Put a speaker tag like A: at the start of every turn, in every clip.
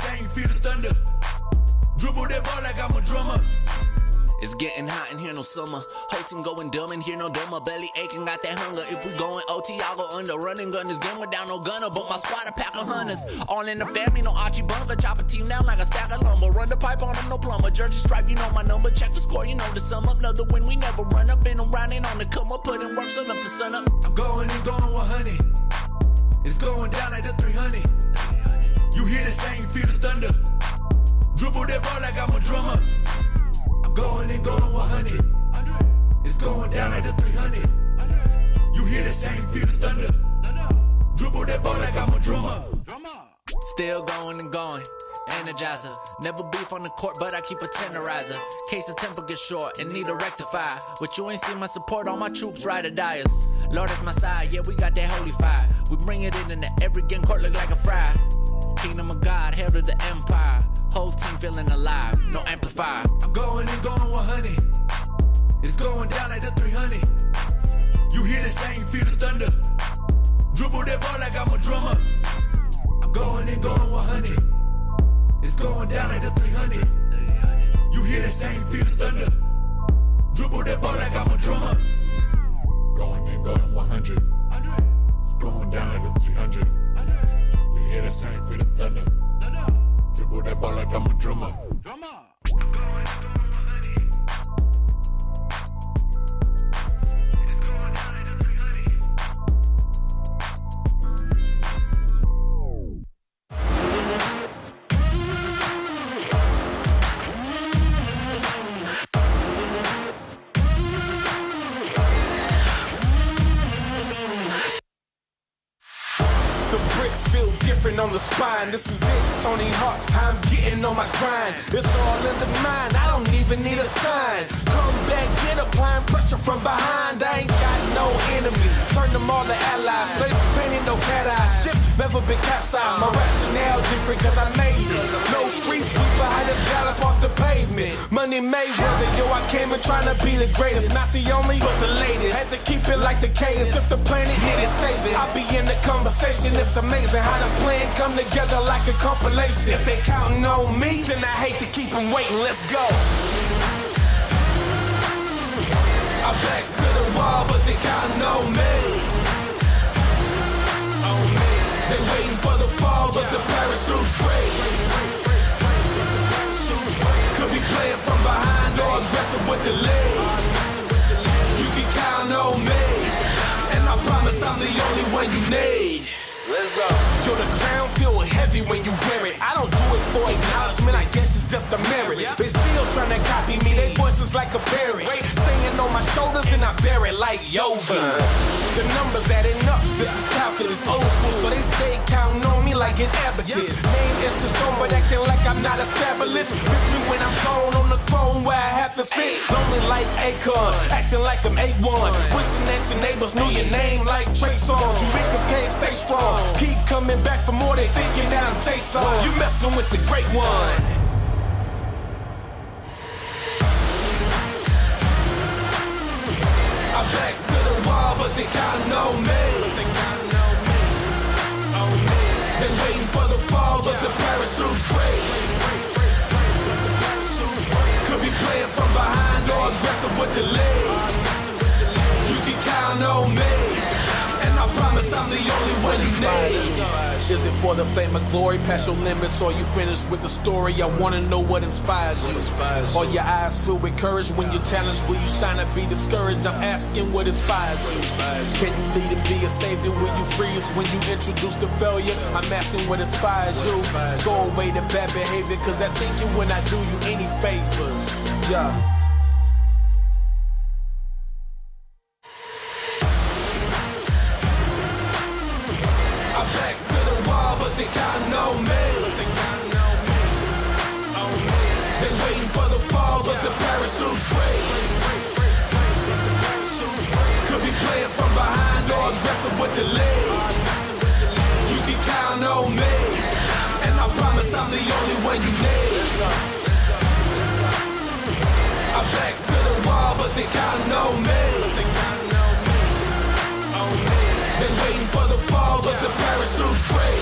A: same, feel the thunder. Dribble that ball like I'm a drummer.
B: It's getting hot in here, no summer. Whole team going dumb in here, no dumber. Belly aching, got that hunger. If we going OT, I'll go under. Running gun this game without no gunner. But my squad a pack of hunters. All in the family, no Archie Bunker. Chop a team down like a stack of lumber. Run the pipe on them, no plumber. Jersey stripe, you know my number. Check the score, you know the sum up. Another win, we never run up. Been around and on the come up. Putting work sun up to sun up.
A: I'm going and going 100. It's going down like the 300. You hear the same, feel the thunder. Dribble that ball like I'm a drummer. I'm going and going 100. It's going down like the 300. You hear the same, feel the thunder. Dribble that ball like I'm a drummer.
B: Still going and going. Energizer. Never beef on the court, but I keep a tenderizer. Case of temper gets short and need a rectifier. But you ain't seen my support, all my troops ride or diers. Lord is my side, yeah, we got that holy fire. We bring it in and every game court look like a fry. Kingdom of God, hail to the empire. Whole team feeling alive, no amplifier.
A: I'm going and going 100. It's going down like the 300. You hear the same, feel the thunder. Dribble that ball like I'm a drummer. I'm going and going 100. It's going down like the 300. You hear the same, feel the thunder. Dribble that ball like I'm a drummer. Going and going 100. It's going down like the 300. You hear the same, feel the thunder. Dribble that ball like I'm a drummer.
C: On the spine, this is it, Tony Hawk, I'm getting on my grind. It's all in the mind, I don't even need a sign. Come back, get applying pressure from behind. I ain't got no enemies, turn them all to allies. Face painted, no cat eyes, ship never been capsized. My rationale different cause I made it. No street sweeper, I just gallop off the pavement. Money Mayweather, yo, I came in trying to be the greatest. Not the only, but the latest. Had to keep it like the cadence, if the planet needed saving. I'll be in the conversation, it's amazing how the plan come together like a compilation. If they counting on me, then I hate to keep them waiting. Let's go. Our backs to the wall, but they counting on me. They waiting for the fall, but the parachute's free. Could be playing from behind or aggressive with the lead. You can count on me, and I promise I'm the only one you need. Let's go. Yo, the crown feel heavy when you wear it. I don't do it for acknowledgement, I guess it's just a merit. They still trying to copy me, they voices like a parrot. Staying on my shoulders and I bear it like yoga. The numbers adding up, this is calculus, old school, so they stay counting on me like an abacus. Name is the stone, but acting like I'm not established. Miss me when I'm gone on the throne where I have to sit. Lonely like Akon, acting like I'm A1. Wishing that your neighbors knew your name like Trey Songz. You niggas can't stay strong. Keep coming back for more, they thinking that I'm Jason. You messing with the great one. Our backs to the wall, but they counting on me. They waiting for the fall, but the parachute's free. Could be playing from behind or aggressive with the lead. You can count on me, and I promise I'm the only one you need. Is it for the fame and glory, past your limits, or you finished with the story? I wanna know what inspires you. Are your eyes filled with courage when you're challenged? Will you shine or be discouraged? I'm asking what inspires you. Can you lead and be a savior? Will you free us when you introduce the failure? I'm asking what inspires you. Go away to bad behavior, cause that thinking when I do you any favors. Yeah. But they counting on me. They waiting for the fall, but the parachute's free. Could be playing from behind or aggressive with the lead. You can count on me, and I promise I'm the only one you need. Our backs to the wall, but they counting on me. They waiting for the fall, but the parachute's free.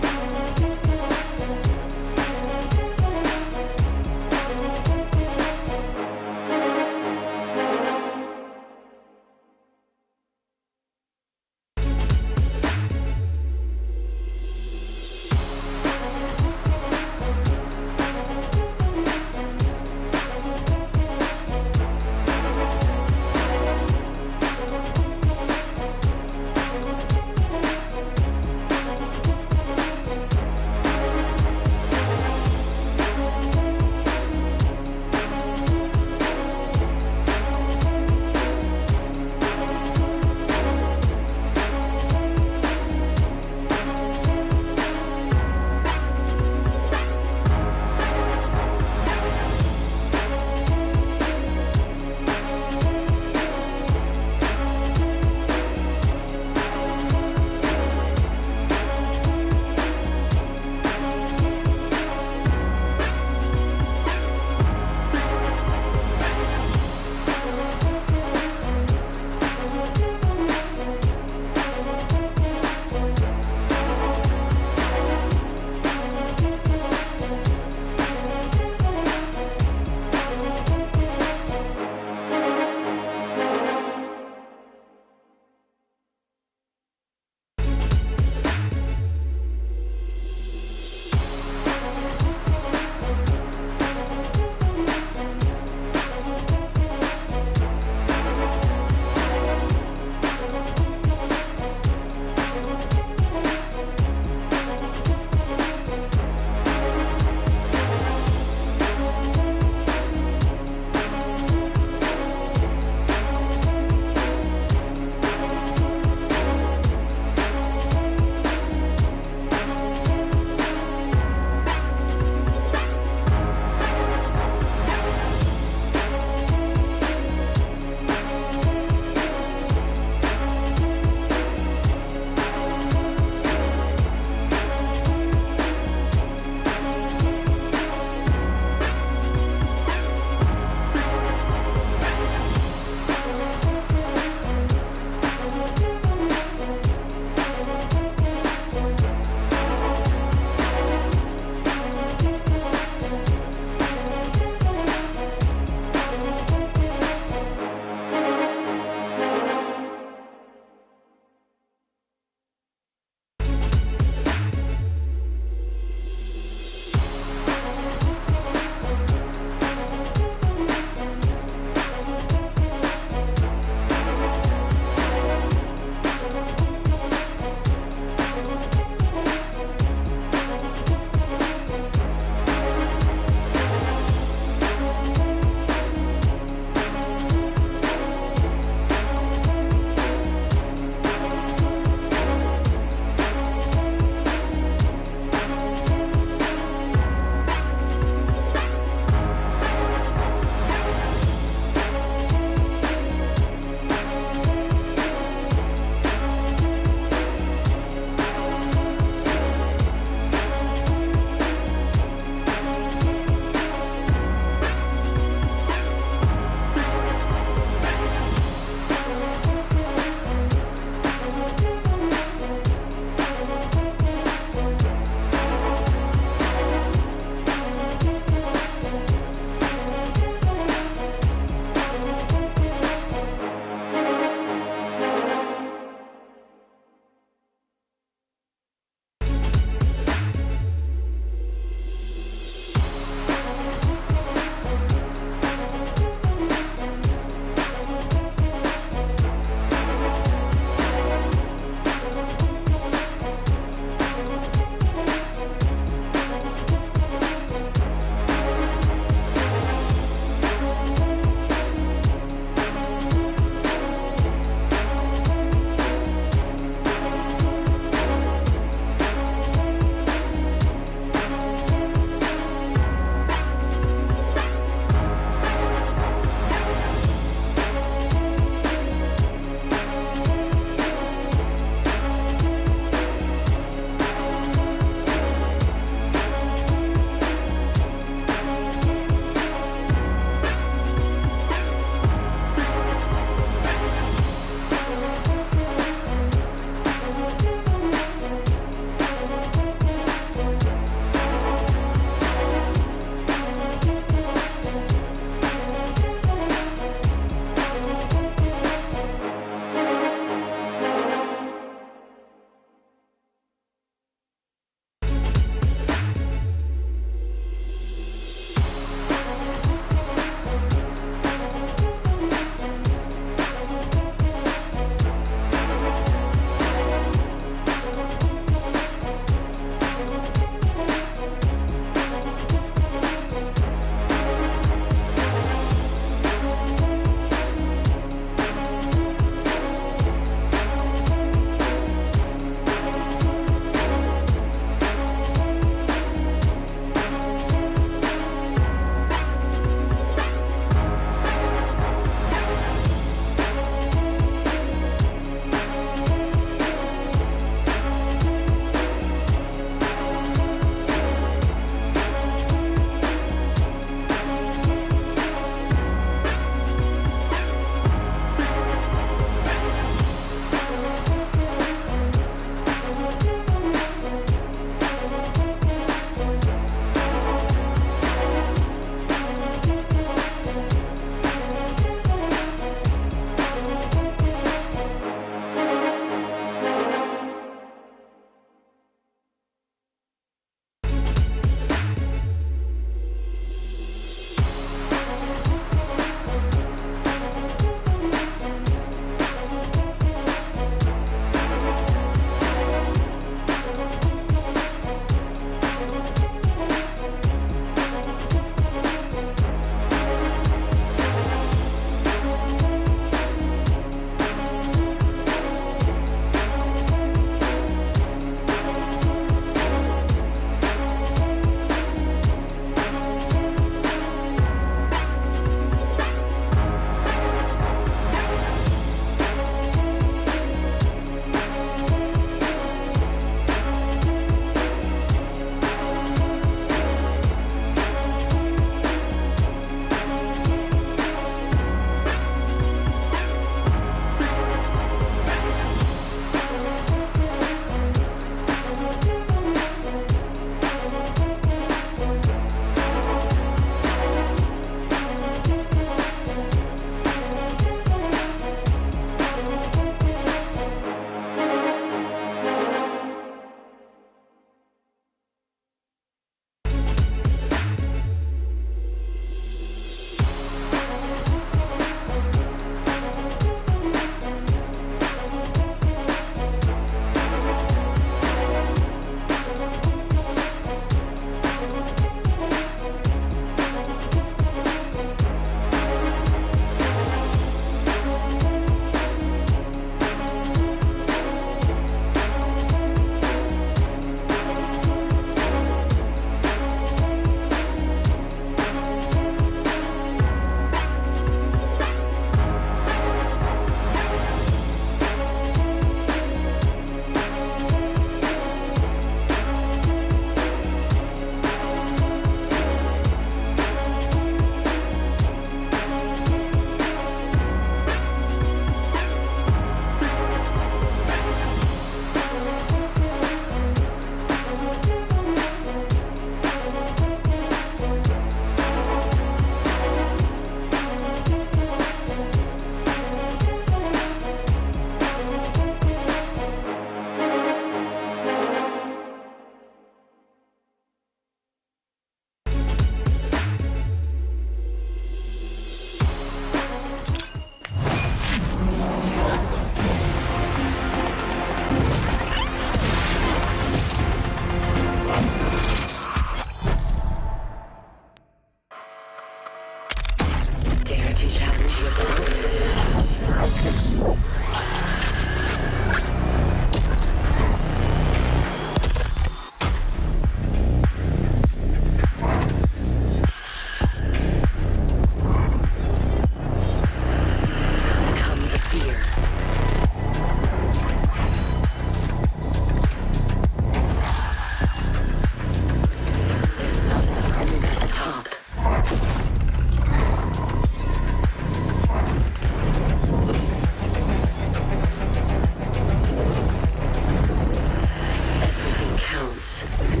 D: next?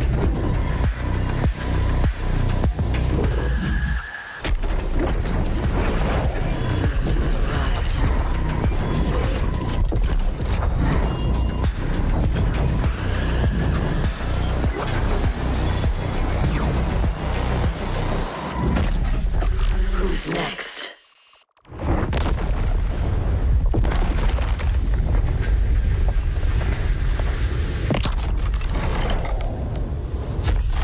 D: Who's next?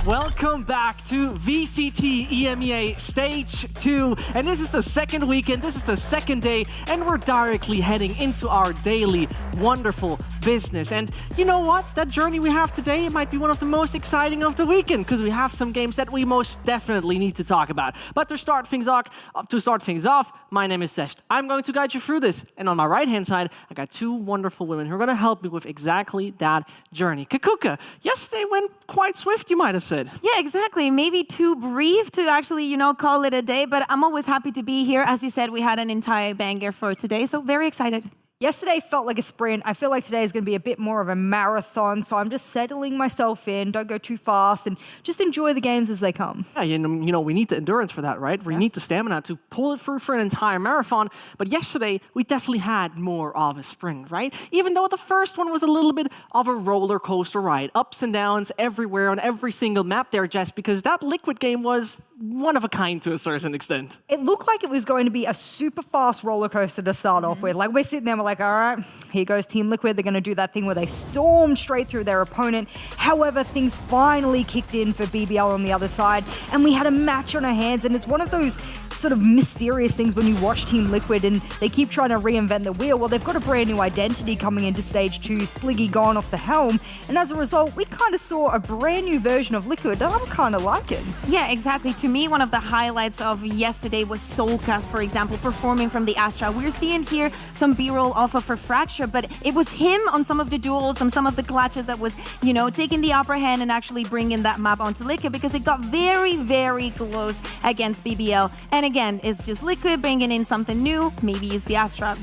E: Welcome back to VCT EMEA Stage 2. And this is the second weekend, this is the second day, and we're directly heading into our daily wonderful business. And you know what? That journey we have today might be one of the most exciting of the weekend, because we have some games that we most definitely need to talk about. But to start things off, my name is Zescht. I'm going to guide you through this. And on my right-hand side, I got two wonderful women who are going to help me with exactly that journey. Kaquka, yesterday went quite swift, you might have said.
F: Yeah, exactly. Maybe too brief to actually, call it a day, but I'm always happy to be here. As you said, we had an entire banger for today, so very excited.
G: Yesterday felt like a sprint. I feel like today is going to be a bit more of a marathon, so I'm just settling myself in. Don't go too fast and just enjoy the games as they come.
E: Yeah, we need the endurance for that, right? We need the stamina to pull it through for an entire marathon. But yesterday, we definitely had more of a sprint, right? Even though the first one was a little bit of a roller coaster ride. Ups and downs everywhere on every single map there, Jess, because that Liquid game was one of a kind to a certain extent.
G: It looked like it was going to be a super fast roller coaster to start off with. Like, we're sitting there, we're like, all right, here goes Team Liquid. They're going to do that thing where they storm straight through their opponent. However, things finally kicked in for BBL on the other side, and we had a match on our hands, and it's one of those sort of mysterious things when you watch Team Liquid and they keep trying to reinvent the wheel. Well, they've got a brand new identity coming into Stage 2, Sliggy gone off the helm, and as a result, we kind of saw a brand new version of Liquid that I'm kind of liking.
F: Yeah, exactly. To me, one of the highlights of yesterday was Soulcast, for example, performing from the Astra. We're seeing here some B-roll off of a Fracture, but it was him on some of the duels, on some of the clutches that was, taking the upper hand and actually bringing that map onto Liquid, because it got very, very close against BBL. And again, it's just Liquid bringing in something new. Maybe it's the Astra,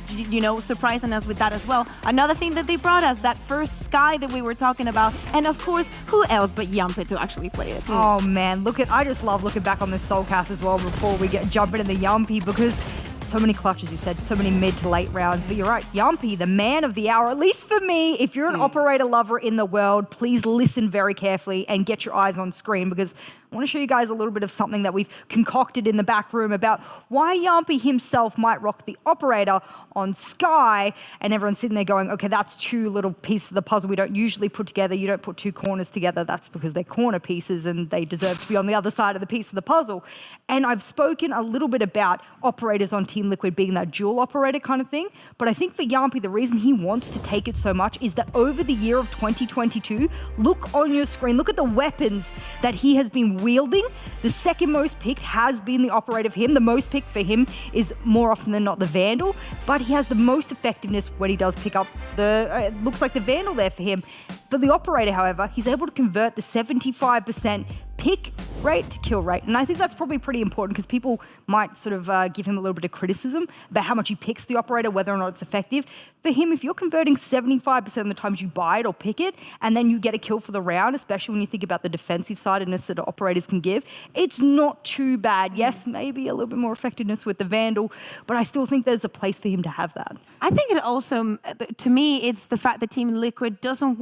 F: surprising us with that as well. Another thing that they brought us, that first Sky that we were talking about, and of course, who else but Yumpy to actually play it?
G: Oh man, I just love looking back on this Soulcast as well before we get jumping into the Yumpy, because so many clutches, you said, so many mid to late rounds. But you're right, Yumpy, the man of the hour, at least for me. If you're an operator lover in the world, please listen very carefully and get your eyes on screen, because I want to show you guys a little bit of something that we've concocted in the back room about why Yumpy himself might rock the operator on Sky, and everyone's sitting there going, okay, that's two little pieces of the puzzle we don't usually put together. You don't put two corners together. That's because they're corner pieces and they deserve to be on the other side of the piece of the puzzle. And I've spoken a little bit about operators on Team Liquid being that dual operator kind of thing, but I think for Yumpy, the reason he wants to take it so much is that over the year of 2022, look on your screen, look at the weapons that he has been wielding. The second most picked has been the operator for him. The most picked for him is more often than not the Vandal, but he has the most effectiveness when he does pick up it looks like the Vandal there for him. For the operator, however, he's able to convert the 75% pick rate to kill rate. And I think that's probably pretty important, because people might sort of give him a little bit of criticism about how much he picks the operator, whether or not it's effective. For him, if you're converting 75% of the times you buy it or pick it, and then you get a kill for the round, especially when you think about the defensive sidedness that operators can give, it's not too bad. Yes, maybe a little bit more effectiveness with the Vandal, but I still think there's a place for him to have that.
F: I think it also, to me, it's the fact that Team Liquid doesn't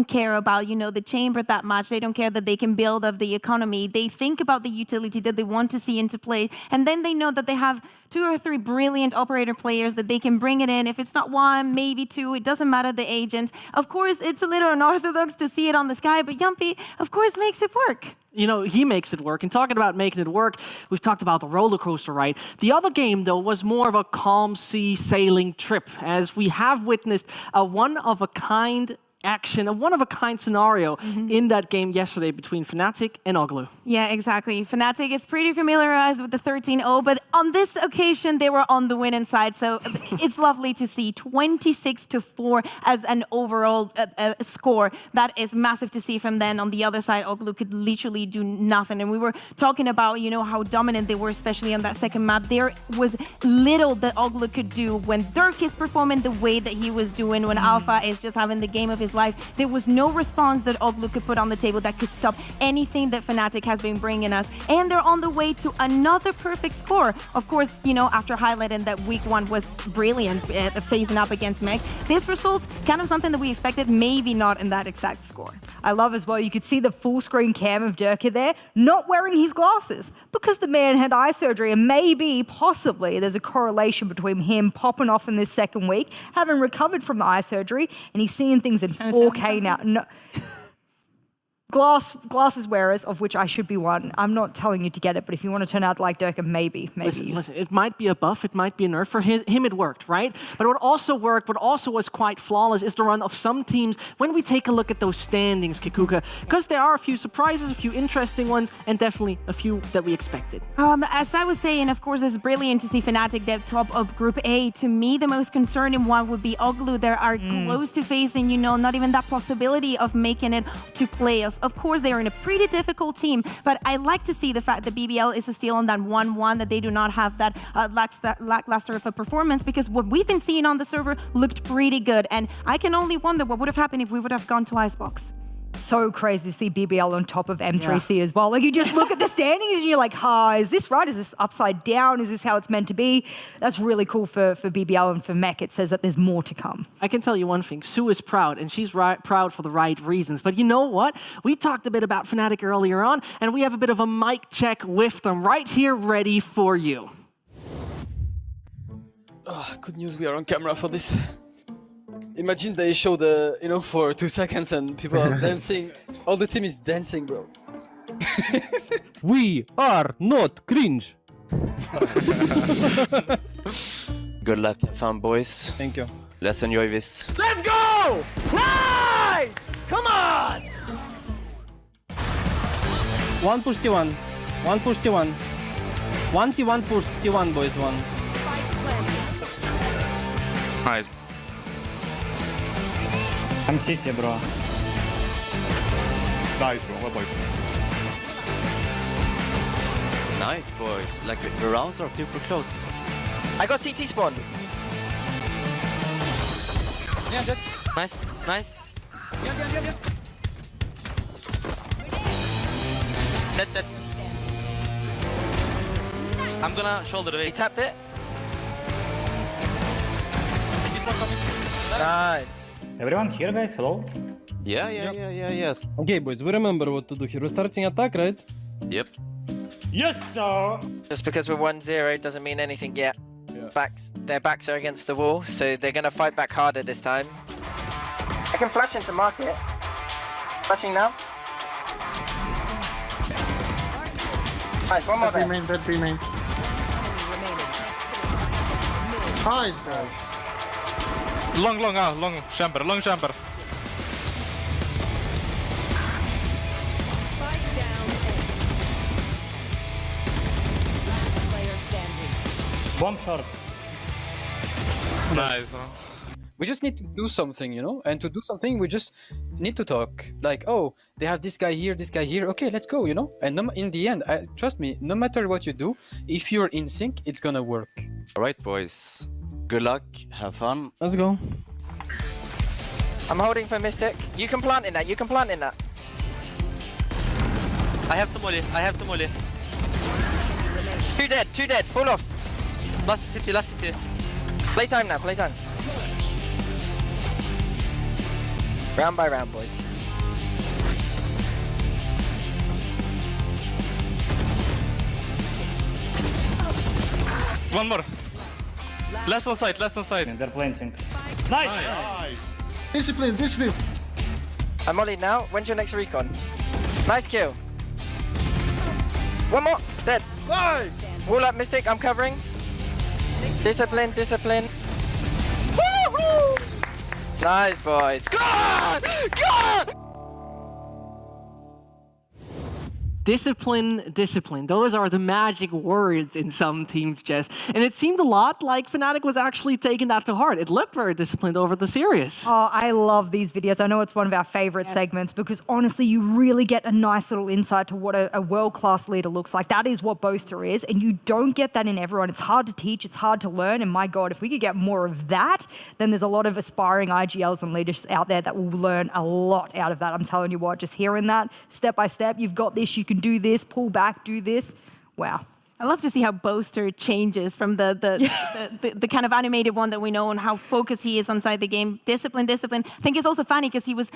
F: care about, the chamber that much. They don't care that they can build up the economy. They think about the utility that they want to see into play, and then they know that they have 2 or 3 brilliant operator players that they can bring it in. If it's not 1, maybe 2, it doesn't matter the agent. Of course, it's a little unorthodox to see it on the Sky, but Yumpy, of course, makes it work.
E: He makes it work. And talking about making it work, we've talked about the roller coaster ride. The other game, though, was more of a calm sea sailing trip, as we have witnessed a one-of-a-kind action, a one-of-a-kind scenario in that game yesterday between Fnatic and Oglu.
F: Yeah, exactly. Fnatic is pretty familiarized with the 13-0, but on this occasion, they were on the winning side, so it's lovely to see 26-4 as an overall score. That is massive to see from them. On the other side, Oglu could literally do nothing, and we were talking about, how dominant they were, especially on that second map. There was little that Oglu could do when Dirk is performing the way that he was doing, when Alpha is just having the game of his his life. There was no response that Oglu could put on the table that could stop anything that Fnatic has been bringing us. And they're on the way to another perfect score. Of course, you know, after highlighting that week 1 was brilliant facing up against Meg, this result, kind of something that we expected, maybe not in that exact score.
G: I love as well, you could see the full screen cam of Durka there, not wearing his glasses because the man had eye surgery, and maybe, possibly, there's a correlation between him popping off in this second week, having recovered from the eye surgery, and he's seeing things in 4K now. No. Glasses wearers, of which I should be one. I'm not telling you to get it, but if you want to turn out like Durka, maybe.
E: Listen, it might be a buff, it might be a nerf. For him, it worked, right? But what also worked, what also was quite flawless, is the run of some teams when we take a look at those standings, Kaquka, because there are a few surprises, a few interesting ones, and definitely a few that we expected.
F: As I was saying, of course, it's brilliant to see Fnatic at top of Group A. To me, the most concerning one would be Oglu. They are close to facing, you know, not even that possibility of making it to playoffs. Of course, they are in a pretty difficult team, but I like to see the fact that BBL is still on that 1-1, that they do not have that lackluster of a performance, because what we've been seeing on the server looked pretty good, and I can only wonder what would have happened if we would have gone to Icebox.
G: So crazy to see BBL on top of M3C as well. Like, you just look at the standings and you're like, is this right? Is this upside down? Is this how it's meant to be? That's really cool for BBL, and for Mech, it says that there's more to come.
E: I can tell you one thing, Sue is proud, and she's proud for the right reasons. But you know what? We talked a bit about Fnatic earlier on, and we have a bit of a mic check with them right here ready for you.
D: Good news, we are on camera for this. Imagine they show the, you know, for 2 seconds and people are dancing. All the team is dancing, bro.
H: We are not cringe.
I: Good luck, have fun, boys.
H: Thank you.
I: Let's enjoy this.
H: Let's go! Nice! Come on! One push T1. One push T1. One T1 push T1, boys. One.
I: Nice.
J: I'm City, bro.
K: Nice, bro. Well played.
I: Nice, boys. Like, the rounds are super close.
L: I got CT spawn.
I: Yeah, good. Nice, nice.
L: Yeah.
I: Dead. I'm gonna shoulder the
L: He tapped it. Nice.
J: Everyone here, guys? Hello?
I: Yeah, yes.
H: Okay, boys, we remember what to do here. We're starting attack, right?
I: Yep.
J: Yes, sir!
L: Just because we're 1-0 doesn't mean anything yet. Their backs are against the wall, so they're gonna fight back harder this time. I can flash into market. Flashing now. Nice, one more there.
K: Dead B main. Nice, guys.
M: Long chamber.
J: Bomb short.
M: Nice.
D: We just need to do something, you know? And to do something, we just need to talk. Like, oh, they have this guy here. Okay, let's go, you know? And in the end, trust me, no matter what you do, if you're in sync, it's gonna work.
I: Alright, boys. Good luck, have fun.
H: Let's go.
L: I'm holding for Mystic. You can plant in that.
I: I have to molly.
L: Two dead. Fall off.
I: Last city.
L: Playtime now. Round by round, boys.
M: One more. Last on side.
J: They're planting. Nice!
K: Discipline.
L: I'm mollied now. When's your next recon? Nice kill. One more. Dead.
K: Nice!
L: Wall up, Mystic. I'm covering. Discipline. Woo-hoo! Nice, boys. God!
E: Discipline, discipline. Those are the magic words in some teams, Jess. And it seemed a lot like Fnatic was actually taking that to heart. It looked very disciplined over the series.
G: Oh, I love these videos. I know it's one of our favorite segments because honestly, you really get a nice little insight to what a world-class leader looks like. That is what Boaster is, and you don't get that in everyone. It's hard to teach, it's hard to learn, and my God, if we could get more of that, then there's a lot of aspiring IGLs and leaders out there that will learn a lot out of that. I'm telling you what, just hearing that step by step, you've got this, you can do this, pull back, do this. Wow.
F: I love to see how Boaster changes from the kind of animated one that we know and how focused he is inside the game. Discipline, discipline. I think it's also funny because he was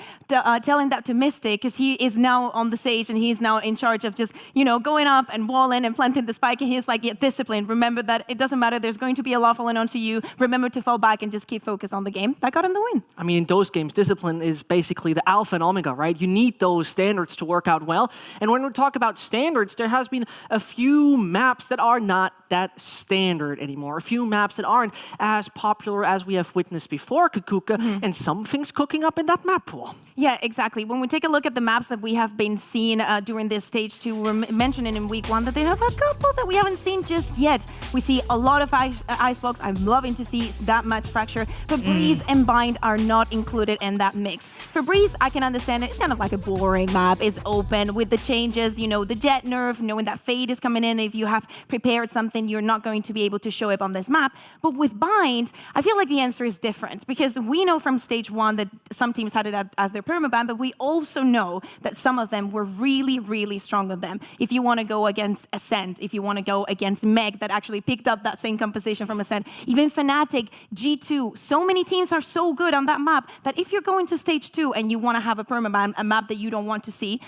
F: telling that to Mystic because he is now on the stage and he's now in charge of just, you know, going up and walling and planting the spike. And he's like, yeah, discipline. Remember that it doesn't matter. There's going to be a lot falling onto you. Remember to fall back and just keep focused on the game. That got him the win.
E: I mean, in those games, discipline is basically the alpha and omega, right? You need those standards to work out well. And when we talk about standards, there has been a few maps that are not that standard anymore. A few maps that aren't as popular as we have witnessed before, Kaquka, and some things cooking up in that map pool.
F: Yeah, exactly. When we take a look at the maps that we have been seeing during this stage 2, we're mentioning in week 1 that they have a couple that we haven't seen just yet. We see a lot of icebox. I'm loving to see that much Fracture, but Breeze and Bind are not included in that mix. For Breeze, I can understand it. It's kind of like a boring map. It's open with the changes, you know, the jet nerf, knowing that Fade is coming in. If you have prepared something, you're not going to be able to show up on this map. But with Bind, I feel like the answer is different because we know from stage 1 that some teams had it as their permaban, but we also know that some of them were really, really strong on them. If you want to go against Ascent, if you want to go against Meg that actually picked up that same composition from Ascent, even Fnatic, G2, so many teams are so good on that map that if you're going to stage 2 and you want to have a permaban, a map that you don't want to see,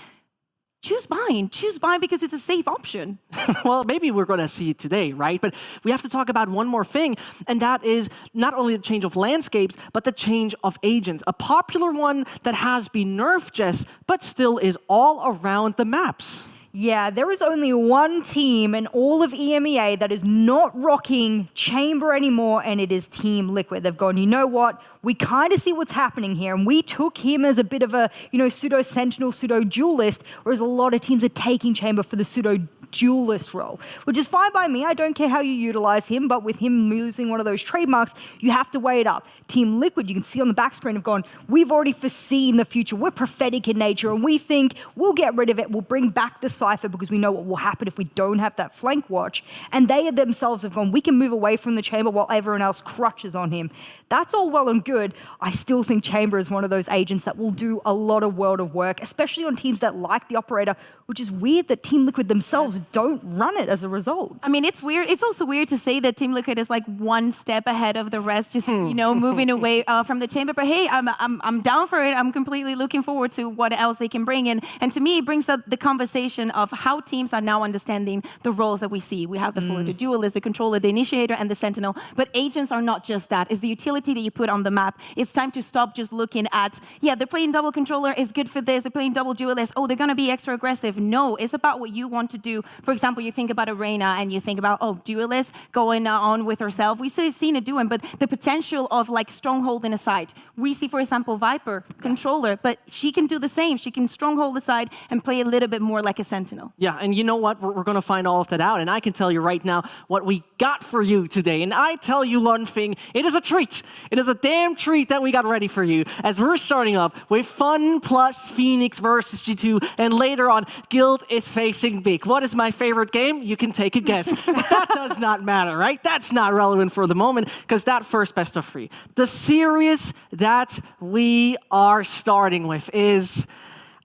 F: choose Bind. Choose Bind because it's a safe option.
E: Well, maybe we're going to see it today, right? But we have to talk about one more thing, and that is not only the change of landscapes, but the change of agents. A popular one that has been nerfed, Jess, but still is all around the maps.
G: Yeah, there is only one team in all of EMEA that is not rocking Chamber anymore, and it is Team Liquid. They've gone, you know what? We kind of see what's happening here, and we took him as a bit of a, you know, pseudo-sentinel, pseudo-duelist, whereas a lot of teams are taking Chamber for the pseudo-duelist role, which is fine by me. I don't care how you utilize him, but with him losing one of those trademarks, you have to weigh it up. Team Liquid, you can see on the back screen, have gone, we've already foreseen the future. We're prophetic in nature, and we think we'll get rid of it. We'll bring back the Cypher because we know what will happen if we don't have that flank watch. And they themselves have gone, we can move away from the Chamber while everyone else crutches on him. That's all well and good. I still think Chamber is one of those agents that will do a lot of world of work, especially on teams that like the Operator, which is weird that Team Liquid themselves don't run it as a result.
F: I mean, it's weird. It's also weird to say that Team Liquid is like one step ahead of the rest, just, you know, moving away from the Chamber. But hey, I'm down for it. I'm completely looking forward to what else they can bring in. And to me, it brings up the conversation of how teams are now understanding the roles that we see. We have the forward, the duelist, the controller, the initiator, and the sentinel. But agents are not just that. It's the utility that you put on the map. It's time to stop just looking at, yeah, they're playing double controller, is good for this. They're playing double duelist. Oh, they're going to be extra aggressive. No, it's about what you want to do. For example, you think about Arena and you think about, oh, duelist going on with herself. We see Cena doing, but the potential of like stronghold in a side. We see, for example, Viper, controller, but she can do the same. She can stronghold the side and play a little bit more like a sentinel.
E: Yeah, and you know what? We're going to find all of that out. And I can tell you right now what we got for you today. And I tell you one thing, it is a treat. It is a damn treat that we got ready for you. As we're starting up with Fun plus Phoenix versus G2. And later on, Guild is facing Big. What is my favorite game? You can take a guess. That does not matter, right? That's not relevant for the moment because that first best of 3. The series that we are starting with is...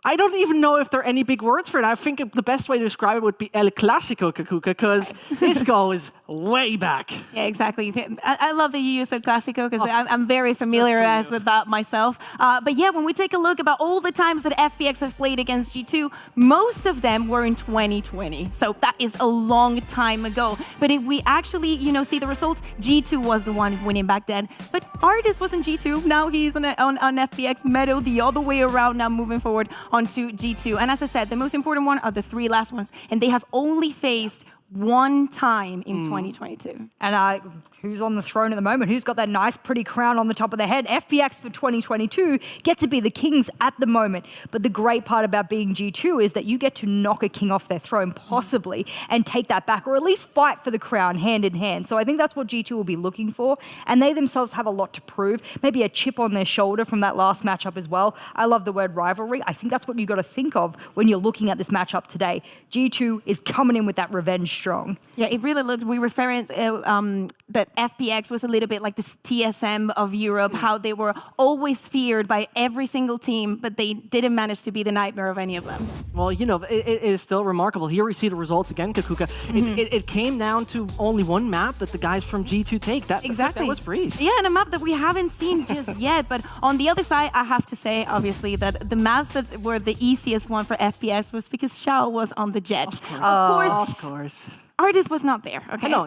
E: I don't even know if there are any big words for it. I think the best way to describe it would be El Clásico, Kaquka, because this goes way back.
F: Yeah, exactly. I love that you use El Clásico because I'm very familiar with that myself. But yeah, when we take a look about all the times that FPX have played against G2, most of them were in 2020. So that is a long time ago. But if we actually, you know, see the results, G2 was the one winning back then. But Artis wasn't G2. Now he's on FPX. Meadow the other way around now moving forward onto G2. And as I said, the most important one are the 3 last ones. And they have only faced one time in 2022.
G: And who's on the throne at the moment? Who's got that nice, pretty crown on the top of their head? FPX for 2022 get to be the kings at the moment. But the great part about being G2 is that you get to knock a king off their throne, possibly, and take that back, or at least fight for the crown hand in hand. So I think that's what G2 will be looking for. And they themselves have a lot to prove. Maybe a chip on their shoulder from that last matchup as well. I love the word rivalry. I think that's what you got to think of when you're looking at this matchup today. G2 is coming in with that revenge strong.
F: Yeah, it really looked, we referenced that FPX was a little bit like this TSM of Europe, how they were always feared by every single team, but they didn't manage to be the nightmare of any of them.
E: Well, you know, it is still remarkable. Here we see the results again, Kaquka. It came down to only one map that the guys from G2 take. That was Breeze.
F: Yeah, and a map that we haven't seen just yet. But on the other side, I have to say, obviously, that the maps that were the easiest one for FPS was because Xiao was on the jet.
E: Of course.
F: Artist was not there. Okay,
E: no,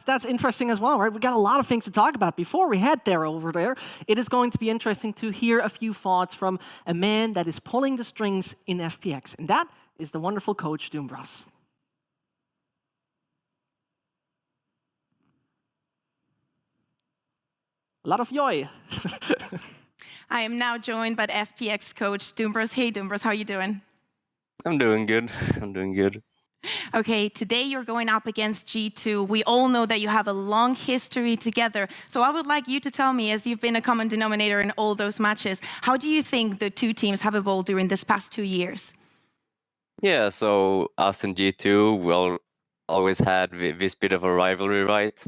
E: that's interesting as well, right? We got a lot of things to talk about before we head there over there. It is going to be interesting to hear a few thoughts from a man that is pulling the strings in FPX, and that is the wonderful coach Doombras. A lot of joy.
F: I am now joined by FPX coach Doombras. Hey Doombras, how are you doing?
I: I'm doing good. I'm doing good.
F: Okay, today you're going up against G2. We all know that you have a long history together. So I would like you to tell me, as you've been a common denominator in all those matches, how do you think the two teams have evolved during this past 2 years?
I: Yeah, so us and G2, we always had this bit of a rivalry, right?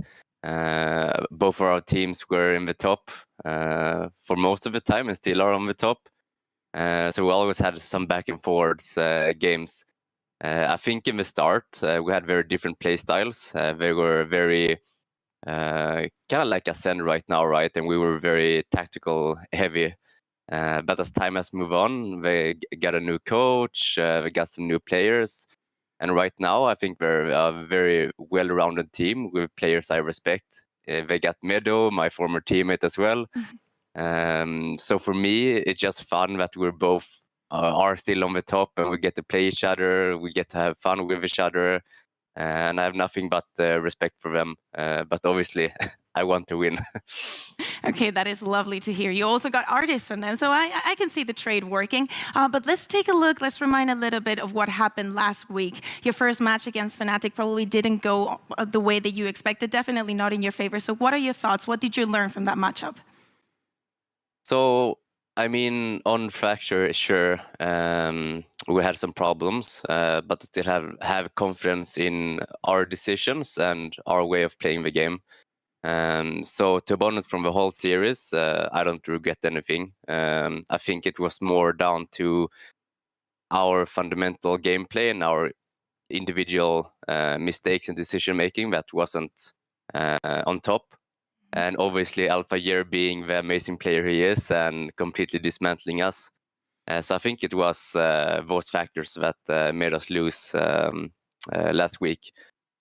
I: Both of our teams were in the top for most of the time and still are on the top. So we always had some back and forwards games. I think in the start, we had very different play styles. They were very kind of like Ascend right now, right? And we were very tactical heavy. But as time has moved on, they got a new coach, they got some new players. And right now, I think we're a very well-rounded team with players I respect. They got Meadow, my former teammate as well. So for me, it's just fun that we're both are still on the top and we get to play each other, we get to have fun with each other, and I have nothing but respect for them. But obviously, I want to win.
F: Okay, that is lovely to hear. You also got artists from them, so I can see the trade working. But let's take a look, let's remind a little bit of what happened last week. Your first match against Fnatic probably didn't go the way that you expected, definitely not in your favor. So what are your thoughts? What did you learn from that matchup?
I: So, I mean, on Fracture, sure, we had some problems, but still have confidence in our decisions and our way of playing the game. So to be honest, from the whole series, I don't regret anything. I think it was more down to our fundamental gameplay and our individual mistakes in decision making that wasn't on top. And obviously Alpha Year being the amazing player he is and completely dismantling us. So I think it was those factors that made us lose last week.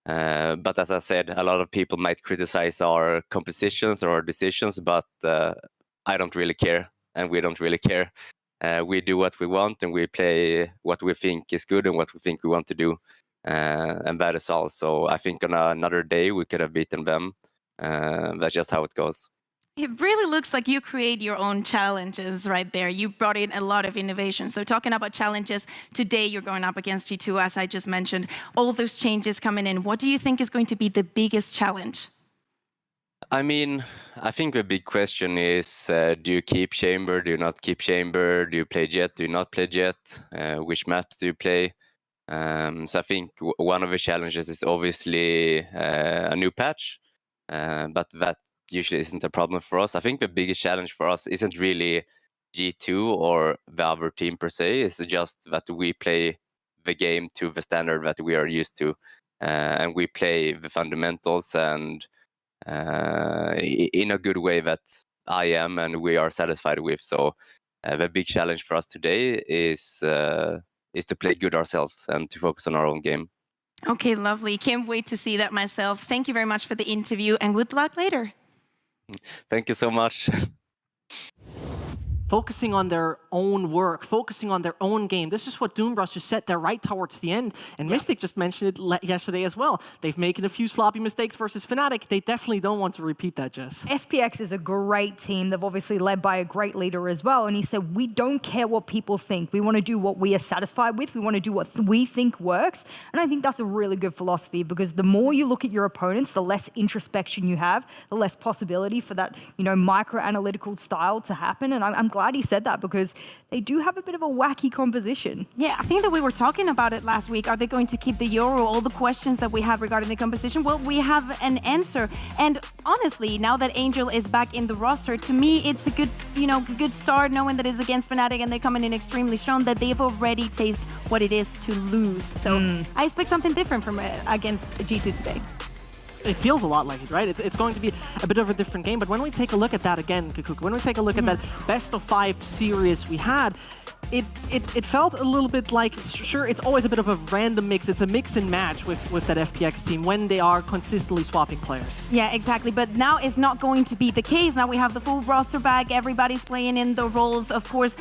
I: But as I said, a lot of people might criticize our compositions or our decisions, but I don't really care, and we don't really care. We do what we want, and we play what we think is good and what we think we want to do. And that is all. So I think on another day we could have beaten them. That's just how it goes.
F: It really looks like you create your own challenges right there. You brought in a lot of innovation. So talking about challenges, today you're going up against G2, as I just mentioned. All those changes coming in. What do you think is going to be the biggest challenge?
I: I mean, I think the big question is, do you keep Chamber, do you not keep Chamber? Do you play Jet, do you not play Jet? Which maps do you play? So I think one of the challenges is obviously a new patch. But that usually isn't a problem for us. I think the biggest challenge for us isn't really G2 or the other team per se. It's just that we play the game to the standard that we are used to. And we play the fundamentals and in a good way that I am and we are satisfied with. So the big challenge for us today is to play good ourselves and to focus on our own game.
F: Okay, lovely. Can't wait to see that myself. Thank you very much for the interview and good luck later.
I: Thank you so much.
E: focusing on their own work, focusing on their own game. This is what Doombrush just said there right towards the end. And Mystic just mentioned it yesterday as well. They've made a few sloppy mistakes versus Fnatic. They definitely don't want to repeat that, Jess.
G: FPX is a great team. They've obviously led by a great leader as well. And he said, we don't care what people think. We want to do what we are satisfied with. We want to do what we think works. And I think that's a really good philosophy, because the more you look at your opponents, the less introspection you have, the less possibility for that, micro-analytical style to happen. And I'm glad he said that, because they do have a bit of a wacky composition.
F: Yeah, I think that we were talking about it last week. Are they going to keep the Euro? All the questions that we had regarding the composition, well, we have an answer. And honestly, now that Angel is back in the roster, to me, it's a good, good start, knowing that it's against Fnatic and they're coming in extremely strong, that they've already tasted what it is to lose. So I expect something different from against G2 today.
E: It feels a lot like it, right? It's going to be a bit of a different game. But when we take a look at that again, Kaquka, when we take a look at that best-of-5 series we had, it felt a little bit like, sure, it's always a bit of a random mix. It's a mix and match with that FPX team when they are consistently swapping players.
F: Yeah, exactly. But now it's not going to be the case. Now we have the full roster back. Everybody's playing in the roles. Of course,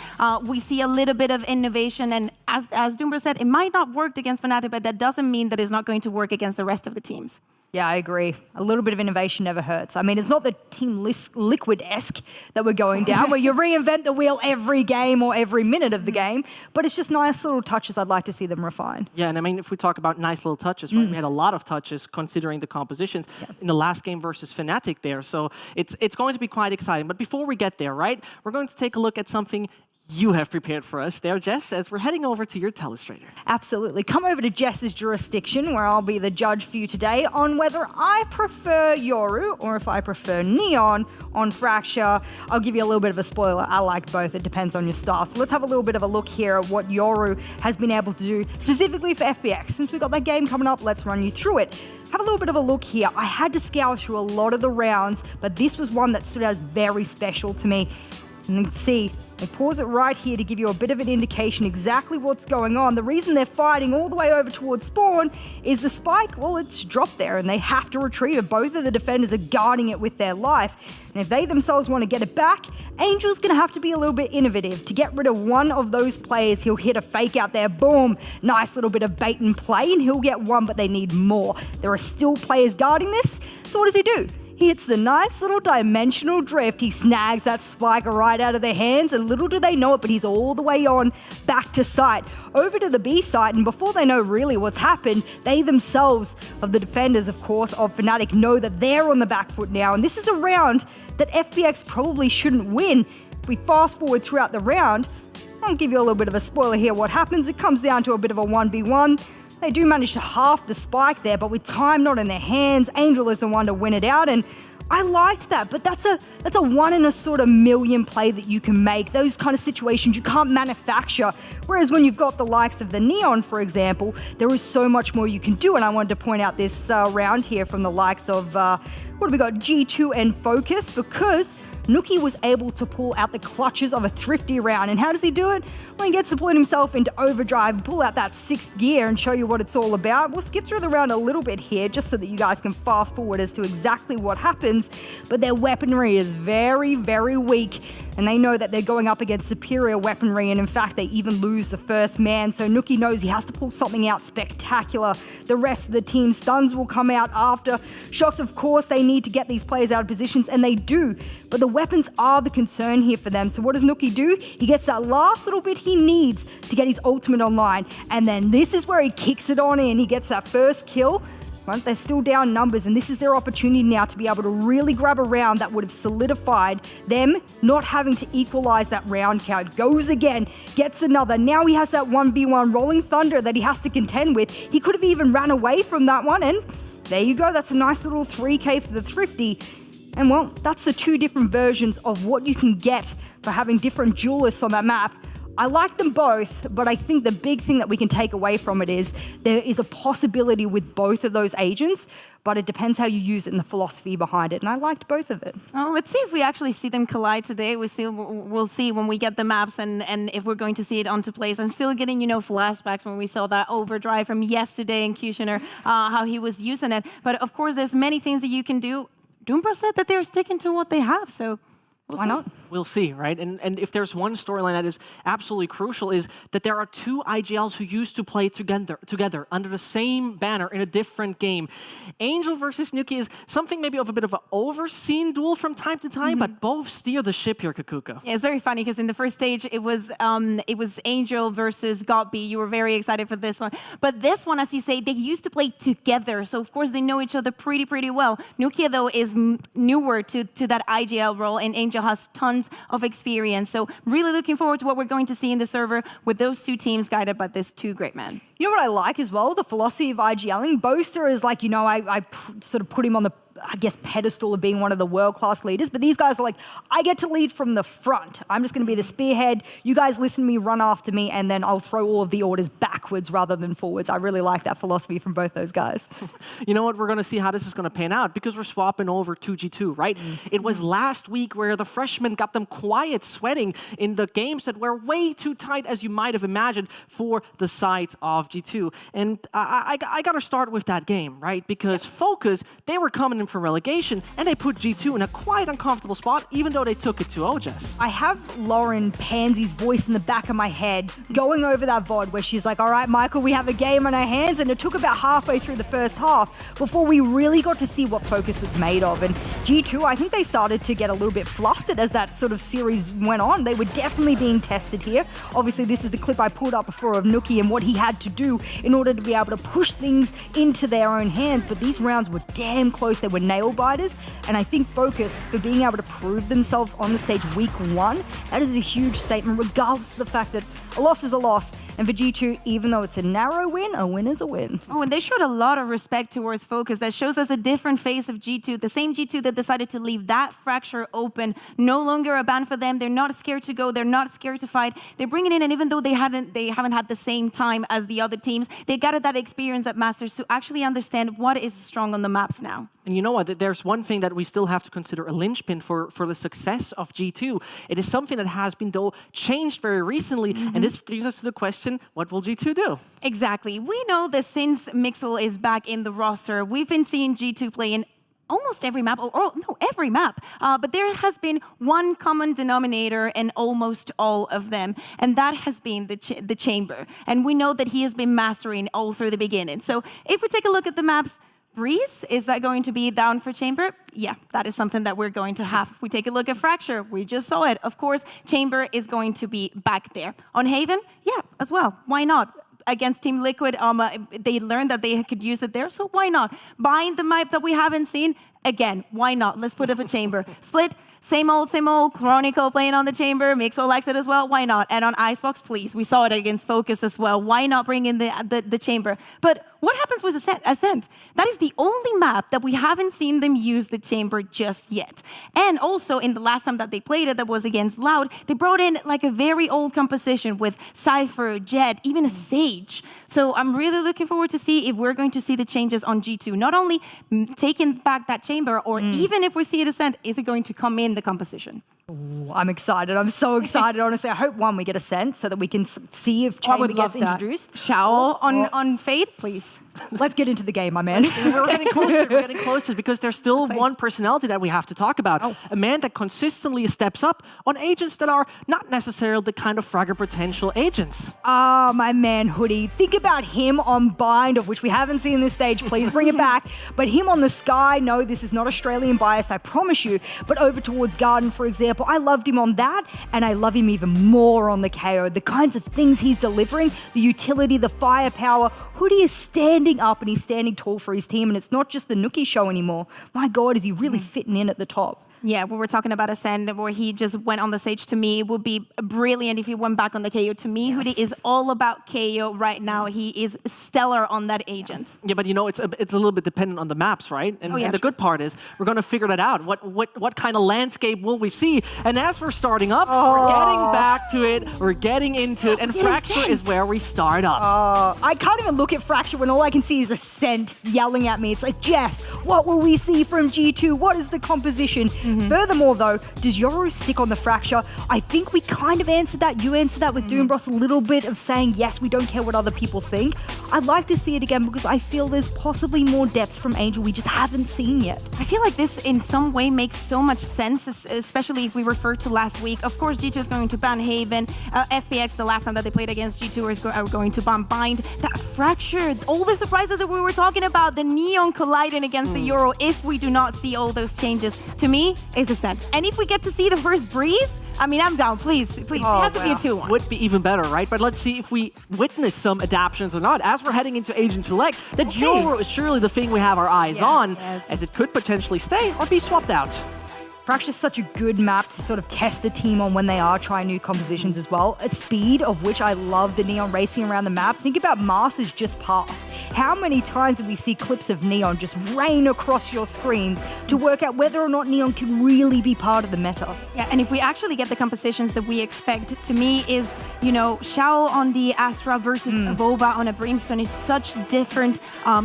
F: we see a little bit of innovation. And as Doombrush said, it might not work against Fnatic, but that doesn't mean that it's not going to work against the rest of the teams.
G: Yeah, I agree. A little bit of innovation never hurts. I mean, it's not the Team Liquid-esque that we're going down, where you reinvent the wheel every game or every minute of the game, but it's just nice little touches. I'd like to see them refine.
E: Yeah, and I mean, if we talk about nice little touches, right? We had a lot of touches considering the compositions in the last game versus Fnatic there, so it's going to be quite exciting. But before we get there, right, we're going to take a look at something you have prepared for us there, Jess, as we're heading over to your telestrator.
G: Absolutely. Come over to Jess's jurisdiction, where I'll be the judge for you today on whether I prefer Yoru or if I prefer Neon on Fracture. I'll give you a little bit of a spoiler. I like both. It depends on your style. So let's have a little bit of a look here at what Yoru has been able to do, specifically for FPX. Since we've got that game coming up, let's run you through it. Have a little bit of a look here. I had to scour through a lot of the rounds, but this was one that stood out as very special to me. And you can see, I pause it right here to give you a bit of an indication exactly what's going on. The reason they're fighting all the way over towards spawn is the spike, well, it's dropped there and they have to retrieve it. Both of the defenders are guarding it with their life. And if they themselves want to get it back, Angel's going to have to be a little bit innovative. To get rid of one of those players, he'll hit a fake out there. Boom. Nice little bit of bait and play, and he'll get one, but they need more. There are still players guarding this. So what does he do? He hits the nice little dimensional drift. He snags that spike right out of their hands, and little do they know it, but he's all the way on back to site, over to the B site, and before they know really what's happened, they themselves, of the defenders, of course, of Fnatic, know that they're on the back foot now, and this is a round that FPX probably shouldn't win. If we fast forward throughout the round, I'll give you a little bit of a spoiler here. What happens, it comes down to a bit of a 1v1. They do manage to half the spike there, but with time not in their hands, Angel is the one to win it out, and I liked that, but that's a one in a sort of million play that you can make. Those kind of situations you can't manufacture. Whereas when you've got the likes of the Neon, for example, there is so much more you can do. And I wanted to point out this round here from the likes of, what have we got, G2 and Focus, because Nuki was able to pull out the clutches of a thrifty round. And how does he do it? Well, he gets to put himself into overdrive, pull out that 6th gear and show you what it's all about. We'll skip through the round a little bit here just so that you guys can fast forward as to exactly what happens. But their weaponry is very, very weak. And they know that they're going up against superior weaponry. And in fact, they even lose the first man. So Nuki knows he has to pull something out spectacular. The rest of the team stuns will come out after. Shots, of course, they need to get these players out of positions, and they do. But the weapons are the concern here for them. So what does Nuki do? He gets that last little bit he needs to get his ultimate online. And then this is where he kicks it on in. He gets that first kill. Right? They're still down numbers, and this is their opportunity now to be able to really grab a round that would have solidified them not having to equalize that round count. Goes again, gets another. Now he has that 1v1 Rolling Thunder that he has to contend with. He could have even ran away from that one, and there you go. That's a nice little 3k for the thrifty. And well, that's the two different versions of what you can get for having different duelists on that map. I like them both, but I think the big thing that we can take away from it is there is a possibility with both of those agents, but it depends how you use it and the philosophy behind it, and I liked both of it.
F: Oh, let's see if we actually see them collide today. We'll see when we get the maps and if we're going to see it onto plays. I'm still getting, flashbacks when we saw that overdrive from yesterday in Kushner, how he was using it. But of course, there's many things that you can do. Doombrush said that they're sticking to what they have, so
G: Why not?
E: We'll see, right? And if there's one storyline that is absolutely crucial is that there are two IGLs who used to play together under the same banner in a different game. Angel versus Nuki is something maybe of a bit of an overseen duel from time to time, but both steer the ship here, Kaquka.
F: Yeah, it's very funny because in the first stage it was Angel versus Godby. You were very excited for this one, but this one, as you say, they used to play together, so of course they know each other pretty well. Nuki though is newer to that IGL role, and Angel has tons of experience. So really looking forward to what we're going to see in the server with those two teams guided by these two great men.
G: You know what I like as well? The philosophy of IGLing. Boaster is like, I sort of put him on the, I guess, pedestal of being one of the world-class leaders, but these guys are like, I get to lead from the front. I'm just going to be the spearhead. You guys listen to me, run after me, and then I'll throw all of the orders backwards rather than forwards. I really like that philosophy from both those guys.
E: You know what? We're going to see how this is going to pan out because we're swapping over to G2, right? It was last week where the freshmen got them quiet sweating in the games that were way too tight, as you might have imagined, for the side of G2. And I got to start with that game, right? Because Focus, they were coming in for relegation, and they put G2 in a quite uncomfortable spot, even though they took it to Jess.
G: I have Lauren Pansy's voice in the back of my head going over that VOD where she's like, all right, Michael, we have a game on our hands, and it took about halfway through the first half before we really got to see what Focus was made of. And G2, I think they started to get a little bit flustered as that sort of series went on. They were definitely being tested here. Obviously, this is the clip I pulled up before of Nuki and what he had to do in order to be able to push things into their own hands, but these rounds were damn close. They were nail biters, and I think Focus, for being able to prove themselves on the stage week one, that is a huge statement, regardless of the fact that a loss is a loss. And for G2, even though it's a narrow win, a win is a win.
F: Oh, and they showed a lot of respect towards Focus. That shows us a different face of G2. The same G2 that decided to leave that fracture open. No longer a ban for them. They're not scared to go. They're not scared to fight. They're bringing in, and even though they haven't had the same time as the other teams, they gathered that experience at Masters to actually understand what is strong on the maps now.
E: And you know what? There's one thing that we still have to consider a linchpin for the success of G2. It is something that has been, though, changed very recently. And this brings us to the question, what will G2 do?
F: Exactly. We know that since Mixwell is back in the roster, we've been seeing G2 play in almost every map, every map. But there has been one common denominator in almost all of them, and that has been the chamber. And we know that he has been mastering all through the beginning. So if we take a look at the maps, Breeze, is that going to be down for Chamber? Yeah, that is something that we're going to have. We take a look at Fracture, we just saw it. Of course, Chamber is going to be back there. On Haven, yeah, as well. Why not? Against Team Liquid, they learned that they could use it there, so why not? Buying the map that we haven't seen, again, why not? Let's put up a Chamber. Split, same old, Chronicle playing on the Chamber, Mixwell likes it as well, why not? And on Icebox, please, we saw it against Focus as well, why not bring in the Chamber? But what happens with Ascent? That is the only map that we haven't seen them use the Chamber just yet. And also, in the last time that they played it, that was against Loud, they brought in like a very old composition with Cypher, Jet, even a Sage. So I'm really looking forward to see if we're going to see the changes on G2. Not only taking back that Chamber, or even if we see it Ascent, is it going to come in the composition?
G: Ooh, I'm excited. I'm so excited, honestly. I hope, one, we get Ascent so that we can see if Chamber gets introduced.
F: Xiao on Fade, please.
G: Let's get into the game, my man.
E: We're getting closer. We're getting closer because there's still one personality that we have to talk about. A man that consistently steps up on agents that are not necessarily the kind of fragger potential agents.
G: Ah, my man Hoodie. Think about him on Bind, of which we haven't seen this stage. Please bring it back. But him on the Sky, no, this is not Australian bias, I promise you. But over towards Garden, for example, I loved him on that, and I love him even more on the KO. The kinds of things he's delivering, the utility, the firepower. Hoodie is standing up, and he's standing tall for his team, and it's not just the Nuki show anymore. My God, is he really fitting in at the top?
F: Yeah, when we're talking about Ascend, where he just went on the stage, to me, it would be brilliant if he went back on the KO. To me, Hoodie is all about KO right now. He is stellar on that agent.
E: Yeah, but you know, it's a little bit dependent on the maps, right? And, and the good part is we're going to figure that out. What kind of landscape will we see? And as we're starting up, we're getting back to it. We're getting into it. And Fracture is where we start up.
G: I can't even look at Fracture when all I can see is Ascent yelling at me. It's like, Jess, what will we see from G2? What is the composition? Furthermore, though, does Yoru stick on the Fracture? I think we kind of answered that. You answered that with Doombros, a little bit of saying, yes, we don't care what other people think. I'd like to see it again because I feel there's possibly more depth from Angel we just haven't seen yet.
F: I feel like this in some way makes so much sense, especially if we refer to last week. Of course, G2 is going to ban Haven. FPX, the last time that they played against G2, are going to ban Bind. That Fracture, all the surprises that we were talking about, the Neon colliding against the Euro, if we do not see all those changes, to me, is a sent. And if we get to see the first Breeze, I mean, I'm down, please. It has to be a 2-1.
E: Would be even better, right? But let's see if we witness some adaptations or not. As we're heading into Agent Select, that Euro is surely the thing we have our eyes on, as it could potentially stay or be swapped out.
G: Fracture's such a good map to sort of test a team on when they are trying new compositions as well. At speed, of which I love the Neon racing around the map. Think about Masters just passed. How many times did we see clips of Neon just rain across your screens to work out whether or not Neon can really be part of the meta?
F: Yeah, and if we actually get the compositions that we expect, to me is, you know, Xiao on the Astra versus Boba on a Brimstone is such different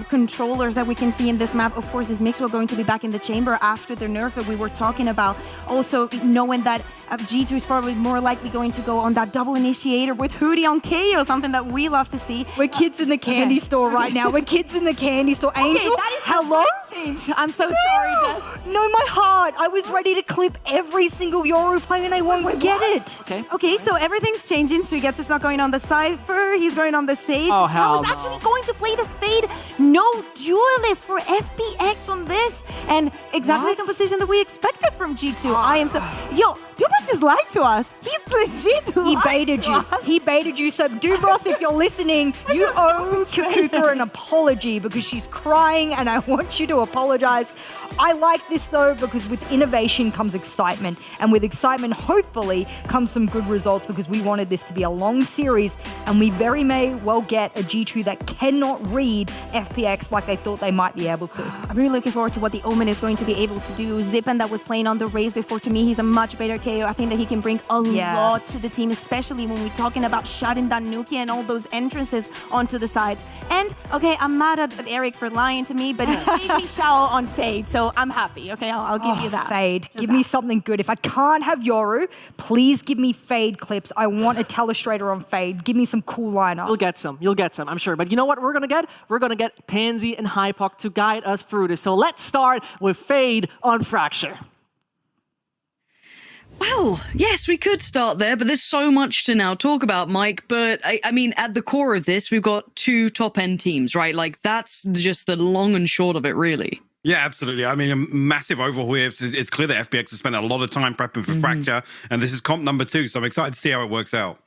F: controllers that we can see in this map. Of course, is Mixwell going to be back in the chamber after the nerf that we were talking about. Also knowing that G2 is probably more likely going to go on that double initiator with Hootie on KO, something that we love to see.
G: We're kids in the candy store right now. We're kids in the candy store. Angel,
F: that is
G: hello?
F: I'm so sorry, Jess.
G: No, my heart. I was ready to clip every single Yoru play and I won't get it.
F: Okay, so everything's changing. So Suigetsu's not going on the Cypher. He's going on the Sage.
E: Oh, hell
F: I was actually going to play the Fade. No duelist for FPX on this. And exactly the composition that we expected from G2. I am so... Yo, Dubras just lied to us. He legit lied
G: baited
F: to
G: you.
F: us.
G: He baited you. So Dubras, if you're listening, you owe Kaquka an apology because she's crying and I want you to apologize. I like this though because with innovation comes excitement, and with excitement hopefully comes some good results because we wanted this to be a long series and we very may well get a G2 that cannot read FPX like they thought they might be able to.
F: I'm really looking forward to what the Omen is going to be able to do. Zippen that was playing on the Raze before, to me, he's a much better KO. I think that he can bring a lot to the team, especially when we're talking about shutting down Nuki and all those entrances onto the side. And, okay, I'm mad at Eric for lying to me, but he gave me Xiao on Fade, so I'm happy, okay? I'll give you that.
G: Fade. Give me something good. If I can't have Yoru, please give me Fade clips. I want a Telestrator on Fade. Give me some cool lineup.
E: You'll get some, I'm sure. But you know what we're gonna get? We're gonna get Pansy and Hypoc to guide us through this. So let's start with Fade on Fracture.
N: Well, yes, we could start there, but there's so much to now talk about, Mike. But I mean, at the core of this, we've got two top-end teams, right? Like, that's just the long and short of it, really.
O: Yeah, absolutely. I mean, a massive overhaul here. It's clear that FPX has spent a lot of time prepping for Fracture, and this is comp number 2, so I'm excited to see how it works out.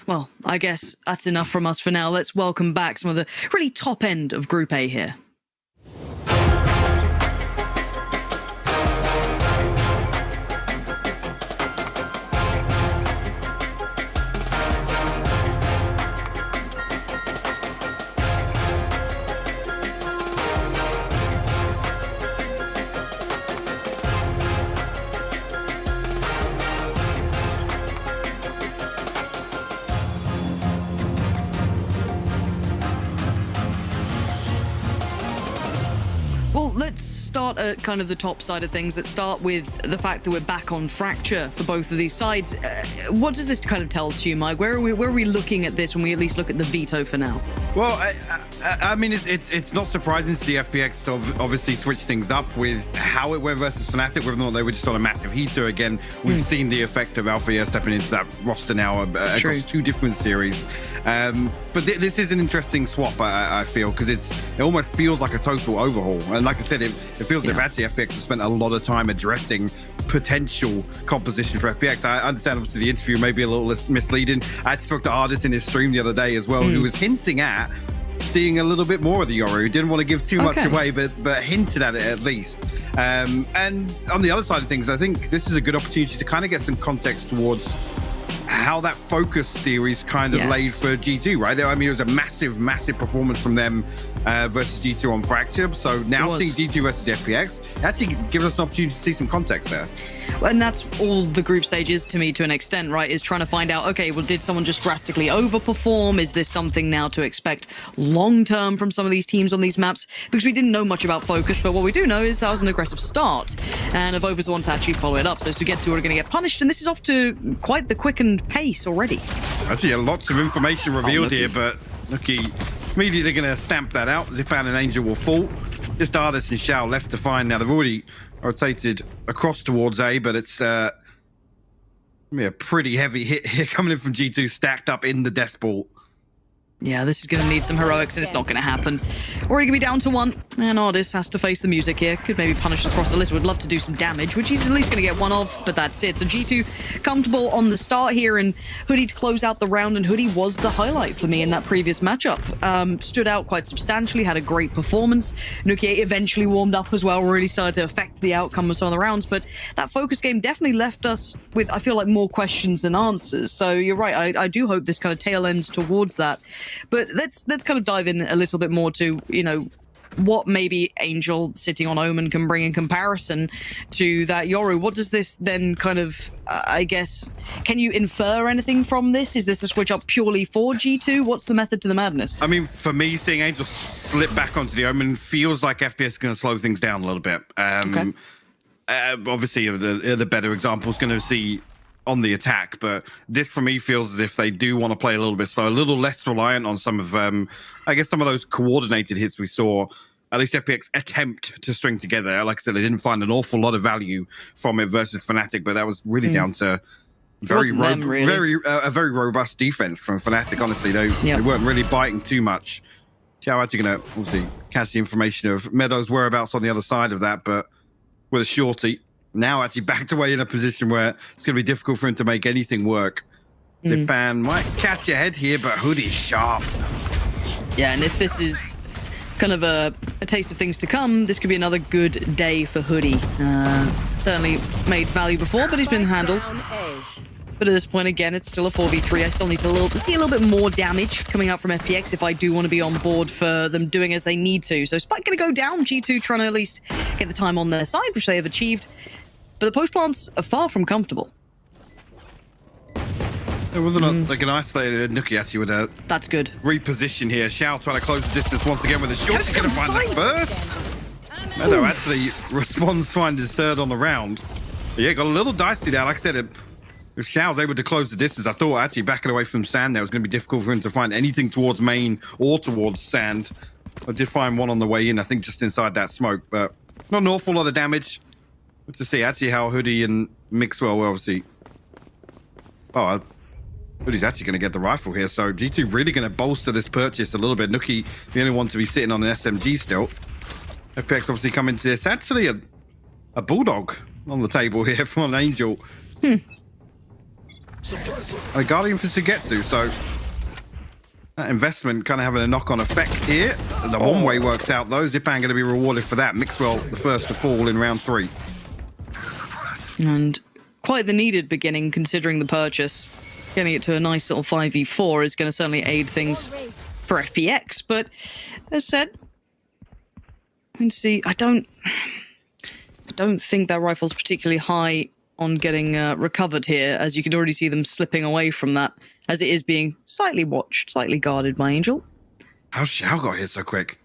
N: Well, I guess that's enough from us for now. Let's welcome back some of the really top end of Group A here. Well, let's start at kind of the top side of things. Let's start with the fact that we're back on Fracture for both of these sides. What does this kind of tell to you, Mike? Where are we looking at this when we at least look at the veto for now?
O: Well, I mean, it's not surprising to see FPX obviously switch things up with how it went versus Fnatic, whether or not they were just on a massive heater. Again, we've seen the effect of Alpha stepping into that roster now across 2 different series. But this is an interesting swap, I feel, because it almost feels like a total overhaul. And like I said, it feels as if actually FPX has spent a lot of time addressing potential composition for FPX. I understand, obviously, the interview may be a little misleading. I actually spoke to Artis in his stream the other day as well, who was hinting at seeing a little bit more of the Yoru. Didn't want to give too much away, but hinted at it at least. And on the other side of things, I think this is a good opportunity to kind of get some context towards how that focus series kind of laid for G2, right? I mean, it was a massive, massive performance from them versus G2 on Fracture. So now seeing G2 versus FPX actually gives us an opportunity to see some context there.
N: And that's all the group stages to me to an extent, right? Is trying to find out, okay, well, did someone just drastically overperform? Is this something now to expect long-term from some of these teams on these maps? Because we didn't know much about Focus, but what we do know is that was an aggressive start. And Evova's the one to actually follow it up. So Sugetsu are going to get punished, and this is off to quite the quickened pace already.
O: Actually, lots of information revealed here, but Nuki immediately going to stamp that out. Zipan and Angel will fall. Just Artist and Shao left to find. Now, they've already rotated across towards A, but it's a pretty heavy hit here coming in from G2, stacked up in the death ball.
N: Yeah, this is going to need some heroics, and it's not going to happen. Already going to be down to 1, and Ardis has to face the music here. Could maybe punish across the list. Would love to do some damage, which he's at least going to get 1 of, but that's it. So G2 comfortable on the start here, and Hoodie to close out the round, and Hoodie was the highlight for me in that previous matchup. Stood out quite substantially, had a great performance. Nuki eventually warmed up as well, really started to affect the outcome of some of the rounds, but that focus game definitely left us with, I feel like, more questions than answers. So you're right, I do hope this kind of tail ends towards that. But let's kind of dive in a little bit more to, you know, what maybe Angel sitting on Omen can bring in comparison to that Yoru. What does this then kind of, I guess, can you infer anything from this? Is this a switch up purely for G2? What's the method to the madness?
O: I mean, for me, seeing Angel slip back onto the Omen feels like FPS is going to slow things down a little bit. Obviously, the better example is going to see on the attack, but this for me feels as if they do want to play a little bit slow, a little less reliant on some of I guess some of those coordinated hits we saw at least FPX attempt to string together. Like I said, they didn't find an awful lot of value from it versus Fnatic, but that was really down to a very robust defense from Fnatic. Honestly, they weren't really biting too much. Xiao actually going to obviously catch the information of Meadows' whereabouts on the other side of that, but with a shorty. Now actually backed away in a position where it's going to be difficult for him to make anything work. Zipan might catch ahead here, but Hoodie's sharp.
N: Yeah, and if this is kind of a taste of things to come, this could be another good day for Hoodie. Certainly made value before, but he's been handled. But at this point, again, it's still a 4v3. I still need to see a little bit more damage coming up from FPX if I do want to be on board for them doing as they need to. So Spike going to go down. G2 trying to at least get the time on their side, which they have achieved. But the post plants are far from comfortable.
O: It wasn't like an isolated Nuki actually with a
N: that's good
O: reposition here. Shao trying to close the distance once again with a short. He's going to find that first. Meadow actually responds, finds his third on the round. But yeah, got a little dicey there. Like I said, if Shao's able to close the distance, I thought actually backing away from Sand there was going to be difficult for him to find anything towards main or towards Sand. I did find one on the way in, I think just inside that smoke, but not an awful lot of damage. Good to see actually how Hoodie and Mixwell were obviously. Oh, Hoodie's actually going to get the rifle here, so G2 really going to bolster this purchase a little bit. Nuki, the only one to be sitting on an SMG still. FPX obviously coming to this. Actually, a Bulldog on the table here from an Angel. A Guardian for Sugetsu, so that investment kind of having a knock-on effect here. The one-way works out though. Zipan going to be rewarded for that. Mixwell the first to fall in round 3.
N: And quite the needed beginning considering the purchase. Getting it to a nice little 5v4 is going to certainly aid things for FPX. But as said, let's see. I don't think that rifle's particularly high on getting recovered here, as you can already see them slipping away from that, as it is being slightly watched, slightly guarded by Angel.
O: How's Xiao got hit so quick?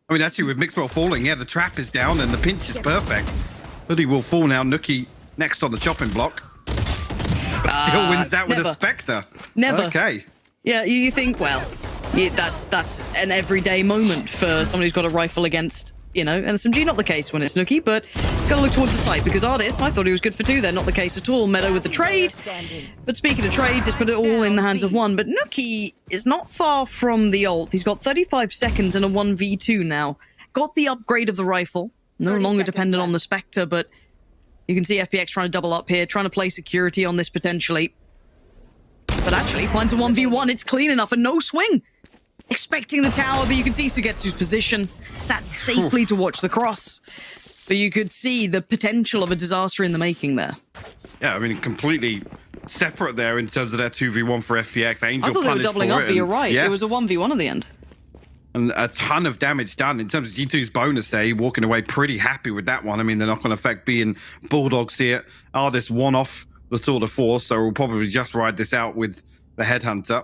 O: I mean, actually, with Mixwell falling, yeah, the trap is down and the pinch is perfect. Hoodie will fall now. Nuki next on the chopping block. But still wins that with a Spectre.
N: Never.
O: Okay.
N: Yeah, you think, well, that's an everyday moment for somebody who's got a rifle against, you know, an SMG. Not the case when it's Nuki, but gotta look towards the site because Ardis, I thought he was good for 2 there. Not the case at all. Meadow with the trade. But speaking of trades, it's put it all in the hands of one. But Nuki is not far from the ult. He's got 35 seconds and a 1v2 now. Got the upgrade of the rifle. No longer dependent on the Spectre, but you can see FPX trying to double up here, trying to play security on this potentially. But actually finds a 1v1. It's clean enough and no swing. Expecting the tower, but you can see Sugetsu's position. Sat safely to watch the cross. But you could see the potential of a disaster in the making there.
O: Yeah, I mean, completely separate there in terms of their 2v1 for FPX. Angel
N: I thought they were
O: punished
N: doubling
O: for
N: up,
O: it,
N: but you're
O: and-
N: right.
O: Yeah.
N: It was a 1v1 at the end.
O: And a ton of damage done in terms of G2's bonus there. Walking away pretty happy with that one. I mean, the knock-on effect being Bulldogs here. Artist one off the Tour de Force, so we'll probably just ride this out with the Headhunter.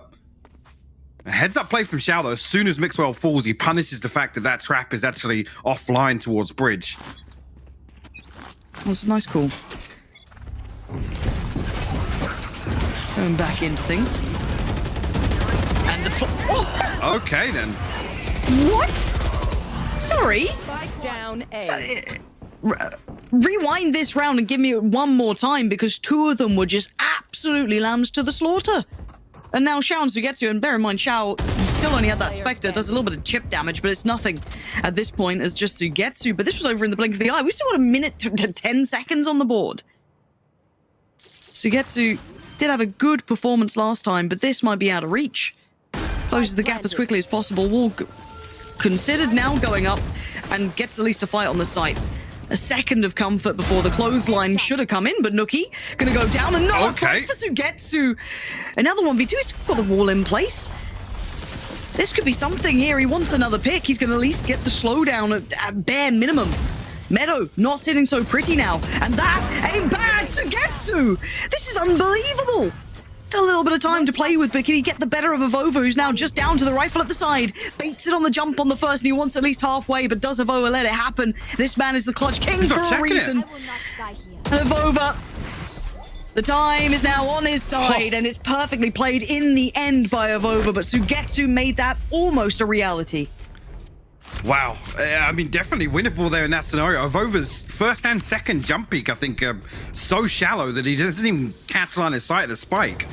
O: A heads-up play from Shao, though. As soon as Mixwell falls, he punishes the fact that that trap is actually offline towards bridge.
N: That was a nice call. Going back into things. And the oh!
O: Okay, then.
N: What? Sorry?
P: Down A.
N: Rewind this round and give me it one more time, because two of them were just absolutely lambs to the slaughter. And now Shao and Sugetsu, and bear in mind, Shao still only had that Spectre, does a little bit of chip damage, but it's nothing at this point as just Sugetsu. But this was over in the blink of the eye. We still got a minute to 10 seconds on the board. Sugetsu did have a good performance last time, but this might be out of reach. Closes the gap as quickly as possible. Wall considered now going up and gets at least a fight on the site. A second of comfort before the clothesline should have come in, but Nookie gonna go down and not
O: Okay.
N: for Sugetsu. Another 1v2, he's got the wall in place. This could be something here. He wants another pick. He's gonna at least get the slowdown at bare minimum. Meadow not sitting so pretty now, and that ain't bad. Sugetsu, this is unbelievable. Still a little bit of time to play with, but can he get the better of Avova, who's now just down to the rifle at the side? Baits it on the jump on the first, and he wants at least halfway, but does Avova let it happen? This man is the clutch king for a reason. Avova, the time is now on his side, and it's perfectly played in the end by Avova, but Sugetsu made that almost a reality.
O: Wow. I mean, definitely winnable there in that scenario. Avova's first and second jump peak, I think, so shallow that he doesn't even catch line of sight of the spike.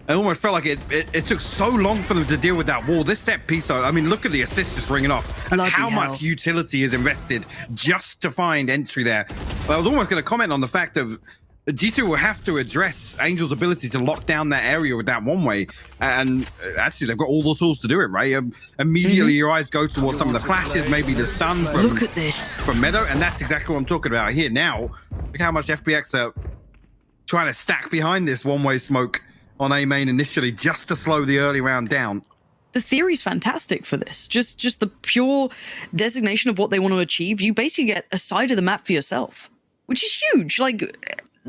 O: It almost felt like it took so long for them to deal with that wall. This set piece, though, I mean, look at the assist just ringing off. That's
N: Bloody
O: how
N: hell.
O: much utility is invested just to find entry there. But I was almost going to comment on the fact of G2 will have to address Angel's ability to lock down that area with that one-way. And actually, they've got all the tools to do it, right? Immediately, your eyes go towards some of the flashes, maybe the stun from,
N: Look at this.
O: from Meadow. And that's exactly what I'm talking about here. Now, look how much FPX are trying to stack behind this one-way smoke on A main initially, just to slow the early round down.
N: The theory's fantastic for this. Just the pure designation of what they want to achieve. You basically get a side of the map for yourself, which is huge. Like,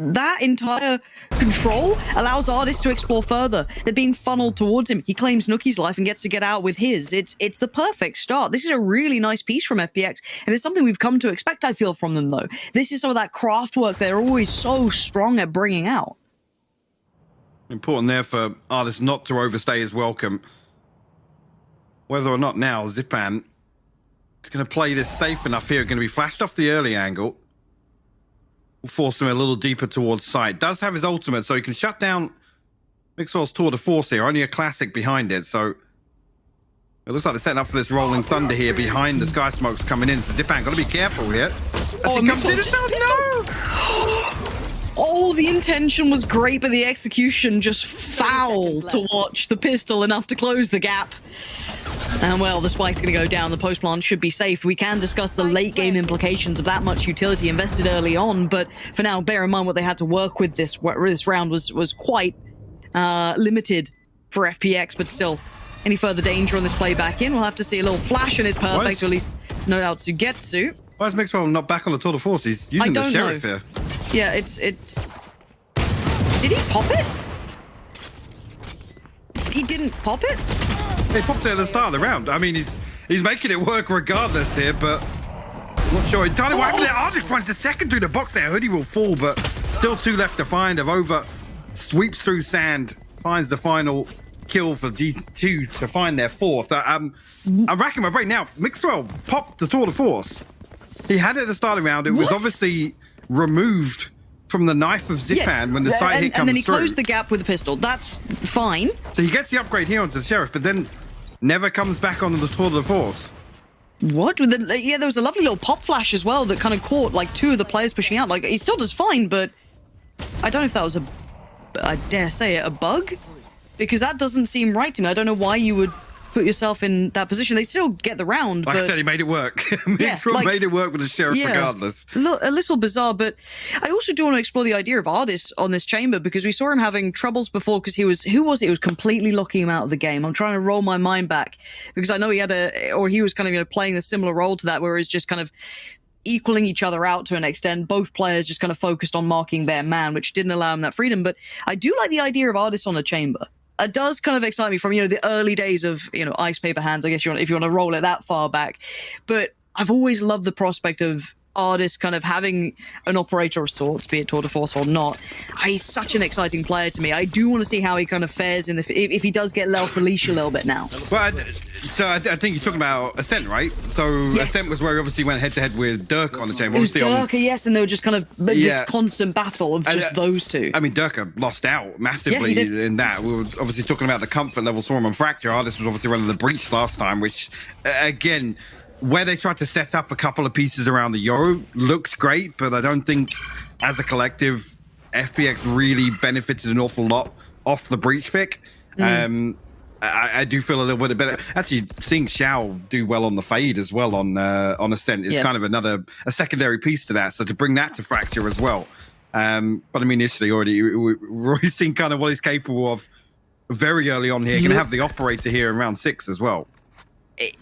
N: that entire control allows artists to explore further. They're being funneled towards him. He claims Nookie's life and gets to get out with his. It's the perfect start. This is a really nice piece from FPX, and it's something we've come to expect, I feel, from them, though. This is some of that craft work they're always so strong at bringing out.
O: Important there for artists not to overstay his welcome. Whether or not now Zipan is going to play this safe enough here, going to be flashed off the early angle. Will force him a little deeper towards site. Does have his ultimate, so he can shut down Mixwell's Tour de Force here. Only a classic behind it, so it looks like they're setting up for this rolling thunder here behind the sky smokes coming in. So Zipan got to be careful here. As he comes in, no!
N: Oh, the intention was great, but the execution just foul to watch. The pistol enough to close the gap. And well, the spike's going to go down. The post plant should be safe. We can discuss the late game implications of that much utility invested early on, but for now, bear in mind what they had to work with this round was quite limited for FPX, but still, any further danger on this play back in, we'll have to see. A little flash and it's perfect, or at least no doubt Sugetsu.
O: Why is Mixwell not back on the Tour de Force? He's using the Sheriff here.
N: Yeah, it's... Did he pop it? He didn't pop it?
O: He popped it at the start of the round. I mean, he's making it work regardless here, but I'm not sure. Entirely why Artist finds the second through the box there. Hoodie will fall, but still two left to find. Avova sweeps through sand, finds the final kill for G2 to find their fourth. I'm racking my brain now. Mixwell popped the Tour de Force. He had it at the start of the round. It was obviously removed from the knife of Zipan when the side hit comes through.
N: And then he closed the gap with the pistol. That's fine.
O: So he gets the upgrade here onto the Sheriff, but then never comes back onto the Tour de Force.
N: What? Yeah, there was a lovely little pop flash as well that kind of caught like two of the players pushing out. Like, he still does fine, but I don't know if that was I dare say it, a bug? Because that doesn't seem right to me. I don't know why you would put yourself in that position. They still get the round.
O: Like
N: but
O: I said, he made it work.
N: Yeah,
O: made it work with the Sheriff regardless.
N: A little bizarre, but I also do want to explore the idea of Artist on this chamber, because we saw him having troubles before because he was completely locking him out of the game. I'm trying to roll my mind back because I know he was kind of playing a similar role to that, where he's just kind of equaling each other out to an extent. Both players just kind of focused on marking their man, which didn't allow him that freedom. But I do like the idea of Artists on a chamber. It does kind of excite me from, the early days of, Ice Paper Hands, I guess if you want to roll it that far back. But I've always loved the prospect of Artists kind of having an operator of sorts, be it Tour de Force or not. He's such an exciting player to me. I do want to see how he kind of fares if he does get let off the leash a little bit now.
O: Well, so I think you're talking about Ascent, right? So yes. Ascent was where he obviously went head-to-head with Durka on the chamber.
N: It was Durka, yes, and they were just kind of this constant battle of just those two.
O: I mean, Durka lost out massively in that. We were obviously talking about the comfort levels for him on Fracture. Artist was obviously running the Breach last time, which, again, where they tried to set up a couple of pieces around the Euro looked great, but I don't think, as a collective, FPX really benefited an awful lot off the Breach pick. I do feel a little bit better. Actually, seeing Xiao do well on the Fade as well on Ascent is kind of a secondary piece to that. So to bring that to Fracture as well. But I mean, initially we're already seeing kind of what he's capable of very early on here. You're going to have the operator here in round 6 as well.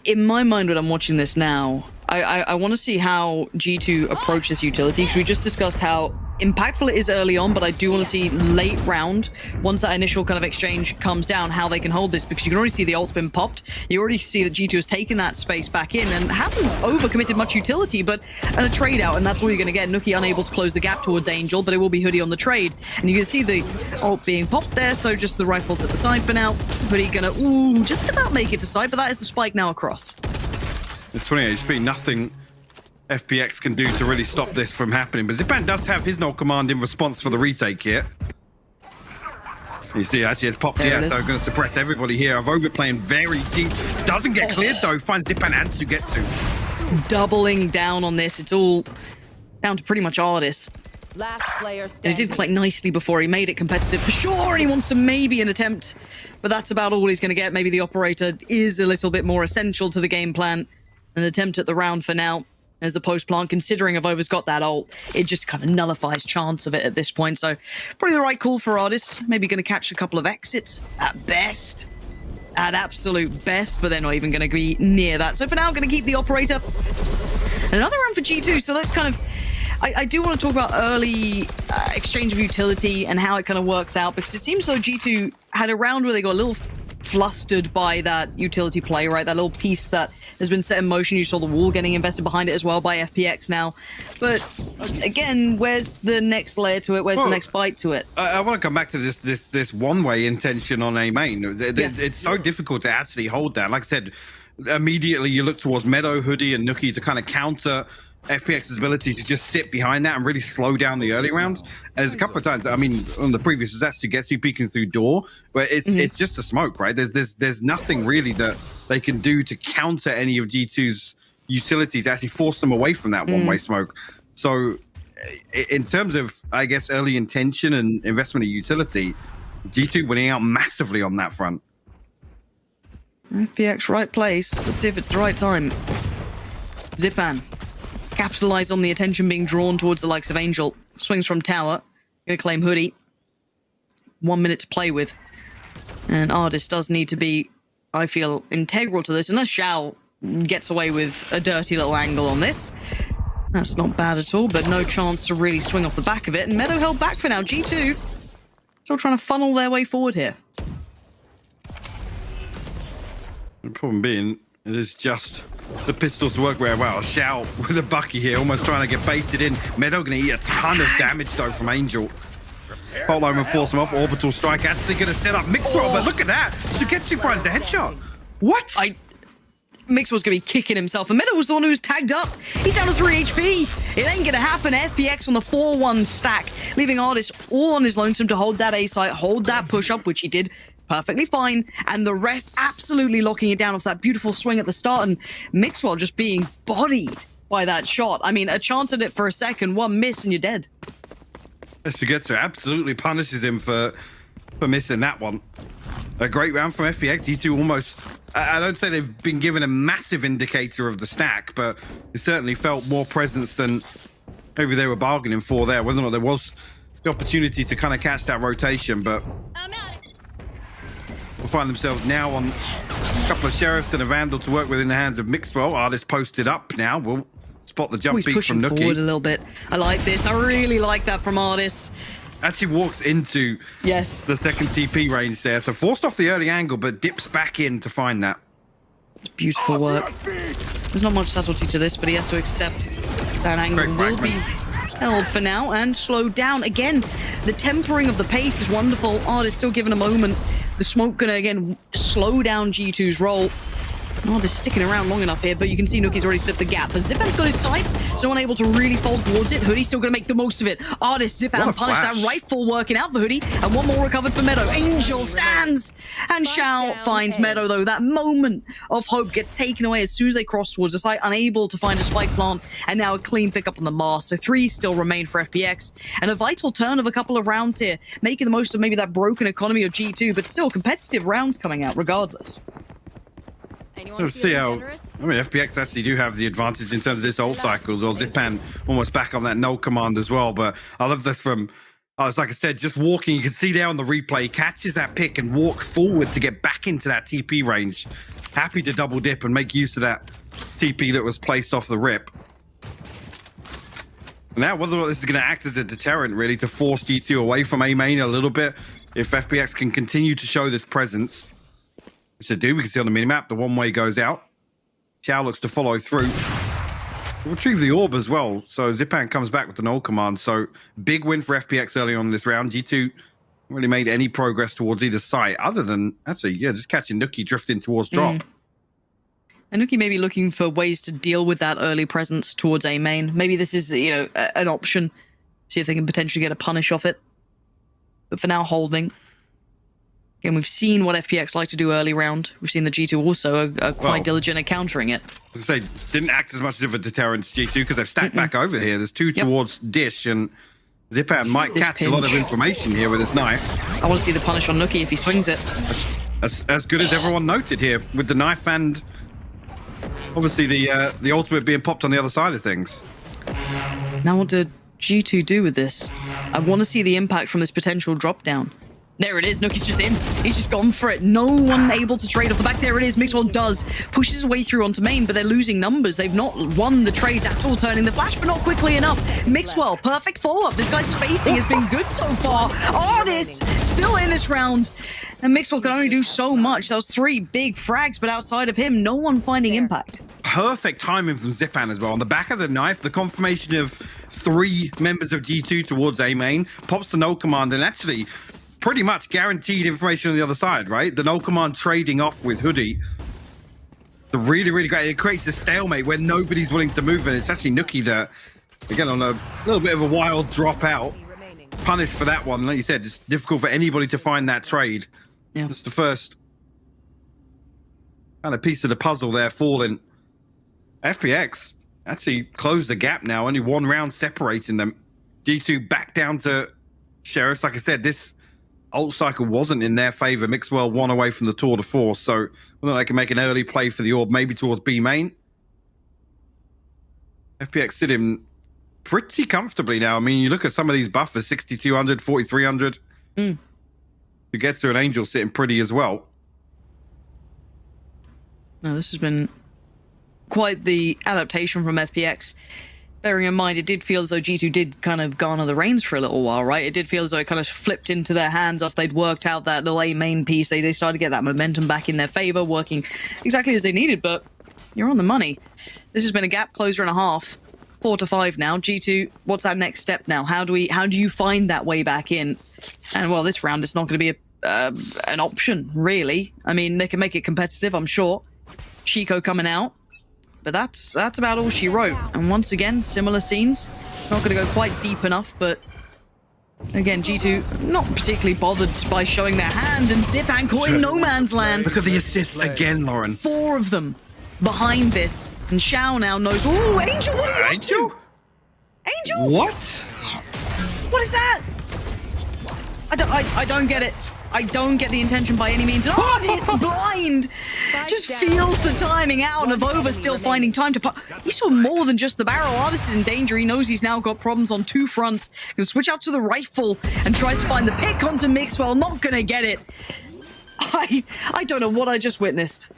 N: In my mind, when I'm watching this now, I want to see how G2 approaches utility, because we just discussed how impactful it is early on, but I do want to see late round, once that initial kind of exchange comes down, how they can hold this, because you can already see the ult's been popped. You already see that G2 has taken that space back in and haven't overcommitted much utility, but a trade out, and that's all you're going to get. Nuki unable to close the gap towards Angel, but it will be Hoodie on the trade. And you can see the ult being popped there, so just the rifles at the side for now. Hoodie gonna, just about make it to side, but that is the spike now across.
O: It's 20 HP, nothing FPX can do to really stop this from happening. But Zipan does have his null command in response for the retake here. You see, actually, it's popped here, so I'm going to suppress everybody here. I've overplaying very deep. Doesn't get cleared, though. Finds Zipan Ants to get to.
N: Doubling down on this. It's all down to pretty much Artist.
P: Last player standing.
N: And he did quite nicely before. He made it competitive for sure, and he wants to maybe an attempt. But that's about all he's going to get. Maybe the operator is a little bit more essential to the game plan. An attempt at the round for now. As the post plant, considering if Over's got that ult, it just kind of nullifies chance of it at this point. So probably the right call for Artist. Maybe going to catch a couple of exits at best. At absolute best, but they're not even going to be near that. So for now, I'm going to keep the operator. Another round for G2. So let's kind of... I do want to talk about early exchange of utility and how it kind of works out, because it seems though G2 had a round where they got a little flustered by that utility play, right? That little piece that has been set in motion. You saw the wall getting invested behind it as well by FPX now. But again, where's the next layer to it? Where's the next bite to it?
O: I want to come back to this one-way intention on A main. It's so difficult to actually hold that. Like I said, immediately you look towards Meadow, Hoodie, and Nuki to kind of counter FPX's ability to just sit behind that and really slow down the early rounds. And there's a couple of times, I mean, on the previous was that's to get you peeking through door, where it's just a smoke, right? There's nothing really that they can do to counter any of G2's utilities, actually force them away from that one-way smoke. So in terms of, I guess, early intention and investment in utility, G2 winning out massively on that front.
N: FPX right place. Let's see if it's the right time. Zipan capitalize on the attention being drawn towards the likes of Angel. Swings from tower. Gonna claim Hoodie. 1 minute to play with. And Artist does need to be, I feel, integral to this. Unless Xiao gets away with a dirty little angle on this. That's not bad at all, but no chance to really swing off the back of it. And Meadow held back for now. G2 still trying to funnel their way forward here.
O: The problem being, it is just the pistols to work very well. Xiao with a bucky here, almost trying to get baited in. Meadow going to eat a ton of damage, though, from Angel. Fault line will force him off. Orbital strike actually going to set up Mixwell, but look at that. Sugetsu finds the headshot. What?
N: Mixwell's going to be kicking himself, and Meadow was the one who was tagged up. He's down to 3 HP. It ain't going to happen. FPX on the 4-1 stack, leaving Artist all on his lonesome to hold that A site, hold that push-up, which he did perfectly fine, and the rest absolutely locking it down off that beautiful swing at the start, and Mixwell just being bodied by that shot. I mean, a chance at it for a second, one miss, and you're dead.
O: Sugetsu absolutely punishes him for missing that one. A great round from FPX. G2 almost I don't say they've been given a massive indicator of the stack, but it certainly felt more presence than maybe they were bargaining for there. Whether or not there was the opportunity to kind of catch that rotation, but will find themselves now on a couple of Sheriffs and a Vandal to work with in the hands of Mixwell. Artist posted up now. We'll spot the jump
N: He's
O: peek
N: pushing
O: from Nookie.
N: forward a little bit. I like this. I really like that from Artist.
O: Actually walks into the second TP range there. So forced off the early angle, but dips back in to find that.
N: It's beautiful work. There's not much subtlety to this, but he has to accept that angle will be held for now and slowed down. Again, the tempering of the pace is wonderful. Artist still given a moment. The smoke gonna, again, slow down G2's roll. Artist sticking around long enough here, but you can see Nookie's already slipped the gap. But Zipan's got his sight, so unable to really fold towards it. Hoodie's still going to make the most of it. Artist, Zipan punish that rifle working out for Hoodie, and one more recovered for Meadow. Angel stands, and Shao finds Meadow, though. That moment of hope gets taken away as soon as they cross towards the site, unable to find a spike plant, and now a clean pickup on the last. So 3 still remain for FPX, and a vital turn of a couple of rounds here, making the most of maybe that broken economy of G2, but still competitive rounds coming out regardless.
O: So see how, I mean, FPX actually do have the advantage in terms of this ult cycle. Or Zipan almost back on that no command as well. But I love this from, it's like I said, just walking. You can see there on the replay, he catches that pick and walks forward to get back into that TP range. Happy to double dip and make use of that TP that was placed off the rip. Now, whether or not this is going to act as a deterrent, really, to force G2 away from A main a little bit, if FPX can continue to show this presence. Which they do, we can see on the minimap, the one way goes out. Xiao looks to follow through. We'll retrieve the orb as well. So Zipan comes back with the null command. So big win for FPX early on in this round. G2 haven't really made any progress towards either side, other than, actually, yeah, just catching Nookie drifting towards drop.
N: And Nookie may be looking for ways to deal with that early presence towards A main. Maybe this is, you know, an option. See if they can potentially get a punish off it. But for now, holding. Again, we've seen what FPX like to do early round. We've seen the G2 also are quite diligent at countering it.
O: As I say, didn't act as much of a deterrent to G2 because they've stacked back over here. There's 2 towards Dish, and Zipan might catch a lot of information here with his knife.
N: I want to see the punish on Nookie if he swings it.
O: As good as everyone noted here with the knife and obviously the ultimate being popped on the other side of things.
N: Now what did G2 do with this? I want to see the impact from this potential drop down. There it is. Nookie's just in. He's just gone for it. No one able to trade off the back. There it is. Mixwell does. Pushes his way through onto main, but they're losing numbers. They've not won the trades at all, turning the flash, but not quickly enough. Mixwell, perfect follow-up. This guy's spacing has been good so far. Artist still in this round. And Mixwell can only do so much. That was 3 big frags, but outside of him, no one finding impact.
O: Perfect timing from Zipan as well. On the back of the knife, the confirmation of 3 members of G2 towards A main. Pops the no command, and actually pretty much guaranteed information on the other side, right? The no command trading off with Hoodie. The really, really great. It creates a stalemate where nobody's willing to move, and it's actually Nookie that, again, on a little bit of a wild drop out. Punished for that one. Like you said, it's difficult for anybody to find that trade.
N: Yeah.
O: That's the first kind of piece of the puzzle there falling. FPX actually closed the gap now. Only 1 round separating them. G2 back down to Sheriffs. Like I said, this ult cycle wasn't in their favor. Mixwell 1 away from the tour de force, so they can make an early play for the orb, maybe towards B main. FPX sitting pretty comfortably now. I mean, you look at some of these buffers, 6,200, 4,300. To get to an Angel sitting pretty as well.
N: No, this has been quite the adaptation from FPX. Bearing in mind, it did feel as though G2 did kind of garner the reins for a little while, right? It did feel as though it kind of flipped into their hands after they'd worked out that little A main piece. They started to get that momentum back in their favor, working exactly as they needed, but you're on the money. This has been a gap closer and a half. 4-5 now. G2, what's that next step now? How do you find that way back in? And well, this round it's not going to be an option, really. I mean, they can make it competitive, I'm sure. Chico coming out. But that's about all she wrote. And once again, similar scenes. Not going to go quite deep enough, but again, G2 not particularly bothered by showing their hand, and Zipan caught in no man's land.
O: Look at the assists again, Lauren.
N: 4 of them behind this. And Shao now knows. Oh, Angel, what are you up to? Angel?
O: What?
N: What is that? I don't get it. I don't get the intention by any means. Oh, he's blind! Just feels the timing out, and Avova still finding time to put. He saw more than just the barrel. Artist is in danger. He knows he's now got problems on two fronts. Gonna switch out to the rifle and tries to find the pick onto Mixwell. Not gonna get it. I don't know what I just witnessed.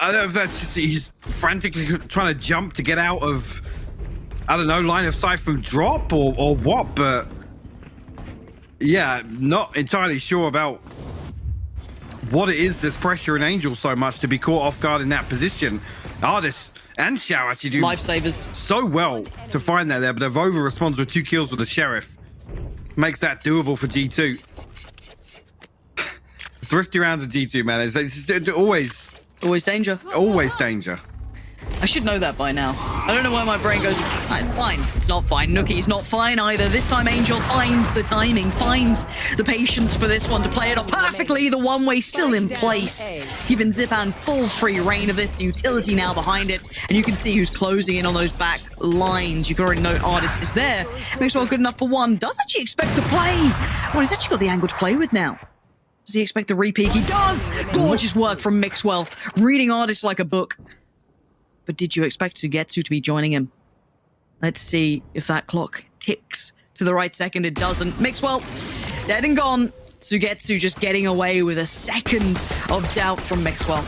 O: I don't know if that's just he's frantically trying to jump to get out of, I don't know, line of sight from drop or what, but yeah, not entirely sure about what it is that's pressuring Angel so much to be caught off guard in that position. Artist and Xiao actually do
N: lifesavers
O: so well to find that there, but Avova responds with 2 kills with the Sheriff. Makes that doable for G2. Thrifty rounds of G2, man. It's always
N: danger.
O: Always danger.
N: I should know that by now. I don't know why my brain goes, it's fine. It's not fine. Nuki's not fine either. This time Angel finds the timing, finds the patience for this one to play it off perfectly. The one-way still in place, giving Zipan full free reign of this utility now behind it. And you can see who's closing in on those back lines. You can already know Artist is there. Makes well good enough for one. Does actually expect to play. Well, he's actually got the angle to play with now. Does he expect the repeat? He does! Gorgeous work from Mixwell. Reading Artist like a book. But did you expect Sugetsu to be joining him? Let's see if that clock ticks to the right second. It doesn't. Mixwell, dead and gone. Sugetsu just getting away with a second of doubt from Mixwell.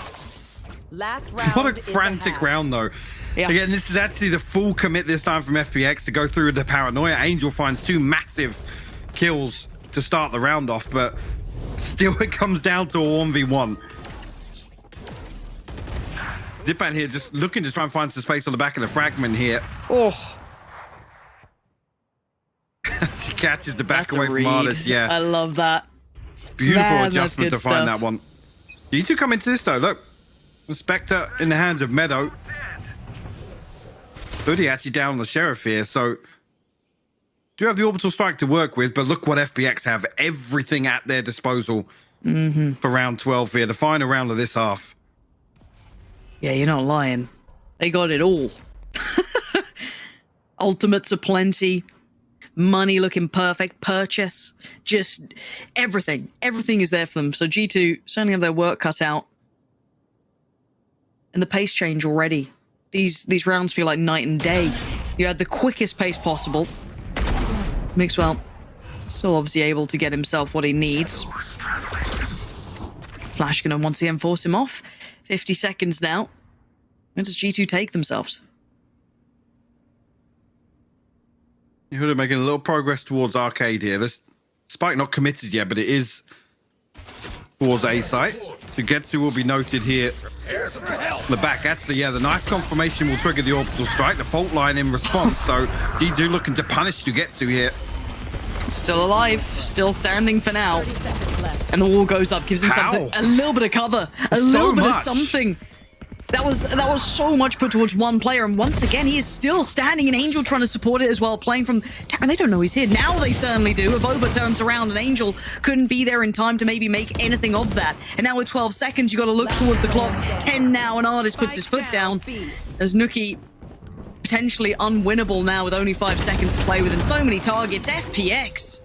P: Last round.
O: What a frantic round, though.
N: Yeah.
O: Again, this is actually the full commit this time from FPX to go through with the paranoia. Angel finds 2 massive kills to start the round off, but still it comes down to a 1v1. Zipan here just looking to try and find some space on the back of the fragment here.
N: Oh.
O: She catches the back away from Artist, yeah.
N: I love that.
O: Beautiful
N: Man,
O: adjustment to find that one. You two come into this though, look. The Spectre in the hands of Meadow. Hoodie actually down on the Sheriff here, so do have the orbital strike to work with, but look what FPX have. Everything at their disposal for round 12 here, the final round of this half.
N: Yeah, you're not lying. They got it all. Ultimates aplenty. Money looking perfect. Purchase. Just everything. Everything is there for them. So G2 certainly have their work cut out. And the pace change already. These rounds feel like night and day. You had the quickest pace possible. Mixwell still obviously able to get himself what he needs. Flash gonna once again force him off. 50 seconds now. Where does G2 take themselves?
O: Yehuda making a little progress towards Arcade here. This Spike not committed yet, but it is towards A site. Sugetsu will be noted here. The back, actually, yeah, the knife confirmation will trigger the orbital strike. The fault line in response. So G2 looking to punish Sugetsu here.
N: Still alive, still standing for now. And the wall goes up, gives him something, a little bit of cover, a little bit of something. That was so much put towards one player, and once again he is still standing, and Angel trying to support it as well, playing from and they don't know he's here. Now they certainly do. Avova turns around and Angel couldn't be there in time to maybe make anything of that. And now with 12 seconds, you got to look towards the clock. 10 now, and Artist puts his foot down as Nuki potentially unwinnable now with only 5 seconds to play with and so many targets. FPX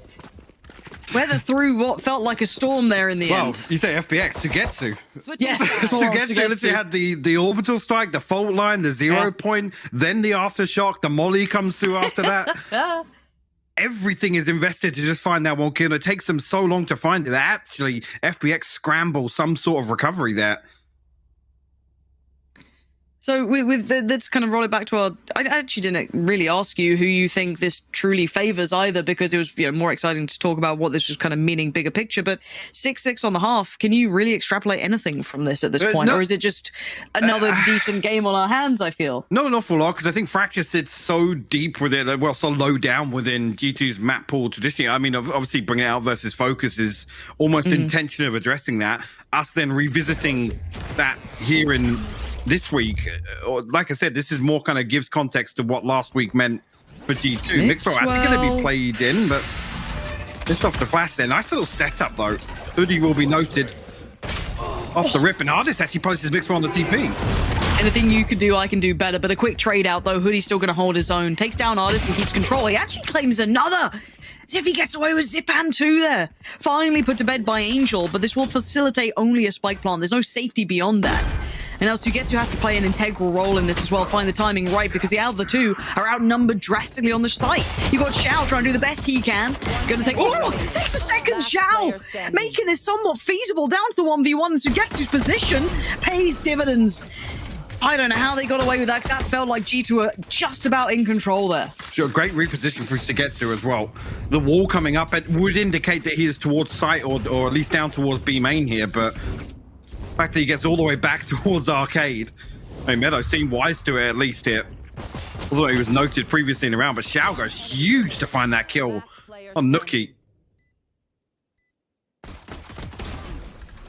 N: weather through what felt like a storm there in the end.
O: Well, you say FPX, Sugetsu.
N: Yeah,
O: Sugetsu literally had the orbital strike, the fault line, the 0 point, then the aftershock, the molly comes through after that. Everything is invested to just find that one kill. It takes them so long to find it. Actually, FPX scramble some sort of recovery there.
N: So let's kind of roll it back to our... I actually didn't really ask you who you think this truly favors either, because it was more exciting to talk about what this was kind of meaning bigger picture, but 6-6 on the half, can you really extrapolate anything from this at this point?
O: No.
N: Or is it just another decent game on our hands, I feel?
O: Not an awful lot, because I think Fracture sits so deep within, well, so low down within G2's map pool traditionally. I mean, obviously bringing it out versus Focus is almost intention of addressing that. Us then revisiting that here in... this week, or like I said, this is more kind of gives context to what last week meant for G2. Mixwell actually going to be played in, but just off the flash there. Nice little setup though. Hoodie will be noted off the rip, and Artist actually places Mixwell on the TP.
N: Anything you can do, I can do better. But a quick trade out though. Hoodie's still going to hold his own. Takes down Artist and keeps control. He actually claims another. Ziffy gets away with Zipan too there. Finally put to bed by Angel, but this will facilitate only a spike plant. There's no safety beyond that. And now Sugetsu has to play an integral role in this as well, find the timing right, because the out of the two are outnumbered drastically on the site. You've got Xiao trying to do the best he can. Gonna take, oh, takes a second, Xiao! Making this somewhat feasible down to the 1v1. Sugetsu's position pays dividends. I don't know how they got away with that, because that felt like G2 were just about in control there.
O: Sure, great reposition for Sugetsu as well. The wall coming up, it would indicate that he is towards site or at least down towards B main here, but the fact that he gets all the way back towards arcade. I mean, Meadow seemed wise to it at least here. Although he was noted previously in the round, but Xiao goes huge to find that kill on Nuki.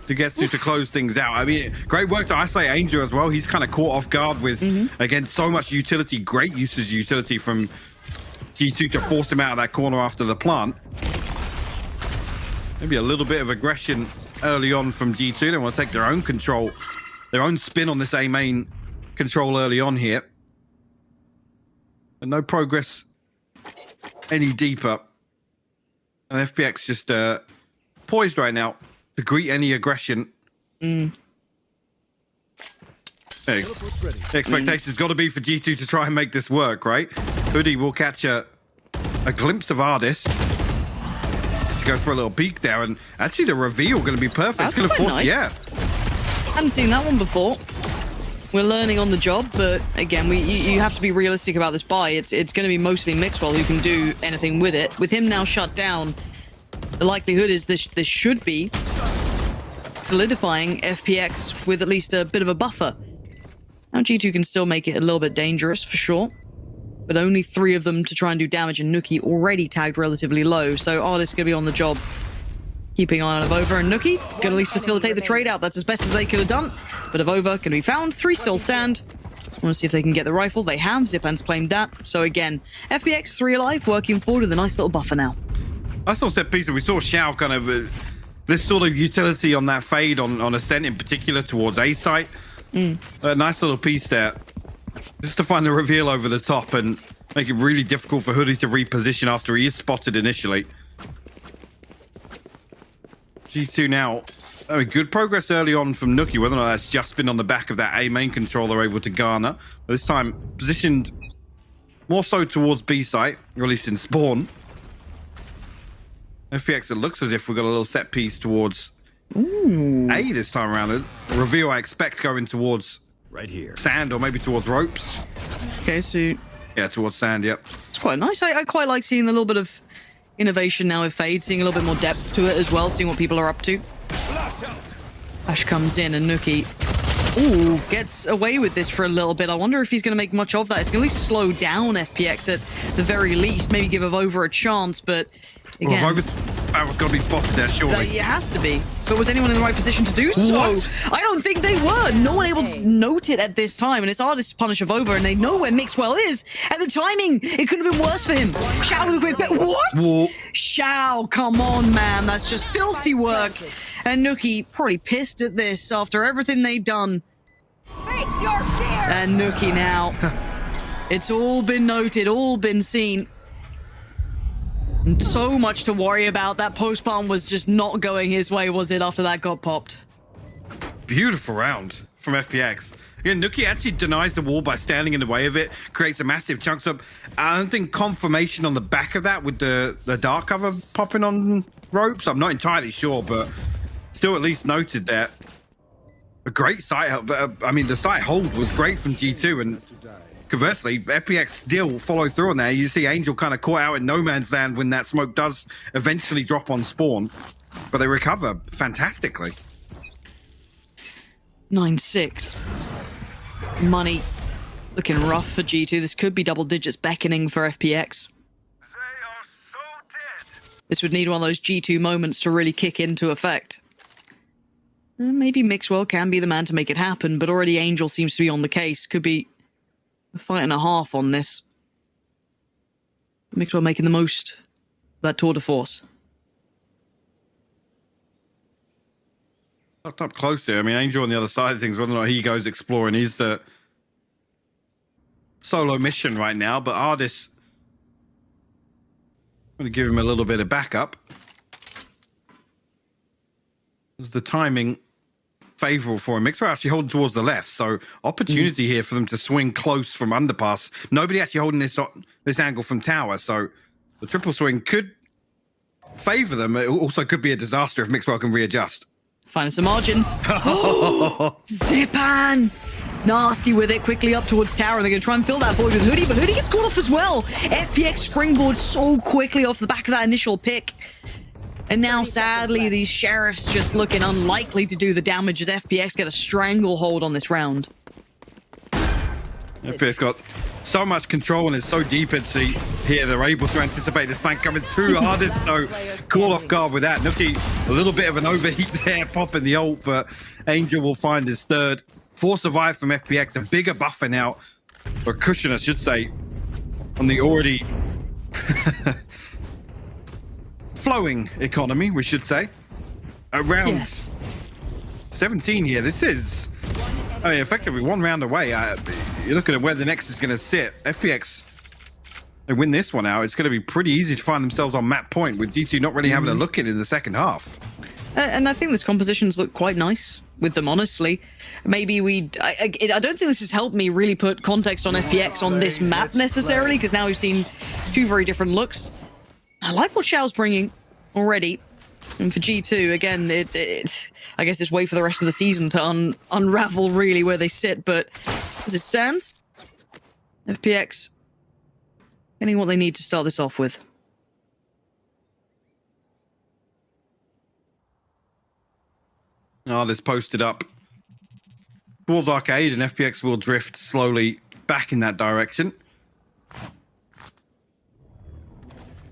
O: To close things out. I mean, great work to isolate Angel as well. He's kind of caught off guard with, again, so much utility, great usage of utility from G2 to force him out of that corner after the plant. Maybe a little bit of aggression early on from G2. They want to take their own control, their own spin on this A main control early on here. And no progress any deeper. And FPX just poised right now to greet any aggression. Hey, the expectation's got to be for G2 to try and make this work, right? Hoodie will catch a glimpse of Ardis. Go for a little peek there, and actually the reveal going to be perfect.
N: That's quite nice.
O: Yeah.
N: Hadn't seen that one before. We're learning on the job, but again, you have to be realistic about this buy. It's going to be mostly Mixwell who can do anything with it. With him now shut down, the likelihood is this should be solidifying FPX with at least a bit of a buffer. Now G2 can still make it a little bit dangerous for sure, but only 3 of them to try and do damage, and Nuki already tagged relatively low, so Ardis going to be on the job. Keeping an eye on Avova and Nuki, can at least facilitate the trade out. That's as best as they could have done, but Avova can be found. 3 still stand. Want to see if they can get the rifle. They have. Zipan's claimed that. So again, FPX 3 alive, working forward with a nice little buffer now.
O: I saw set piece, and we saw Xiao kind of this sort of utility on that fade on Ascent in particular towards A site. A nice little piece there. Just to find the reveal over the top and make it really difficult for Hoodie to reposition after he is spotted initially. G2 now, I mean, good progress early on from Nuki, whether or not that's just been on the back of that A main control they're able to garner. But this time positioned more so towards B site, or at least in spawn. FPX, it looks as if we've got a little set piece towards A this time around. The reveal I expect going towards
A: right here,
O: sand, or maybe towards ropes.
N: Okay, so
O: yeah, towards sand. Yep,
N: it's quite nice. I quite like seeing a little bit of innovation now with Fade, seeing a little bit more depth to it as well, seeing what people are up to. Ash comes in and Nuki gets away with this for a little bit. I wonder if he's going to make much of that. It's going to at least slow down FPX at the very least, maybe give Avova a chance, but again,
O: well, Avova's got to be spotted there, surely.
N: It has to be. But was anyone in the right position to do so?
O: What?
N: I don't think they were. No one able to note it at this time, and it's Ardis to punish Avova, and they know where Mixwell is. At the timing, it couldn't have been worse for him. Xiao with a quick bit. What?
O: Whoa.
N: Xiao, come on, man. That's just filthy work. And Nuki probably pissed at this after everything they'd done.
P: Face your fear.
N: And Nuki now. It's all been noted, all been seen. And so much to worry about. That post-palm was just not going his way, was it, after that got popped?
O: Beautiful round from FPX. Again, Nuki actually denies the wall by standing in the way of it, creates a massive chunk up. I don't think confirmation on the back of that with the dark cover popping on ropes. I'm not entirely sure, but still at least noted that. A great site, I mean, the site hold was great from G2, and conversely, FPX still follow through on there. You see Angel kind of caught out in no man's land when that smoke does eventually drop on spawn, but they recover fantastically.
N: 9-6. Money looking rough for G2. This could be double digits beckoning for FPX. This would need one of those G2 moments to really kick into effect. Maybe Mixwell can be the man to make it happen, but already Angel seems to be on the case. Could be a fight and a half on this. Mixwell making the most of that tour de force.
O: Up close here. I mean, Angel on the other side of things, whether or not he goes exploring, is the solo mission right now, but Ardis going to give him a little bit of backup. Was the timing favorable for him? Mixwell actually holding towards the left, so opportunity here for them to swing close from underpass. Nobody actually holding this angle from tower, so the triple swing could favor them. It also could be a disaster if Mixwell can readjust.
N: Finding some margins. Zipan! Nasty with it, quickly up towards tower. They're going to try and fill that void with Hoodie, but Hoodie gets caught off as well. FPX springboard so quickly off the back of that initial pick. And now, sadly, these Sheriffs just looking unlikely to do the damage as FPX get a stranglehold on this round.
O: FPX got so much control and is so deep into here. They're able to anticipate this flank coming through hardest, so call off guard with that. Nuki, a little bit of an overheat there, popping the ult, but Angel will find his third. 4 survive from FPX, a bigger buffer now, or cushion, I should say, on the already flowing economy, we should say. Around 17 here. This is, I mean, effectively 1 round away. You're looking at where the next is going to sit. FPX, they win this one out, it's going to be pretty easy to find themselves on map point, with G2 not really having a look at it in the second half.
N: And I think this compositions look quite nice with them, honestly. Maybe I don't think this has helped me really put context on FPX on this map necessarily, because now we've seen 2 very different looks. I like what Xiao's bringing already. And for G2, again, I guess it's wait for the rest of the season to unravel really where they sit. But as it stands, FPX getting what they need to start this off with.
O: This posted up towards Arcade, and FPX will drift slowly back in that direction.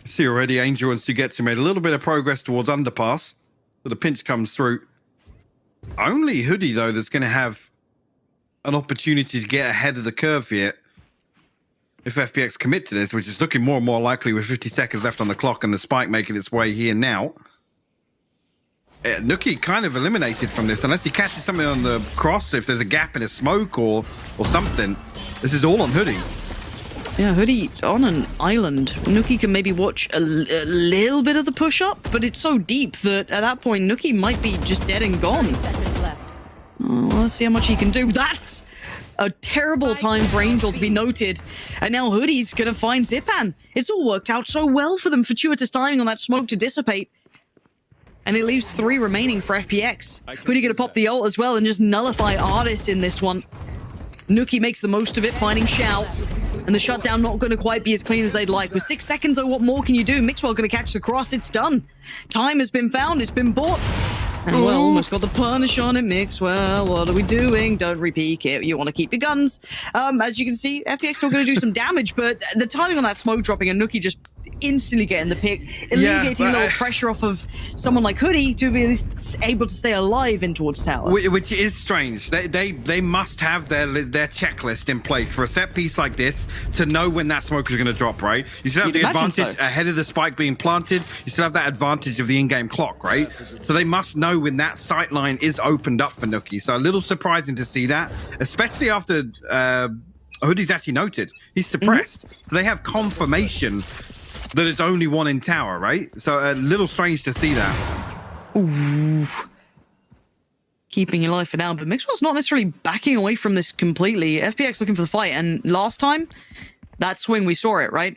O: See already, Angel and Sugetsu made a little bit of progress towards underpass, so the pinch comes through. Only Hoodie, though, that's going to have an opportunity to get ahead of the curve here if FPX commit to this, which is looking more and more likely with 50 seconds left on the clock and the spike making its way here now. Nuki kind of eliminated from this, unless he catches something on the cross, if there's a gap in a smoke or something. This is all on Hoodie.
N: Yeah, Hoodie on an island. Nuki can maybe watch a little bit of the push-up, but it's so deep that at that point, Nuki might be just dead and gone. Oh, let's see how much he can do. That's a terrible time for Angel to be noted. And now Hoodie's going to find Zipan. It's all worked out so well for them. Fortuitous timing on that smoke to dissipate. And it leaves 3 remaining for FPX. Hoodie going to pop the ult as well and just nullify Artist in this one. Nuki makes the most of it, finding Xiao. And the shutdown not going to quite be as clean as they'd like. With 6 seconds, though, what more can you do? Mixwell going to catch the cross. It's done. Time has been found. It's been bought. And well, almost got the punish on it, Mixwell. What are we doing? Don't repeat it. You want to keep your guns. As you can see, FPX still going to do some damage, but the timing on that smoke dropping and Nuki just instantly getting the pick, alleviating a little pressure off of someone like Hoodie to be at least able to stay alive in towards tower.
O: Which is strange. They must have their checklist in place for a set piece like this to know when that smoke is going to drop, right? You still have the advantage ahead of the spike being planted. You still have that advantage of the in-game clock, right? So they must know when that sight line is opened up for Nuki. So a little surprising to see that, especially after Hoodie's actually noted. He's suppressed. So they have confirmation that it's only 1 in tower, right? So a little strange to see that.
N: Ooh. Keeping your life for now, but Mixwell's not necessarily backing away from this completely. FPX looking for the fight, and last time, that swing we saw it, right?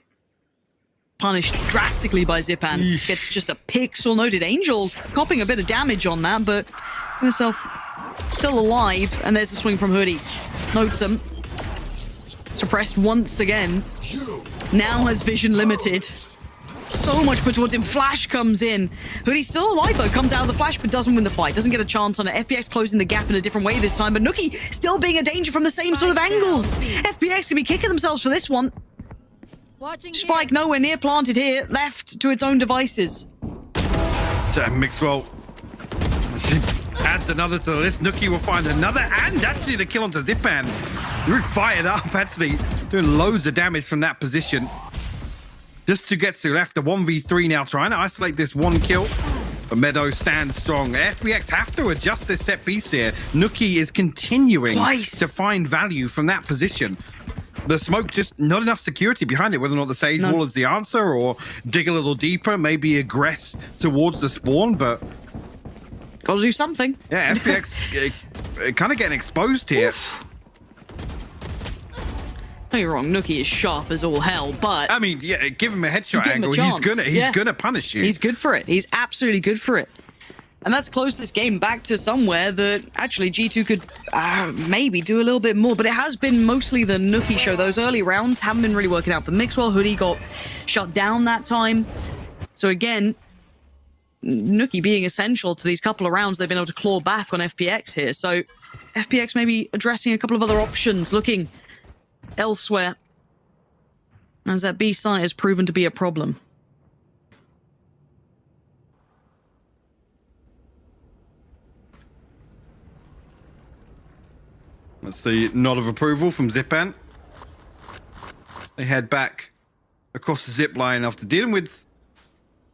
N: Punished drastically by Zipan. Gets just a pixel noted. Angel copping a bit of damage on that, but himself still alive, and there's the swing from Hoodie. Notes him. Suppressed once again. Now has vision limited. So much put towards him. Flash comes in. Hoodie's still alive though. Comes out of the flash but doesn't win the fight. Doesn't get a chance on it. FPX closing the gap in a different way this time. But Nuki still being a danger from the same sort of angles. FPX can be kicking themselves for this one. Spike nowhere near planted here. Left to its own devices.
O: Mixwell adds another to the list. Nuki will find another, and actually the kill onto Zipan. You're fired up, actually, doing loads of damage from that position. Just Sugetsu left the 1v3 now, trying to isolate this 1 kill. But Meadow stands strong. FPX have to adjust this set piece here. Nuki is continuing to find value from that position. the smoke, just not enough security behind it, whether or not the Sage Wall is the answer or dig a little deeper, maybe aggress towards the spawn, but...
N: Gotta do something.
O: Yeah, FPX kind of getting exposed here.
N: Oof. Don't get me wrong, Nookie is sharp as all hell, but...
O: I mean, yeah, give him a headshot angle.
N: He's
O: gonna punish you.
N: He's good for it. He's absolutely good for it. And that's closed this game back to somewhere that actually G2 could maybe do a little bit more. But it has been mostly the Nookie show. Those early rounds haven't been really working out for Mixwell. Hoodie got shut down that time. So again, Nookie being essential to these couple of rounds, they've been able to claw back on FPX here. So FPX maybe addressing a couple of other options, looking elsewhere, as that B site has proven to be a problem.
O: That's the nod of approval from Zipan. They head back across the zip line after dealing with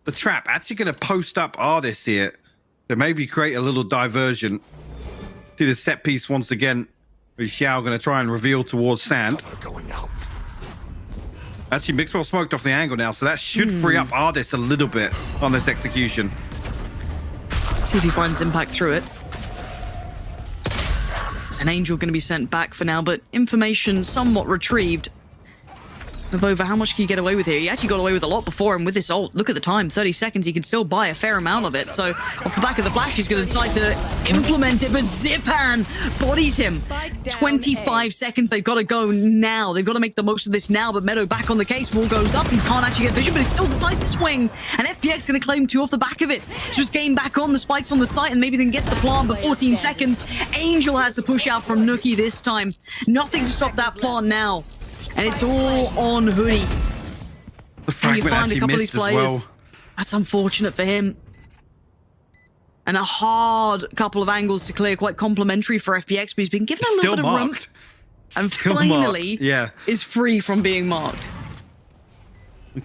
O: the trap. Actually going to post up Ardis here to maybe create a little diversion. See the set piece once again. With Xiao going to try and reveal towards Sand. Actually, Mixwell smoked off the angle now, so that should free up Ardis a little bit on this execution.
N: See if he finds impact through it. An Angel going to be sent back for now, but information somewhat retrieved of over how much can you get away with here. He actually got away with a lot before, and with this ult, look at the time, 30 seconds, he can still buy a fair amount of it. So off the back of the flash, he's going to decide to implement it, but Zipan bodies him. 25 seconds, they've got to go now. They've got to make the most of this now, but Meadow back on the case, wall goes up, he can't actually get vision, but he still decides to swing, and FPX going to claim 2 off the back of it. Just game back on, the spikes on the site, and maybe then get the plant, but 14 seconds. Angel has the push out from Nookie this time. Nothing to stop that plant now. And it's all on Hoodie.
O: The fragment actually missed as well.
N: That's unfortunate for him. And a hard couple of angles to clear, quite complimentary for FPX, but he's been given a little bit of room. And finally is free from being marked.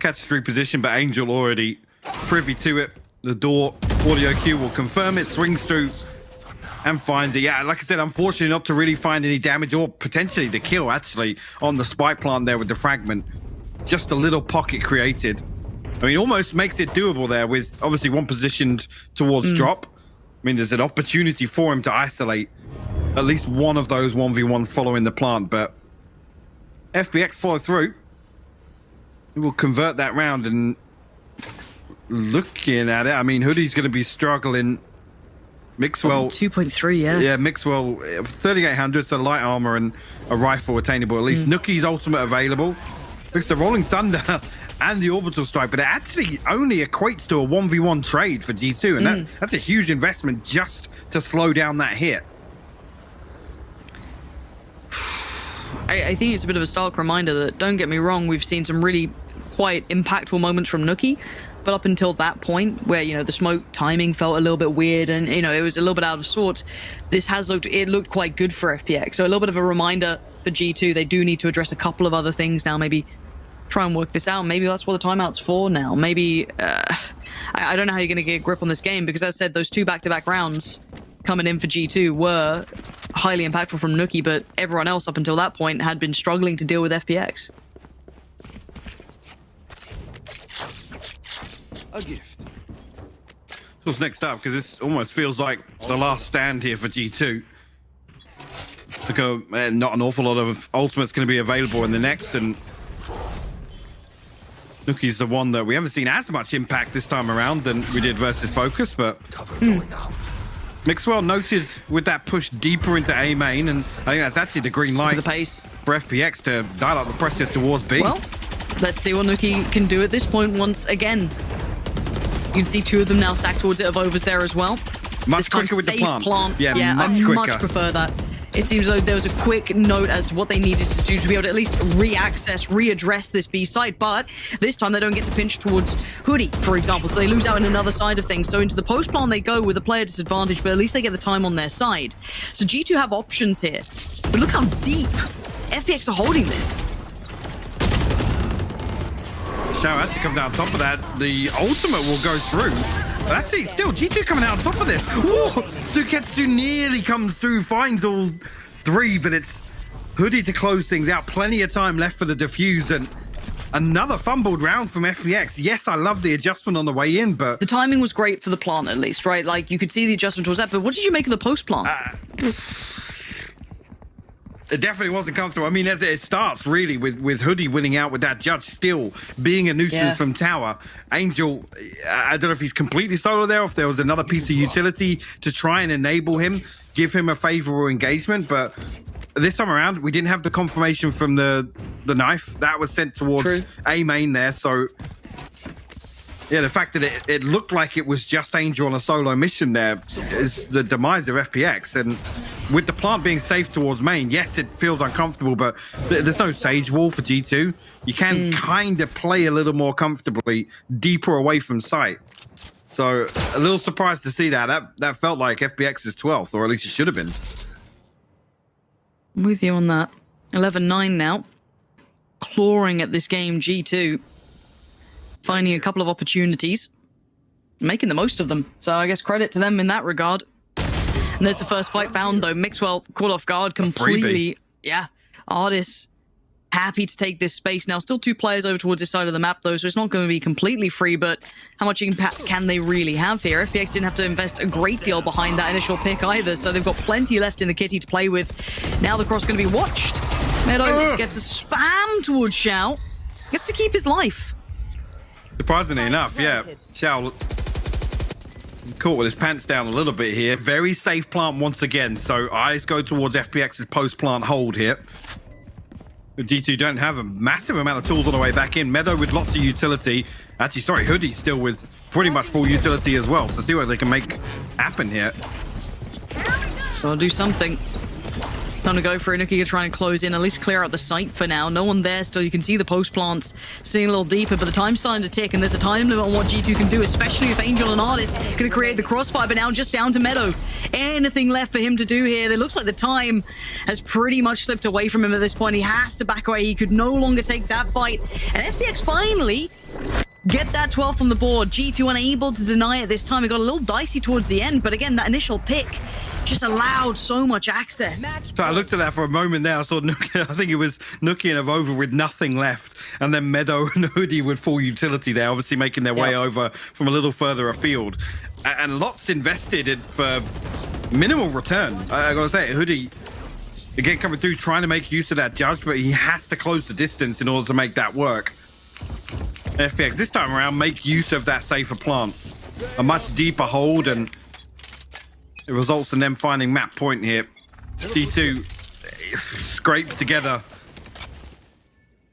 O: Catch 3 position, but Angel already privy to it. The door audio cue will confirm it, swings through and finds it. Yeah, like I said, unfortunately not to really find any damage or potentially the kill actually on the spike plant there with the fragment. Just a little pocket created. I mean, almost makes it doable there with obviously one positioned towards drop. I mean, there's an opportunity for him to isolate at least one of those 1v1s following the plant, but FPX follow through. He will convert that round, and looking at it, I mean, Hoodie's going to be struggling. Mixwell
N: 2.3,
O: yeah, Mixwell 3800, so light armor and a rifle attainable at least. Nookie's ultimate available. Looks the Rolling Thunder and the Orbital Strike, but it actually only equates to a 1v1 trade for G2, and that's a huge investment just to slow down that hit.
N: I think it's a bit of a stark reminder that, don't get me wrong, we've seen some really quite impactful moments from Nookie. But up until that point, where, you know, the smoke timing felt a little bit weird and, you know, it was a little bit out of sorts, this has looked quite good for FPX. So a little bit of a reminder for G2, they do need to address a couple of other things now, maybe try and work this out. Maybe that's what the timeout's for now. Maybe, I don't know how you're going to get a grip on this game, because as I said, those 2 back-to-back rounds coming in for G2 were highly impactful from Nookie, but everyone else up until that point had been struggling to deal with FPX.
C: A gift.
O: What's next up? Because this almost feels like the last stand here for G2. Not an awful lot of ultimates going to be available in the next, and Nookie's the one that we haven't seen as much impact this time around than we did versus Focus, but Mixwell noted with that push deeper into A main, and I think that's actually the green light
N: the pace
O: for FPX to dial up the pressure towards B.
N: Well, let's see what Nookie can do at this point once again. You can see 2 of them now stacked towards it. Overs there as well.
O: Much quicker with the plant. Yeah, much
N: I
O: quicker.
N: much prefer that. It seems like there was a quick note as to what they needed to do to be able to at least readdress this B site, but this time they don't get to pinch towards Hoodie, for example, so they lose out on another side of things. So into the post plant they go with a player disadvantage, but at least they get the time on their side. So G2 have options here, but look how deep FPX are holding this.
O: Xiao actually comes down on top of that. The ultimate will go through. But actually, still, G2 coming out on top of this. Ooh, Suketsu nearly comes through, finds all 3, but it's Hoodie to close things out. Plenty of time left for the defuse, and another fumbled round from FPX. Yes, I love the adjustment on the way in, but
N: the timing was great for the plant, at least, right? Like, you could see the adjustment towards that, but what did you make of the post plant?
O: It definitely wasn't comfortable. I mean, it starts really with Hoodie winning out with that judge still being a nuisance from tower. Angel, I don't know if he's completely solo there, or if there was another piece of utility to try and enable him, give him a favorable engagement, but this time around, we didn't have the confirmation from the knife. That was sent towards A main there, so yeah, the fact that it looked like it was just Angel on a solo mission there is the demise of FPX. And with the plant being safe towards main, yes, it feels uncomfortable, but there's no Sage Wall for G2. You can kind of play a little more comfortably, deeper away from sight. So a little surprised to see that. That felt like FPX's 12th, or at least it should have been.
N: I'm with you on that. 11-9 now. Clawing at this game, G2. Finding a couple of opportunities. Making the most of them. So I guess credit to them in that regard. And there's the first fight found, though. Mixwell caught off guard completely. Yeah. Artis happy to take this space. Now, still 2 players over towards this side of the map, though, so it's not going to be completely free, but how much impact can they really have here? FPX didn't have to invest a great deal behind that initial pick either, so they've got plenty left in the kitty to play with. Now the cross going to be watched. Meadow gets a spam towards Xiao. Gets to keep his life.
O: Surprisingly enough, yeah. Xiao caught with his pants down a little bit here. Very safe plant once again, so eyes go towards FPX's post-plant hold here. G2 don't have a massive amount of tools on the way back in. Meadow with lots of utility. Actually, sorry, Hoodie still with pretty much full utility as well. So see what they can make happen here.
N: I'll do something. Time to go for Nuki to try and close in, at least clear out the site for now. No one there still. You can see the post plants seeing a little deeper, but the time's starting to tick, and there's a time limit on what G2 can do, especially if Angel and Artis going to create the crossfire, but now just down to Meadow. Anything left for him to do here? It looks like the time has pretty much slipped away from him at this point. He has to back away. He could no longer take that fight. And FPX finally get that 12 from the board. G2 unable to deny it this time. It got a little dicey towards the end, but again, that initial pick just allowed so much access.
O: So I looked at that for a moment there. I saw Nuki, I think it was Nuki and Avova with nothing left, and then Meadow and Hoodie with full utility there, obviously making their way over from a little further afield. And lots invested in for minimal return. I gotta say, Hoodie, again, coming through, trying to make use of that judge, but he has to close the distance in order to make that work. FPX this time around make use of that safer plant. A much deeper hold, and it results in them finding map point here. G2 scraped together.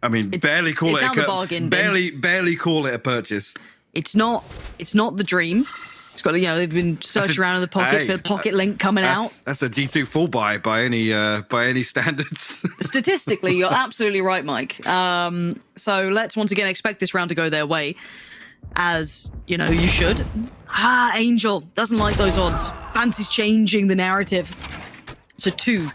O: I mean, barely call it a bargain. Barely call it a purchase.
N: It's not the dream. It's got, you know, they've been searching around in the pockets, bit of pocket link coming out.
O: That's a G2 full buy by any standards.
N: Statistically, you're absolutely right, Mike. So let's once again expect this round to go their way, as you know you should. Angel doesn't like those odds. Pansy's changing the narrative. So 2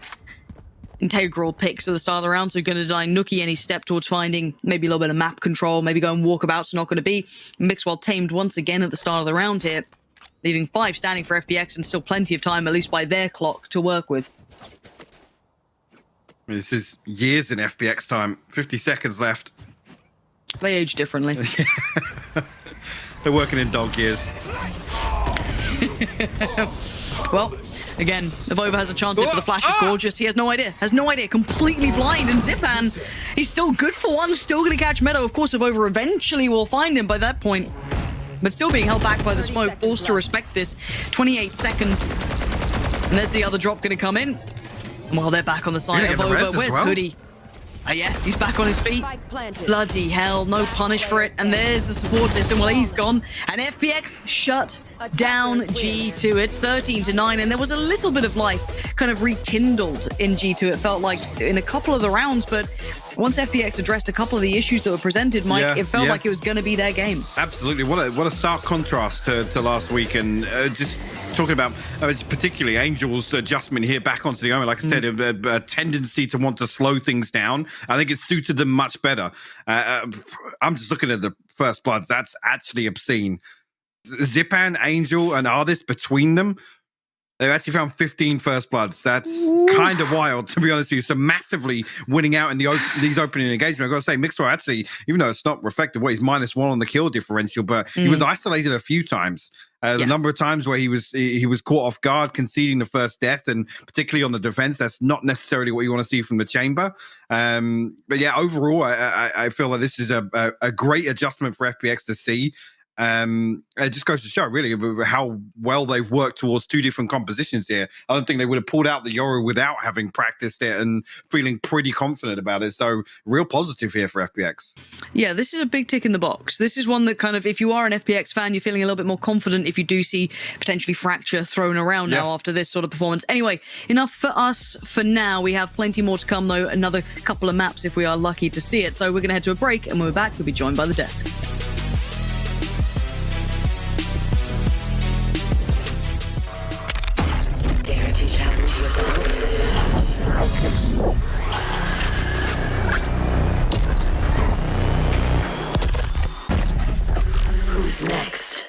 N: integral picks at the start of the round, so going to deny Nuki any step towards finding maybe a little bit of map control, maybe going walkabouts, not going to be. Mixwell tamed once again at the start of the round here, leaving 5 standing for FPX and still plenty of time, at least by their clock, to work with.
O: This is years in FPX time. 50 seconds left.
N: They age differently.
O: They're working in dog years.
N: Well, again, Avova has a chance here, but the flash is gorgeous. He has no idea. Completely blind. And Zipan, he's still good for one. Still going to catch Meadow. Of course, Avova eventually will find him by that point. But still being held back by the smoke. Forced to respect this. 28 seconds. And there's the other drop going to come in. And while they're back on the side of Avova, where's Hoodie? Yeah, he's back on his feet. Bloody hell, no punish for it. And there's the support system. Well, he's gone. And FPX shut down G2. It's 13-9, and there was a little bit of life kind of rekindled in G2. It felt like in a couple of the rounds, but once FPX addressed a couple of the issues that were presented, Mike, it felt like it was going to be their game.
O: Absolutely. What a stark contrast to last week, and just talking about particularly Angel's adjustment here back onto the Omen. Like I said, a tendency to want to slow things down. I think it suited them much better. I'm just looking at the first bloods. That's actually obscene. Zipan, Angel, and Artis between them. They've actually found 15 first bloods. That's kind of wild, to be honest with you. So massively winning out in these opening engagements. I've got to say, Mixer actually, even though it's not reflective, he's -1 on the kill differential, but he was isolated a few times. The number of times where he was caught off guard, conceding the first death, and particularly on the defense, that's not necessarily what you want to see from the chamber. But yeah, overall, I feel like this is a great adjustment for FPX to see. It just goes to show really how well they've worked towards two different compositions here. I don't think they would have pulled out the Yoru without having practiced it and feeling pretty confident about it. So real positive here for FPX.
N: Yeah, this is a big tick in the box. This is one that kind of, if you are an FPX fan, you're feeling a little bit more confident if you do see potentially Fracture thrown around now after this sort of performance. Anyway, enough for us for now. We have plenty more to come though, another couple of maps if we are lucky to see it. So we're going to head to a break, and when we're back, we'll be joined by the desk.
Q: Who's next?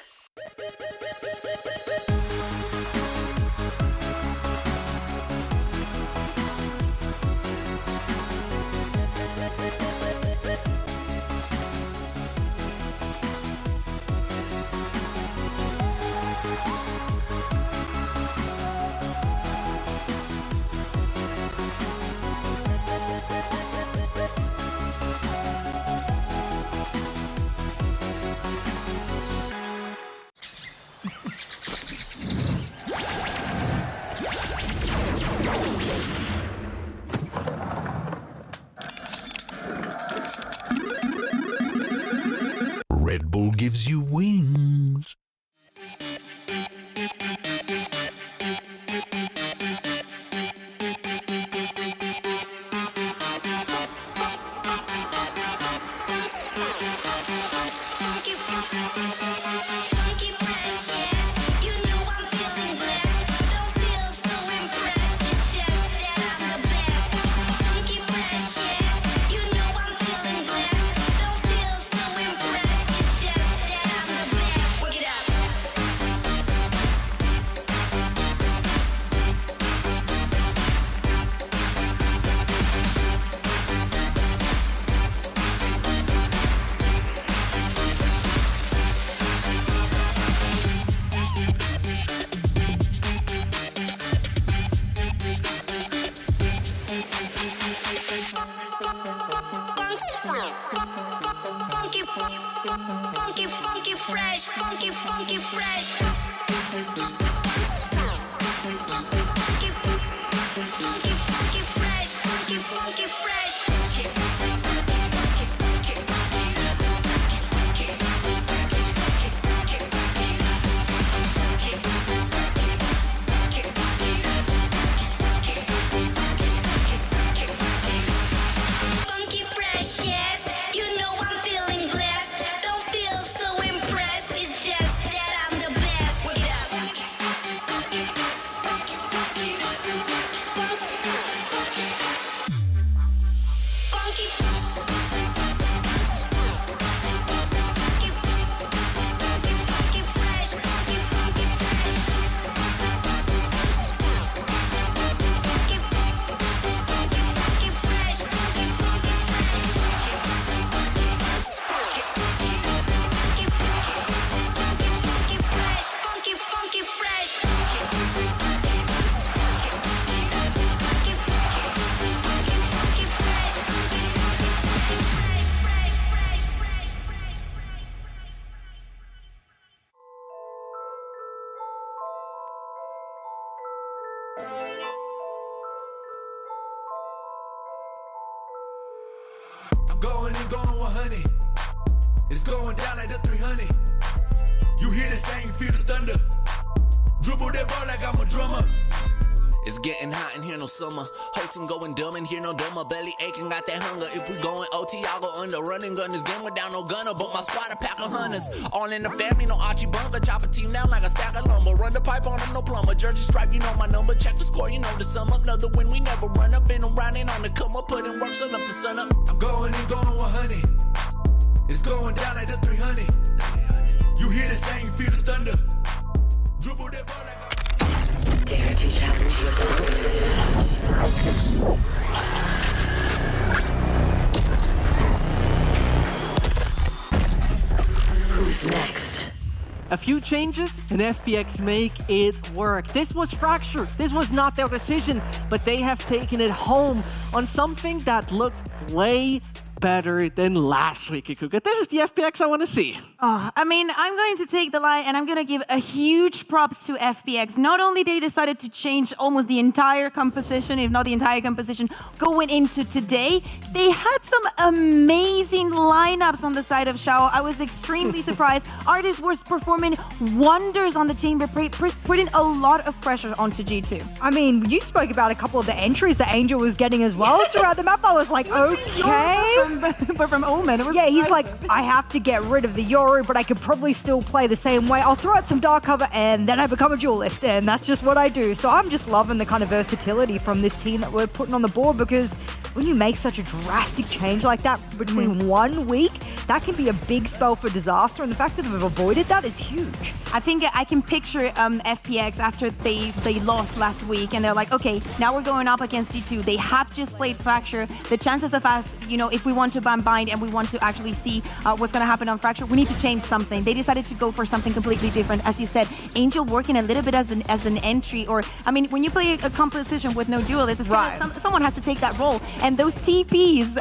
A: Red Bull gives you wings.
Q: Funky fresh, funky fresh.
A: I'm going and going 100. It's going down like the 300. You hear the same, feel the thunder. Dribble that ball like I'm a drummer.
B: It's getting hot in here, no summer. Whole team going dumb in here, no dumber. Belly aching, got that hunger. If we going OT, I'll go under. Running gun this game without no gunner. But my squad a pack of hunters. All in the family, no Archie Bunker. Chop a team down like a stack of lumber. Run the pipe on them, no plumber. Jersey stripe, you know my number. Check the score, you know the sum up. Another win, we never run up. Been around and on the come up. Putting work, sun up to sun up.
A: I'm going and going 100. It's going down like the 300. You hear the same, feel the thunder. Dribble that ball like
Q: Dare to challenge yourself. Who's next?
E: A few changes and FPX make it work. This was Fracture. This was not their decision, but they have taken it home on something that looked way better than last week, Kaquka. This is the FPX I want to see.
F: Oh, I mean, I'm going to take the lie and I'm going to give a huge props to FPX. Not only they decided to change almost the entire composition, if not the entire composition, going into today, they had some amazing lineups on the side of Xiao. I was extremely surprised. Artists were performing wonders on the chamber, putting a lot of pressure onto G2.
G: I mean, you spoke about a couple of the entries that Angel was getting as well throughout the map. I was like, okay.
F: But from Omen, it was
G: yeah, he's
F: nice.
G: like, I have to get rid of the Yoru, but I could probably still play the same way. I'll throw out some dark cover and then I become a duelist, and that's just what I do. So I'm just loving the kind of versatility from this team that we're putting on the board, because when you make such a drastic change like that between 1 week, that can be a big spell for disaster, and the fact that they've avoided that is huge.
F: I think I can picture FPX after they lost last week, and they're like, okay, now we're going up against G2. They have just played Fracture. The chances of us, you know, if we want to ban bind and we want to actually see what's going to happen on Fracture, we need to change something. They decided to go for something completely different. As you said, Angel working a little bit as an entry, or, I mean, when you play a composition with no duelist, it's
G: right.
F: kind of, someone has to take that role. And those TPs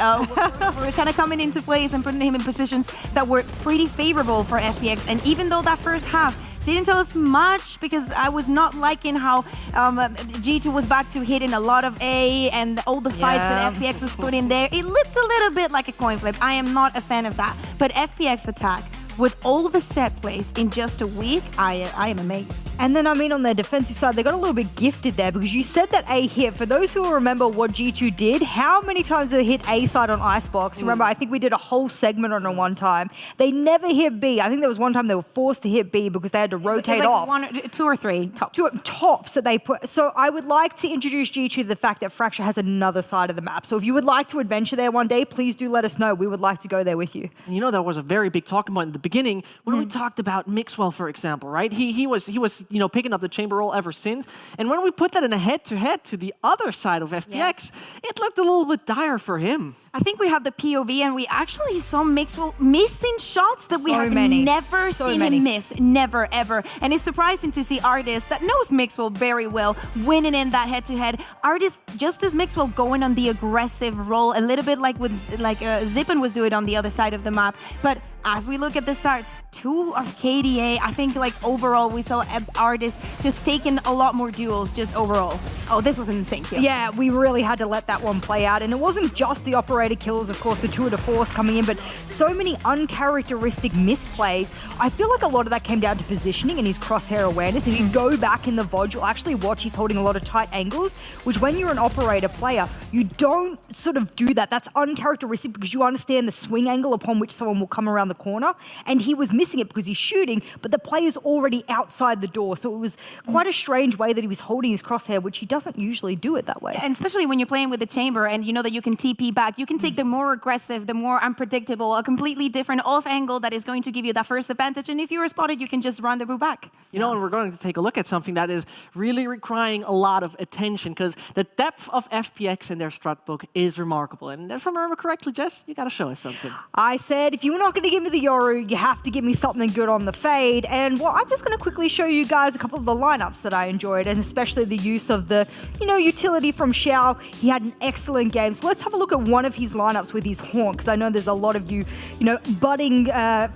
F: were kind of coming into place and putting him in positions that were pretty favorable for FPX. And even though that first half didn't tell us much, because I was not liking how G2 was back to hitting a lot of A, and all the fights that FPX was putting there. It looked a little bit like a coin flip. I am not a fan of that. But FPX attack, with all the set plays in just a week, I am amazed.
G: And then, I mean, on their defensive side, they got a little bit gifted there, because you said that A hit. For those who remember what G2 did, how many times did they hit A side on Icebox? Remember, I think we did a whole segment on it one time. They never hit B. I think there was one time they were forced to hit B because they had to rotate
F: like
G: off.
F: 2 or 3 tops.
G: Two tops that they put. So I would like to introduce G2 to the fact that Fracture has another side of the map. So if you would like to adventure there one day, please do let us know. We would like to go there with you.
E: And you know, that was a very big talking point in the beginning when we talked about Mixwell, for example, right? He was you know, picking up the chamber role ever since. And when we put that in a head-to-head to the other side of FPX, it looked a little bit dire for him.
F: I think we have the POV, and we actually saw Mixwell missing shots that we have never seen him miss. Never, ever. And it's surprising to see Artist that knows Mixwell very well winning in that head-to-head. Artist, just as Mixwell, going on the aggressive role, a little bit like Zippen was doing on the other side of the map. But as we look at the starts, 2 of KDA, I think like overall we saw Artist just taking a lot more duels just overall. Oh, this was an insane kill.
G: Yeah, we really had to let that one play out. And it wasn't just the operator kills, of course, the tour de force coming in, but so many uncharacteristic misplays. I feel like a lot of that came down to positioning and his crosshair awareness. If you go back in the VOD, you'll actually watch he's holding a lot of tight angles, which when you're an operator player, you don't sort of do that. That's uncharacteristic because you understand the swing angle upon which someone will come around the corner, and he was missing it because he's shooting, but the player's already outside the door. So it was quite a strange way that he was holding his crosshair, which he doesn't usually do it that way.
F: And especially when you're playing with the chamber and you know that you can TP back, you can take the more aggressive, the more unpredictable, a completely different off angle that is going to give you that first advantage. And if you are spotted, you can just rendezvous back.
E: You know, and we're going to take a look at something that is really requiring a lot of attention, because the depth of FPX in their strat book is remarkable. And if I remember correctly, Jess, you got to show us something.
G: I said, if you're not going to give me the Yoru, you have to give me something good on the fade. And well, I'm just going to quickly show you guys a couple of the lineups that I enjoyed, and especially the use of the, you know, utility from Xiao. He had an excellent game. So let's have a look at one of his lineups with his Haunt, because I know there's a lot of you know, budding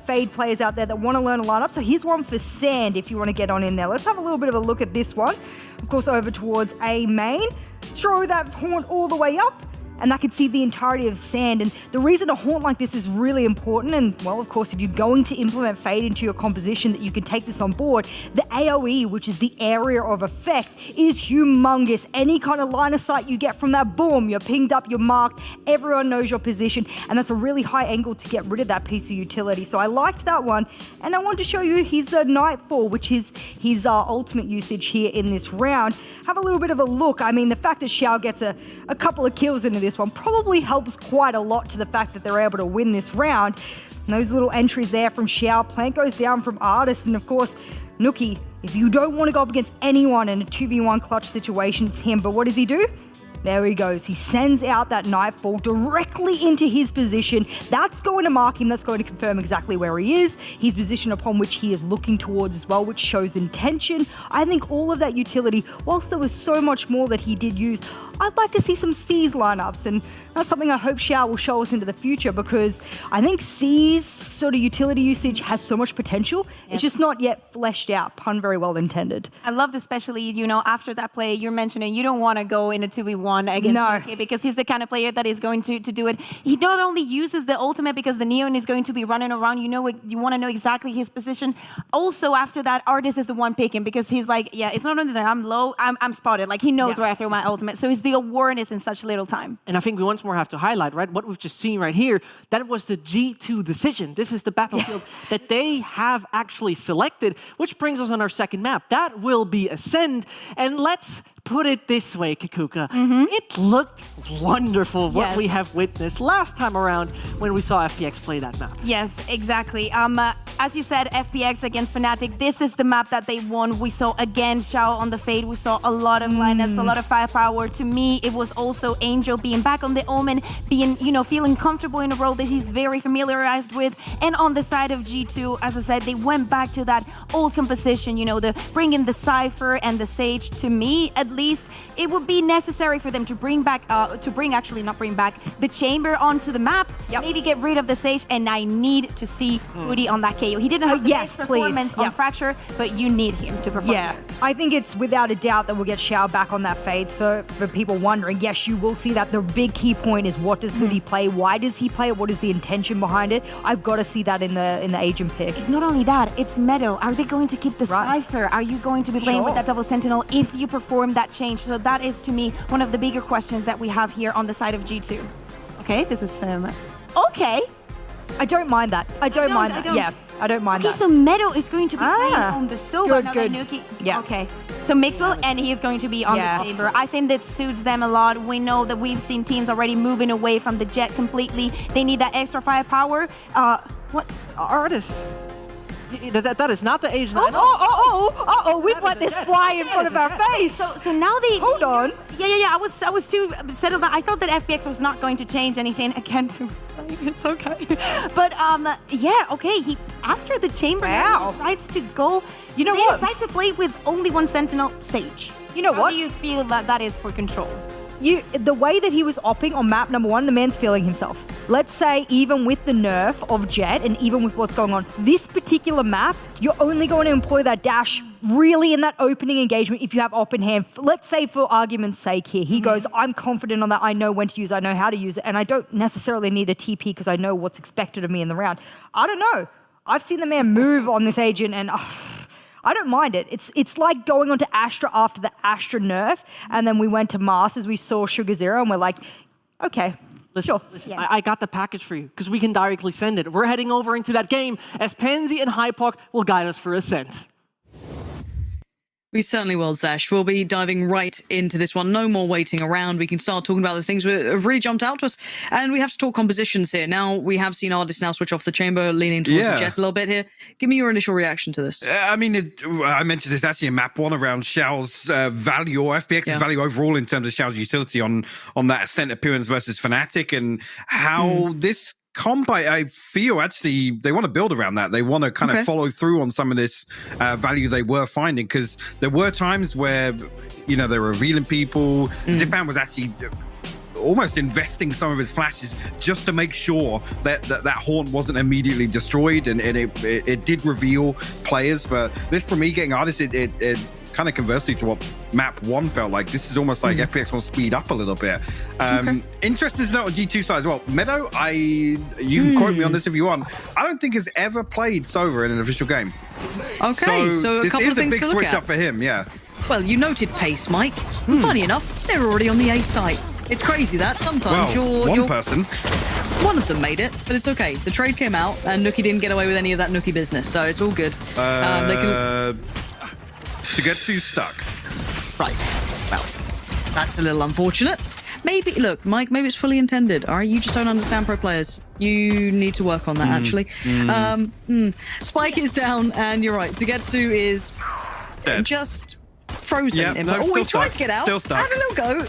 G: fade players out there that want to learn a lineup. So here's one for Sand if you want to get on in there. Let's have a little bit of a look at this one. Of course, over towards A main. Throw that Haunt all the way up, and that can see the entirety of Sand. And the reason a Haunt like this is really important, and well, of course, if you're going to implement Fade into your composition, that you can take this on board, the AoE, which is the area of effect, is humongous. Any kind of line of sight you get from that, boom, you're pinged up, you're marked, everyone knows your position, and that's a really high angle to get rid of that piece of utility. So I liked that one, and I wanted to show you his Nightfall, which is his ultimate usage here in this round. Have a little bit of a look. I mean, the fact that Xiao gets a couple of kills into this one probably helps quite a lot to the fact that they're able to win this round. And those little entries there from Xiao. Plant goes down from Artist. And of course, Nuki, if you don't want to go up against anyone in a 2v1 clutch situation, it's him. But what does he do? There he goes. He sends out that Nightfall directly into his position. That's going to mark him. That's going to confirm exactly where he is. His position upon which he is looking towards as well, which shows intention. I think all of that utility, whilst there was so much more that he did use, I'd like to see some C's lineups, and that's something I hope Xiao will show us into the future, because I think C's sort of utility usage has so much potential. It's just not yet fleshed out. Pun very well intended.
F: I loved especially, you know, after that play, you're mentioning you don't want to go in a 2v1 against Nuki, because he's the kind of player that is going to do it. He not only uses the ultimate because the Neon is going to be running around, you want to know exactly his position. Also, after that, Artist is the one picking, because he's like, yeah, it's not only that I'm low, I'm spotted. Like, he knows where I throw my ultimate. So it's the awareness in such little time.
E: And I think we once more have to highlight, right, what we've just seen right here, that was the G2 decision. This is the battlefield that they have actually selected, which brings us on our second map. That will be Ascend. And let's put it this way, Kaquka. It looked wonderful what we have witnessed last time around when we saw FPX play that map.
F: Yes, exactly. As you said, FPX against Fnatic, this is the map that they won. We saw again Xiao on the Fade. We saw a lot of lineups, a lot of firepower. To me, it was also Angel being back on the Omen, being, you know, feeling comfortable in a role that he's very familiarized with. And on the side of G2, as I said, they went back to that old composition, you know, the bringing the Cypher and the Sage. To me, at least, it would be necessary for them to bring back, not bring back, the Chamber onto the map, maybe get rid of the Sage, and I need to see Woody on that KO. He didn't have the best performance on Fracture, but you need him to perform.
G: Yeah, I think it's without a doubt that we'll get Xiao back on that Fades. For people wondering, yes, you will see that. The big key point is, what does Hoodie play? Why does he play it? What is the intention behind it? I've got to see that in the agent pick.
F: It's not only that, it's Meadow. Are they going to keep the Cypher? Are you going to be playing with that double Sentinel if you perform that change? So that is, to me, one of the bigger questions that we have here on the side of G2. Okay, this is okay.
G: I don't mind that. I don't mind that. Yeah, I don't mind that.
F: Okay, so Meadow is going to be playing on the Sova.
G: Good.
F: Nuki. Yeah. Okay. So Mixwell, and he is going to be on the Chamber. I think that suits them a lot. We know that we've seen teams already moving away from the Jet completely. They need that extra firepower. What?
E: Artists. That is not the agent.
G: We've let this fly in front of our face.
F: So now they...
G: Hold on.
F: Yeah, I was too settled. I thought that FPX was not going to change anything. Again, it's okay. But, okay, he, after the Chamber, he decides to go...
G: You know what?
F: They decide to play with only one Sentinel, Sage.
G: You know what?
F: How do you feel that is for control?
G: The way that he was opping on map number 1, the man's feeling himself. Let's say even with the nerf of Jet and even with what's going on, this particular map, you're only going to employ that dash really in that opening engagement if you have op in hand. Let's say for argument's sake here, he goes, I'm confident on that, I know when to use it, I know how to use it, and I don't necessarily need a TP because I know what's expected of me in the round. I don't know. I've seen the man move on this agent, and I don't mind it. It's like going on to Astra after the Astra nerf, and then we went to Masters, we saw Sugar Zero, and we're like, okay,
E: Listen, I got the package for you, because we can directly send it. We're heading over into that game as Pansy and Hypoc will guide us for Ascent.
N: We certainly will, Zescht. We'll be diving right into this one. No more waiting around. We can start talking about the things that have really jumped out to us. And we have to talk compositions here. Now, we have seen Artists now switch off the Chamber, leaning towards the Jet a little bit here. Give me your initial reaction to this.
O: I mean, I mentioned this actually in map 1 around Xiao's value, or FPX's value overall in terms of Xiao's utility on that Ascent appearance versus Fnatic, and how this comp, I feel actually they want to build around that. They want to kind of follow through on some of this value they were finding, because there were times where, you know, they were revealing people. Zipan was actually almost investing some of his flashes just to make sure that Haunt wasn't immediately destroyed, and it did reveal players. But this, for me, getting Artists, it kind of conversely to what map 1 felt like. This is almost like FPX wants to speed up a little bit. Interesting to note on G2 side as well. Meadow, you can quote me on this if you want, I don't think has ever played Sova in an official game.
N: Okay, so a couple of things to look at.
O: This is a big switch up for him, yeah.
N: Well, you noted pace, Mike. Funny enough, they're already on the A site. It's crazy that sometimes
O: one person.
N: One of them made it, but it's okay. The trade came out, and Nuki didn't get away with any of that Nuki business, so it's all good.
O: To get too stuck.
N: Right. Well, that's a little unfortunate. maybe, look, Mike, maybe it's fully intended. All right, you just don't understand pro players. You need to work on that, actually. Spike is down, and you're right. Zugetsu is just frozen.
O: Yeah, no,
N: he
O: still
N: tried
O: stuck.
N: to get out.
O: Still stuck.
N: Have a little go.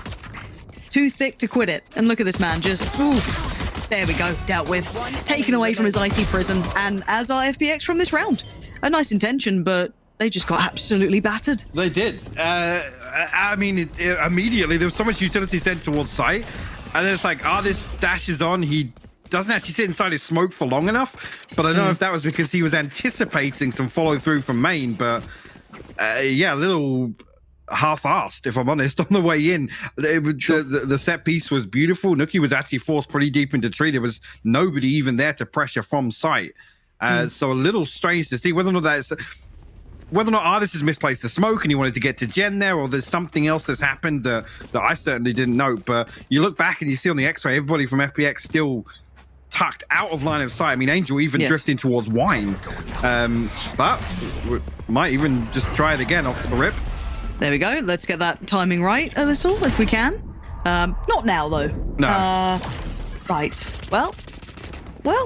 N: Too thick to quit it. And look at this man, just, oof. There we go, dealt with. Taken away from his icy prison, and as our FPX from this round. A nice intention, but they just got absolutely battered.
O: They did. I mean, immediately there was so much utility sent towards site, and then it's like, this dashes on. He doesn't actually sit inside his smoke for long enough, but I don't know if that was because he was anticipating some follow through from main, but yeah, a little half-assed, if I'm honest, on the way in. The set piece was beautiful. Nuki was actually forced pretty deep into tree. There was nobody even there to pressure from site. So a little strange to see whether or not Artist has misplaced the smoke and he wanted to get to Gen there, or there's something else that's happened that I certainly didn't know. But you look back and you see on the X-ray, everybody from FPX still tucked out of line of sight. I mean, Angel even drifting towards Wine. But we might even just try it again off the rip.
N: There we go. Let's get that timing right a little, if we can. Not now, though.
O: No.
N: Right. Well,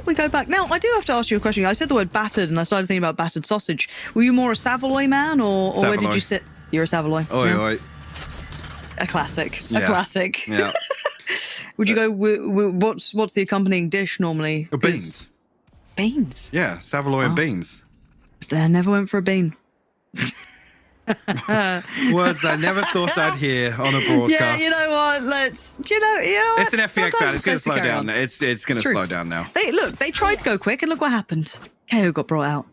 N: we go back. Now, I do have to ask you a question. I said the word battered, and I started thinking about battered sausage. Were you more a Savoy man, or where did you sit? You're a Savoy.
O: Oi,
N: yeah.
O: oi.
N: A classic.
O: Yeah.
N: A classic.
O: Yeah.
N: Would you go, what's the accompanying dish normally?
O: Beans.
N: Beans?
O: Yeah, Savoy and beans.
N: I never went for a bean.
O: Words I never thought I'd hear on a broadcast.
N: Yeah, you know what? You know what?
O: It's an FPX fan. It's going to slow down. It's going to slow down now.
N: They tried to go quick, and look what happened. KO got brought out.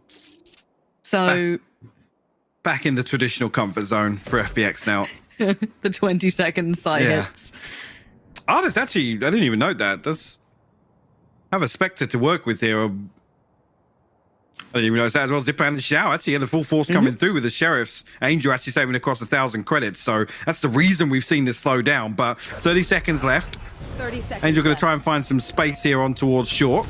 N: So
O: back in the traditional comfort zone for FPX now.
N: The 20-second side hits.
O: Artist, actually, I didn't even note that. Does have a Spectre to work with here. I didn't even notice that as well. Zipan and Xiao actually had a full force coming through with the Sheriffs. Angel actually saving across 1,000 credits. So that's the reason we've seen this slow down. But 30 seconds left.
P: 30 seconds
O: Angel going to
P: left.
O: try and find some space here on towards short.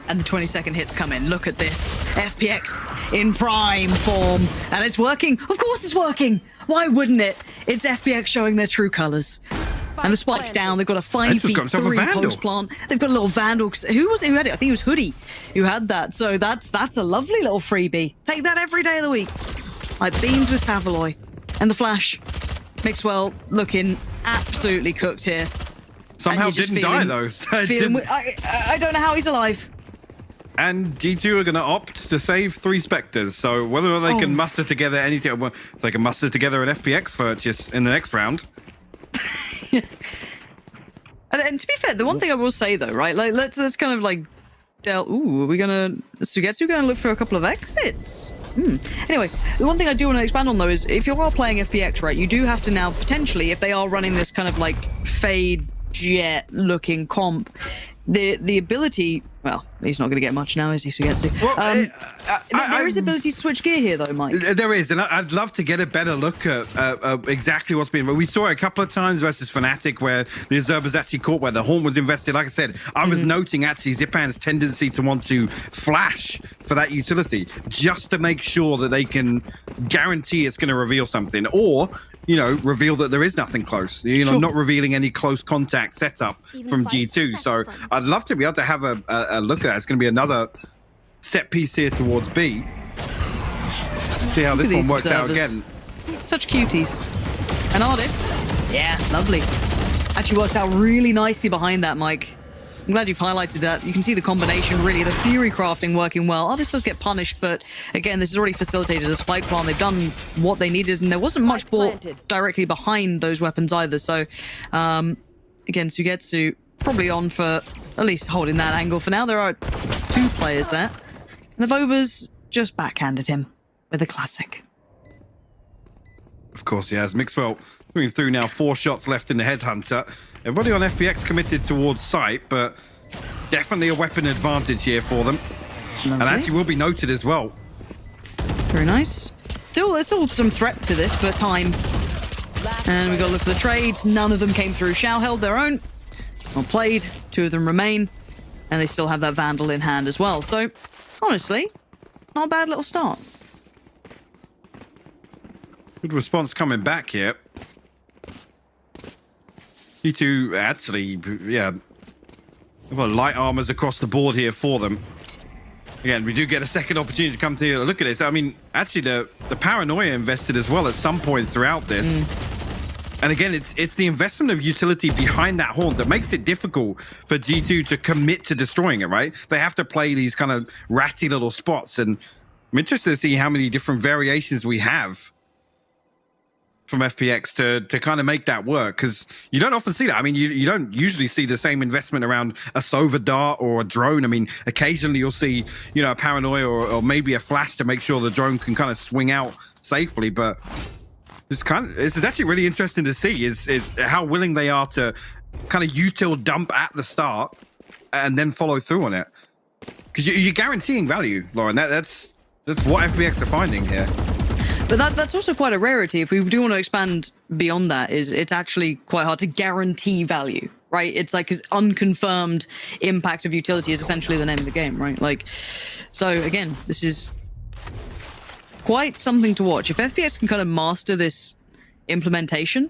N: And the 20-second hits come in. Look at this. FPX in prime form. And it's working. Of course it's working. Why wouldn't it? It's FPX showing their true colors. And the spike's down. They've got a 5v3 post plant. They've got a little Vandal. Who was it who had it? I think it was Hoodie who had that. So that's a lovely little freebie. Take that every day of the week. Like beans with Savoy. And the flash. Mixwell looking absolutely cooked here.
O: Somehow didn't die though.
N: I don't know how he's alive.
O: And G2 are going to opt to save 3 Spectres. So whether or not they can muster together anything, well, if they can muster together an FPX purchase in the next round.
N: And to be fair, the one thing I will say though, right? Like let's kind of like ooh, are we gonna Sugetsu gonna look for a couple of exits? Anyway, the one thing I do want to expand on though is if you are playing FPX, right, you do have to now potentially, if they are running this kind of like fade jet looking comp, the ability, well, he's not going to get much now, is he, Sugetsu? Well, there is the ability to switch gear here, though, Mike.
O: There is, and I'd love to get a better look at exactly what's been. We saw it a couple of times versus Fnatic, where the Observer's actually caught, where the Horn was invested. Like I said, I was noting actually Zipan's tendency to want to flash for that utility, just to make sure that they can guarantee it's going to reveal something, or reveal that there is nothing close. Not revealing any close contact setup from G2. So I'd love to be able to have a look at that. It's going to be another set piece here towards B. See how this one works out again.
N: Such cuties. And Artist, yeah, lovely. Actually worked out really nicely behind that, Mike. I'm glad you've highlighted that. You can see the combination, really, the theory crafting working well. Artist does get punished, but again, this has already facilitated a spike plant. They've done what they needed, and there wasn't much bought directly behind those weapons either. So, again, Sugetsu probably on for at least holding that angle for now. There are 2 players there. And the Vovas just backhanded him with a classic.
O: Of course he has. Mixwell moving through now, 4 shots left in the Headhunter. Everybody on FPX committed towards sight, but definitely a weapon advantage here for them.
N: Lovely.
O: And actually will be noted as well.
N: Very nice. There's still some threat to this, but time. And we got to look for the trades. None of them came through. Xiao held their own. Well played. 2 of them remain. And they still have that Vandal in hand as well. So, honestly, not a bad little start.
O: Good response coming back here. G2 actually, yeah, well, light armors across the board here for them. Again, we do get a second opportunity to come to look at this. I mean, actually, the paranoia invested as well at some point throughout this. And again, it's the investment of utility behind that haunt that makes it difficult for G2 to commit to destroying it, right? They have to play these kind of ratty little spots. And I'm interested to see how many different variations we have from FPX to kind of make that work, because you don't often see that. I mean, you don't usually see the same investment around a Sova dart or a drone. I mean, occasionally you'll see, you know, a paranoia or maybe a flash to make sure the drone can kind of swing out safely. But this is actually really interesting to see is how willing they are to kind of util dump at the start and then follow through on it, because you're guaranteeing value, Lauren. That's what FPX are finding here.
N: But that's also quite a rarity. If we do want to expand beyond that, is it's actually quite hard to guarantee value, right? It's like his unconfirmed impact of utility is essentially the name of the game, right? Like, so again, this is quite something to watch. If FPS can kind of master this implementation,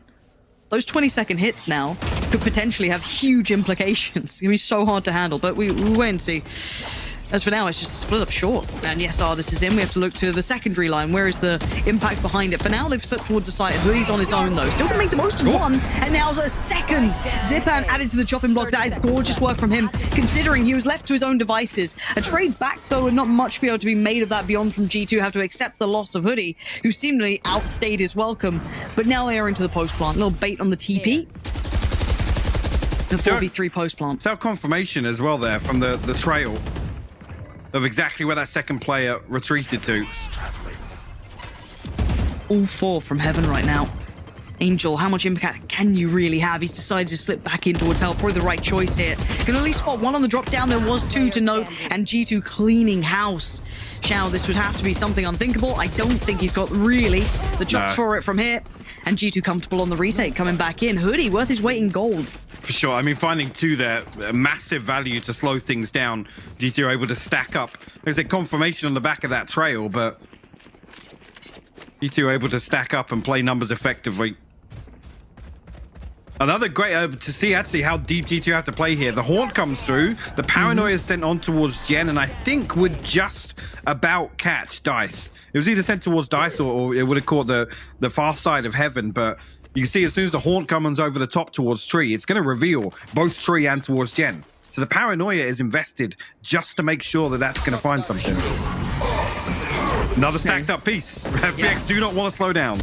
N: those 20-second hits now could potentially have huge implications. It's gonna be so hard to handle, but we wait and see. As for now, it's just a split up short. And yes, Artis is in. We have to look to the secondary line. Where is the impact behind it? For now, they've slipped towards the site. Hoodie's on his own, though. Still can make the most of one. And now's a second. Zipan added to the chopping block. That is gorgeous work from him, considering he was left to his own devices. A trade back, though, and not much be able to be made of that beyond from G2. Have to accept the loss of Hoodie, who seemingly outstayed his welcome. But now they are into the post plant. A little bait on the TP. The 4v3 post plant.
O: So confirmation as well there from the trail of exactly where that second player retreated to.
N: All four from heaven right now. Angel, how much impact can you really have? He's decided to slip back in towards hell. Probably the right choice here. Can at least spot one on the drop down. There was two to note, and G2 cleaning house. Shao, this would have to be something unthinkable. I don't think he's got really the chops for it from here. And G2 comfortable on the retake, coming back in. Hoodie worth his weight in gold.
O: For sure. I mean, finding two there, massive value to slow things down. G2 are able to stack up. There's a confirmation on the back of that trail, but G2 are able to stack up and play numbers effectively. Another great to see actually how deep G2 have to play here. The haunt comes through. The paranoia is sent on towards Gen, and I think would just about catch Dice. It was either sent towards Dice or it would have caught the far side of heaven, but you can see as soon as the haunt comes over the top towards Tree, it's going to reveal both Tree and towards Gen. So the paranoia is invested just to make sure that that's going to find something. Another stacked up piece. FPX do not want to slow down.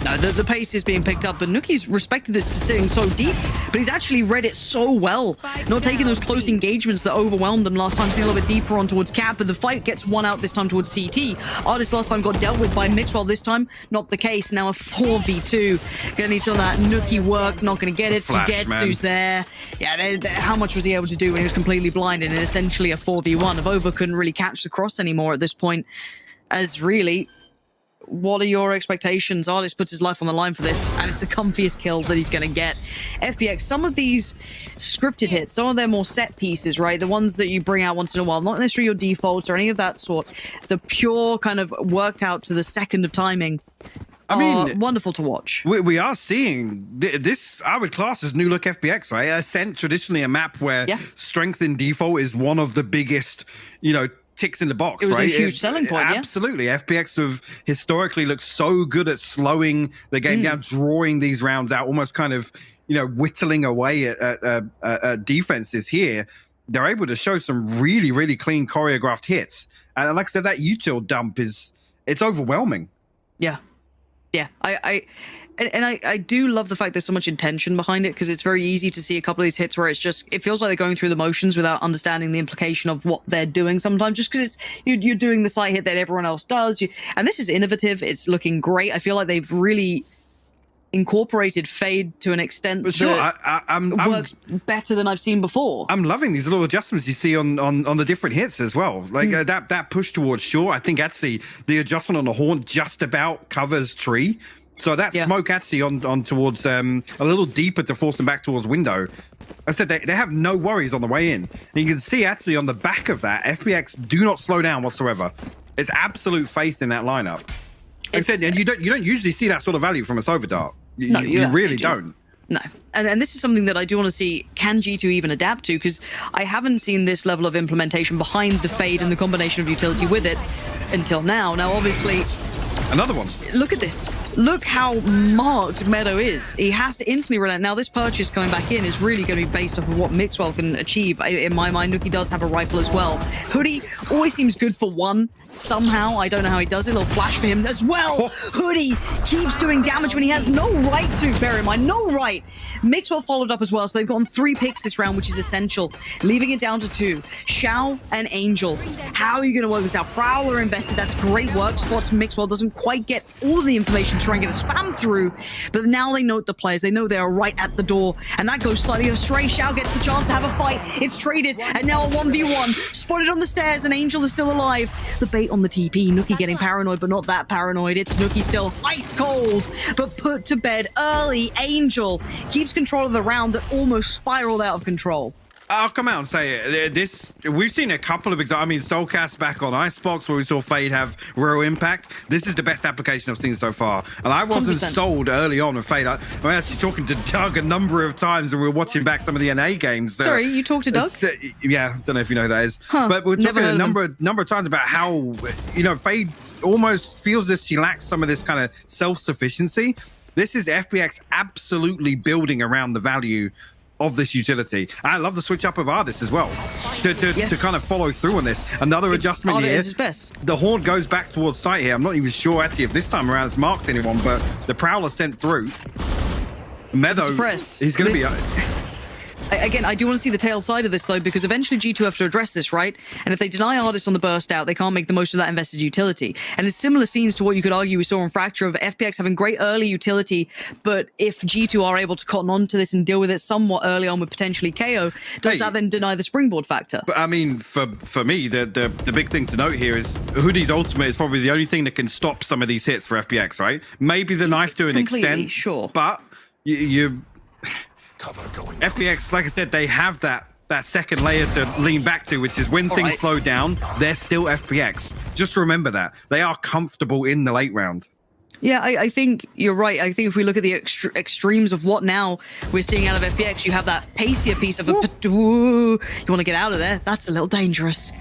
N: No, the pace is being picked up, but Nuki's respected this to sitting so deep, but he's actually read it so well. Not taking those close engagements that overwhelmed them last time, seeing a little bit deeper on towards Cap, but the fight gets one out this time towards CT. Artis last time got dealt with by Mixwell, this time not the case. Now a 4v2. Gonna need some of that Nuki work, not gonna get it. Sugetsu's there. Yeah, how much was he able to do when he was completely blinded in essentially a 4v1? Avova couldn't really catch the cross anymore at this point, as really... What are your expectations? Artis puts his life on the line for this, and it's the comfiest kill that he's going to get. FPX, some of these scripted hits, some of them more set pieces, right? The ones that you bring out once in a while, not necessarily your defaults or any of that sort. The pure kind of worked out to the second of timing. I mean, wonderful to watch.
O: We are seeing this, I would class as new look FPX, right? Ascent, traditionally a map where strength in default is one of the biggest, you know, ticks in the box.
N: It was
O: right?
N: a huge selling point.
O: Absolutely. FPX have historically looked so good at slowing the game down, drawing these rounds out, almost kind of, you know, whittling away at defenses here. They're able to show some really, really clean choreographed hits. And like I said, that util dump it's overwhelming.
N: Yeah. Yeah. I do love the fact there's so much intention behind it, because it's very easy to see a couple of these hits where it's just, it feels like they're going through the motions without understanding the implication of what they're doing sometimes, just because it's you're doing the slight hit that everyone else does. And this is innovative. It's looking great. I feel like they've really incorporated Fade to an extent that works better than I've seen before.
O: I'm loving these little adjustments you see on the different hits as well. Like that push towards shore, I think actually the adjustment on the haunt just about covers Tree. So that smoke actually on towards a little deeper to force them back towards window. I said they have no worries on the way in. And you can see actually on the back of that, FPX do not slow down whatsoever. It's absolute faith in that lineup. I said, and you don't usually see that sort of value from a Sova dart.
N: No,
O: you really don't.
N: No. And this is something that I do want to see, can G2 even adapt to? Because I haven't seen this level of implementation behind the Fade and the combination of utility with it until now. Now, obviously...
O: Another one.
N: Look at this. Look how marked Meadow is. He has to instantly relent. Now, this purchase coming back in is really going to be based off of what Mixwell can achieve. In my mind, Nuki does have a rifle as well. Hoodie always seems good for one. Somehow, I don't know how he does it. A little flash for him as well. Hoodie keeps doing damage when he has no right to, bear in mind. No right. Mixwell followed up as well, so they've gotten 3 picks this round, which is essential. Leaving it down to 2. Xiao and Angel. How are you going to work this out? Prowler invested. That's great work. Spots Mixwell doesn't quite get all of the information to try and get a spam through, but now they note the players. They know they are right at the door, and that goes slightly astray. Xiao gets the chance to have a fight. It's traded, and now a 1v1. Spotted on the stairs, and Angel is still alive. The bait on the TP. Nuki getting paranoid, but not that paranoid. It's Nuki still ice cold, but put to bed early. Angel keeps control of the round that almost spiraled out of control.
O: I'll come out and say it. We've seen a couple of examples. I mean, Soulcast back on Icebox, where we saw Fade have real impact. This is the best application I've seen so far. And I wasn't
N: 100%.
O: sold early on with Fade. I'm actually talking to Doug a number of times, and we were watching back some of the NA games.
N: Sorry, you talked to Doug?
O: Yeah, don't know if you know who that is.
N: Huh,
O: but we're
N: never
O: talking a
N: heard of
O: number of times about how, Fade almost feels as she lacks some of this kind of self-sufficiency. This is FPX absolutely building around the value of this utility. I love the switch up of Ardis as well to kind of follow through on this. Another adjustment here.
N: Ardis is best.
O: The Horde goes back towards site here. I'm not even sure actually if this time around it's marked anyone, but the Prowler sent through. Meadow, he's going to be...
N: Again, I do want to see the tail side of this, though, because eventually G2 have to address this, right? And if they deny Ardis on the burst out, they can't make the most of that invested utility. And it's similar scenes to what you could argue we saw on Fracture of FPX having great early utility, but if G2 are able to cotton on to this and deal with it somewhat early on with potentially KO, does that then deny the springboard factor?
O: But I mean, for me, the big thing to note here is Hoodie's ultimate is probably the only thing that can stop some of these hits for FPX, right? Maybe the knife to an extent,
N: sure.
O: But you FPX, like I said, they have that second layer to lean back to, which is when things slow down, they're still FPX. Just remember that. They are comfortable in the late round.
N: Yeah, I think you're right. I think if we look at the extremes of what now we're seeing out of FPX, you have that pacier piece of you want to get out of there. That's a little dangerous.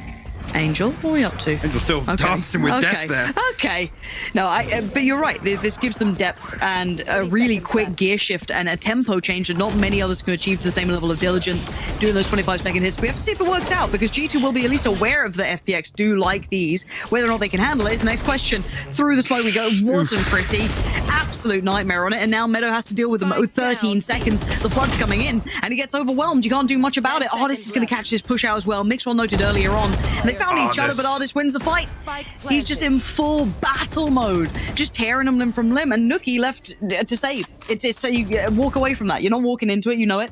N: Angel, what are we up to?
O: Angel's still dancing with death there.
N: Okay. No, but you're right. This gives them depth and a really quick gear shift and a tempo change that not many others can achieve to the same level of diligence doing those 25-second hits. But we have to see if it works out, because G2 will be at least aware of the FPX do like these. Whether or not they can handle it is the next question. Through the smoke we go. Wasn't pretty. Absolute nightmare on it. And now Meadow has to deal with them. 13 seconds. The flood's coming in and he gets overwhelmed. You can't do much about it. Ardis is going to catch this push out as well. Mixwell noted earlier on. And they found each other, but Ardis wins the fight. He's just in full battle mode, just tearing them limb from limb, and Nuki left to save. It's so you walk away from that. You're not walking into it, you know it.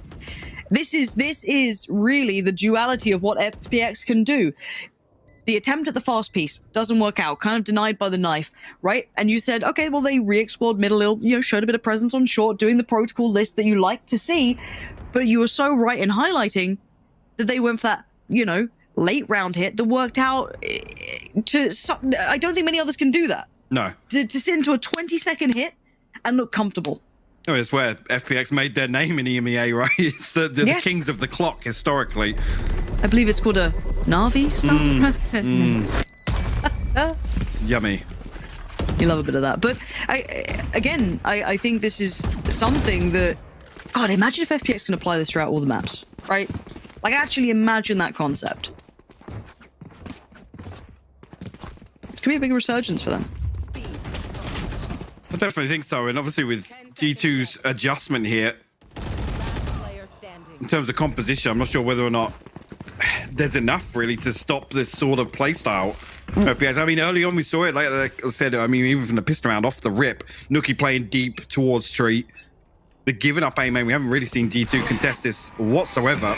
N: This is really the duality of what FPX can do. The attempt at the fast piece doesn't work out, kind of denied by the knife, right? And you said, okay, well, they re-explored middle, showed a bit of presence on short, doing the protocol list that you like to see, but you were so right in highlighting that they went for that, late round hit that worked out I don't think many others can do that.
O: No.
N: To sit into a 20-second hit and look comfortable.
O: Oh, it's where FPX made their name in EMEA, right? It's the kings of the clock historically.
N: I believe it's called a Navi style.
O: Yummy.
N: You love a bit of that. But I think this is something that, God, imagine if FPX can apply this throughout all the maps, right? Like, actually imagine that concept. It's going to be a big resurgence for them.
O: I definitely think so. And obviously with G2's adjustment here, in terms of composition, I'm not sure whether or not there's enough really to stop this sort of playstyle. I mean, early on we saw it, like I said, I mean, even from the pistol round off the rip, Nuki playing deep towards street. The giving up aim, we haven't really seen G2 contest this whatsoever.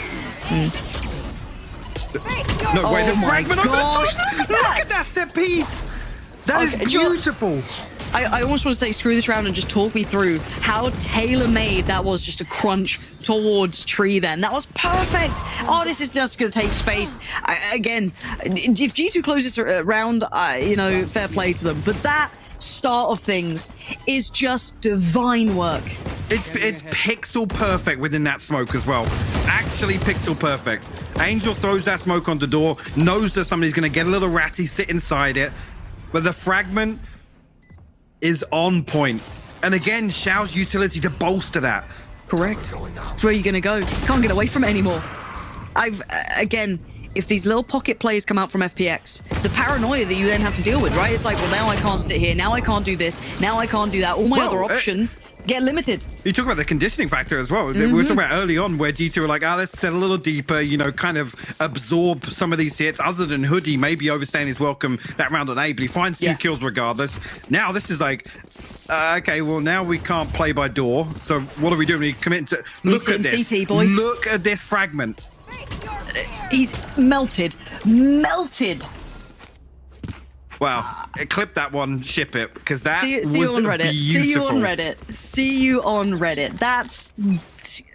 O: No way, the fragment on the Look at that set piece! That is beautiful!
N: I almost want to say screw this round and just talk me through how tailor-made that was, just a crunch towards tree then. That was perfect! Oh, this is just going to take space. Again, if G2 closes round, fair play to them. But that start of things is just divine work.
O: It's pixel perfect within that smoke as well. Actually pixel perfect. Angel throws that smoke on the door, knows that somebody's going to get a little ratty, sit inside it. But the fragment is on point. And again, Xiao's utility to bolster that.
N: Correct. It's where you're going to go. Can't get away from it anymore. Again, if these little pocket plays come out from FPX, the paranoia that you then have to deal with, right? It's like, well, now I can't sit here. Now I can't do this. Now I can't do that. All my other options get limited.
O: You talk about the conditioning factor as well. We were talking about early on where G2 were like, let's set a little deeper, you know, kind of absorb some of these hits. Other than Hoodie maybe overstaying his welcome that round on A, but he finds 2 kills regardless. Now this is like, okay, well, now we can't play by door. So what are we doing? We commit to look at this.
N: CT, boys.
O: Look at this fragment.
N: He's melted. Melted.
O: Wow. Clip that one, ship it, because that
N: see
O: was
N: you on Reddit.
O: beautiful.
N: See you on Reddit. See you on Reddit. That's...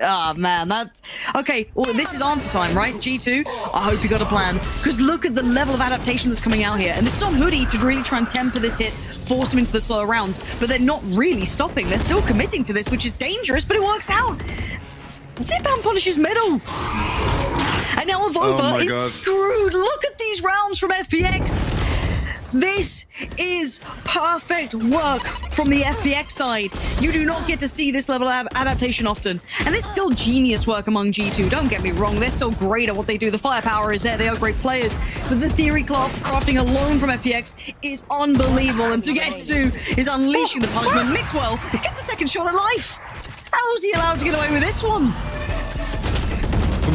N: Oh, man. That's... Okay, well, this is answer time, right? G2, I hope you got a plan. Because look at the level of adaptation that's coming out here. And this is on Hoodie to really try and temper this hit, force him into the slower rounds. But they're not really stopping. They're still committing to this, which is dangerous, but it works out. Zipan punishes middle. And now Avova is screwed. Look at these rounds from FPX. This is perfect work from the FPX side. You do not get to see this level of adaptation often. And there's still genius work among G2. Don't get me wrong. They're still great at what they do. The firepower is there. They are great players. But the theory crafting alone from FPX is unbelievable. And Sugetsu is unleashing the punishment. Mixwell gets a second shot at life. How was he allowed to get away with this one?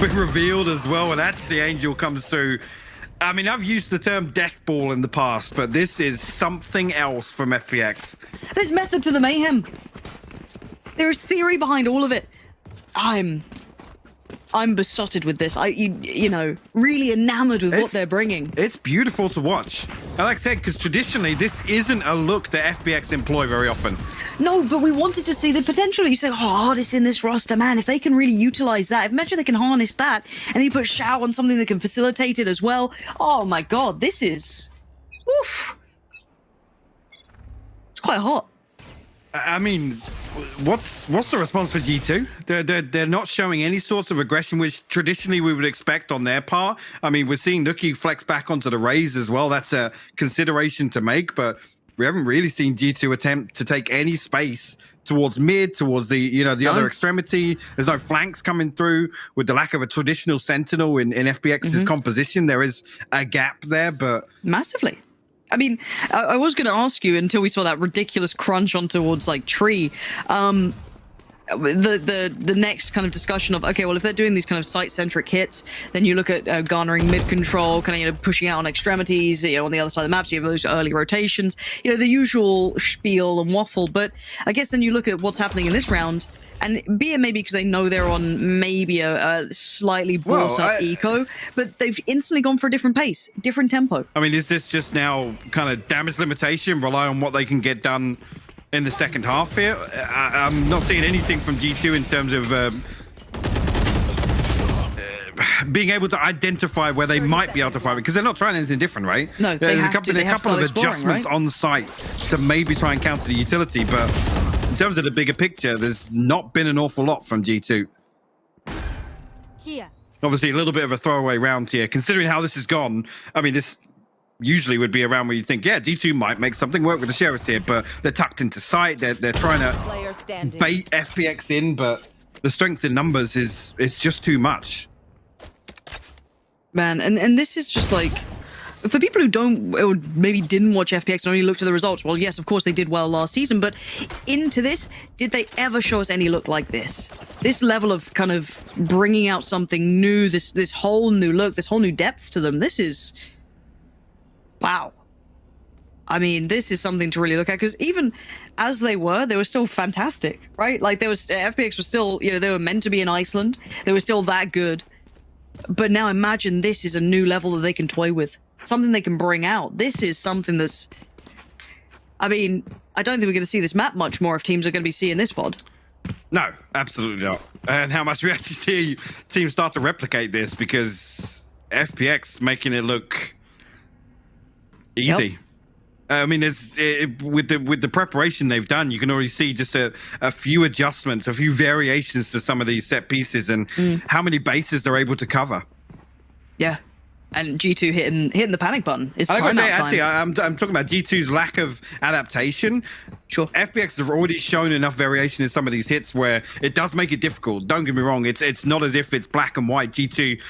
O: Been revealed as well, and actually Angel comes through. I mean, I've used the term death ball in the past, but this is something else from FPX.
N: There's method to the mayhem. There is theory behind all of it. I'm besotted with this. You know, really enamored with what they're bringing.
O: It's beautiful to watch. And like I said, because traditionally this isn't a look that FPX employ very often.
N: No, but we wanted to see the potential. You say, artists in this roster, man, if they can really utilize that, imagine they can harness that, and then you put Xiao on something that can facilitate it as well. Oh my god, this is... Oof. It's quite hot.
O: I mean, what's the response for G2? They're not showing any sorts of aggression, which traditionally we would expect on their part. I mean, we're seeing Nuki flex back onto the Raze as well. That's a consideration to make, but we haven't really seen G2 attempt to take any space towards mid, towards the other extremity. There's no flanks coming through with the lack of a traditional sentinel in FPX's composition. There is a gap there, but
N: massively. I mean, I was going to ask you until we saw that ridiculous crunch on towards like tree. The next kind of discussion of, okay, well, if they're doing these kind of site-centric hits, then you look at garnering mid-control, kind of, pushing out on extremities, on the other side of the map, so you have those early rotations, the usual spiel and waffle. But I guess then you look at what's happening in this round, and be it maybe because they know they're on maybe a slightly brought-up eco, but they've instantly gone for a different pace, different tempo.
O: I mean, is this just now kind of damage limitation, rely on what they can get done in the second half here? I'm not seeing anything from G2 in terms of being able to identify where they might be able to fight, because they're not trying anything different, right?
N: No,
O: there's a couple of adjustments on site to maybe try and counter the utility, but in terms of the bigger picture, there's not been an awful lot from G2.
P: Here.
O: Obviously, a little bit of a throwaway round here, considering how this has gone. I mean, this usually would be a round where you think, yeah, G2 might make something work with the Sheriffs here, but they're tucked into sight. They're trying to bait FPX in, but the strength in numbers is just too much.
N: Man, and this is just like, for people who don't, or maybe didn't watch FPX and only looked at the results, well, yes, of course they did well last season, but into this, did they ever show us any look like this? This level of kind of bringing out something new, this whole new look, this whole new depth to them, this is... Wow. I mean, this is something to really look at, because even as they were still fantastic, right? Like, FPX was still, they were meant to be in Iceland. They were still that good. But now imagine this is a new level that they can toy with. Something they can bring out. This is something that's... I mean, I don't think we're going to see this map much more if teams are going to be seeing this VOD.
O: No, absolutely not. And how much we actually see teams start to replicate this, because FPX making it look easy. I mean, with the preparation they've done, you can already see just a few adjustments, a few variations to some of these set pieces, and how many bases they're able to cover.
N: Yeah. And G2 hitting the panic button. It's
O: I
N: timeout time.
O: actually, I'm talking about G2's lack of adaptation.
N: Sure.
O: FPX have already shown enough variation in some of these hits where it does make it difficult. Don't get me wrong. It's not as if it's black and white. G2,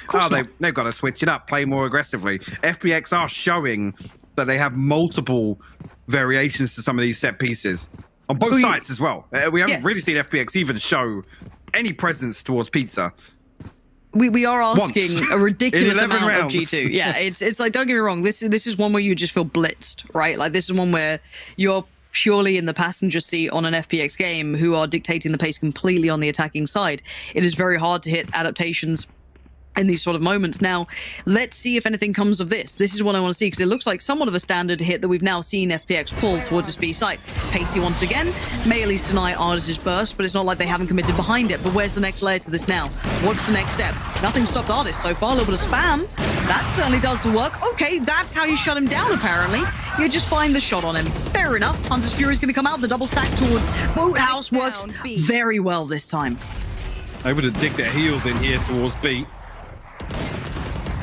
O: they've got to switch it up, play more aggressively. FPX are showing that they have multiple variations to some of these set pieces on both sides as well. We haven't really seen FPX even show any presence towards pizza.
N: We are asking a ridiculous amount
O: rounds.
N: of G2. Yeah, it's like, don't get me wrong, this is one where you just feel blitzed, right? Like, this is one where you're purely in the passenger seat on an FPX game who are dictating the pace completely on the attacking side. It is very hard to hit adaptations in these sort of moments. Now, let's see if anything comes of this. This is what I want to see, because it looks like somewhat of a standard hit that we've now seen FPX pull towards this B site. Pacey once again may at least deny Ardis' burst, but it's not like they haven't committed behind it. But where's the next layer to this now? What's the next step? Nothing stopped Ardis so far. A little bit of spam. That certainly does the work. Okay, that's how you shut him down, apparently. You just find the shot on him. Fair enough. Hunter's Fury's going to come out. The double stack towards Boathouse works very well this time.
O: Able to dig their heels in here towards B.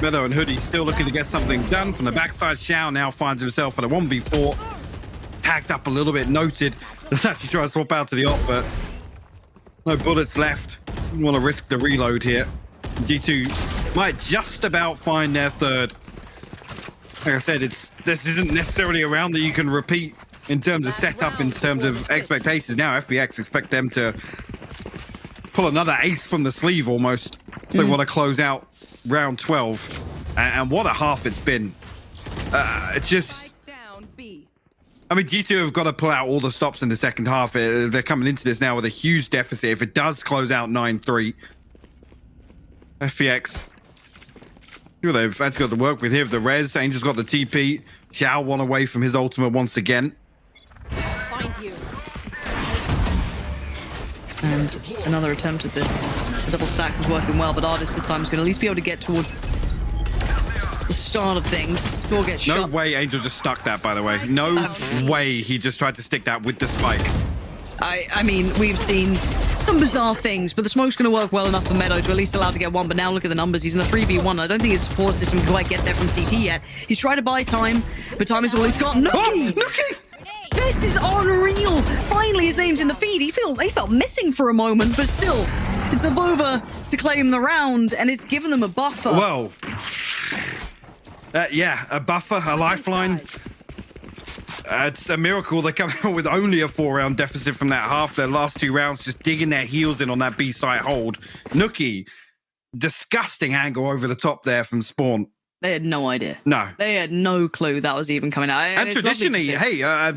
O: Meadow and Hoodie still looking to get something done from the backside. Xiao now finds himself at a 1v4. Tagged up a little bit, noted. Let's actually try to swap out to the op, but no bullets left. Don't want to risk the reload here. G2 might just about find their third. Like I said, this isn't necessarily a round that you can repeat in terms of setup, in terms of expectations. Now FPX expect them to pull another ace from the sleeve almost. They want to close out round 12, and what a half it's been. It's just, I mean, G2 have got to pull out all the stops in the second half. They're coming into this now with a huge deficit. If it does close out 9-3, FPX, they've actually got to work with here. The res, Angel's got the TP. Xiao one away from his ultimate once again.
N: And another attempt at this. The double stack was working well, but Ardis this time is going to at least be able to get toward the start of things. Thor gets shot.
O: No way Angel just stuck that, by the way. No way he just tried to stick that with the spike.
N: I mean, we've seen some bizarre things, but the smoke's going to work well enough for Meadow to at least allow to get one. But now look at the numbers. He's in a 3v1. I don't think his support system can quite get there from CT yet. He's trying to buy time, but time is all he's got. Nuki!
O: Nuki!
N: This is unreal! Finally, his name's in the feed. He felt missing for a moment, but still, it's Avova to claim the round, and it's given them a buffer.
O: Well, yeah, a buffer, a lifeline. It's a miracle they come out with only a 4-round deficit from that half. Their last 2 rounds just digging their heels in on that B site hold. Nuki, disgusting angle over the top there from Spawn.
N: They had no idea.
O: No.
N: They had no clue that was even coming out.
O: And traditionally,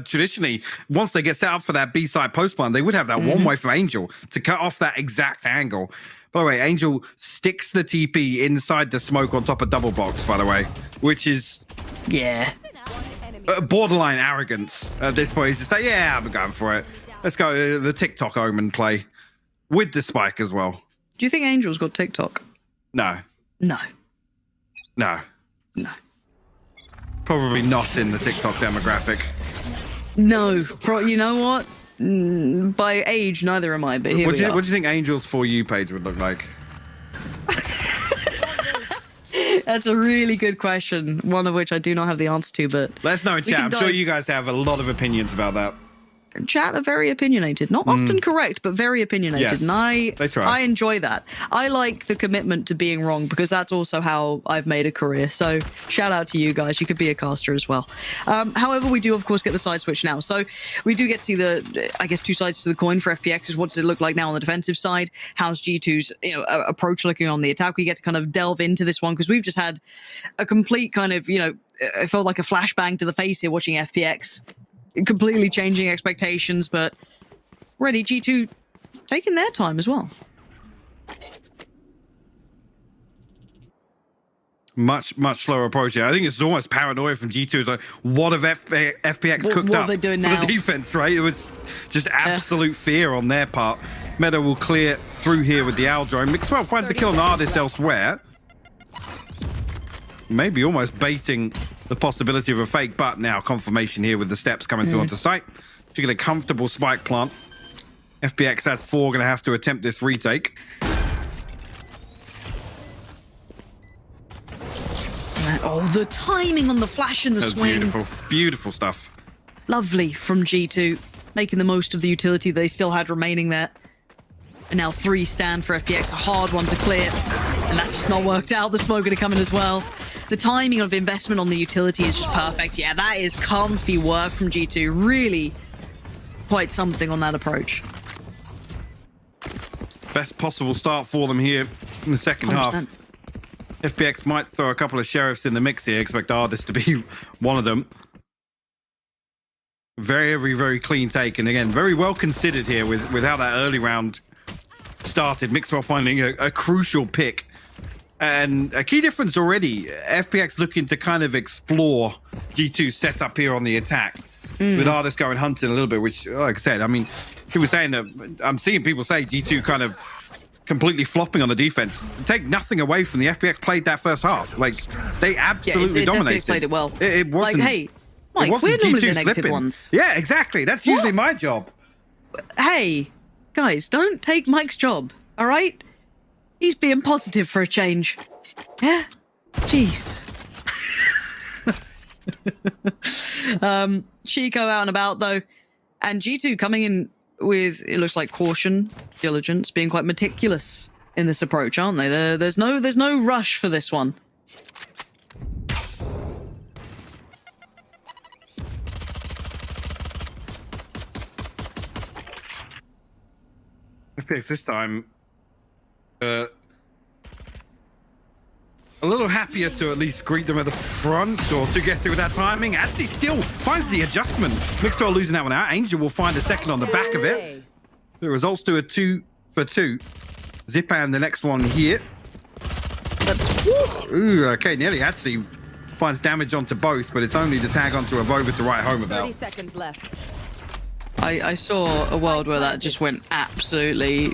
O: traditionally, once they get set up for that B-side post-plant, they would have that one way from Angel to cut off that exact angle. By the way, Angel sticks the TP inside the smoke on top of double box, by the way, which is...
N: yeah.
O: Borderline arrogance at this point. He's just like, yeah, I'm going for it. Let's go the TikTok omen play with the spike as well.
N: Do you think Angel's got TikTok?
O: No.
N: No.
O: No.
N: No.
O: Probably not in the TikTok demographic.
N: No. You know what? By age, neither am I, but here we are.
O: What do you think Angel's For You page would look like?
N: That's a really good question, one of which I do not have the answer to, but...
O: Let us know in chat. I'm sure you guys have a lot of opinions about that.
N: Chat are very opinionated. Not often correct, but very opinionated.
O: Yes,
N: and
O: they try.
N: I enjoy that. I like the commitment to being wrong, because that's also how I've made a career. So shout out to you guys. You could be a caster as well. However, we do, of course, get the side switch now. So we do get to see the, I guess, 2 sides to the coin for FPX. Is what does it look like now on the defensive side? How's G2's approach looking on the attack? We get to kind of delve into this one, because we've just had a complete kind of, it felt like a flashbang to the face here watching FPX. Completely changing expectations, but ready, G2 taking their time as well.
O: Much slower approach here. I think it's almost paranoia from G2. It's like, what have FPX cooked
N: what
O: up
N: are they doing
O: for
N: now?
O: the defense, right? It was just absolute fear on their part. Meadow will clear through here with the Owl drone. Mixwell finds the kill on Ardis elsewhere. Maybe almost baiting the possibility of a fake, but now confirmation here with the steps coming through onto site. To get a comfortable spike plant. FPX has 4, going to have to attempt this retake.
N: Oh, the timing on the flash and the swing.
O: Beautiful, beautiful stuff.
N: Lovely from G2, making the most of the utility they still had remaining there. And now 3 stand for FPX, a hard one to clear. And that's just not worked out. The smoke going to come in as well. The timing of investment on the utility is just perfect. Yeah, that is comfy work from G2. Really quite something on that approach.
O: Best possible start for them here in the second
N: 100%.
O: half. FPX might throw a couple of sheriffs in the mix here. Expect Ardis to be one of them. Very, very clean take. And again, very well considered here with how that early round started. Mixwell finding a crucial pick. And a key difference already. FPX looking to kind of explore G2's setup here on the attack. With Ardis going hunting a little bit, which, like I said, I mean, he was saying that I'm seeing people say G2 kind of completely flopping on the defense. Take nothing away from the FPX played that first half. Like, they absolutely dominated.
N: FPX played it well.
O: It wasn't,
N: like, hey, Mike, we're normally the negative ones.
O: Yeah, exactly. That's usually my job.
N: Hey, guys, don't take Mike's job, all right? He's being positive for a change. Yeah? Jeez. Chico out and about, though. And G2 coming in with, it looks like, caution, diligence, being quite meticulous in this approach, aren't they? There's no rush for this one.
O: FPX this time, a little happier to at least greet them at the front or to get through that timing. Actually still finds the adjustment. Mixwell losing that one out. Angel will find a second on the back of it. The results to a 2 for 2. Zipan the next one here. Ooh, okay, nearly actually finds damage onto both, but it's only the tag onto Avova to write home about.
Q: 30 seconds left.
N: I saw a world where that just went absolutely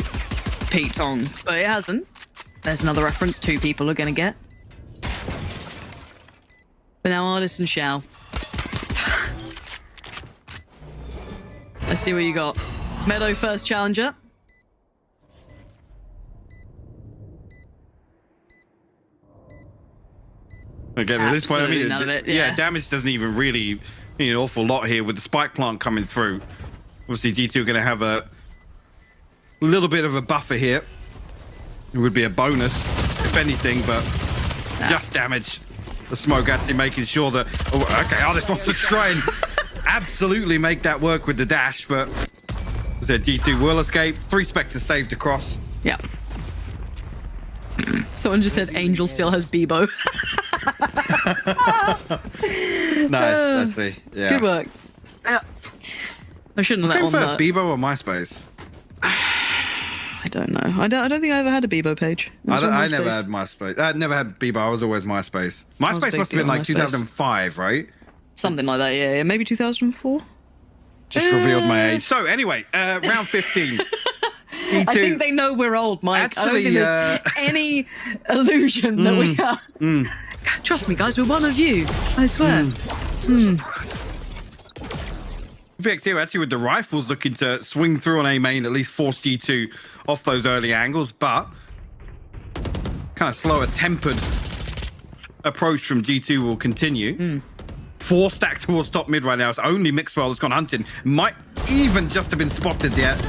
N: Pete Tong, but it hasn't. There's another reference 2 people are going to get. But now Ardis and Shao. Let's see what you got. Meadow first challenger.
O: Again, at this point, I mean,
N: none of it,
O: yeah, damage doesn't even really mean an awful lot here with the spike plant coming through. Obviously, G2 are going to have a little bit of a buffer here. It would be a bonus, if anything, but just damage. The smoke actually making sure that... Oh, okay, Ardis wants to try and absolutely make that work with the dash, but as I said, G2 will escape. 3 Spectres saved across.
N: Yeah. Someone just said Angel still has Bebo.
O: Nice, actually. Yeah.
N: Good work. Yeah. I shouldn't have let on that.
O: Bebo or MySpace?
N: I don't know. I don't think I ever had a Bebo page.
O: I never had MySpace. I never had Bebo. I was always MySpace. MySpace must have been like 2005, right?
N: Something like that, yeah. Maybe 2004?
O: Just revealed my age. So anyway, round 15. G2.
N: I think they know we're old, Mike.
O: Actually,
N: I don't think there's any illusion that we are. Trust me, guys, we're one of you. I swear.
O: FPX here actually with the rifles looking to swing through on A main, at least force G2 off those early angles, but kind of slower tempered approach from G2 will continue. 4 stacked towards top mid right now. It's only Mixwell that's gone hunting. Might even just have been spotted yet.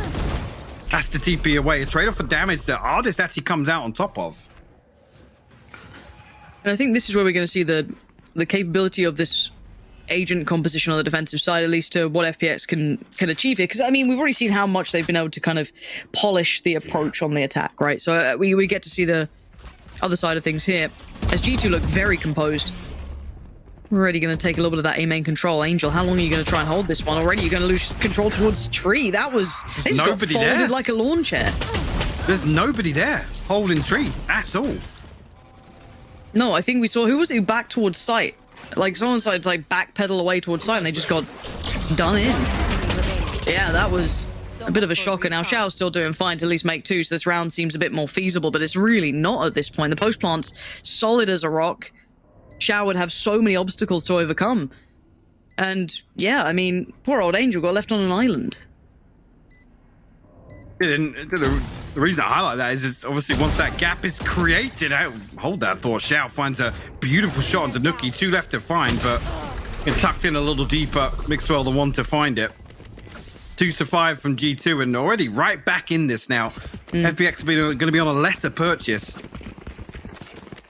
O: Has to TP away. A trade-off for damage that Ardis actually comes out on top of.
N: And I think this is where we're going to see the capability of this agent composition on the defensive side, at least to what FPX can achieve here. Because, I mean, we've already seen how much they've been able to kind of polish the approach on the attack, right? So we get to see the other side of things here. As G2 look very composed. We're already going to take a little bit of that A main control. Angel, how long are you going to try and hold this one? Already you're going to lose control towards Tree. That was... They just got folded like a lawn chair.
O: There's nobody there holding Tree at all.
N: No, I think we saw... Who was it back towards site? Like, someone started to, like, backpedal away towards site and they just got done in. Yeah, that was a bit of a shocker. Now, Shao's still doing fine to at least make 2, so this round seems a bit more feasible, but it's really not at this point. The post plant's solid as a rock. Xiao would have so many obstacles to overcome. And yeah, I mean, poor old Angel got left on an island.
O: And the reason I highlight that is it's obviously once that gap is created, hold that thought. Xiao finds a beautiful shot onto Nuki. 2 left to find, but it tucked in a little deeper. Mixwell the one to find it. 2 to 5 from G2 and already right back in this now. FPX are going to be on a lesser purchase.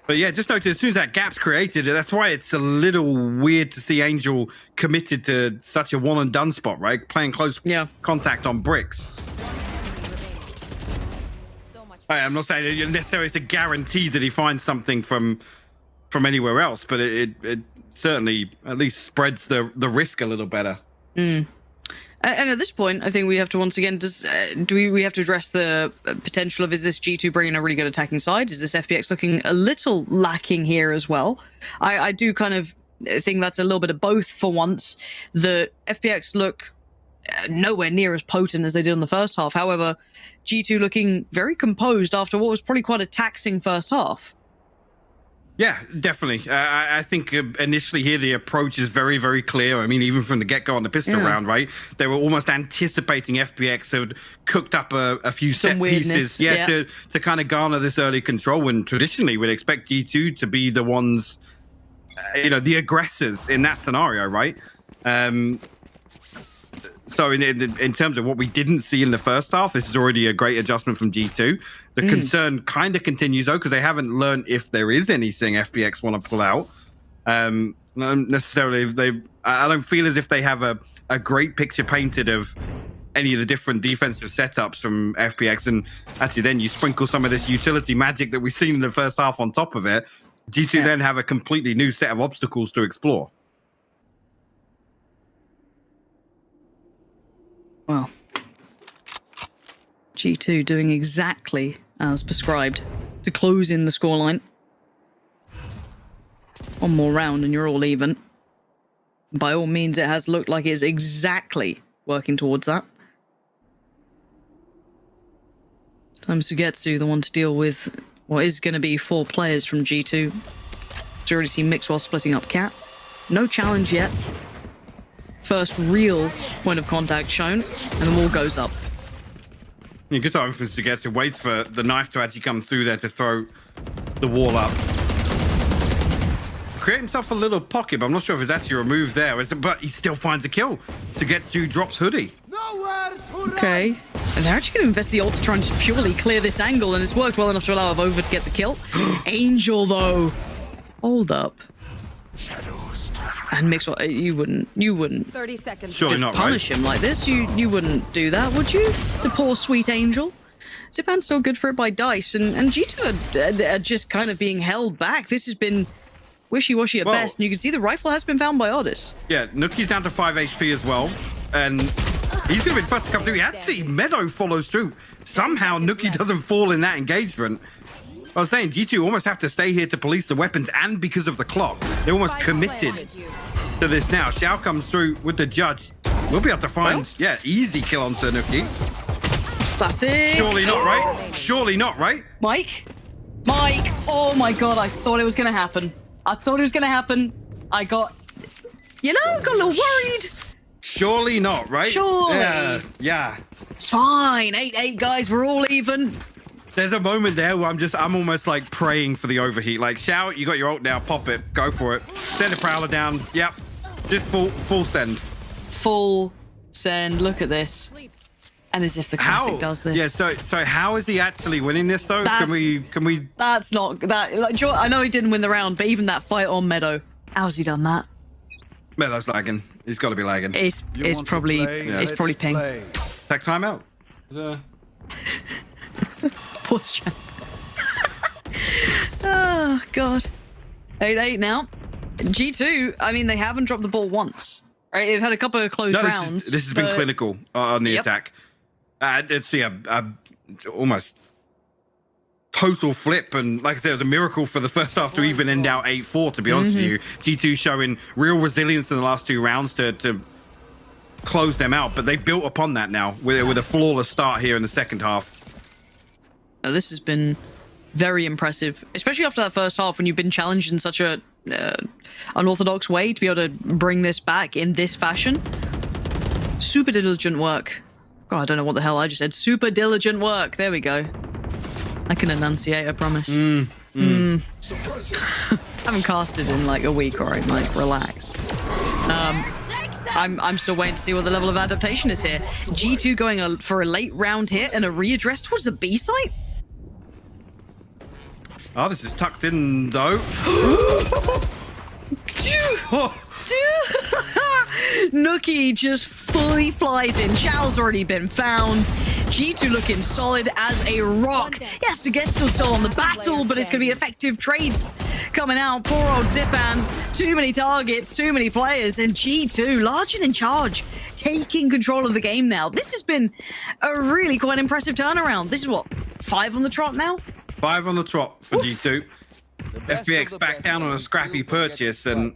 O: But yeah, just notice as soon as that gap's created, that's why it's a little weird to see Angel committed to such a one and done spot, right? Playing close contact on bricks. I'm not saying it necessarily it's a guarantee that he finds something from anywhere else, but it certainly at least spreads the risk a little better.
N: And at this point, I think we have to once again we have to address the potential of, is this G2 bringing a really good attacking side? Is this FPX looking a little lacking here as well? I do kind of think that's a little bit of both for once. The FPX look nowhere near as potent as they did in the first half. However, G2 looking very composed after what was probably quite a taxing first half.
O: Yeah, definitely. I think initially here the approach is very, very clear. I mean, even from the get-go on the pistol round, right? They were almost anticipating FPX had cooked up a few set pieces, to kind of garner this early control. And traditionally, we'd expect G2 to be the ones, the aggressors in that scenario, right? So in terms of what we didn't see in the first half, this is already a great adjustment from G2. The concern kind of continues, though, because they haven't learned if there is anything FPX want to pull out. Not necessarily if I don't feel as if they have a great picture painted of any of the different defensive setups from FPX. And actually then you sprinkle some of this utility magic that we've seen in the first half on top of it. G2 then have a completely new set of obstacles to explore.
N: Well, G2 doing exactly as prescribed to close in the scoreline. One more round and you're all even. By all means, it has looked like it's exactly working towards that. Time Sugetsu, the one to deal with what is going to be 4 players from G2. You already see Mixwell splitting up Cat. No challenge yet. First real point of contact shown, and the wall goes up.
O: Yeah, good time for Sugetsu. Waits for the knife to actually come through there to throw the wall up. Create himself a little pocket, but I'm not sure if it's actually removed there. But he still finds a kill. Sugetsu drops Hoodie.
N: Okay. And they're actually going to invest the ult to try and just purely clear this angle, and it's worked well enough to allow Avova to get the kill. Angel, though. Hold up. And Mixwell, you wouldn't
P: 30 seconds.
O: Surely
N: just
O: not,
N: punish him like this. You wouldn't do that, would you? The poor sweet Angel. Zipan's still good for it by Dice, and G2 are just kind of being held back. This has been wishy-washy at best, and you can see the rifle has been found by Oddis.
O: Yeah, Nuki's down to 5 HP as well, and he's going to be the first to come through. He had to see Meadow follows through. Somehow Nuki doesn't fall in that engagement. I was saying, G2 almost have to stay here to police the weapons, and because of the clock, they're almost committed to this now. Xiao comes through with the judge. We'll be able to find, easy kill onto Nuki.
N: That's it.
O: Surely not, right? Surely not, right?
N: Mike, oh my god, I thought it was going to happen. I got a little worried.
O: Surely not, right?
N: Surely.
O: Yeah.
N: It's fine. 8-8, guys. We're all even.
O: There's a moment there where I'm almost like praying for the overheat. Like, Xiao, you got your ult now. Pop it. Go for it. Send the Prowler down. Yep. Just full send.
N: Full send. Look at this. And as if the classic does this.
O: Yeah, so how is he actually winning this, though? Can we...
N: That's not... that. Like, I know he didn't win the round, but even that fight on Meadow, how's he done that?
O: Meadow's lagging. He's got to be lagging.
N: It's probably ping.
O: Take time out.
N: Pause chat. Oh, God. 8-8 now. G2, I mean, they haven't dropped the ball once. Right? They've had a couple of close rounds.
O: This has been clinical on the attack. Let's see a almost total flip. And like I said, it was a miracle for the first half to even end out 8-4, to be honest with you. G2 showing real resilience in the last 2 rounds to close them out. But they built upon that now with a flawless start here in the second half.
N: This has been very impressive, especially after that first half when you've been challenged in such a unorthodox way to be able to bring this back in this fashion. Super diligent work. God, I don't know what the hell I just said. Super diligent work. There we go. I can enunciate, I promise. Haven't casted in like a week, alright, like relax. I'm still waiting to see what the level of adaptation is here. G2 going for a late round hit and a readdress towards the B site?
O: Oh, this is tucked in though.
N: Nookie just fully flies in. Xiao's already been found. G2 looking solid as a rock. Yes, to get still on the battle, but it's going to be effective trades coming out. Poor old Zipan. Too many targets, too many players, and G2 large and in charge, taking control of the game now. This has been a really quite impressive turnaround. This is what, 5 on the trot now?
O: 5 on the trot for G2. FPX back down on a scrappy purchase, and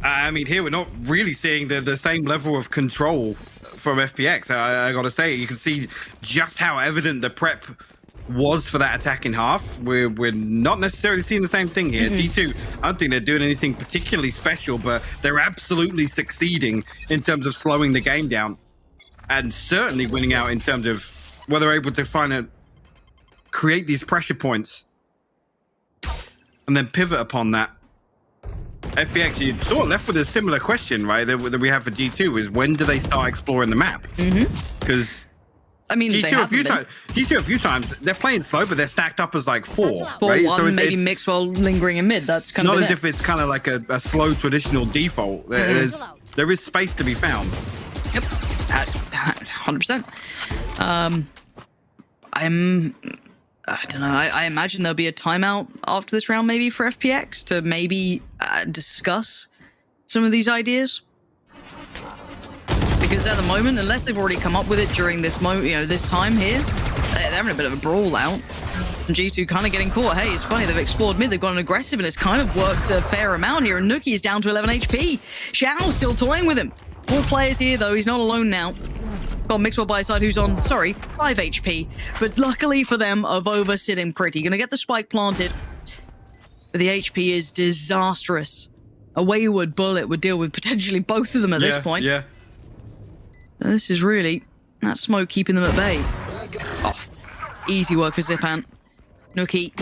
O: I mean, here we're not really seeing the same level of control from FPX. I gotta say, you can see just how evident the prep was for that attacking half. We're not necessarily seeing the same thing here. G2, I don't think they're doing anything particularly special, but they're absolutely succeeding in terms of slowing the game down, and certainly winning out in terms of whether they're able to create these pressure points and then pivot upon that. FPX, you sort of left with a similar question, right, that we have for G2, is when do they start exploring the map? Because
N: I mean,
O: G2 a few times, they're playing slow, but they're stacked up as like 4,
N: 4-1,
O: right? So
N: maybe Mixwell lingering in mid. That's kind
O: not
N: of
O: as if it's kind of like a slow traditional default. There is space to be found.
N: Yep, 100%. I don't know. I imagine there'll be a timeout after this round, maybe for FPX to maybe discuss some of these ideas. Because at the moment, unless they've already come up with it during this this time here, they're having a bit of a brawl out. And G2 kind of getting caught. Hey, it's funny, they've explored mid, they've gone aggressive, and it's kind of worked a fair amount here. And Nookie is down to 11 HP. Xiao's still toying with him. 4 players here, though. He's not alone now. Got Mixwell by his side, who's on, 5 HP. But luckily for them, Avova sitting pretty. Gonna get the spike planted. But the HP is disastrous. A wayward bullet would deal with potentially both of them at this point.
O: Yeah.
N: Now, this is really that smoke keeping them at bay. Oh, easy work for Zipan. Nookie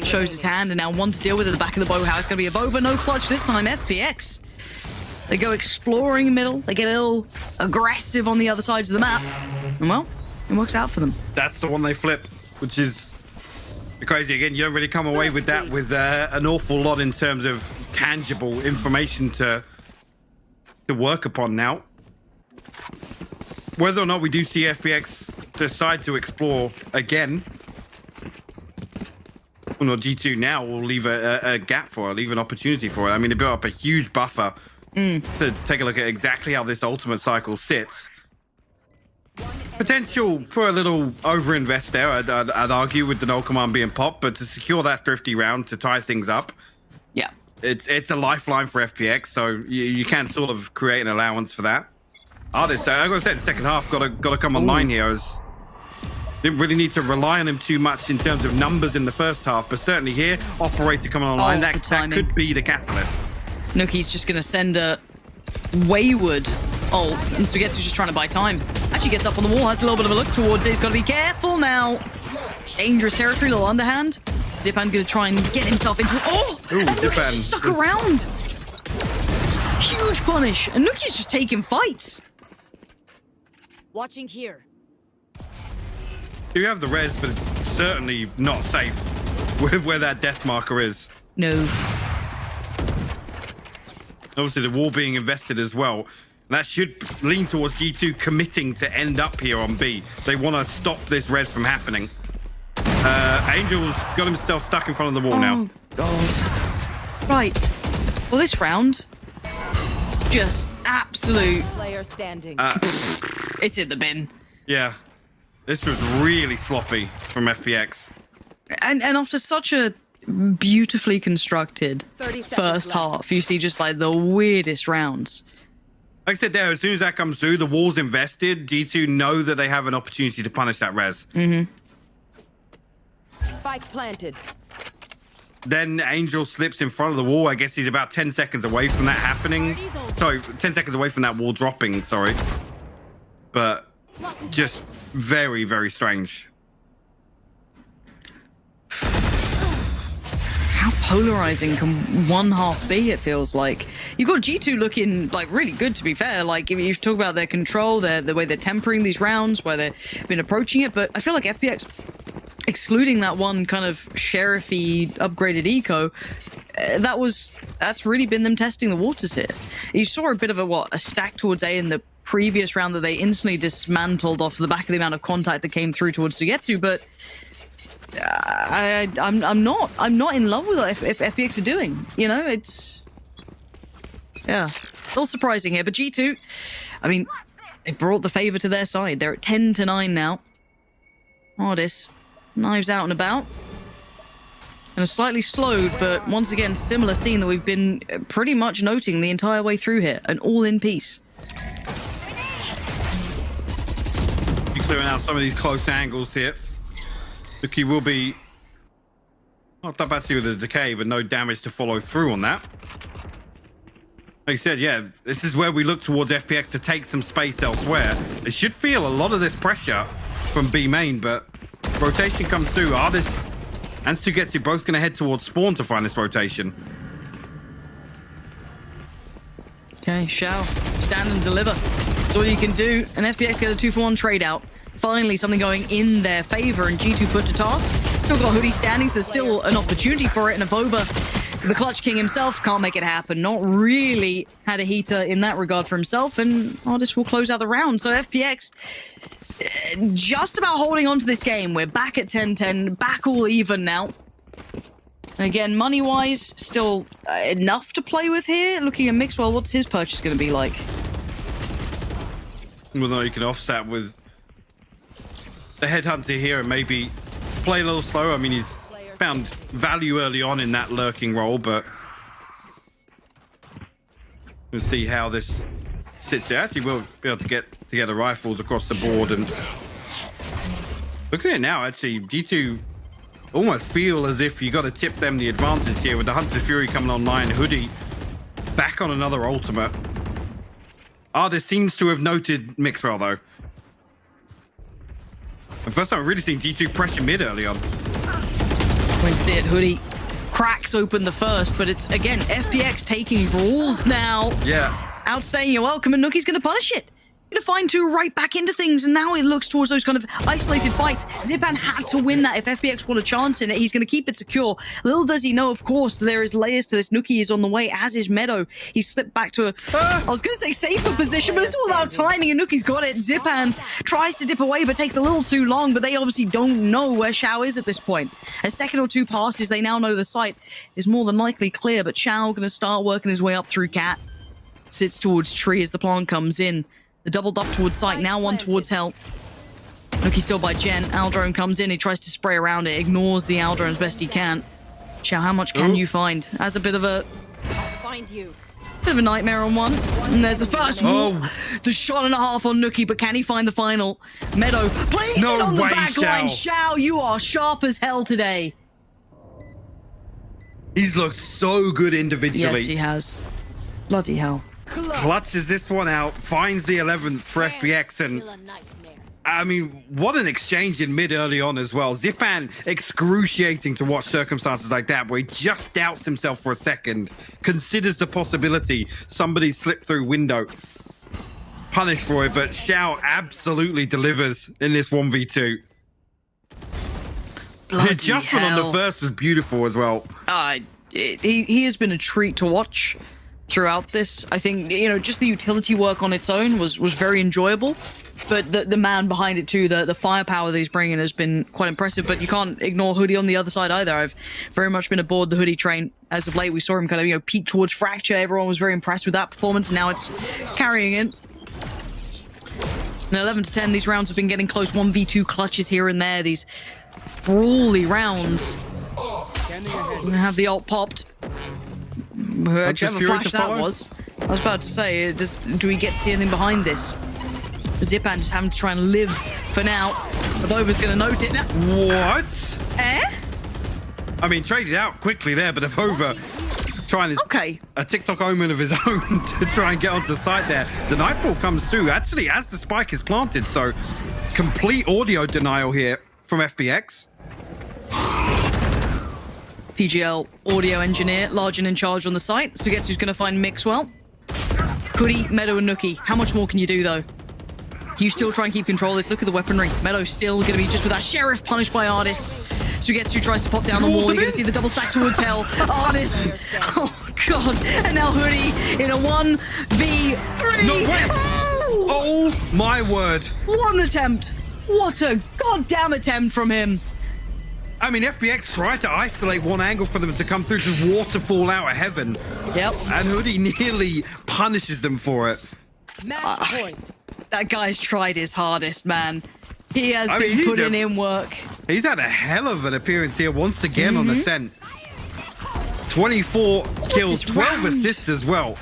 N: shows his hand, and now one to deal with at the back of the bow house. Gonna be Avova, no clutch this time. FPX. They go exploring middle. They get a little aggressive on the other sides of the map. And well, it works out for them.
O: That's the one they flip, which is crazy. Again, you don't really come away with that with an awful lot in terms of tangible information to work upon now. Whether or not we do see FPX decide to explore again, well, G2 now will leave a gap for it, leave an opportunity for it. I mean, they built up a huge buffer to take a look at exactly how this ultimate cycle sits. Potential for a little overinvest there, I'd argue, with the null command being popped, but to secure that thrifty round to tie things up,
N: yeah,
O: it's a lifeline for FPX, so you can sort of create an allowance for that. I gotta say, the second half got to come online here. Didn't really need to rely on him too much in terms of numbers in the first half, but certainly here, operator coming online, that could be the catalyst.
N: Nookie's just going to send a wayward ult, and Sugetsu's just trying to buy time. Actually gets up on the wall, has a little bit of a look towards it. He's got to be careful now. Dangerous territory, little underhand. Zipan's going to try and get himself into... Oh!
O: Ooh,
N: and Nookie's just stuck around. Huge punish. And Nookie's just taking fights.
P: Watching here.
O: You have the res, but it's certainly not safe where that death marker is.
N: No.
O: Obviously, the wall being invested as well. That should lean towards G2 committing to end up here on B. They want to stop this res from happening. Angel's got himself stuck in front of the wall now.
N: Oh, God. Right. Well, this round, just absolute...
P: Player standing.
N: It's in the bin.
O: Yeah. This was really sloppy from FPX.
N: And after such a beautifully constructed
P: 30 seconds
N: first half, you see just like the weirdest rounds.
O: Like I said there, as soon as that comes through, the wall's invested. G2 know that they have an opportunity to punish that res.
P: Spike planted.
O: Then Angel slips in front of the wall. I guess he's about 10 seconds away from that happening. Sorry, 10 seconds away from that wall dropping, sorry. But just very, very strange.
N: How polarizing can one half be, it feels like. You've got G2 looking like really good, to be fair. Like, if you talk about their control, the way they're tempering these rounds, where they've been approaching it, but I feel like FPX, excluding that one kind of sheriffy upgraded eco, that's really been them testing the waters here. You saw a bit of a stack towards A in the previous round that they instantly dismantled off the back of the amount of contact that came through towards Sugetsu, but I'm not in love with what FPX are doing. You know, it's a little surprising here. But G2, I mean, they brought the favor to their side. They're at 10-9 now. Ardis, knives out and about. And a slightly slowed, but once again, similar scene that we've been pretty much noting the entire way through here. An all-in piece.
O: You're clearing out some of these close angles here. Nuki will be not that bad to see with the decay, but no damage to follow through on that. Like you said, yeah, this is where we look towards FPX to take some space elsewhere. They should feel a lot of this pressure from B main, but rotation comes through. Ardis and Sugetsu both going to head towards spawn to find this rotation.
N: Okay, Shao, stand and deliver. That's all you can do. And FPX get a 2-for-1 trade out. Finally, something going in their favor, and G2 put to task. Still got Hoodie standing, so there's still an opportunity for it. And Avova, the Clutch King himself, can't make it happen. Not really had a heater in that regard for himself, and Ardis will close out the round. So FPX just about holding on to this game. We're back at 10-10, back all even now. And again, money-wise, still enough to play with here. Looking at Mixwell, what's his purchase going to be like?
O: Well, no, you can offset with the headhunter here and maybe play a little slower. I mean, he's found value early on in that lurking role, but we'll see how this sits out. He will be able to get together rifles across the board. And look at it now, actually, G2 almost feel as if you got to tip them the advantage here with the Hunter Fury coming online. Hoodie back on another ultimate. Ardis seems to have noted Mixwell, though. The first time I've really seen G2 pressure mid early on.
N: We can see it. Hoodie cracks open the first, but it's, again, FPX taking brawls now.
O: Yeah.
N: Out saying you're welcome, and Nuki's going to punish it. Going to find two right back into things, and now it looks towards those kind of isolated fights. Zipan had to win that if FPX want a chance in it. He's going to keep it secure. Little does he know, of course, there is layers to this. Nuki is on the way, as is Meadow. He slipped back to I was going to say safer position, but it's all about timing, and Nuki's got it. Zipan tries to dip away, but takes a little too long, but they obviously don't know where Shao is at this point. A second or two passes, they now know the site is more than likely clear, but Shao going to start working his way up through Cat. Sits towards Tree as the plant comes in. The double duck towards site, now one towards Hell. Nuki still by Jen. Aldrone comes in, he tries to spray around it, ignores the Aldrone as best he can. Shao, how much can you find? As a bit of a nightmare on one. And there's the first one. The shot and a half on Nuki, but can he find the final? Meadow, please
O: No
N: on the
O: way,
N: back line.
O: Shao.
N: Shao, you are sharp as hell today.
O: He's looked so good individually.
N: Yes, he has. Bloody hell.
O: Clutches this one out, finds the 11th for FPX, and I mean, what an exchange in mid early on as well. Zipan, excruciating to watch circumstances like that, where he just doubts himself for a second, considers the possibility somebody slipped through window. Punished for it, but Shao absolutely delivers in this 1v2. The adjustment on the first was beautiful as well.
N: He has been a treat to watch throughout this. I think, you know, just the utility work on its own was very enjoyable, but the man behind it too, the firepower that he's bringing has been quite impressive. But you can't ignore Hoodie on the other side either. I've very much been aboard the Hoodie train as of late. We saw him kind of, you know, peak towards Fracture. Everyone was very impressed with that performance, and now it's carrying it. Now 11-10, these rounds have been getting close. 1v2 clutches here and there, these brawly rounds. We're gonna have the ult popped. Whichever flash that was. I was about to say, do we get to see anything behind this? Zipan just having to try and live for now. Avova's going to note it now.
O: What?
N: Eh?
O: I mean, traded out quickly there, but Avova trying to a TikTok omen of his own to try and get onto the site there. The Nightfall comes through actually as the spike is planted, so complete audio denial here from FPX.
N: PGL audio engineer, large and in charge on the site. So guess who's going to find Mixwell? Hoodie, Meadow, and Nookie. How much more can you do, though? You still try and keep control of this. Look at the weaponry. Meadow's still going to be just with that Sheriff punished by Artis. Sugetsu tries to pop down the wall. You're going to see the double stack towards hell. Artis. Oh, God. And now Hoodie in a 1v3.
O: No way. Oh, my word.
N: One attempt. What a goddamn attempt from him.
O: I mean, FPX tried to isolate one angle for them to come through, just waterfall out of heaven.
N: Yep.
O: And Hoodie nearly punishes them for it.
N: That guy's tried his hardest, man. He has been putting in work.
O: He's had a hell of an appearance here once again on Ascent. 24 kills, 12 assists as well.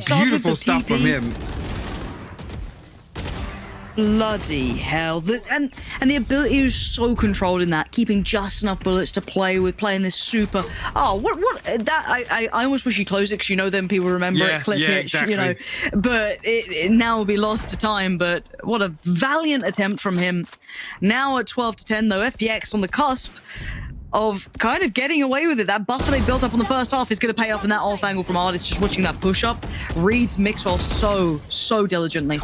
O: Beautiful stuff from him.
N: Bloody hell. And the ability is so controlled in that, keeping just enough bullets to play with, playing this super... Oh, I almost wish you closed it because you know then people remember it, clip it,
O: exactly.
N: you know. But it now will be lost to time, but what a valiant attempt from him. Now at 12-10 though, FPX on the cusp of kind of getting away with it. That buffer they built up on the first half is going to pay off in that off angle from Artis, just watching that push up. Reads Mixwell so diligently.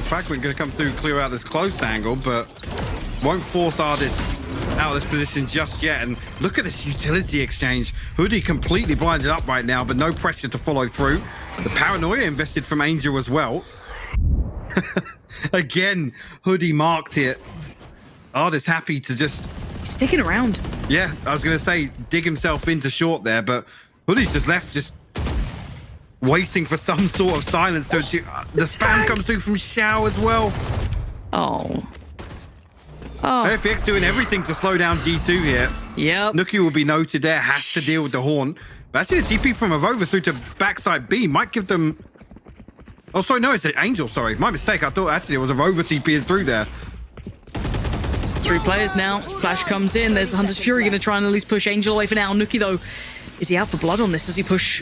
O: Fragment going to come through, clear out this close angle, but won't force Artis out of this position just yet. And look at this utility exchange. Hoodie completely blinded up right now, but no pressure to follow through. The paranoia invested from Angel as well. Again, Hoodie marked here. Artis happy to just...
N: sticking around.
O: Yeah, I was going to say, dig himself into short there, but Hoodie's just left, just waiting for some sort of silence to achieve. The spam comes through from Xiao as well.
N: Oh.
O: FPX doing everything to slow down G2 here.
N: Yep.
O: Nookie will be noted there, has to deal with the horn. But actually the TP from Avova through to backside B might give them... Oh, sorry, no, it's an Angel, sorry. My mistake, I thought actually it was Avova TPing through there.
N: 3 players now. Flash comes in. There's the Hunter's Fury going to try and at least push Angel away for now. Nookie, though, is he out for blood on this? Does he push...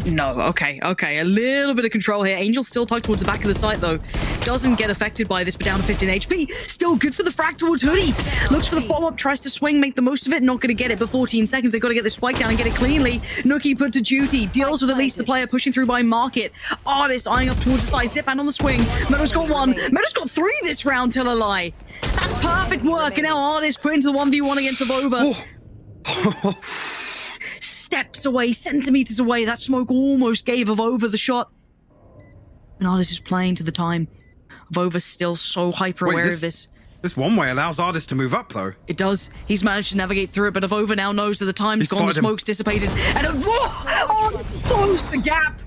N: No, okay. A little bit of control here. Angel still tucked towards the back of the site, though. Doesn't get affected by this, but down to 15 HP. Still good for the frag towards Hoodie. Looks for the follow-up, tries to swing, make the most of it. Not going to get it, but 14 seconds. They've got to get this spike down and get it cleanly. Nookie put to duty. Deals with at least the player pushing through by Market. Artis eyeing up towards the side. Zipan on the swing. Meadow's got 1. Meadow's got 3 this round, tell a lie. That's perfect work. And now Artis put into the 1v1 against Avova. Steps away, centimeters away. That smoke almost gave Avova the shot. And Artis is playing to the time. Avova's still so hyper aware of this.
O: This one way allows Artis to move up, though.
N: It does. He's managed to navigate through it, but Avova now knows that the time's gone, the smoke's dissipated. And close the gap.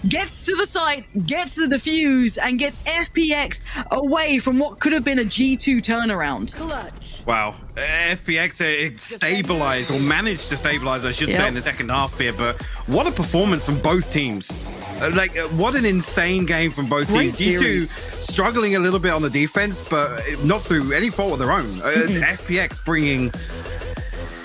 N: Gets to the site, gets the defuse, and gets FPX away from what could have been a G2 turnaround.
O: Wow. FPX stabilized, or managed to stabilize, I should say, in the second half here. But what a performance from both teams. What an insane game from both teams. G2 struggling a little bit on the defense, but not through any fault of their own. FPX bringing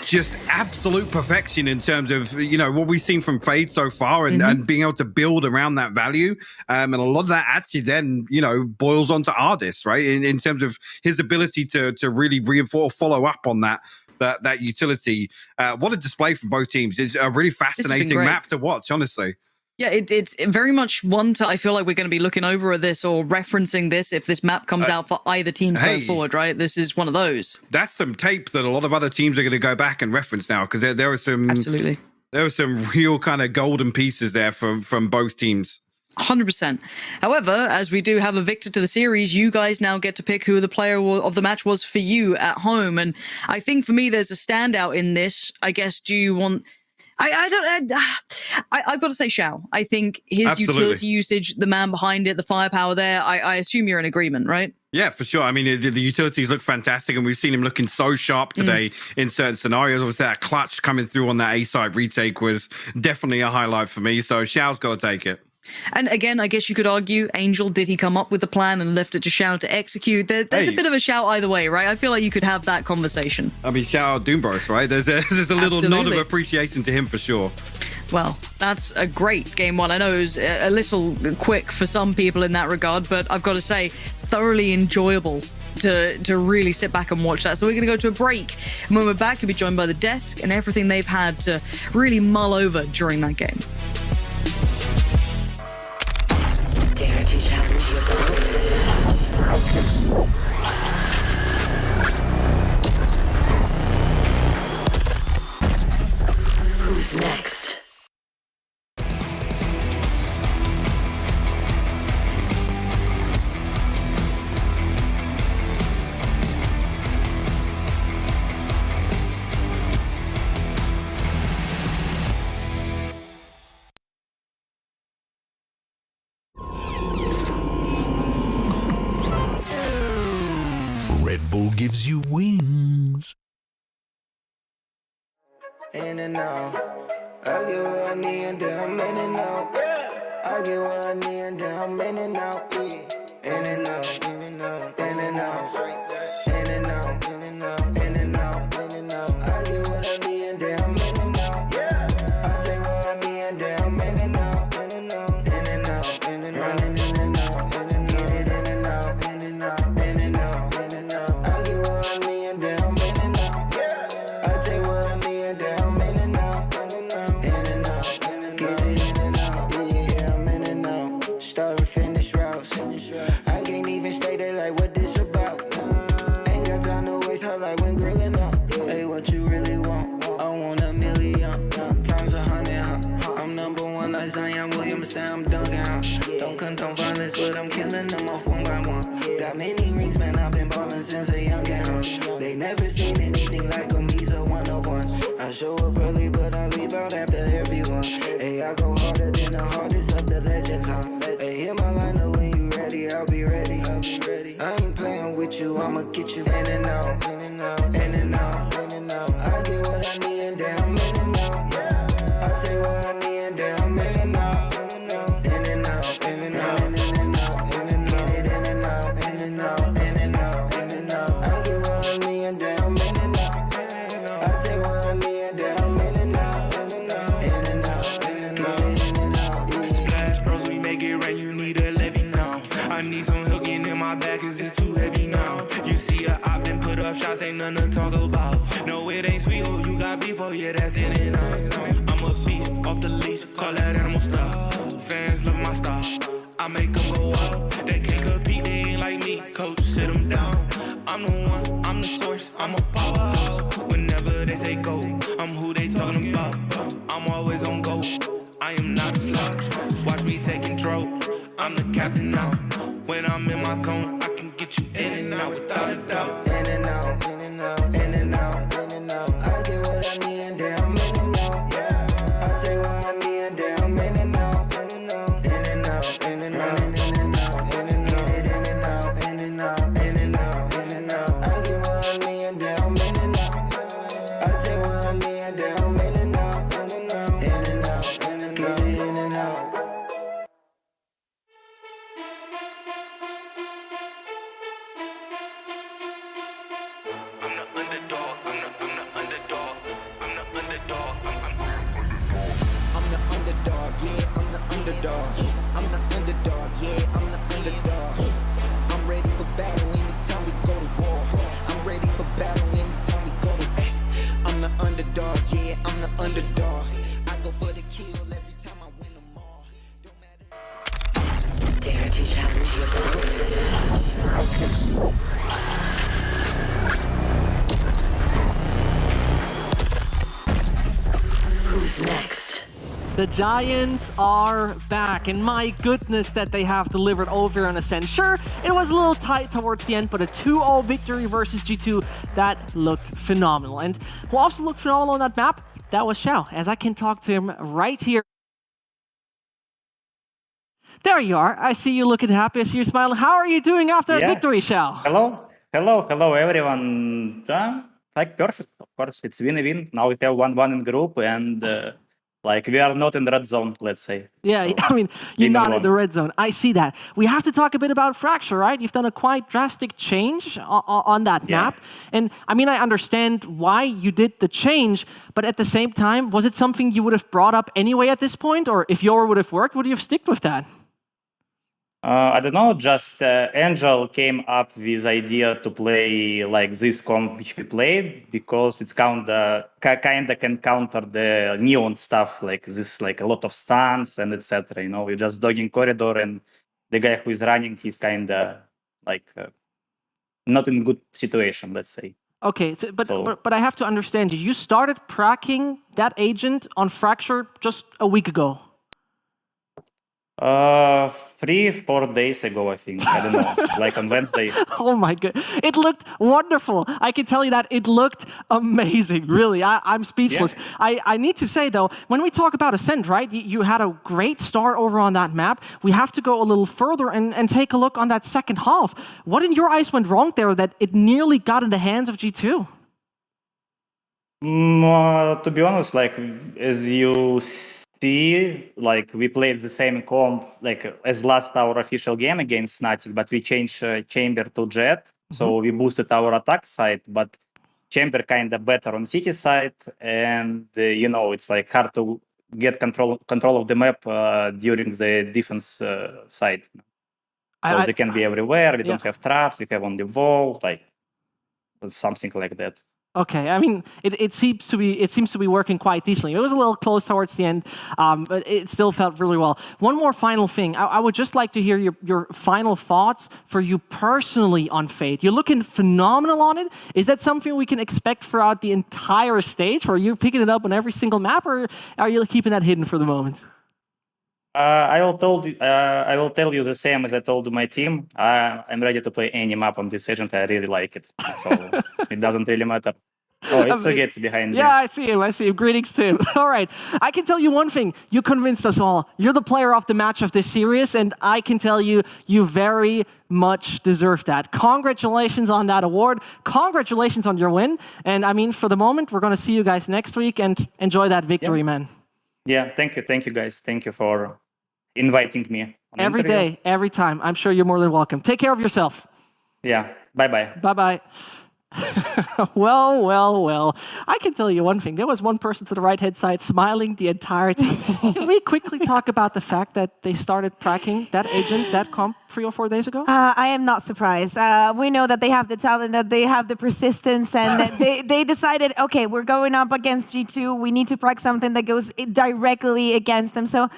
O: just absolute perfection in terms of, you know, what we've seen from Fade so far and being able to build around that value. And a lot of that actually then, you know, boils onto Artis, right? In terms of his ability to really reinforce, follow up on that utility. What a display from both teams. It's a really fascinating map to watch, honestly.
N: Yeah, it's very much one to, I feel like we're going to be looking over at this or referencing this if this map comes out for either teams going forward, right? This is one of those.
O: That's some tape that a lot of other teams are going to go back and reference now, because there are some...
N: Absolutely.
O: There were some real kind of golden pieces there from both teams.
N: 100%. However, as we do have a victor to the series, you guys now get to pick who the player of the match was for you at home. And I think for me, there's a standout in this. I guess, do you want... I've got to say Xiao. I think his utility usage, the man behind it, the firepower there, I assume you're in agreement, right?
O: Yeah, for sure. I mean, the utilities look fantastic, and we've seen him looking so sharp today in certain scenarios. Obviously, that clutch coming through on that A-side retake was definitely a highlight for me, so Xiao's got to take it.
N: And again, I guess you could argue, Angel, did he come up with the plan and left it to Xiao to execute? There's a bit of a shout either way, right? I feel like you could have that conversation.
O: I mean, shout out Doombros, right? There's a little nod of appreciation to him for sure.
N: Well, that's a great game one. I know it was a little quick for some people in that regard, but I've got to say, thoroughly enjoyable to really sit back and watch that. So we're going to go to a break. And when we're back, you'll be joined by the desk and everything they've had to really mull over during that game.
Q: Dare to challenge yourself. Who's next?
A: Red Bull gives you wings.
C: In and out, I get what I need and then I'm in and out. I get what I need and then I'm in and out. In and out, in and out, in and out, in and out, in and out, in and out, in and out. I get what I need and then I'm in and out. I take what I need and then I'm in and out, in and out, in and out, in and out, running in and out, in and out, in and out, in and out, in and out, in and out. I get what I need and then I'm in and out. I take what I need and then I'm in and out, in and out, in and out, get it in and out. Yeah, I'm in and out. Start and finish routes. I can't even stay there like what this about. Ain't got time to waste her like when grilling up. Hey, what you really want? I want a million times 100. I'm number one like Zion Williamson. I'm dunking out. Don't condone violence, but I'm killing them off one by one. Got many rings, man. I've been ballin' since a young kid. They never seen anything like him. He's a one of one. I show up early, but I leave out after everyone. Hey, I go harder than the hardest of the legends, huh? Hey, hit my line up when you ready. I'll be ready. I ain't playing with you. I'ma get you in and out, in and out, in and out, in and out. I get what I need and then I'm in and out. I take what I need and then I'm in and out, in and out, in and out, in and out, in and out, in and out, in and out, in and out, in and out, in and out. I get what I need and then I'm in and out. I take what I need and then I'm in and out, in and out, in and out, in and out.
R: Splash Bros, we make it rain, you need a levy now. I need some hooking in my back, cause it's too heavy now. You see a op, then put up shots, ain't nothing to talk about. No, it ain't sweet, oh, you got beef, oh, yeah, that's in and out. I'm a beast, off the leash, call that animal stuff. Fans love my style, I make them go up. They can't compete, they ain't like me, coach, sit them down. I'm the one, I'm the source, I'm a powerhouse. Whenever they say go, I'm who they talking about. I'm always on go, I am not a slouch. Watch me take control, I'm the captain now. When I'm in my zone, I can get you in and out without a doubt.
C: In and out, in and out, in and out, in and out. I get what I need and then I'm in and out. I take what I need and then I'm in and out, in and out, in and out, in and out, in and out, in and out, in and out, in and out, in and out, in and out. I get what I need and then I'm in and out. I take what I need and then I'm in and out, in and out, in and out, in and out, get it in and out.
Q: Dare to challenge yourself. Who's next?
E: The Giants are back, and my goodness that they have delivered over on Ascent. Sure, it was a little tight towards the end, but a 2-0 victory versus G2, that looked phenomenal. And who also looked phenomenal on that map, that was Xiao, as I can talk to him right here. There you are. I see you looking happy. I see you smiling. How are you doing after a victory, Xiao?
J: Hello, everyone. Like perfect, of course. It's win-win. Now we have 1-1 in group, and Like we are not in the red zone, let's say.
E: Yeah,
J: So,
E: I mean, you're
J: we
E: not
J: move
E: in the
J: on.
E: red zone. I see that. We have to talk a bit about Fracture, right? You've done a quite drastic change on that map. And I mean, I understand why you did the change, but at the same time, was it something you would have brought up anyway at this point? Or if Yoru would have worked, would you have sticked with that?
J: I don't know, just Angel came up with idea to play like this comp which we played because it's kinda can counter the neon stuff like this, like a lot of stuns and etc. You know, we're just dogging corridor and the guy who is running, he's kinda like not in good situation, let's say.
E: Okay, but I have to understand you. You started pracking that agent on Fracture just a week ago.
J: 3-4 days ago, I think. I don't know, like on Wednesday.
E: Oh my god, it looked wonderful. I can tell you that it looked amazing. Really, I'm speechless.
J: Yeah.
E: I need to say though, when we talk about Ascent, right? You had a great start over on that map. We have to go a little further and take a look on that second half. What in your eyes went wrong there that it nearly got in the hands of G2?
J: To be honest, like as you see, like we played the same comp like as last our official game against Fnatic, but we changed Chamber to Jet, so we boosted our attack side, but Chamber kind of better on City side, and you know it's like hard to get control of the map during the defense side. So they can be everywhere. We don't have traps. We have on the wall, like something like that.
E: Okay, I mean, it seems to be working quite decently. It was a little close towards the end, but it still felt really well. One more final thing. I would just like to hear your final thoughts for you personally on Fate. You're looking phenomenal on it. Is that something we can expect throughout the entire stage, where you're picking it up on every single map, or are you keeping that hidden for the moment?
J: I will tell you the same as I told my team. I'm ready to play any map on this agent. I really like it, so it doesn't really matter. Oh, it's Sugets behind me.
E: Yeah, I see him. I see him. Greetings to him. All right. I can tell you one thing. You convinced us all. You're the player of the match of this series, and I can tell you, you very much deserve that. Congratulations on that award. Congratulations on your win. And I mean, for the moment, we're going to see you guys next week, and enjoy that victory, man.
J: Yeah, thank you guys. Thank you for inviting me.
E: Every day, every time. I'm sure you're more than welcome. Take care of yourself.
J: Yeah, bye-bye.
E: Bye-bye. Well. I can tell you one thing. There was one person to the right-hand side smiling the entire time. Can we quickly talk about the fact that they started tracking that agent, that comp 3 or 4 days ago?
F: I am not surprised. We know that they have the talent, that they have the persistence, and that they decided, okay, we're going up against G2. We need to prac something that goes directly against them. So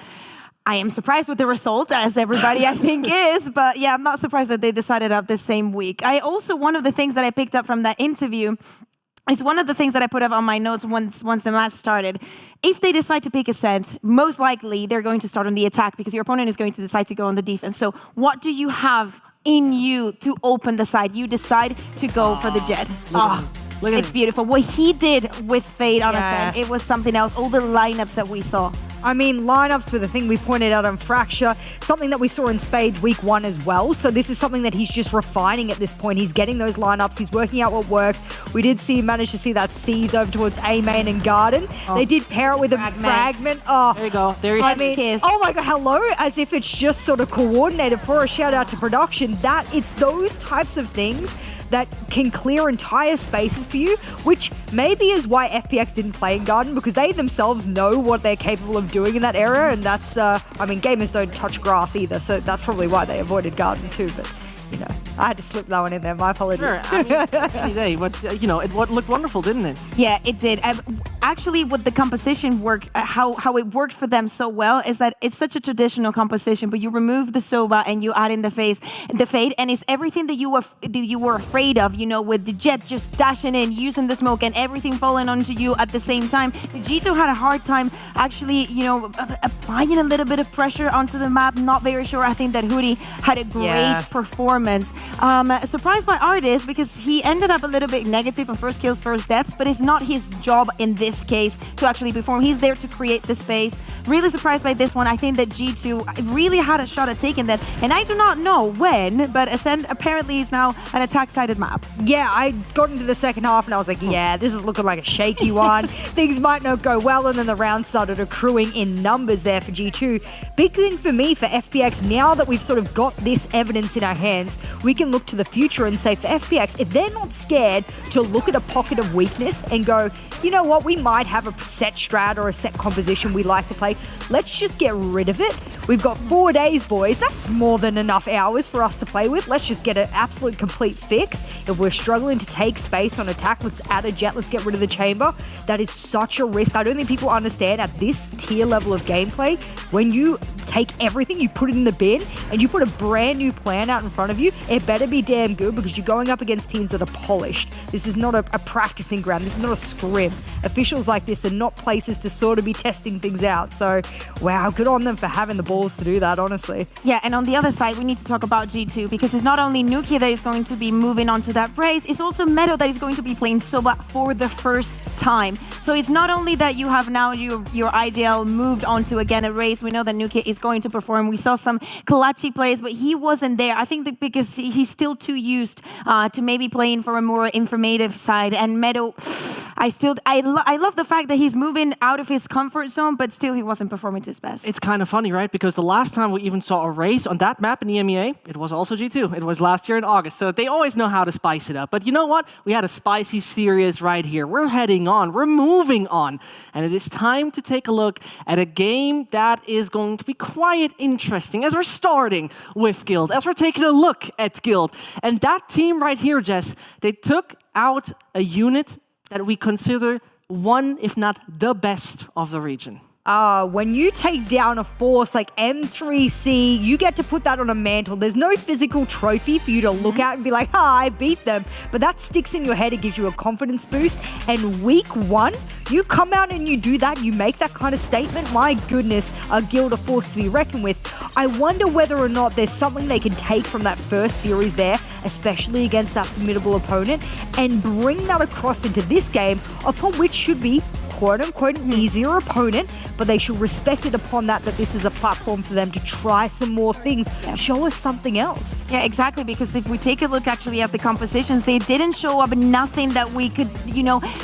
F: I am surprised with the result, as everybody I think is, but yeah, I'm not surprised that they decided up the same week. One of the things that I picked up from that interview is one of the things that I put up on my notes once the match started. If they decide to pick Ascent, most likely they're going to start on the attack because your opponent is going to decide to go on the defense. So what do you have in you to open the side? You decide to go for the Jet. It's beautiful. What he did with Fate on Ascent, it was something else. All the lineups that we saw.
G: I mean, lineups were the thing we pointed out on Fracture, something that we saw in Spades week 1 as well. So this is something that he's just refining at this point. He's getting those lineups. He's working out what works. We did manage to see that C's over towards A main and Garden. They did pair it with a Fragment. Oh,
E: there you go. There is.
G: I mean, oh my God, hello. As if it's just sort of coordinated. For a shout out to production, that it's those types of things that can clear entire spaces for you, which maybe is why FPX didn't play in Garden, because they themselves know what they're capable of doing in that area, and that's, I mean, gamers don't touch grass either, so that's probably why they avoided Garden too, but, you know, I had to slip that one in there, my apologies.
E: Sure, I mean, any day, but, you know, it looked wonderful, didn't it?
F: Yeah, it did. Actually, with the composition work, how it worked for them so well is that it's such a traditional composition, but you remove the Sova and you add in the Fade, and it's everything that you were afraid of, you know, with the Jet just dashing in, using the smoke, and everything falling onto you at the same time. The G2 had a hard time actually, you know, applying a little bit of pressure onto the map. Not very sure. I think that Hootie had a great performance. Surprised by Artis because he ended up a little bit negative on first kills, first deaths, but it's not his job in this this case to actually perform. He's there to create the space. Really surprised by this one. I think that G2 really had a shot at taking that, and I do not know when, but Ascend apparently is now an attack-sided map.
G: Yeah, I got into the second half and I was like, yeah, this is looking like a shaky one. Things might not go well, and then the round started accruing in numbers there for G2. Big thing for me, for FPX, now that we've sort of got this evidence in our hands, we can look to the future and say for FPX, if they're not scared to look at a pocket of weakness and go, you know what, we might have a set strat or a set composition we like to play, let's just get rid of it. We've got 4 days, boys. That's more than enough hours for us to play with. Let's just get an absolute complete fix. If we're struggling to take space on attack, let's add a jet, let's get rid of the chamber. That is such a risk. I don't think people understand at this tier level of gameplay, when you take everything, you put it in the bin, and you put a brand new plan out in front of you, it better be damn good, because you're going up against teams that are polished. This is not a practicing ground. This is not a scrim. Officials like this are not places to sort of be testing things out. So, wow, good on them for having the balls to do that, honestly.
F: Yeah, and on the other side, we need to talk about G2, because it's not only Nuki that is going to be moving on to that race, it's also Meadow that is going to be playing Soba for the first time. So it's not only that you have now your ideal moved onto again a race. We know that Nuki is going to perform. We saw some clutchy plays, but he wasn't there. I think that because he's still too used to maybe playing for a more informative side. And Meadow, I love the fact that he's moving out of his comfort zone, but still he wasn't performing to his best.
E: It's kind of funny, right? Because the last time we even saw a race on that map in EMEA, it was also G2. It was last year in August. So they always know how to spice it up. But you know what? We had a spicy series right here. We're heading on. We're moving on. And it is time to take a look at a game that is going to be quite interesting as we're starting with Guild, as we're taking a look at Guild. And that team right here, Jess, they took out a unit that we consider one, if not the best of the region.
G: When you take down a force like M3C, you get to put that on a mantle. There's no physical trophy for you to look at and be like, I beat them. But that sticks in your head. It gives you a confidence boost. And week one, you come out and you do that, you make that kind of statement. My goodness, a Guild, a force to be reckoned with. I wonder whether or not there's something they can take from that first series there, especially against that formidable opponent, and bring that across into this game, upon which should be quote-unquote easier opponent, but they should respect it upon that this is a platform for them to try some more things. Show us something else.
F: Yeah, exactly, because if we take a look actually at the compositions, they didn't show up nothing that we could,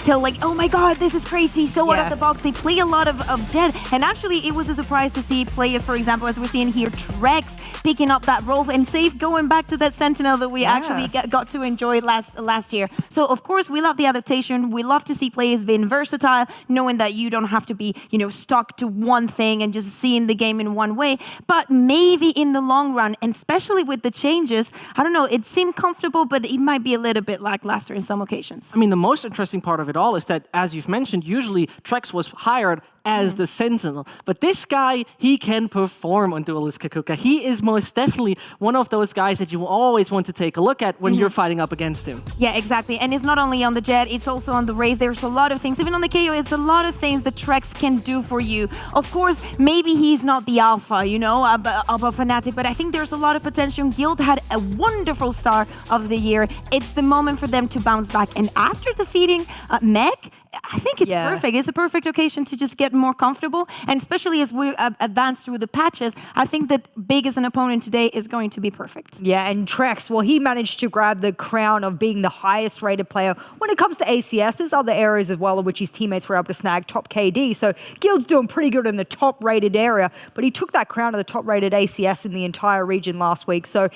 F: tell like, oh my god, this is crazy, so out of the box. They play a lot of Jet, and actually it was a surprise to see players, for example, as we're seeing here, Trex picking up that role, and Safe going back to that Sentinel that we actually got to enjoy last year. So of course, we love the adaptation. We love to see players being versatile, knowing that you don't have to be, stuck to one thing and just seeing the game in one way. But maybe in the long run, and especially with the changes, I don't know, it seemed comfortable, but it might be a little bit lackluster in some occasions.
E: I mean, the most interesting part of it all is that, as you've mentioned, usually Trex was hired as the Sentinel. But this guy, he can perform on Duelist Kaquka. He is most definitely one of those guys that you always want to take a look at when you're fighting up against him.
F: Yeah, exactly. And it's not only on the Jet, it's also on the Raze. There's a lot of things, even on the KO, it's a lot of things that Trex can do for you. Of course, maybe he's not the alpha, of a Fnatic, but I think there's a lot of potential. Guild had a wonderful start of the year. It's the moment for them to bounce back. And after defeating Meg, I think it's perfect. It's a perfect occasion to just get more comfortable. And especially as we advance through the patches, I think that Big as an opponent today is going to be perfect.
G: Yeah, and Trex, well, he managed to grab the crown of being the highest rated player when it comes to ACS. There's other areas as well in which his teammates were able to snag top KD. So Guild's doing pretty good in the top rated area, but he took that crown of the top rated ACS in the entire region last week. So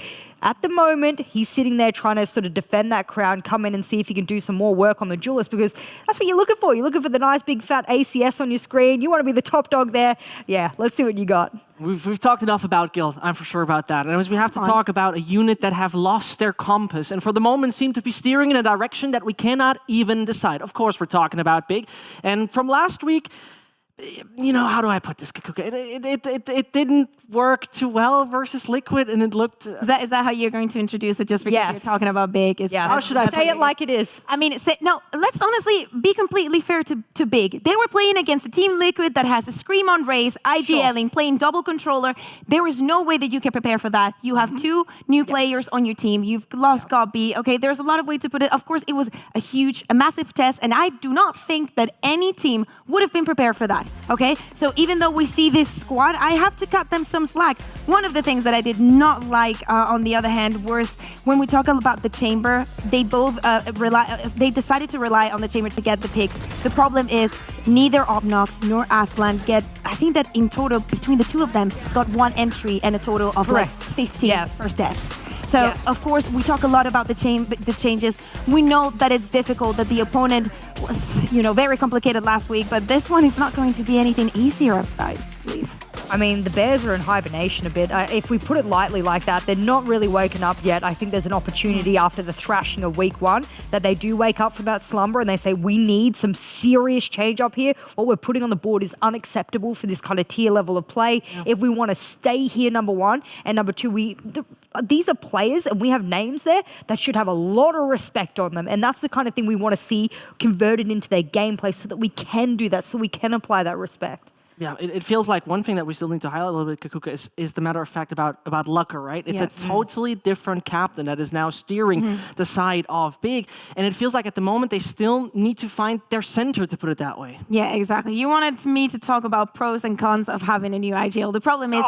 G: at the moment, he's sitting there trying to sort of defend that crown, come in and see if he can do some more work on the duelist, because that's what you're looking for. You're looking for the nice big fat ACS on your screen. You want to be the top dog there. Yeah, let's see what you got.
E: We've talked enough about Guild, I'm for sure about that. And as we have to talk about a unit that have lost their compass and for the moment seem to be steering in a direction that we cannot even decide. Of course, we're talking about Big. And from last week, you know, how do I put this, Kaquka? It didn't work too well versus Liquid, and it looked...
F: Is that how you're going to introduce it just because you're talking about Big?
E: How should I
G: say it like it is?
F: I mean, no, let's honestly be completely fair to Big. They were playing against a Team Liquid that has a Scream on Raze, IGLing, playing double controller. There is no way that you can prepare for that. You have two new players on your team. You've lost GOT-B. Okay, there's a lot of ways to put it. Of course, it was a massive test, and I do not think that any team would have been prepared for that. Okay, so even though we see this squad, I have to cut them some slack. One of the things that I did not like, on the other hand, was when we talk about the chamber, they both they decided to rely on the chamber to get the picks. The problem is neither Obnox nor Aslan get, I think that in total, between the two of them, got one entry and a total of like 15 first deaths. So, of course, we talk a lot about the changes. We know that it's difficult, that the opponent was, very complicated last week, but this one is not going to be anything easier, I believe.
G: I mean, the Bears are in hibernation a bit. If we put it lightly like that, they're not really woken up yet. I think there's an opportunity after the thrashing of week 1 that they do wake up from that slumber and they say, we need some serious change up here. What we're putting on the board is unacceptable for this kind of tier level of play. If we want to stay here, number 1, and number 2, these are players and we have names there that should have a lot of respect on them. And that's the kind of thing we want to see converted into their gameplay so that we can do that, so we can apply that respect.
E: Yeah, it feels like one thing that we still need to highlight a little bit, Kaquka, is the matter of fact about Lucker, right? It's a totally different captain that is now steering the side of Big. And it feels like at the moment they still need to find their center, to put it that way.
F: Yeah, exactly. You wanted me to talk about pros and cons of having a new IGL. The problem is,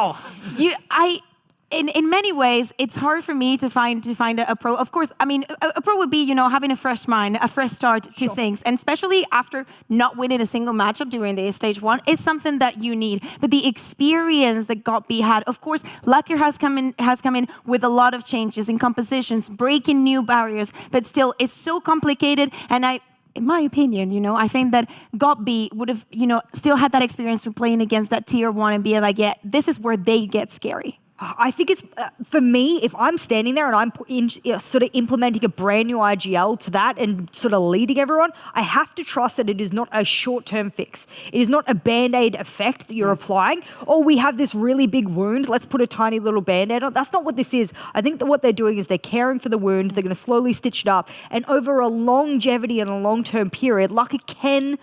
F: in many ways, it's hard for me to find a pro. Of course, I mean, a pro would be, having a fresh mind, a fresh start to things. And especially after not winning a single matchup during the stage 1 is something that you need. But the experience that GOT-B had, of course, Lucker has come in with a lot of changes in compositions, breaking new barriers, but still, it's so complicated. And in my opinion, I think that GOT-B would have, still had that experience of playing against that tier 1 and being like, yeah, this is where they get scary.
G: I think it's, for me, if I'm standing there and I'm sort of implementing a brand new IGL to that and sort of leading everyone, I have to trust that it is not a short-term fix. It is not a Band-Aid effect that you're applying. Or we have this really big wound, let's put a tiny little Band-Aid on. That's not what this is. I think that what they're doing is they're caring for the wound, they're going to slowly stitch it up, and over a longevity and a long-term period, Lucker can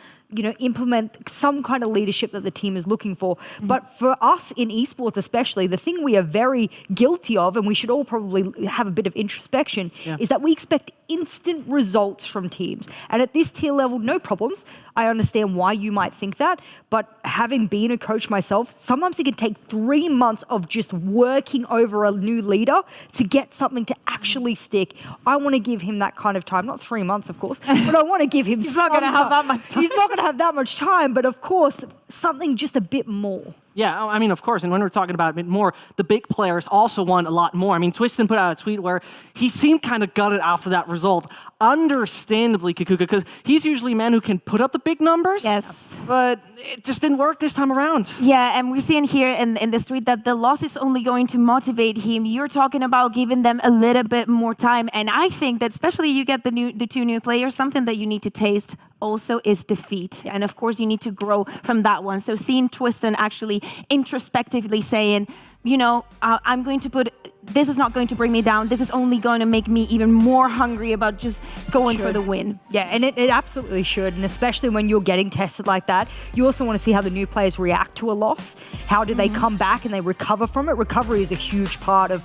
G: implement some kind of leadership that the team is looking for. But for us in esports especially, the thing we are very guilty of, and we should all probably have a bit of introspection, is that we expect instant results from teams. And at this tier level, no problems. I understand why you might think that, but having been a coach myself, sometimes it can take 3 months of just working over a new leader to get something to actually stick. I want to give him that kind of time, not 3 months, of course, but I want to give him
F: He's not going to have that much time.
G: He's not going to have that much time, but of course, something just a bit more.
E: Yeah, I mean, of course, and when we're talking about a bit more, the big players also want a lot more. I mean, Twistin put out a tweet where he seemed kind of gutted after that result. Understandably, Kaquka, because he's usually a man who can put up the big numbers.
F: Yes.
E: But it just didn't work this time around.
F: Yeah, and we're seeing here in this tweet that the loss is only going to motivate him. You're talking about giving them a little bit more time. And I think that especially you get the 2 new players, something that you need to taste also is defeat. And of course, you need to grow from that one. So seeing Twistin actually introspectively saying, I'm going to put, this is not going to bring me down. This is only going to make me even more hungry about just going for the win.
G: Yeah, and it absolutely should. And especially when you're getting tested like that, you also want to see how the new players react to a loss. How do they come back and they recover from it? Recovery is a huge part of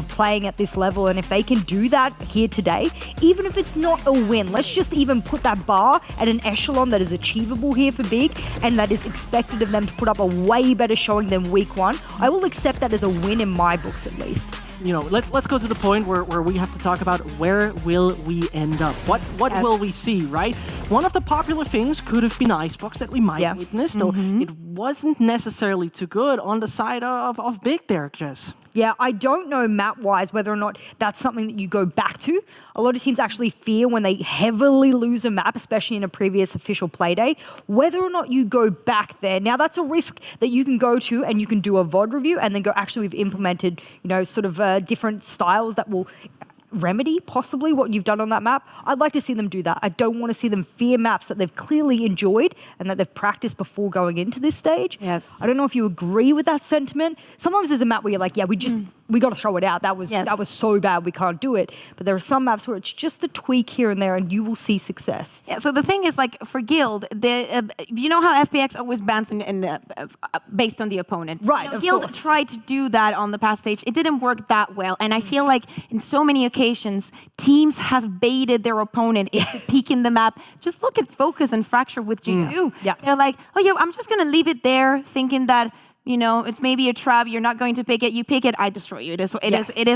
G: playing at this level. And if they can do that here today, even if it's not a win, let's just even put that bar at an echelon that is achievable here for Big and that is expected of them to put up a way better showing than week 1. I will accept that as a win in my books at least.
E: Let's go to the point where we have to talk about where will we end up? What will we see, right? One of the popular things could have been Icebox that we might witness, though it wasn't necessarily too good on the side of Big there, Jess.
G: Yeah, I don't know map-wise whether or not that's something that you go back to. A lot of teams actually fear when they heavily lose a map, especially in a previous official play day, whether or not you go back there. Now, that's a risk that you can go to and you can do a VOD review and then go, actually, we've implemented, sort of different styles that will remedy possibly what you've done on that map. I'd like to see them do that. I don't want to see them fear maps that they've clearly enjoyed and that they've practiced before going into this stage.
F: Yes.
G: I don't know if you agree with that sentiment. Sometimes there's a map where you're like, yeah, we got to throw it out. That was so bad, we can't do it. But there are some maps where it's just a tweak here and there, and you will see success.
F: Yeah. So the thing is, like for Guild, you know how FPX always bans based on the opponent.
G: Right.
F: You know,
G: of
F: Guild
G: course.
F: tried to do that on the past stage. It didn't work that well, and I feel like in so many occasions, teams have baited their opponent into peeking the map. Just look at Focus and Fracture with G2.
G: Yeah.
F: They're like, oh yeah, I'm just gonna leave it there, thinking that, you know, it's maybe a trap. You're not going to pick it. You pick it, I destroy you. It is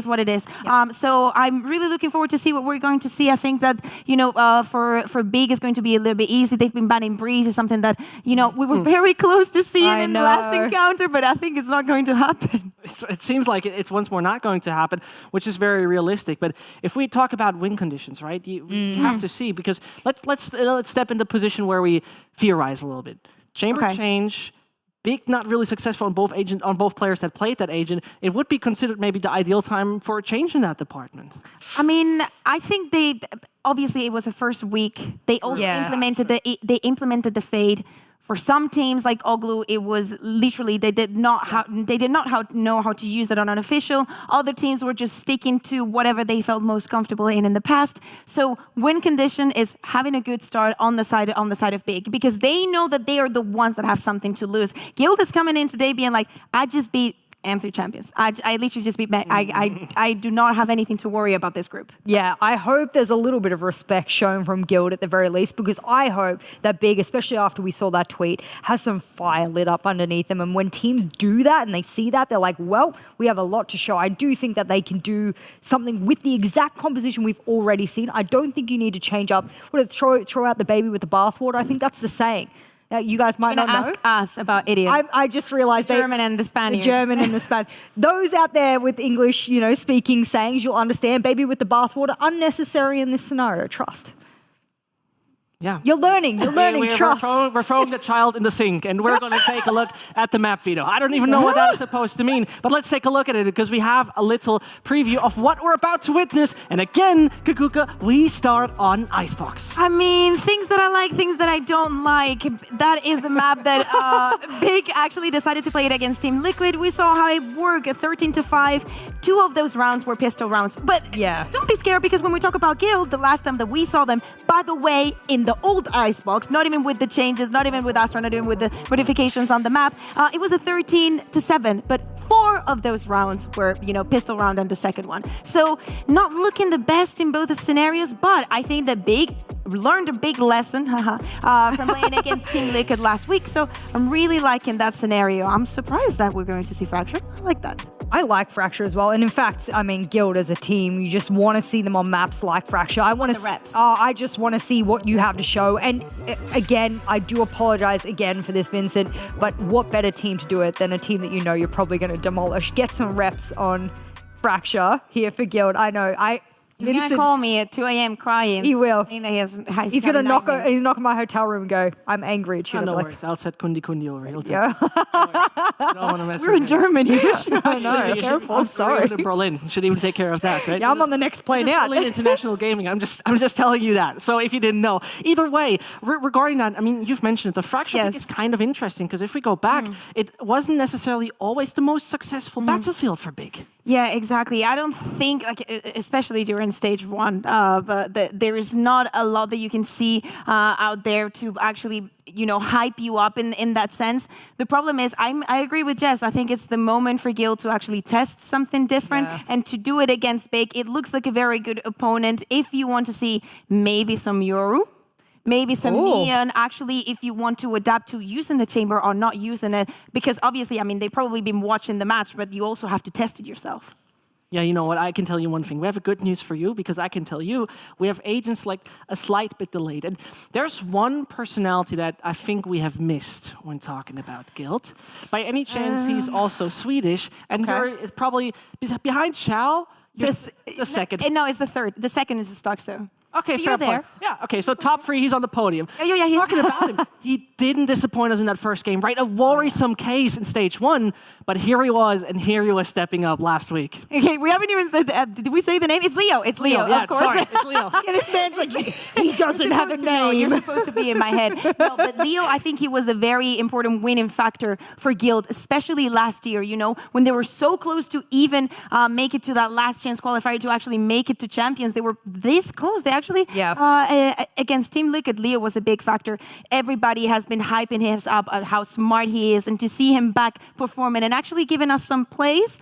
F: what it is.
G: Yeah.
F: So I'm really looking forward to see what we're going to see. I think that, you know, for Big is going to be a little bit easy. They've been banning Breeze. Is something that, you know, we were very close to seeing in the last encounter, but I think it's not going to happen.
E: It seems like it's once more not going to happen, which is very realistic. But if we talk about win conditions, right, you have to see, because let's step into the position where we theorize a little bit. Chamber change. Big, not really successful on both players that played that agent. It would be considered maybe the ideal time for a change in that department.
F: I mean, I think obviously it was the first week. They also implemented the fade. For some teams like Oglu, it was literally they did not know how to use it on an official. Other teams were just sticking to whatever they felt most comfortable in the past. So win condition is having a good start on the side of Big, because they know that they are the ones that have something to lose. Guild is coming in today being like, I just beat M3 champions. I literally just beat back. I do not have anything to worry about this group.
G: Yeah, I hope there's a little bit of respect shown from Guild at the very least, because I hope that Big, especially after we saw that tweet, has some fire lit up underneath them. And when teams do that and they see that, they're like, well, we have a lot to show. I do think that they can do something with the exact composition we've already seen. I don't think you need to change up. Throw out the baby with the bathwater. I think that's the saying. You guys might not know.
F: Ask us about idiots.
G: I just realized
F: the German and the Spaniard.
G: The German and the Spaniard. Those out there with English, you know, speaking sayings, you'll understand. Baby with the bathwater, unnecessary in this scenario. Trust.
E: Yeah.
G: You're learning, trust.
E: We're throwing the child in the sink, and we're going to take a look at the map, Vito. I don't even know what that is supposed to mean, but let's take a look at it, because we have a little preview of what we're about to witness. And again, Kaquka, we start on Icebox.
F: I mean, things that I like, things that I don't like. That is the map that Big actually decided to play it against Team Liquid. We saw how it worked, 13-5. 2 of those rounds were pistol rounds. But yeah, don't be scared, because when we talk about Guild, the last time that we saw them, by the way, in the old Icebox, not even with the changes, not even with Astra, not even with the modifications on the map, it was a 13-7, but 4 of those rounds were, you know, pistol round and the second one. So not looking the best in both the scenarios, but I think that Big learned a big lesson from playing against Team Liquid last week. So I'm really liking that scenario. I'm surprised that we're going to see Fracture. I like that.
G: I like Fracture as well. And in fact, I mean, Guild as a team, you just want to see them on maps like Fracture. I want to
F: reps.
G: I just want to see what you have to show. And again, I do apologize again for this, Vincent, but what better team to do it than a team that you know you're probably going to demolish? Get some reps on Fracture here for Guild. I know.
F: He's going to call me at 2 a.m. crying.
G: He will.
F: Saying that
G: he's going to knock on my hotel room and go, I'm angry at you.
E: No worries. I'll set Kundi over. He'll take
F: We're in Germany.
G: I know. Careful. I'm sorry.
E: In Berlin. Should even take care of that, right?
G: Yeah, I'm on the next plane out.
E: Berlin International Gaming. I'm just telling you that. So if you didn't know. Either way, regarding that, I mean, you've mentioned it. The Fracture pick is kind of interesting, because if we go back, it wasn't necessarily always the most successful battlefield for Big.
F: Yeah, exactly. I don't think, like, especially during stage 1, but there is not a lot that you can see out there to actually, you know, hype you up in that sense. The problem is, I agree with Jess. I think it's the moment for Guild to actually test something different and to do it against Big. It looks like a very good opponent if you want to see maybe some Yoru. Maybe some Neon, actually, if you want to adapt to using the chamber or not using it. Because obviously, I mean, they've probably been watching the match, but you also have to test it yourself.
E: Yeah, you know what? I can tell you one thing. We have a good news for you, because I can tell you we have agents like a slight bit delayed. And there's one personality that I think we have missed when talking about Guild. By any chance, he's also Swedish, and you're probably behind Chow. The second.
F: No, it's the third. The second is the Stockso.
E: Okay,
F: You're
E: fair play.
F: there.
E: Yeah, okay, so top 3, he's on the podium.
F: Yeah, he's
E: Talking about him, he didn't disappoint us in that first game, right? A worrisome case in stage 1, but here he was, and here he was stepping up last week.
F: Okay, we haven't even said did we say the name? It's Leo. It's Leo,
E: yeah,
F: of course.
E: sorry, it's Leo.
F: Yeah, this man's like, he doesn't have a name. You're supposed to be in my head. No, but Leo, I think he was a very important winning factor for Guild, especially last year, you know, when they were so close to even make it to that last chance qualifier to actually make it to champions. They were this close. They actually, against Team Liquid, Leo was a big factor. Everybody has been hyping him up at how smart he is, and to see him back performing and actually giving us some plays,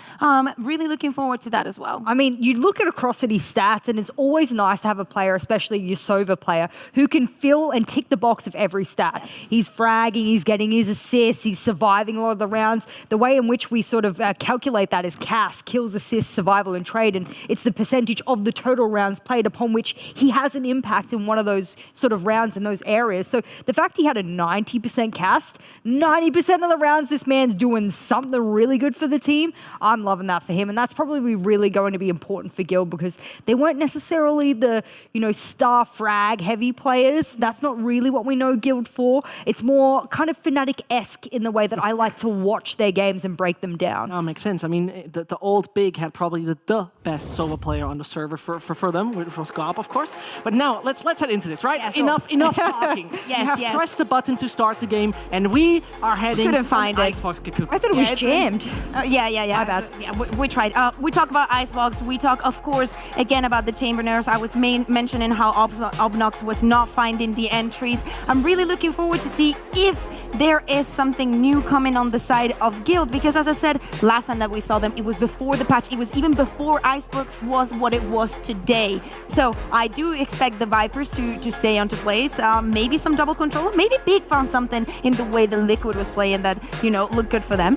F: really looking forward to that as well.
G: I mean, you look across at his stats, and it's always nice to have a player, especially your Sova player, who can fill and tick the box of every stat. He's fragging, he's getting his assists, he's surviving a lot of the rounds. The way in which we sort of calculate that is CAS, kills, assists, survival, and trade, and it's the percentage of the total rounds played upon which he has an impact in one of those sort of rounds in those areas. So the fact he had a 90% cast, 90% of the rounds this man's doing something really good for the team, I'm loving that for him. And that's probably really going to be important for Guild because they weren't necessarily the, you know, star frag heavy players. That's not really what we know Guild for. It's more kind of Fnatic-esque in the way that I like to watch their games and break them down.
E: That makes sense. I mean, the old Big had probably the best solo player on the server for them, which was Gop, of course. But now, let's head into this, right?
F: Yes,
E: enough talking. You have pressed the button to start the game, and we are heading
F: Couldn't find it.
E: Icebox Kaquka.
G: I thought it was jammed.
F: Yeah.
G: My bad.
F: Yeah, we tried. We talk about Icebox. We talk, of course, again about the Chamber Nerfs. I was mentioning how Obnox was not finding the entries. I'm really looking forward to see if there is something new coming on the side of Guild, because as I said, last time that we saw them, it was before the patch. It was even before Icebox was what it was today. So I do expect the Vipers to stay onto place. Maybe some double control. Maybe Big found something in the way the Liquid was playing that, you know, looked good for them.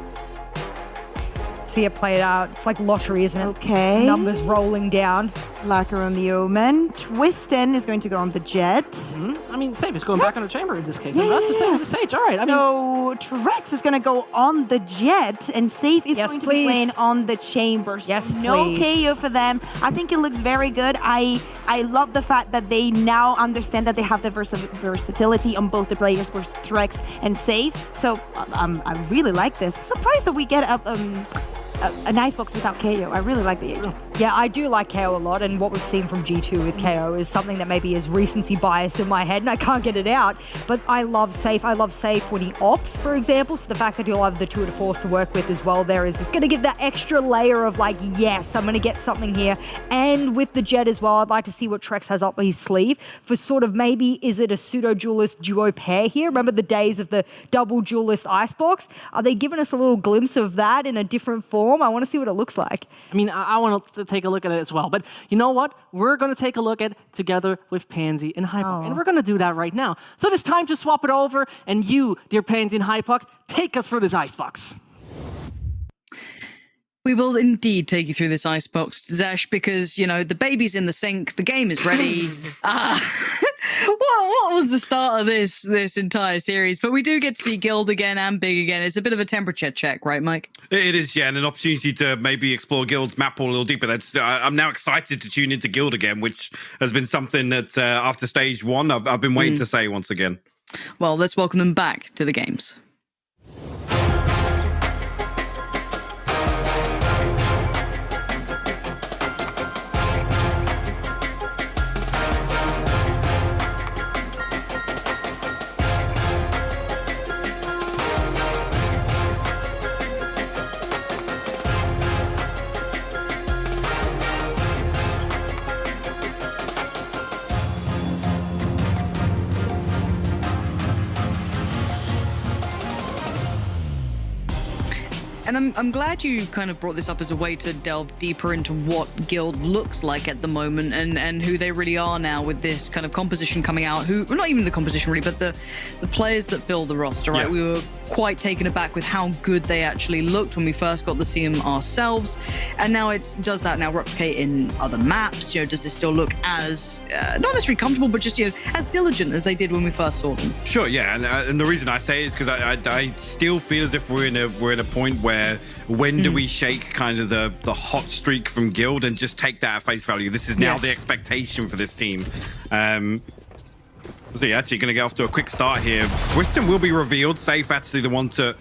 G: See it played out. It's like lottery, isn't it?
F: Okay.
G: Numbers rolling down.
F: Lacquer on the Omen. Twistin is going to go on the Jet.
E: I mean, Safe is going back on the Chamber in this case. And that's to stay on the Sage. All right. I mean,
F: so Trex is going to go on the Jet, and Safe is going to be playing on the Chamber. So
G: yes,
F: no KO for them. I think it looks very good. I love the fact that they now understand that they have the versatility on both the players, both Trex and Safe. So I really like this. Surprised that we get an Icebox without KO. I really like the agents.
G: Yeah, I do like KO a lot, and what we've seen from G2 with KO is something that maybe is recency bias in my head, and I can't get it out. But I love Safe. I love Safe when he opts, for example. So the fact that he'll have the Tour de Force to work with as well there is going to give that extra layer of like, yes, I'm going to get something here. And with the Jet as well, I'd like to see what Trex has up his sleeve for sort of maybe, is it a pseudo-duelist duo pair here? Remember the days of the double duelist Icebox? Are they giving us a little glimpse of that in a different form? I want to see what it looks like.
E: I mean, I want to take a look at it as well. But you know what? We're going to take a look at it together with Pansy and Hypoc. And we're going to do that right now. So it's time to swap it over. And you, dear Pansy and Hypoc, take us through this Icebox.
N: We will indeed take you through this Icebox, Zescht, because, you know, the baby's in the sink, the game is ready. What was the start of this entire series? But we do get to see Guild again and Big again. It's a bit of a temperature check, right, Mike?
O: It is, yeah, and an opportunity to maybe explore Guild's map pool a little deeper. I'm now excited to tune into Guild again, which has been something that after stage 1, I've been waiting to say once again.
N: Well, let's welcome them back to the games. And I'm glad you kind of brought this up as a way to delve deeper into what Guild looks like at the moment and who they really are now with this kind of composition coming out. Well, not even the composition really, but the players that fill the roster, right?
O: Yeah.
N: We were quite taken aback with how good they actually looked when we first got to see them ourselves. And now does that now replicate in other maps? You know, does this still look as, not necessarily comfortable, but just, you know, as diligent as they did when we first saw them?
O: Sure, yeah, and the reason I say it is because I still feel as if we're in a point where when do we shake kind of the hot streak from Guild and just take that at face value? This is now the expectation for this team. So you're actually going to get off to a quick start here. Twiston will be revealed. Safe actually the one to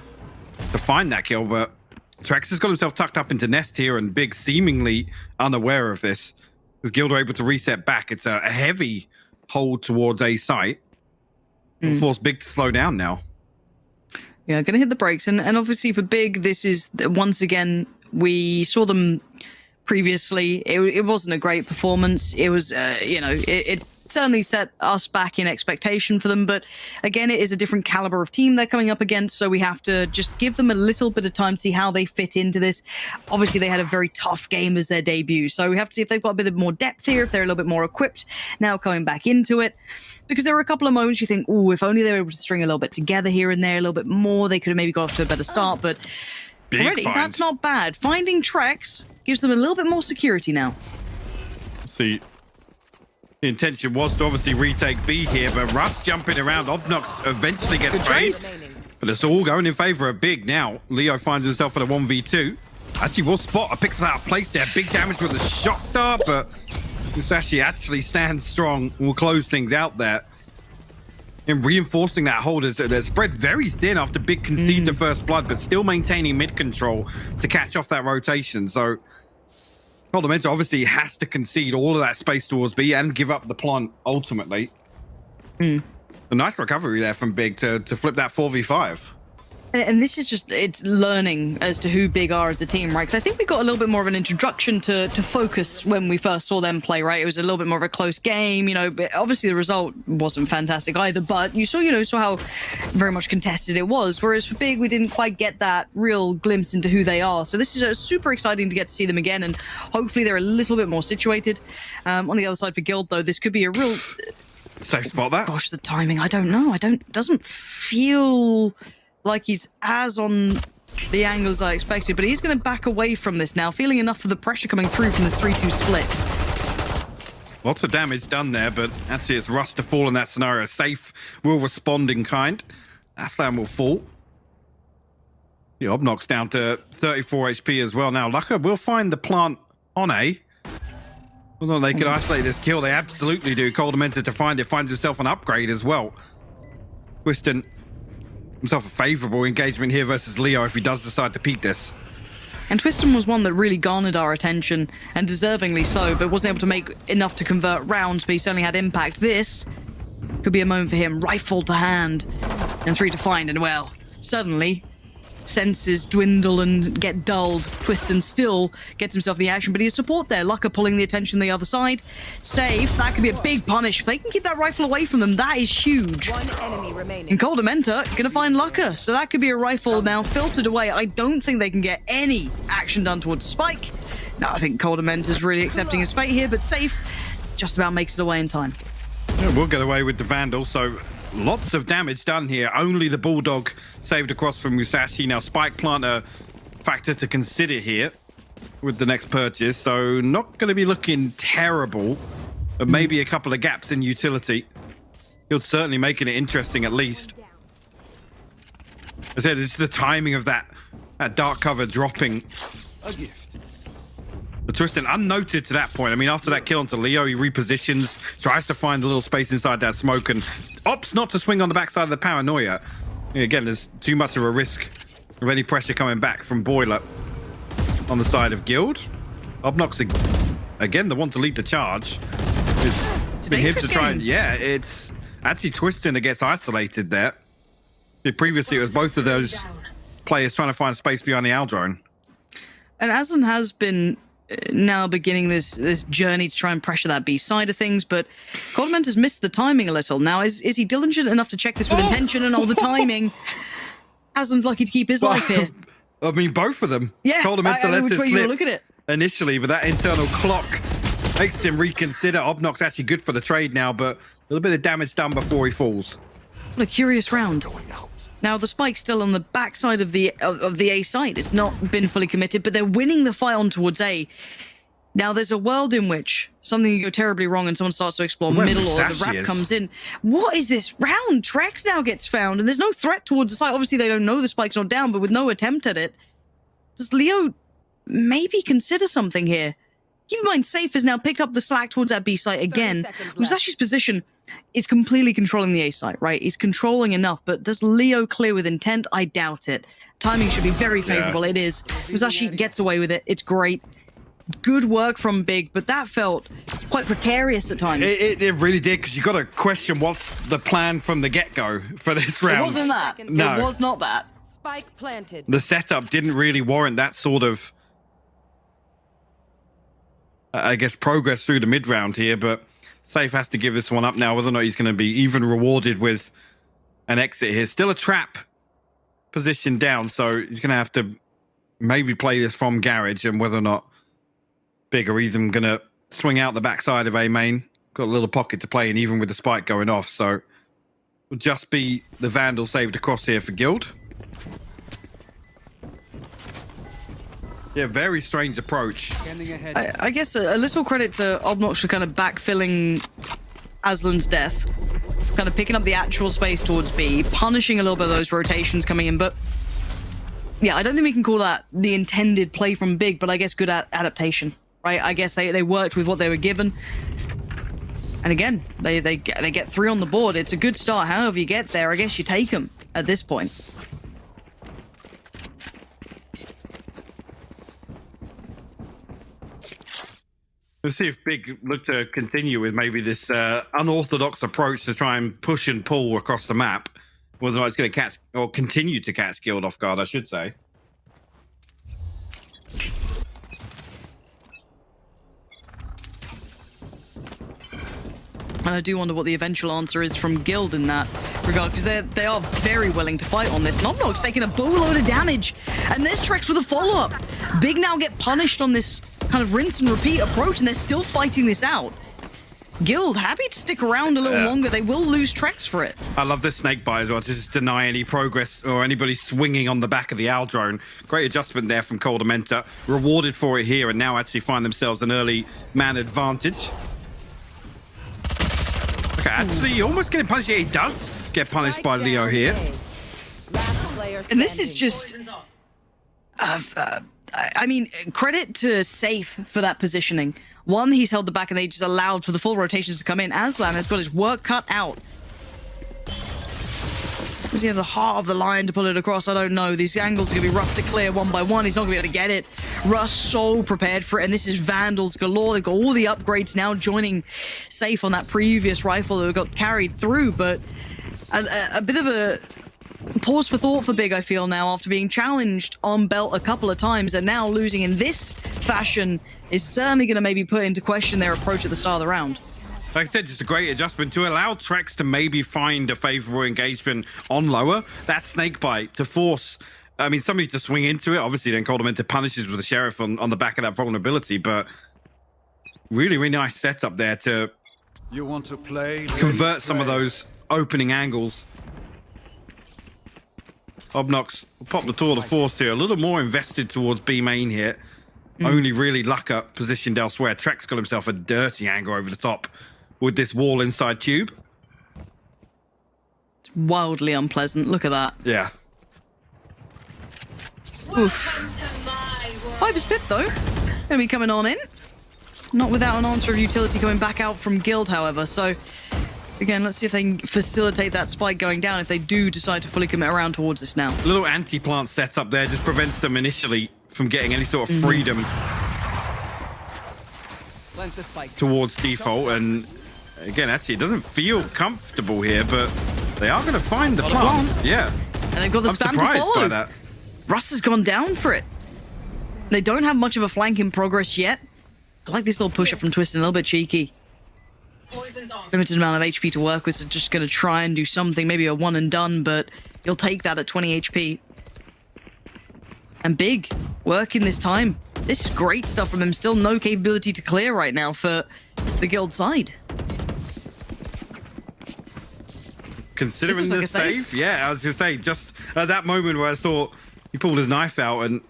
O: find that kill, but Trex has got himself tucked up into Nest here, and Big seemingly unaware of this. As Guild are able to reset back, it's a heavy hold towards A site. It'll force Big to slow down now.
N: Yeah, going to hit the brakes. And obviously for Big, this is, once again, we saw them previously. It wasn't a great performance. It was, you know, it certainly set us back in expectation for them. But again, it is a different caliber of team they're coming up against. So we have to just give them a little bit of time to see how they fit into this. Obviously, they had a very tough game as their debut. So we have to see if they've got a bit of more depth here, if they're a little bit more equipped now coming back into it. Because there were a couple of moments you think, oh, if only they were able to string a little bit together here and there, a little bit more, they could have maybe got off to a better start. But already, that's not bad. Finding Trex gives them a little bit more security now.
O: See, the intention was to obviously retake B here, but Russ jumping around. Obnox eventually gets trade. But it's all going in favor of Big now. Leo finds himself in a 1v2. Actually, will spot a picks out of place there. Big damage with a shock dart, but Musashi actually stands strong. Will close things out there. And reinforcing that hold is they're spread very thin after Big concede the first blood, but still maintaining mid control to catch off that rotation. So Coldamenta obviously has to concede all of that space towards B and give up the plant ultimately. A nice recovery there from Big to flip that 4v5.
N: And this is just, it's learning as to who Big are as a team, right? Because I think we got a little bit more of an introduction to focus when we first saw them play, right? It was a little bit more of a close game, you know, but obviously the result wasn't fantastic either, but you saw how very much contested it was. Whereas for Big, we didn't quite get that real glimpse into who they are. So this is super exciting to get to see them again, and hopefully they're a little bit more situated. On the other side for Guild, though, this could be a real...
O: Safe spot that.
N: Gosh, the timing, I don't know. Doesn't feel like he's as on the angle as I expected, but he's going to back away from this now, feeling enough of the pressure coming through from this 3-2 split.
O: Lots of damage done there, but actually it's Russ to fall in that scenario. Safe will respond in kind. Aslan will fall. The Obnox down to 34 HP as well now. Lucka will find the plant on A. Although they could isolate this kill, they absolutely do. Coldamenta to find it, finds himself an upgrade as well. Twiston himself a favorable engagement here versus Leo if he does decide to peek this.
N: And Twiston was one that really garnered our attention, and deservingly so, but wasn't able to make enough to convert rounds, but he certainly had impact. This could be a moment for him, rifle to hand, and 3 to find, and well, suddenly senses dwindle and get dulled. Twiston still gets himself the action, but he has support there. Lucka pulling the attention the other side. Safe. That could be a big punish. If they can keep that rifle away from them, that is huge.
P: One enemy remaining.
N: And Coldamenta gonna find Lucka, so that could be a rifle now filtered away. I don't think they can get any action done towards Spike. No, I think Coldamenta's really accepting his fate here, but Safe just about makes it away in time.
O: Yeah, we'll get away with the Vandal, so lots of damage done here. Only the Bulldog saved across from Musashi. Now Spike plant a factor to consider here with the next purchase, so not going to be looking terrible, but maybe a couple of gaps in utility. He'll certainly making it interesting at least. As I said, it's the timing of that dark cover dropping.
A: A gift.
O: But Twiston unnoted to that point. I mean, after that kill onto Leo, he repositions, tries to find a little space inside that smoke, and opts not to swing on the backside of the paranoia. Again, there's too much of a risk of any pressure coming back from Boiler on the side of Guild. Obnox, again, the one to lead the charge. It's been him to try and, yeah, it's actually Twiston that gets isolated there. Previously, it was both of those players trying to find space behind the Owl drone.
N: And Aslan has been now beginning this journey to try and pressure that B side of things, but Coldamenta's missed the timing a little. Now, is he diligent enough to check this with intention and all the timing? Aslan's lucky to keep his life here.
O: I mean, both of them.
N: Yeah,
O: Coldamenta lets it slip
N: look at it.
O: initially, but that internal clock makes him reconsider. Obnox actually good for the trade now, but a little bit of damage done before he falls.
N: What a curious round. Now the spike's still on the backside of the A site. It's not been fully committed, but they're winning the fight on towards A. Now there's a world in which something can go terribly wrong and someone starts to explore middle or the wrap comes in. What is this round? Trex now gets found and there's no threat towards the site. Obviously they don't know the spike's not down, but with no attempt at it, does Leo maybe consider something here? Keep in mind, Safe has now picked up the slack towards that B site again. Musashi's position is completely controlling the A site, right? He's controlling enough, but does Leo clear with intent? I doubt it. Timing should be very favorable. It is. Musashi gets away with it. It's great. Good work from Big, but that felt quite precarious at times.
O: It really did, because you got to question what's the plan from the get-go for this round.
N: It wasn't that.
O: No.
N: It was not that.
P: Spike planted.
O: The setup didn't really warrant that sort of, I guess, progress through the mid-round here, but Safe has to give this one up now, whether or not he's going to be even rewarded with an exit here. Still a trap position down, so he's going to have to maybe play this from Garage, and whether or not Big are even going to swing out the backside of A main. Got a little pocket to play in, even with the spike going off, so will just be the Vandal saved across here for Guild. Yeah, very strange approach.
N: I guess a little credit to Obnox for kind of backfilling Aslan's death, kind of picking up the actual space towards B, punishing a little bit of those rotations coming in, but yeah, I don't think we can call that the intended play from Big, but I guess good adaptation, right? I guess they worked with what they were given. And again, they get 3 on the board. It's a good start. However you get there, I guess you take them at this point.
O: Let's see if Big look to continue with maybe this unorthodox approach to try and push and pull across the map. Whether or not it's going to catch, or continue to catch Guild off guard, I should say.
N: And I do wonder what the eventual answer is from Guild in that regard, because they are very willing to fight on this. And Obnox taking a boatload of damage, and there's Trex with a follow-up. Big now get punished on this kind of rinse and repeat approach, and they're still fighting this out. Guild happy to stick around a little longer. They will lose Trex for it.
O: I love this snake bite as well, to just deny any progress or anybody swinging on the back of the owl drone. Great adjustment there from Coldamenta. Rewarded for it here, and now actually find themselves an early man advantage. Okay, actually almost getting punished. Yeah, he does get punished by Leo here.
N: And this is just... I mean, credit to Safe for that positioning. One, he's held the back and they just allowed for the full rotations to come in. Aslan has got his work cut out. Does he have the heart of the lion to pull it across? I don't know. These angles are going to be rough to clear one by one. He's not going to be able to get it. Russ so prepared for it, and this is Vandals galore. They've got all the upgrades now joining Safe on that previous rifle that got carried through, but a bit of a pause for thought for Big, I feel, now, after being challenged on belt a couple of times, and now losing in this fashion is certainly going to maybe put into question their approach at the start of the round.
O: Like I said, just a great adjustment to allow Trex to maybe find a favorable engagement on lower. That snake bite to force, I mean, somebody to swing into it. Obviously, then Coldamenta punishes with the Sheriff on the back of that vulnerability, but really, really nice setup there to convert some of those opening angles. Obnox will pop the tour de force here. A little more invested towards B main here. Only really Lucka positioned elsewhere. Trex got himself a dirty angle over the top with this wall inside tube.
N: It's wildly unpleasant. Look at that.
O: Yeah.
N: Oof. Viper's Pit, though. Gonna be coming on in. Not without an answer of utility coming back out from Guild, however. So, again, let's see if they can facilitate that spike going down if they do decide to fully commit around towards this now.
O: A little anti-plant setup there just prevents them initially from getting any sort of freedom towards default. And again, actually, it doesn't feel comfortable here, but they are going to find the plant. Yeah.
N: And they've got the spam to follow. By that. Russ has gone down for it. They don't have much of a flank in progress yet. I like this little push-up from Twisted, a little bit cheeky. Limited amount of HP to work with, so just going to try and do something, maybe a one and done, but you'll take that at 20 HP. And Big, working this time. This is great stuff from him. Still no capability to clear right now for the Guild side.
O: Considering
N: like
O: the
N: a save?
O: yeah, I was gonna say, just at that moment where I thought he pulled his knife out and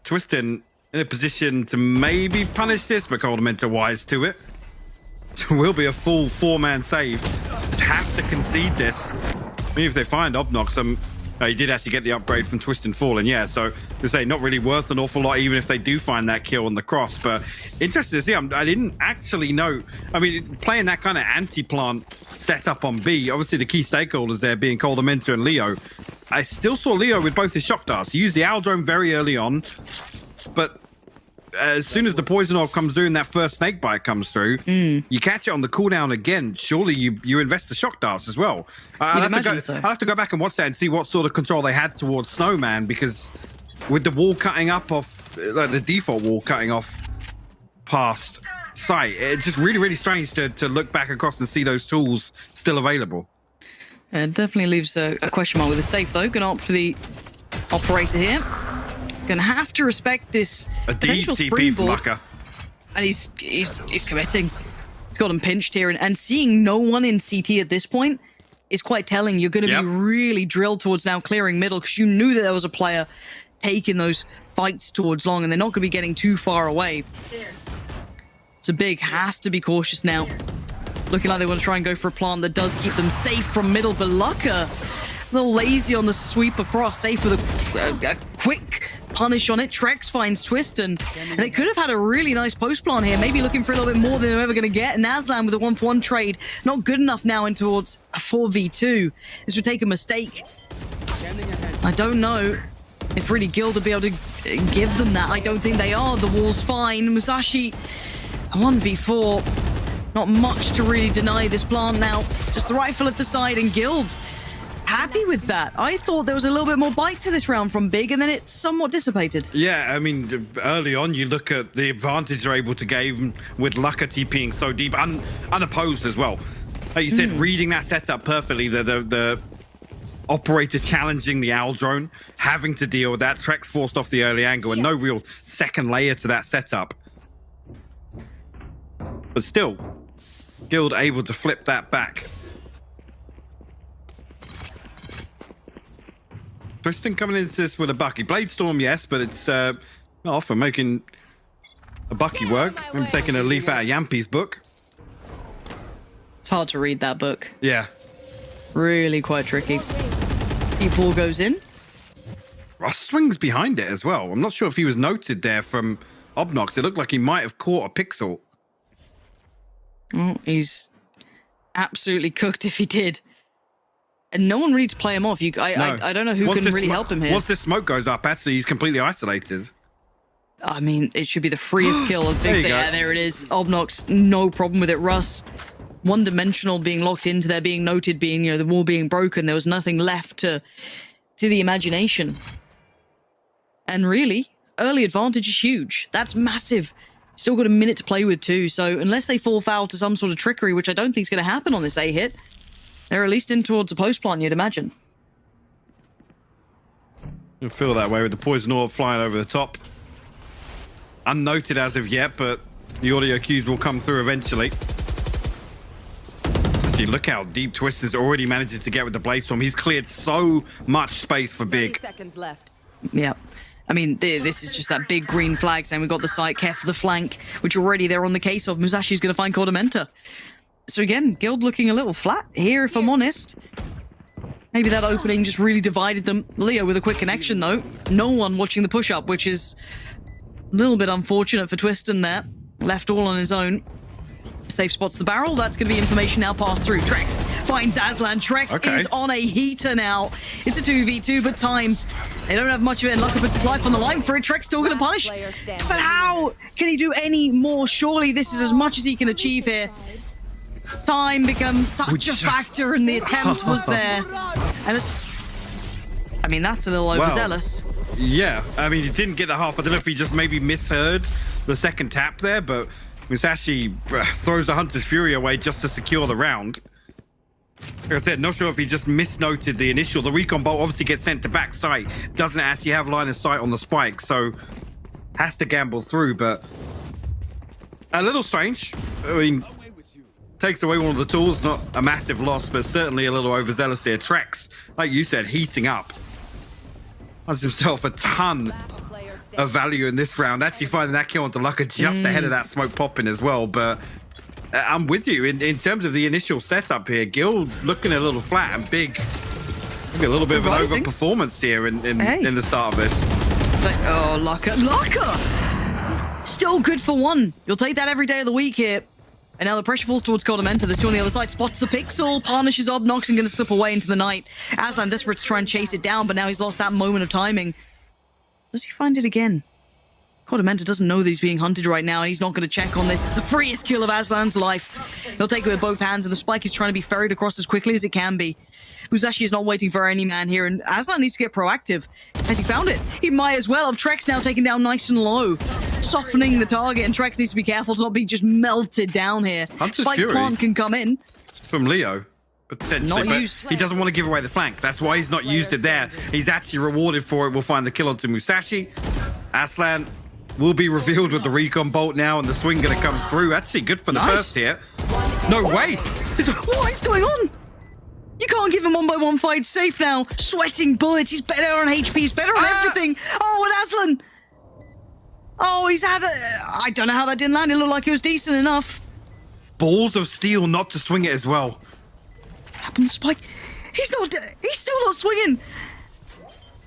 O: Twistin in a position to maybe punish this, but Coldamenta wise to it. So will be a full 4-man save. Just have to concede this. Maybe if they find Obnox, he did actually get the upgrade from Twistin Fallen, yeah. So to say, not really worth an awful lot, even if they do find that kill on the cross. But interesting to see. I didn't actually know. I mean, playing that kind of anti-plant setup on B, obviously the key stakeholders there being Coldamenta and Leo. I still saw Leo with both his shock darts. He used the Owl Drone very early on, but as soon as the poison orb comes through and that first snake bite comes through, you catch it on the cooldown again. Surely you invest the shock darts as well. I'll have to go back and watch that and see what sort of control they had towards Snowman, because with the wall cutting up off, like the default wall cutting off past sight, it's just really, really strange to look back across and see those tools still available.
N: It definitely leaves a question mark with the safe, though. Gonna opt for the operator here. Gonna have to respect this potential springboard. And he's committing. He's got him pinched here, and seeing no one in CT at this point is quite telling. You're gonna be really drilled towards now clearing middle, because you knew that there was a player taking those fights towards long, and they're not gonna be getting too far away. So Big has to be cautious now. Looking like they want to try and go for a plant that does keep them safe from middle, but Lucka a little lazy on the sweep across, safe with a quick punish on it. Trex finds Twistin, and they could have had a really nice post plant here, maybe looking for a little bit more than they're ever going to get. Nazlan with a 1-for-1 trade, not good enough now in towards a 4v2. This would take a mistake. I don't know if really Guild will be able to give them that. I don't think they are. The wall's fine. Musashi, a 1v4. Not much to really deny this plant now. Just the rifle at the side, and Guild happy with that. I thought there was a little bit more bite to this round from Big, and then it somewhat dissipated.
O: Yeah, I mean, early on, you look at the advantage they're able to gain with Lucka TPing so deep, unopposed as well. Like you said, reading that setup perfectly, the operator challenging the Owl Drone, having to deal with that. Trex forced off the early angle, and no real second layer to that setup. But still, Guild able to flip that back. Tristan coming into this with a Bucky. Bladestorm, yes, but it's not often making a Bucky work. I'm taking a leaf out of Yampi's book.
N: It's hard to read that book.
O: Yeah.
N: Really quite tricky. Ball goes in.
O: Ross swings behind it as well. I'm not sure if he was noted there from Obnox. It looked like he might have caught a pixel.
N: Oh, he's absolutely cooked if he did. And no one really to play him off. I don't know who can really help him here.
O: Once this smoke goes up, actually, he's completely isolated.
N: I mean, it should be the freest kill of Big. Yeah, there it is. Obnox, no problem with it. Russ, one-dimensional, being locked into there, being noted, being, the wall being broken. There was nothing left to the imagination. And really, early advantage is huge. That's massive. Still got a minute to play with too, so unless they fall foul to some sort of trickery, which I don't think is going to happen on this A hit, they're at least in towards a post plant, you'd imagine.
O: You'll feel that way with the poison orb flying over the top. Unnoted as of yet, but the audio cues will come through eventually. See, look how deep Twister's already manages to get with the Bladestorm. He's cleared so much space for Big.
P: 30 seconds left.
N: Yeah. I mean, this is just that big green flag saying we've got the site, care for the flank, which already they're on the case of. Musashi's going to find Coldamenta. So again, Guild looking a little flat here, if I'm honest. Maybe that opening just really divided them. Leo with a quick connection, though. No one watching the push-up, which is a little bit unfortunate for Twistin there. Left all on his own. Safe spots the barrel. That's going to be information now passed through. Trex finds Aslan. Trex is on a heater now. It's a 2v2, but time. They don't have much of it, and Lucka puts his life on the line for it. Trex still going to punish. But how can he do any more? Surely this is as much as he can achieve here. Time becomes such a factor, and the attempt was there. And it's... I mean, that's a little overzealous.
O: Yeah, I mean, he didn't get the half. I don't know if he just maybe misheard the second tap there, but Musashi throws the Hunter's Fury away just to secure the round. Like I said, not sure if he just misnoted the initial. The recon bolt obviously gets sent to back sight. Doesn't actually have line of sight on the spike, so has to gamble through, but a little strange. I mean, takes away one of the tools. Not a massive loss, but certainly a little overzealous here. Trex, like you said, heating up. Has himself a ton of value in this round. Actually finding that kill onto Lucka just ahead of that smoke popping as well. But I'm with you in terms of the initial setup here. Guild looking a little flat and big. Maybe a little bit of an overperformance here in the start of this.
N: Like, oh, Lucka. Still good for one. You'll take that every day of the week here. And now the pressure falls towards Kodamenta. There's two on the other side. Spots the pixel, punishes Obnox and going to slip away into the night. Aslan desperate to try and chase it down, but now he's lost that moment of timing. Does he find it again? Kodamenta doesn't know that he's being hunted right now, and he's not going to check on this. It's the freest kill of Aslan's life. He'll take it with both hands, and the spike is trying to be ferried across as quickly as it can be. Musashi is not waiting for any man here, and Aslan needs to get proactive. Has he found it? He might as well have. Trex now taken down nice and low, softening the target, and Trex needs to be careful to not be just melted down here.
O: Hunter's
N: Spike
O: Fury
N: plant can come in.
O: From Leo, potentially.
N: Not
O: but
N: used.
O: He doesn't want to give away the flank. That's why he's not used it there. He's actually rewarded for it. We'll find the kill onto Musashi. Aslan will be revealed with the recon bolt now, and the swing going to come through. Actually good for the first here. No way!
N: What is going on? You can't give him 1-by-1 fight. Safe now. Sweating bullets. He's better on HP. He's better on everything. Oh, and Aslan. Oh, he's had a... I don't know how that didn't land. It looked like it was decent enough.
O: Balls of steel not to swing it as well.
N: Happened to Spike. He's still not swinging.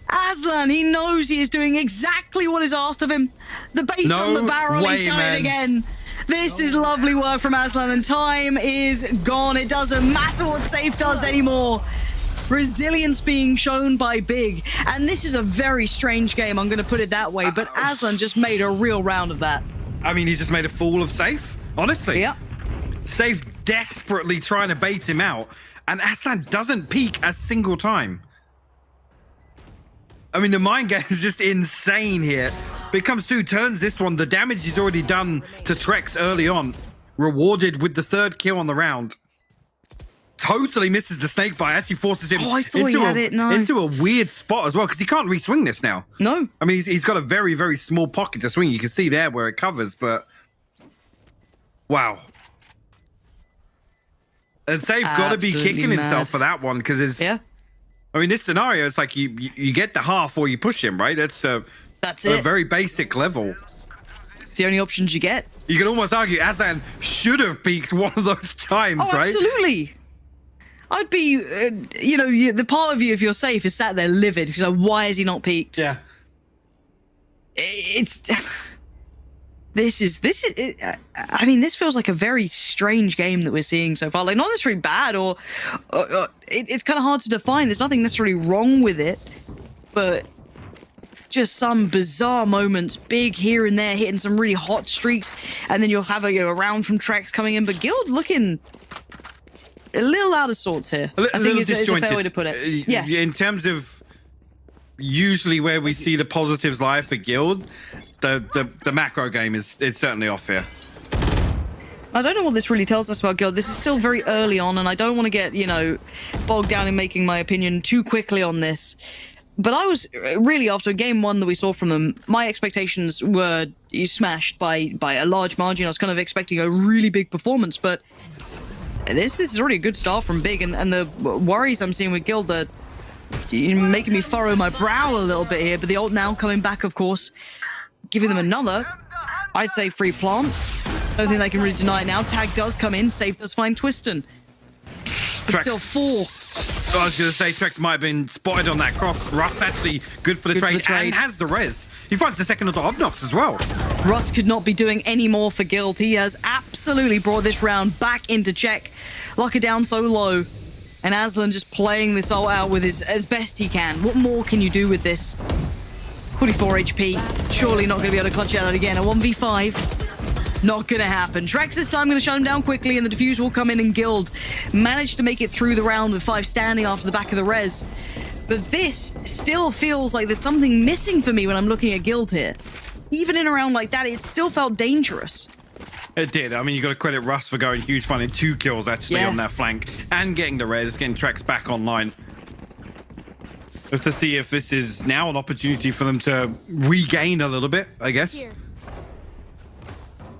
N: Aslan, he knows he is doing exactly what is asked of him. The bait on the barrel. He's done it again. This is lovely work from Aslan, and time is gone. It doesn't matter what Safe does anymore. Resilience being shown by Big. And this is a very strange game, I'm going to put it that way, but Aslan just made a real round of that.
O: I mean, he just made a fool of Safe, honestly.
N: Yeah.
O: Safe desperately trying to bait him out, and Aslan doesn't peek a single time. I mean, the mind game is just insane here. But it comes through, turns this one. The damage he's already done to Trex early on. Rewarded with the third kill on the round. Totally misses the snake bite. Actually forces him into a weird spot as well, because he can't re-swing this now.
N: No.
O: I mean, he's got a very, very small pocket to swing. You can see there where it covers, but... Wow. And Safe got to be kicking himself for that one, because it's...
N: Yeah.
O: I mean, this scenario, it's like you get the half or you push him, right? That's a very basic level.
N: It's the only options you get.
O: You can almost argue Aslan should have peaked one of those times, right?
N: Absolutely. I'd be, the part of you, if you're Safe, is sat there livid. Because like, why has he not peaked?
O: Yeah.
N: It's... This is. I mean, this feels like a very strange game that we're seeing so far. Like, not necessarily bad, or it's kind of hard to define. There's nothing necessarily wrong with it, but just some bizarre moments, Big here and there, hitting some really hot streaks, and then you'll have a round from Trex coming in. But Guild looking a little out of sorts here. I think it's a fair way to put it. Yes.
O: In terms of usually where we see the positives lie for Guild. The macro game is certainly off here.
N: I don't know what this really tells us about Guild. This is still very early on, and I don't want to get, bogged down in making my opinion too quickly on this. But I was really, after game one that we saw from them, my expectations were smashed by a large margin. I was kind of expecting a really big performance, but this is already a good start from Big, and the worries I'm seeing with Guild are making me furrow my brow a little bit here. But the ult now coming back, of course, giving them another, I'd say, free plant. Don't think they can really deny it now. Tag does come in. Safe does find Twiston. But still 4.
O: I was going to say, Trex might have been spotted on that cross. Russ actually good for the trade and has the res. He finds the second onto Obnox as well.
N: Russ could not be doing any more for Guild. He has absolutely brought this round back into check. Lucka down so low. And Aslan just playing this all out with as best he can. What more can you do with this? 44 HP. Surely not going to be able to clutch it out again. A 1v5. Not going to happen. Trex this time going to shut him down quickly, and the defuse will come in, and Guild managed to make it through the round with 5 standing after the back of the res. But this still feels like there's something missing for me when I'm looking at Guild here. Even in a round like that, it still felt dangerous.
O: It did. I mean, you got to credit Russ for going huge, finding 2 kills actually on that flank and getting the res, getting Trex back online. Just to see if this is now an opportunity for them to regain a little bit, I guess.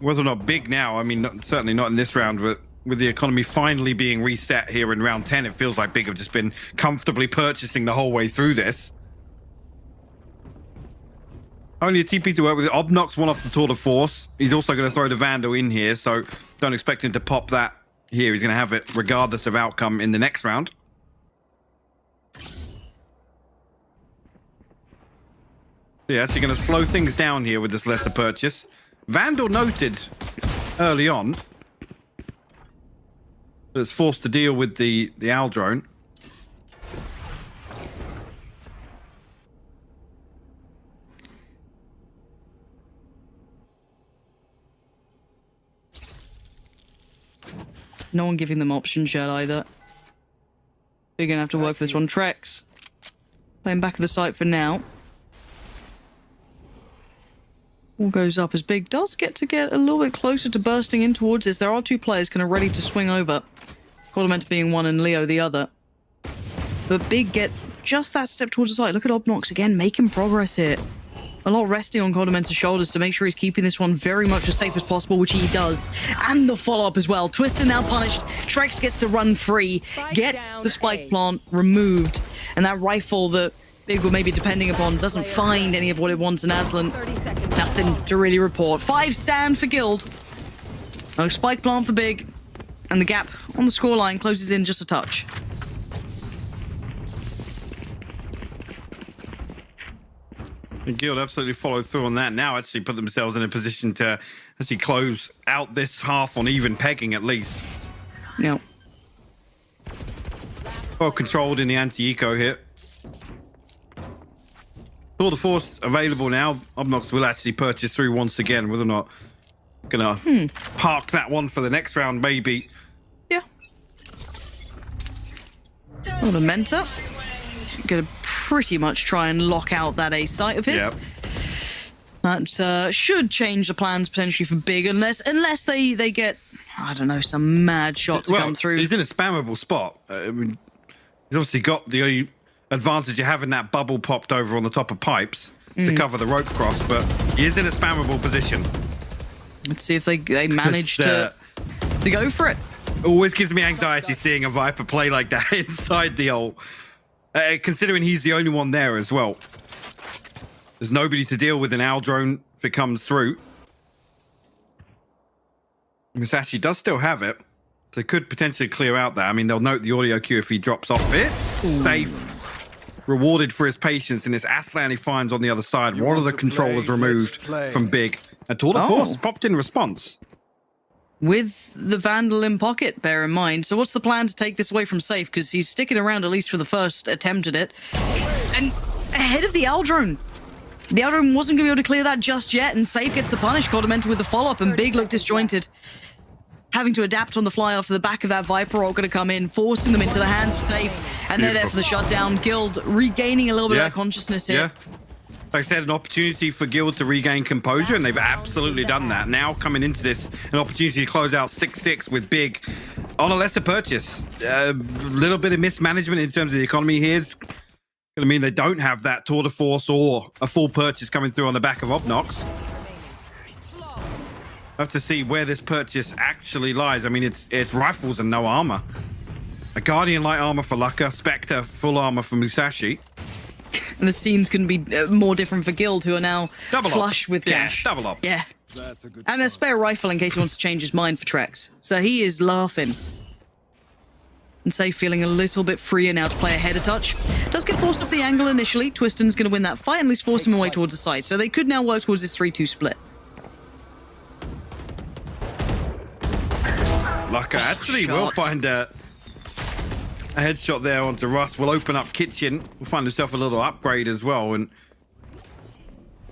O: Whether or not Big now, I mean, certainly not in this round, but with the economy finally being reset here in round 10, it feels like Big have just been comfortably purchasing the whole way through this. Only a TP to work with. Obnox one off the Tour de Force. He's also going to throw the Vandal in here, so don't expect him to pop that here. He's going to have it regardless of outcome in the next round. Yeah, actually going to slow things down here with this lesser purchase. Vandal noted early on. But it's forced to deal with the Owl drone.
N: No one giving them options yet either. They're going to have to work for this one. Trex playing back of the site for now. All goes up as Big does get a little bit closer to bursting in towards this. There are two players kind of ready to swing over. Cordamenta being one and Leo the other. But Big get just that step towards the side. Look at Obnox again, making progress here. A lot resting on Cordamenta's shoulders to make sure he's keeping this one very much as safe as possible, which he does. And the follow-up as well. Twister now punished. Trex gets to run free, gets the spike plant removed. And that rifle that Big were maybe depending upon doesn't find any of what it wants in Aslan. Nothing to really report. 5 stand for Guild. No spike plant for Big. And the gap on the scoreline closes in just a touch.
O: And Guild absolutely followed through on that. Now actually put themselves in a position to actually close out this half on even pegging at least.
N: Yeah.
O: Well controlled in the anti-eco hit. Tour de Force available now. Obnox will actually purchase through once again. Whether or not gonna park that one for the next round, maybe.
N: Yeah. Cordamenta gonna pretty much try and lock out that A site of his.
O: Yep.
N: That should change the plans potentially for Big, unless they get, I don't know, some mad shot to come through.
O: He's in a spammable spot. I mean, he's obviously got the advantage of having that bubble popped over on the top of pipes to cover the rope cross, but he is in a spammable position.
N: Let's see if they manage to go for it.
O: Always gives me anxiety seeing a Viper play like that inside the ult. Considering he's the only one there as well. There's nobody to deal with an Owl drone if it comes through. Musashi does still have it. So could potentially clear out that. I mean, they'll note the audio cue if he drops off it. Safe. Rewarded for his patience in this Aslan he finds on the other side. One of the controllers removed from Big. And Tour de Force popped in response.
N: With the Vandal in pocket, bear in mind. So what's the plan to take this away from Safe? Because he's sticking around at least for the first attempt at it. And ahead of the Owl drone. The Owl drone wasn't going to be able to clear that just yet, and Safe gets the punish. Cordamenta with the follow-up, and Big looked disjointed. Having to adapt on the fly after the back of that Viper ult going to come in, forcing them into the hands of Safe, and they're there for the shutdown. Guild regaining a little bit of that consciousness here.
O: Yeah. Like I said, an opportunity for Guild to regain composure, and they've absolutely done that. Now coming into this, an opportunity to close out 6-6 with Big on a lesser purchase. A little bit of mismanagement in terms of the economy here. It's going to mean they don't have that Tour de Force or a full purchase coming through on the back of Obnox. Have to see where this purchase actually lies. I mean, it's rifles and no armor. A Guardian light armor for Lucka, Spectre full armor for Musashi.
N: And the scenes can be more different for Guild, who are now flush with cash.
O: Double up.
N: Yeah. And a spare rifle in case he wants to change his mind for Trex. So he is laughing. And Safe feeling a little bit freer now to play ahead a touch. Does get forced off the angle initially. Twiston's going to win that fight and at least force him away towards the side. So they could now work towards this 3-2 split.
O: Lucka actually will find a headshot there onto Russ. Will open up Kitchen. Will find himself a little upgrade as well. And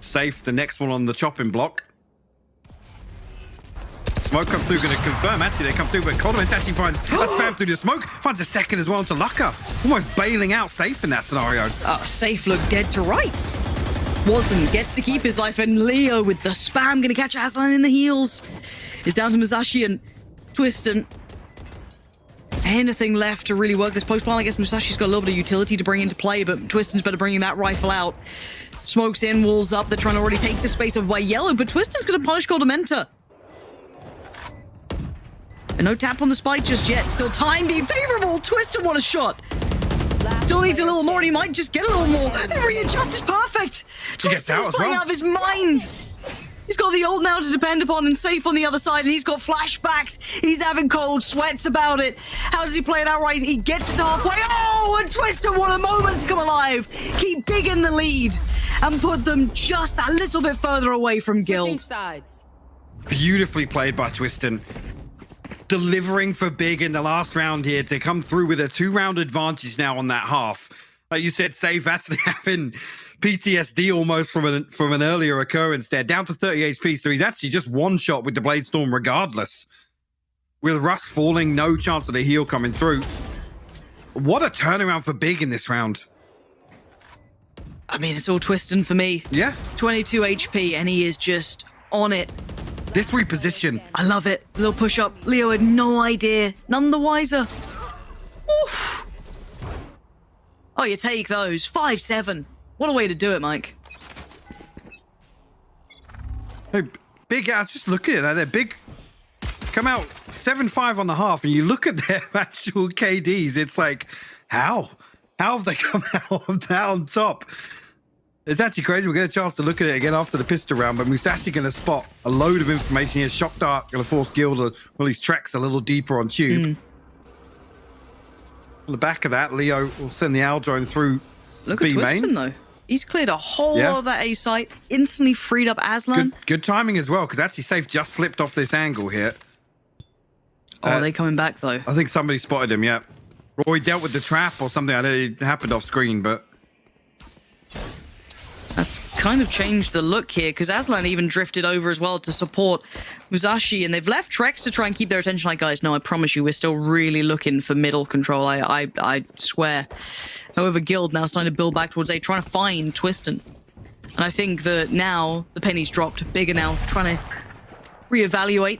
O: Safe, the next one on the chopping block. Smoke come through, going to confirm. Actually, they come through, but Cordamenta actually finds a spam through the smoke. Finds a second as well onto Lucka. Almost bailing out Safe in that scenario.
N: Safe looked dead to rights. Wasn't. Gets to keep his life. And Leo with the spam. Going to catch Aslan in the heels. Is down to Musashi and Twiston. Anything left to really work this post plan? I guess Musashi's got a little bit of utility to bring into play, but Twiston's better bringing that rifle out. Smokes in, walls up. They're trying to already take the space of by Yellow, but Twiston's going to punish Cordamenta. And no tap on the spike just yet. Still time being favorable. Twisted want a shot. Still needs a little more, and he might just get a little more. The readjust is perfect. Twisted is playing out of his mind. He's got the ult now to depend upon and safe on the other side, and he's got flashbacks. He's having cold sweats about it. How does he play it out right? He gets it to halfway. Oh, and Twister, what a moment to come alive. Keep big in the lead and put them just a little bit further away from Guild.
O: Beautifully played by Twiston. Delivering for big in the last round here to come through with a 2-round advantage now on that half. Like you said, Save actually having PTSD almost from an earlier occurrence there, down to 30 HP. So he's actually just one shot with the Blade Storm regardless. With Russ falling, no chance of the heal coming through. What a turnaround for big in this round.
N: I mean, it's all Twiston for me.
O: Yeah.
N: 22 HP, and he is just on it.
O: This reposition.
N: I love it. Little push up. Leo had no idea. None the wiser. Oof. Oh, you take those. 5-7. What a way to do it, Mike.
O: Hey, big guys, just look at it. They're big. Come out 7-5 on the half, and you look at their actual KDs. It's like, how? How have they come out down top? It's actually crazy. We'll get a chance to look at it again after the pistol round, but Musashi going to spot a load of information here. Shock Dart going to force Guild to, well, his tracks a little deeper on Tube. On the back of that, Leo will send the Owl drone through
N: Look
O: B
N: at
O: main.
N: Twiston, though. He's cleared a whole lot of that A site, instantly freed up Aslan.
O: Good timing as well, because actually Safe just slipped off this angle here.
N: Oh, are they coming back, though?
O: I think somebody spotted him, yeah. Roy dealt with the trap or something. I know it happened off screen, but...
N: That's kind of changed the look here, because Aslan even drifted over as well to support Musashi, and they've left Trex to try and keep their attention. Like, guys, no, I promise you, we're still really looking for middle control. I swear. However, Guild now starting to build back towards A, trying to find Twiston. And I think that now the penny's dropped. Bigger now, trying to reevaluate.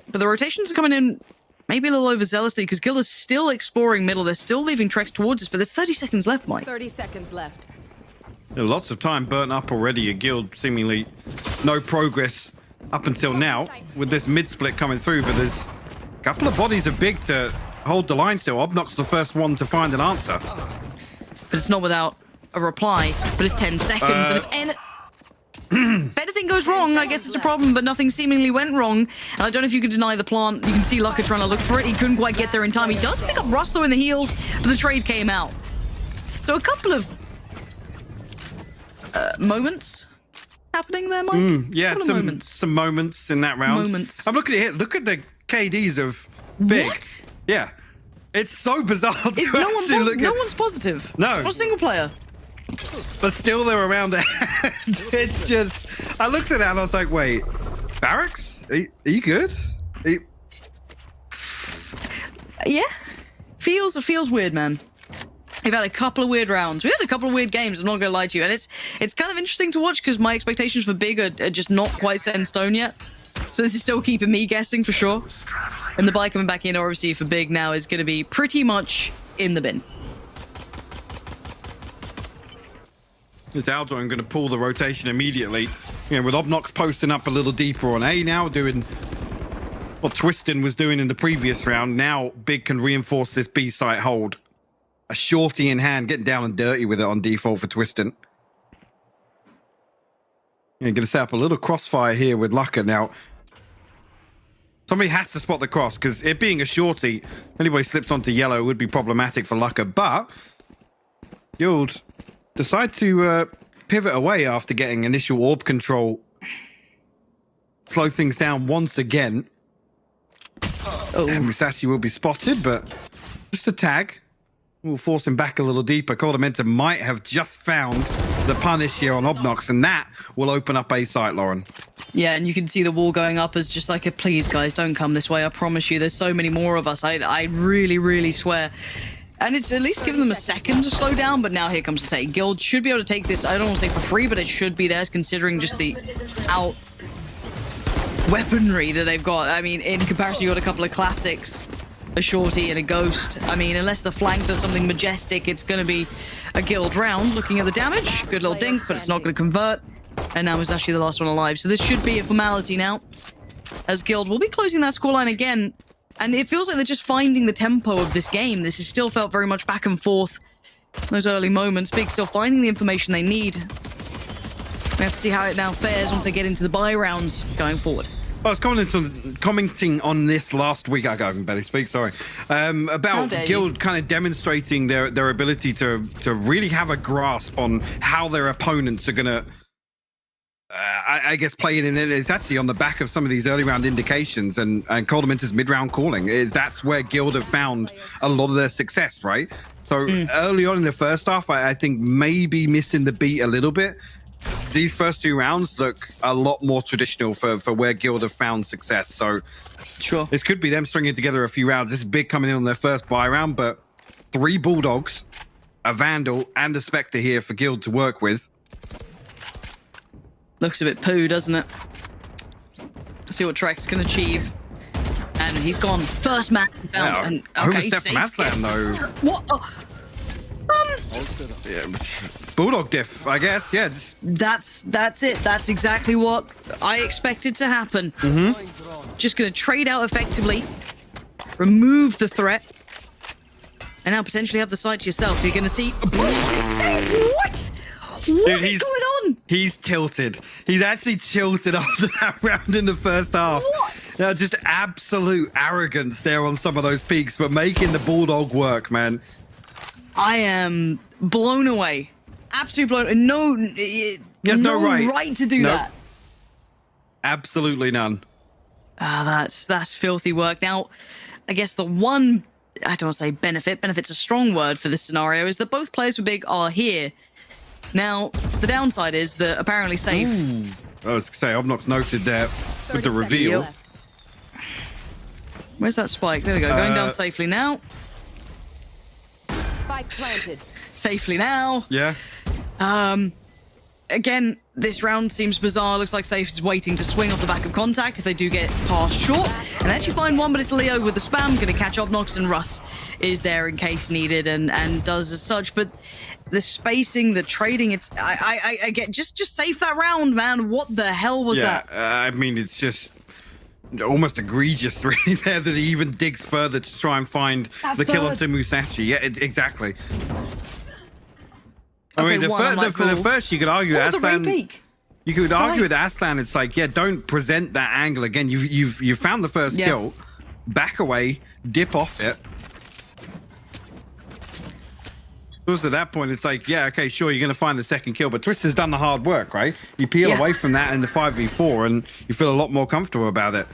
N: But the rotations are coming in maybe a little overzealously, because Guild is still exploring middle. They're still leaving Trex towards us, but there's 30 seconds left, Mike.
P: 30 seconds left.
O: Lots of time burnt up already. A Guild seemingly no progress up until now with this mid-split coming through, but there's a couple of bodies of big to hold the line still. Obnock's the first one to find an answer.
N: But it's not without a reply, but it's 10 seconds. And if anything goes wrong, I guess it's a problem, but nothing seemingly went wrong. And I don't know if you can deny the plant. You can see Lucka trying to look for it. He couldn't quite get there in time. He does pick up Rustler in the heels, but the trade came out. So a couple of moments happening there, Mike?
O: Yeah, some moments in that round. I'm looking at it. Look at the KDs of Big.
N: What?
O: Yeah. It's so bizarre to
N: No one's positive.
O: No.
N: Not a single player.
O: But still they're around there. It's just... I looked at that and I was like, wait, Barracks? Are you good?
N: Yeah. Feels weird, man. We've had a couple of weird rounds. We had a couple of weird games, I'm not going to lie to you. And it's kind of interesting to watch because my expectations for Big are just not quite set in stone yet. So this is still keeping me guessing for sure. And the buy coming back in, obviously, for Big now is going to be pretty much in the bin.
O: This Aldo, I'm going to pull the rotation immediately. You know, with Obnox posting up a little deeper on A now, doing what Twiston was doing in the previous round. Now Big can reinforce this B site hold. A shorty in hand, getting down and dirty with it on default for Twiston. You're going to set up a little crossfire here with Lucka now. Somebody has to spot the cross, because it being a shorty, if anybody slips onto yellow, it would be problematic for Lucka. But Guild decide to pivot away after getting initial orb control. Slow things down once again. And Musashi will be spotted, but just a tag. We'll force him back a little deeper. Cordamenta might have just found the punish here on Obnox, and that will open up A site, Lauren.
N: Yeah, and you can see the wall going up as just like a, please, guys, don't come this way. I promise you, there's so many more of us. I really, really swear. And it's at least given them a second to slow down, but now here comes the take. Guild should be able to take this, I don't want to say for free, but it should be theirs considering just the out weaponry that they've got. I mean, in comparison, you got a couple of classics, a shorty and a ghost. I mean, unless the flank does something majestic, it's going to be a Guild round. Looking at the damage, good little dink, but it's not going to convert. And now is actually the last one alive. So this should be a formality now, as Guild will be closing that scoreline again. And it feels like they're just finding the tempo of this game. This has still felt very much back and forth. Those early moments, Big still finding the information they need. We have to see how it now fares once they get into the buy rounds going forward.
O: I was commenting on this last week. I can barely speak. Sorry, about Guild kind of demonstrating their ability to really have a grasp on how their opponents are gonna. I guess playing in it. It's actually on the back of some of these early round indications and Coldamenter's mid-round calling. That's where Guild have found a lot of their success, right? So early on in the first half, I think maybe missing the beat a little bit. These first 2 rounds look a lot more traditional for where Guild have found success. So
N: sure,
O: this could be them stringing together a few rounds. This is Big coming in on their first buy round, but 3 Bulldogs, a Vandal, and a Spectre here for Guild to work with.
N: Looks a bit poo, doesn't it? Let's see what Trex can achieve. And he's gone. First man found. And okay,
O: overstep from Aslan, though.
N: What?
O: Yeah, Bulldog diff, I guess. Yeah,
N: that's it. That's exactly what I expected to happen. Just gonna trade out effectively, remove the threat, and now potentially have the site to yourself. You're gonna see. What? What is going on?
O: He's tilted. He's actually tilted after that round in the first half. What? Just absolute arrogance there on some of those peaks, but making the Bulldog work, man.
N: I am blown away. Absolutely blown away. No right to do that.
O: Absolutely none.
N: That's filthy work. Now, I guess the one, I don't want to say benefit's a strong word for this scenario, is that both players with Big are here. Now, the downside is that apparently Safe...
O: I was going to say, Obnox noted there with the reveal.
N: Where's that spike? There we go, going down safely now.
P: Spike planted.
N: Safely now.
O: Yeah.
N: Again, this round seems bizarre. Looks like Safe is waiting to swing off the back of contact if they do get past short. And they actually find one, but it's Leo with the spam. Going to catch Obnox, and Russ is there in case needed and does as such. But the spacing, the trading, it's... I get... Just safe that round, man. What the hell was that?
O: I mean, it's just... almost egregious, really, there that he even digs further to try and find the kill onto Musashi. Yeah, exactly. I mean, for the first, you could argue Aslan. You could argue with Aslan. It's like, yeah, don't present that angle again. You've found the first kill. Back away, dip off it. So at that point, it's like, yeah, okay, sure, you're going to find the second kill, but Twister's done the hard work, right? You peel away from that in the 5v4, and you feel a lot more comfortable about it.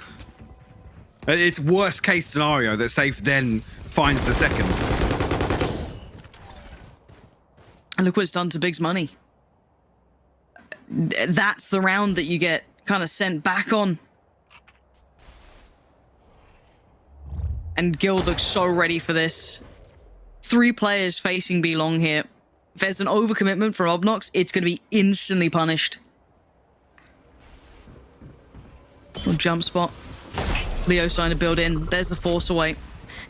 O: It's worst case scenario that Safe then finds the second.
N: And look what it's done to Big's money. That's the round that you get kind of sent back on. And Guild looks so ready for this. 3 players facing B long here. If there's an overcommitment from Obnox, it's going to be instantly punished. Little jump spot. Leo's trying to build in. There's the force away.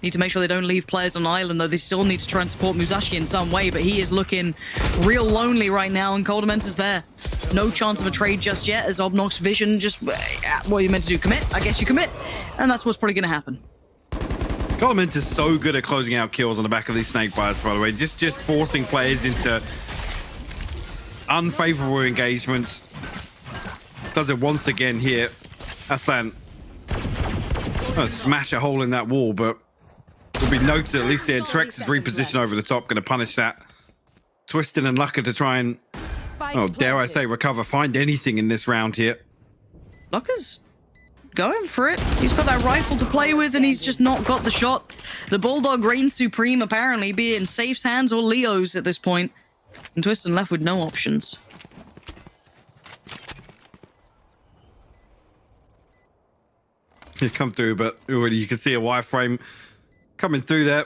N: Need to make sure they don't leave players on island, though they still need to try and support Musashi in some way, but he is looking real lonely right now, and Coldamenter's there. No chance of a trade just yet, as Obnox vision just... what are you meant to do? Commit? I guess you commit. And that's what's probably going to happen.
O: Coldament is so good at closing out kills on the back of these snake bites, by the way. Just forcing players into unfavorable engagements. Does it once again here. Aslan smash a hole in that wall, but will be noted at least here. Trex is repositioned over the top, going to punish that. Twisted and Lucker to try and, dare I say, recover, find anything in this round here.
N: Lucker's going for it. He's got that rifle to play with, and he's just not got the shot. The Bulldog reigns supreme, apparently, be it in Safe's hands or Leo's at this point. And Twisted left with no options.
O: He's come through, but already you can see a wireframe coming through there.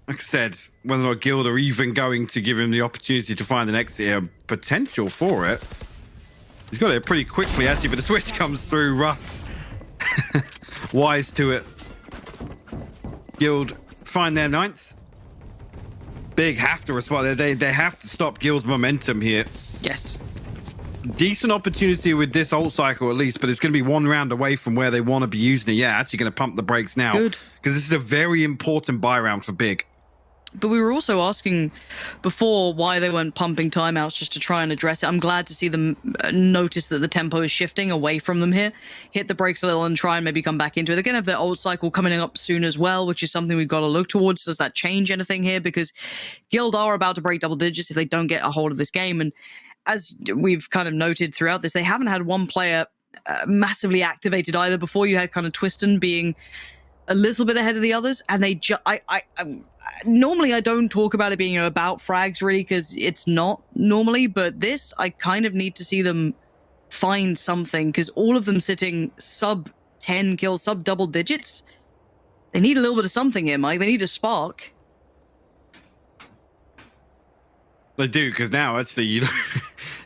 O: Like I said, whether or not Guild are even going to give him the opportunity to find an exit, potential for it. He's got it pretty quickly, actually, but the switch comes through. Russ, wise to it. Guild find their 9th. Big have to respond. They have to stop Guild's momentum here.
N: Yes.
O: decent opportunity with this ult cycle at least, but it's going to be one round away from where they want to be using it. Yeah, actually going to pump the brakes now.
N: Good.
O: Because this is a very important buy round for Big.
N: But we were also asking before why they weren't pumping timeouts just to try and address it. I'm glad to see them notice that the tempo is shifting away from them here. Hit the brakes a little and try and maybe come back into it. They're going to have their ult cycle coming up soon as well, which is something we've got to look towards. Does that change anything here? Because Guild are about to break double digits if they don't get a hold of this game. And as we've kind of noted throughout this, they haven't had one player massively activated either. Before you had kind of Twiston being a little bit ahead of the others, and they normally I don't talk about it being about frags really, because it's not normally, but this I kind of need to see them find something, because all of them sitting sub 10 kills, sub double digits. They need a little bit of something here, Mike. They need a spark.
O: They do, because now actually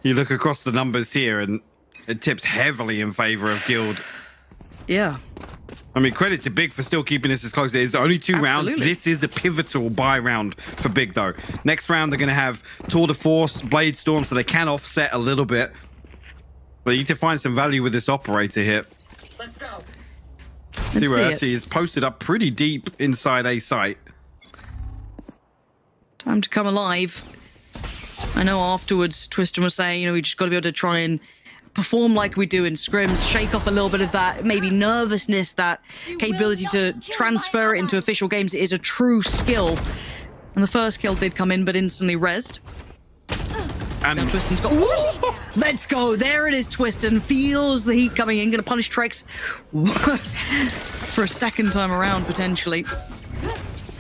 O: you look across the numbers here and it tips heavily in favor of Guild.
N: Yeah.
O: I mean, credit to Big for still keeping this as close. It's only 2 rounds. This is a pivotal buy round for Big, though. Next round, they're going to have Tour de Force, Blade Storm, so they can offset a little bit. But you need to find some value with this operator here.
N: Let's go.
O: See where actually is posted up pretty deep inside a site.
N: Time to come alive. I know afterwards, Twiston was saying, we just got to be able to try and perform like we do in scrims, shake off a little bit of that maybe nervousness, that capability to transfer it into official games is a true skill. And the first kill did come in, but instantly rezzed. And so Twiston's got... Whoa! Let's go! There it is, Twiston. Feels the heat coming in, gonna punish Trex for a second time around, potentially.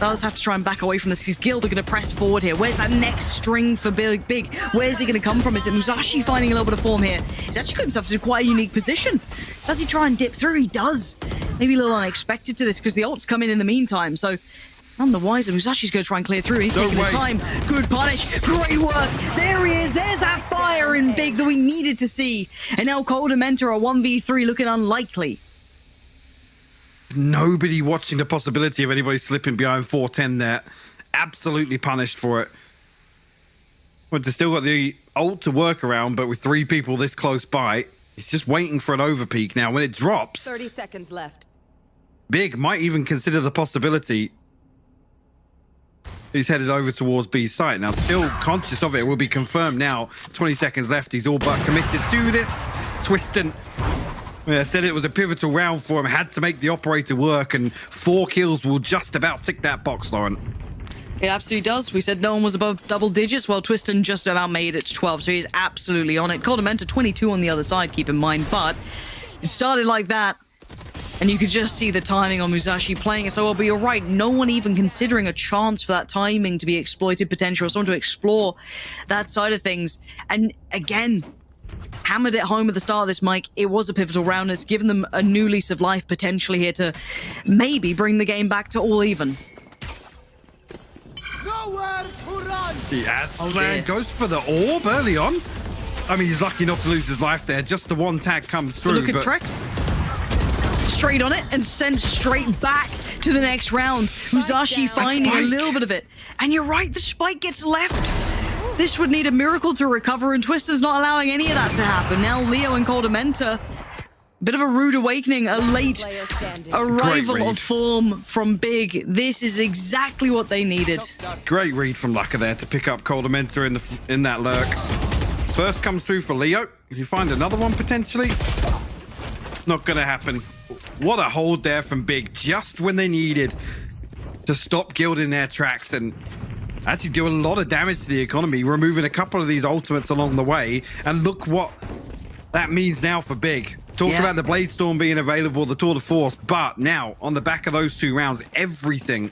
N: Does have to try and back away from this. Guild are going to press forward here. Where's that next string for Big? Where's he going to come from? Is it Musashi finding a little bit of form here? He's actually got himself into quite a unique position. Does he try and dip through? He does. Maybe a little unexpected to this because the ults come in the meantime. So none the wiser. Musashi's going to try and clear through. He's taking his time. Good punish. Great work. There he is. There's that fire in Big that we needed to see. And now Cold and Mentor are 1v3 looking unlikely.
O: Nobody watching the possibility of anybody slipping behind 410 there. Absolutely punished for it. But they still got the ult to work around, but with 3 people this close by, it's just waiting for an overpeak. Now, when it drops,
P: 30 seconds left.
O: Big might even consider the possibility he's headed over towards B's site. Now, still conscious of it. It will be confirmed now. 20 seconds left. He's all but committed to this. Twiston. I said it was a pivotal round for him. Had to make the operator work, and 4 kills will just about tick that box, Lauren.
N: It absolutely does. We said no one was above double digits. Well, Twiston just about made it to 12, so he's absolutely on it. Coldamenta 22 on the other side, keep in mind, but it started like that, and you could just see the timing on Musashi playing it so well. But you're right, no one even considering a chance for that timing to be exploited potential, or someone to explore that side of things. And again, hammered it home at the start of this, Mike. It was a pivotal round. It's given them a new lease of life potentially here to maybe bring the game back to all even.
O: Yes, oh man, goes for the orb early on. I mean, he's lucky not to lose his life there. Just the one tag comes through.
N: But look at Trex. Straight on it and sent straight back to the next round. Musashi finding a little bit of it. And you're right, the spike gets left. This would need a miracle to recover, and Twister's not allowing any of that to happen. Now Leo and Coldamenta, bit of a rude awakening, a late arrival of form from Big. This is exactly what they needed.
O: Great read from Laka there to pick up Coldamenta in that lurk. First comes through for Leo. If you find another one potentially, it's not going to happen. What a hold there from Big, just when they needed to stop Guild in their tracks, and actually doing a lot of damage to the economy, removing a couple of these ultimates along the way. And look what that means now for Big. Talk about the Blade Storm being available, the Tour de Force, but now on the back of those 2 rounds, everything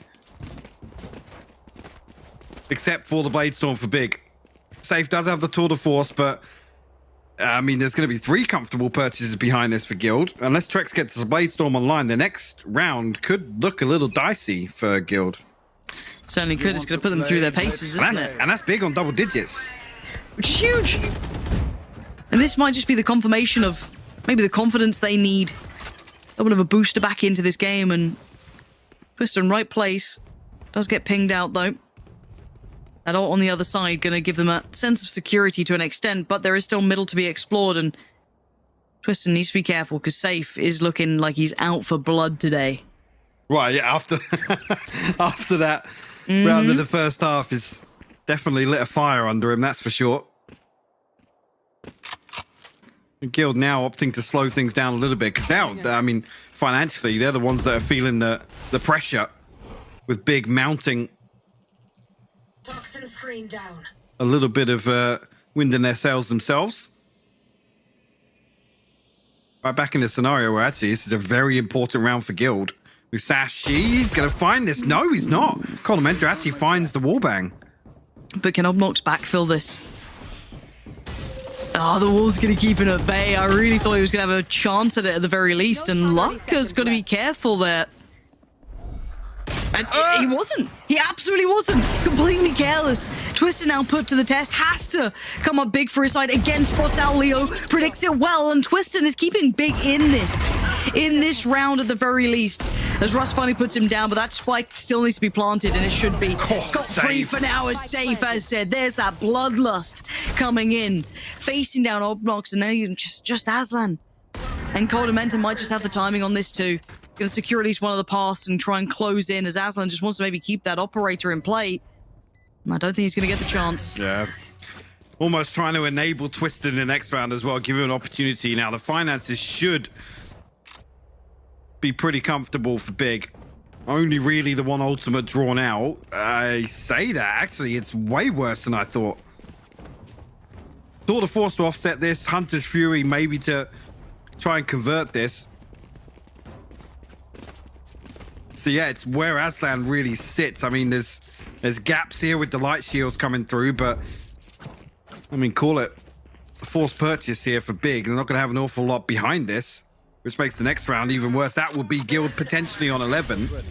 O: except for the Blade Storm for Big. Safe does have the Tour de Force, but I mean, there's going to be 3 comfortable purchases behind this for Guild. Unless Trex gets the Blade Storm online, the next round could look a little dicey for Guild.
N: Certainly could. It's going to put them through their paces, isn't it?
O: And that's big on double digits.
N: Which is huge. And this might just be the confirmation of maybe the confidence they need. A little bit of a booster back into this game, and Twiston right place. Does get pinged out, though. That ult on the other side going to give them a sense of security to an extent, but there is still middle to be explored, and Twiston needs to be careful because Safe is looking like he's out for blood today.
O: Right, yeah, after after that round of the first half is definitely lit a fire under him, that's for sure. Guild now opting to slow things down a little bit because now, I mean, financially, they're the ones that are feeling the pressure with Big mounting
Q: Toxin screen down.
O: a little bit of wind in their sails themselves. Right back in the scenario where actually this is a very important round for Guild. Musashi's going to find this. No, he's not. Colomento actually finds the wallbang.
N: But can Obnox backfill this? Oh, the wall's going to keep him at bay. I really thought he was going to have a chance at it at the very least, and Lucka's got to be careful there. And he wasn't. He absolutely wasn't. Completely careless. Twiston now put to the test. Has to come up big for his side. Again, spots out Leo. Predicts it well. And Twiston is keeping big in this round at the very least. As Russ finally puts him down, but that spike still needs to be planted, and it should be. Scot-free for now is Safe, as said. There's that bloodlust coming in. Facing down Obnox, and now just Aslan. And Coldamenta might just have the timing on this too. Going to secure at least one of the paths and try and close in, as Aslan just wants to maybe keep that operator in play. And I don't think he's going to get the chance.
O: Yeah. Almost trying to enable Twisted in the next round as well, give him an opportunity. Now, the finances should be pretty comfortable for Big. Only really the one ultimate drawn out. I say that, actually, it's way worse than I thought. Thought the force to offset this. Hunter's Fury maybe to try and convert this. So yeah, it's where Aslan really sits. I mean, there's gaps here with the light shields coming through, but I mean, call it a forced purchase here for Big. They're not going to have an awful lot behind this, which makes the next round even worse. That would be Guild potentially on 11. Like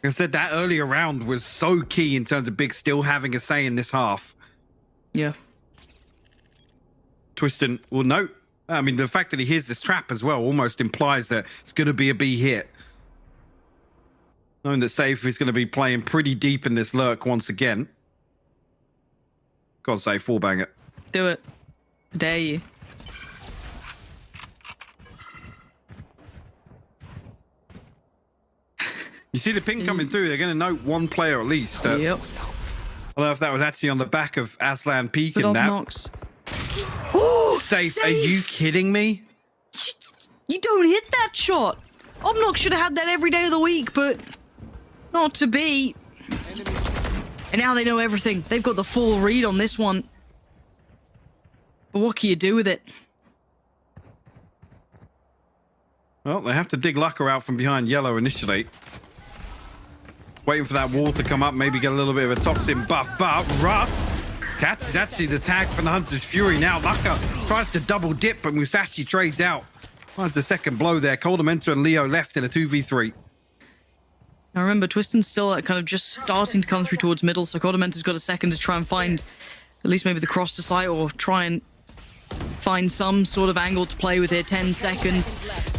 O: I said, that earlier round was so key in terms of Big still having a say in this half.
N: Yeah.
O: Twiston, well, no. I mean, the fact that he hears this trap as well almost implies that it's going to be a B hit. Knowing that Safe is going to be playing pretty deep in this lurk once again. Go on, Safe, wallbang it.
N: Do it. I dare you.
O: You see the ping coming through, they're going to note one player at least.
N: Yep.
O: I don't know if that was actually on the back of Aslan peeking that.
N: Oh,
O: Safe, are you kidding me?
N: You don't hit that shot. Obnox should have had that every day of the week, but not to be. And now they know everything. They've got the full read on this one. But what can you do with it?
O: Well, they have to dig Lucker out from behind yellow initially. Waiting for that wall to come up, maybe get a little bit of a toxin buff, but Russ catches actually the tag from the Hunter's Fury. Now Lucker tries to double dip, but Musashi trades out. Finds the second blow there. Coldamenta and Leo left in a 2v3.
N: I remember Twiston's still kind of just starting to come through towards middle, so Coldamenta's got a second to try and find at least maybe the cross to sight, or try and find some sort of angle to play with here. 10 seconds.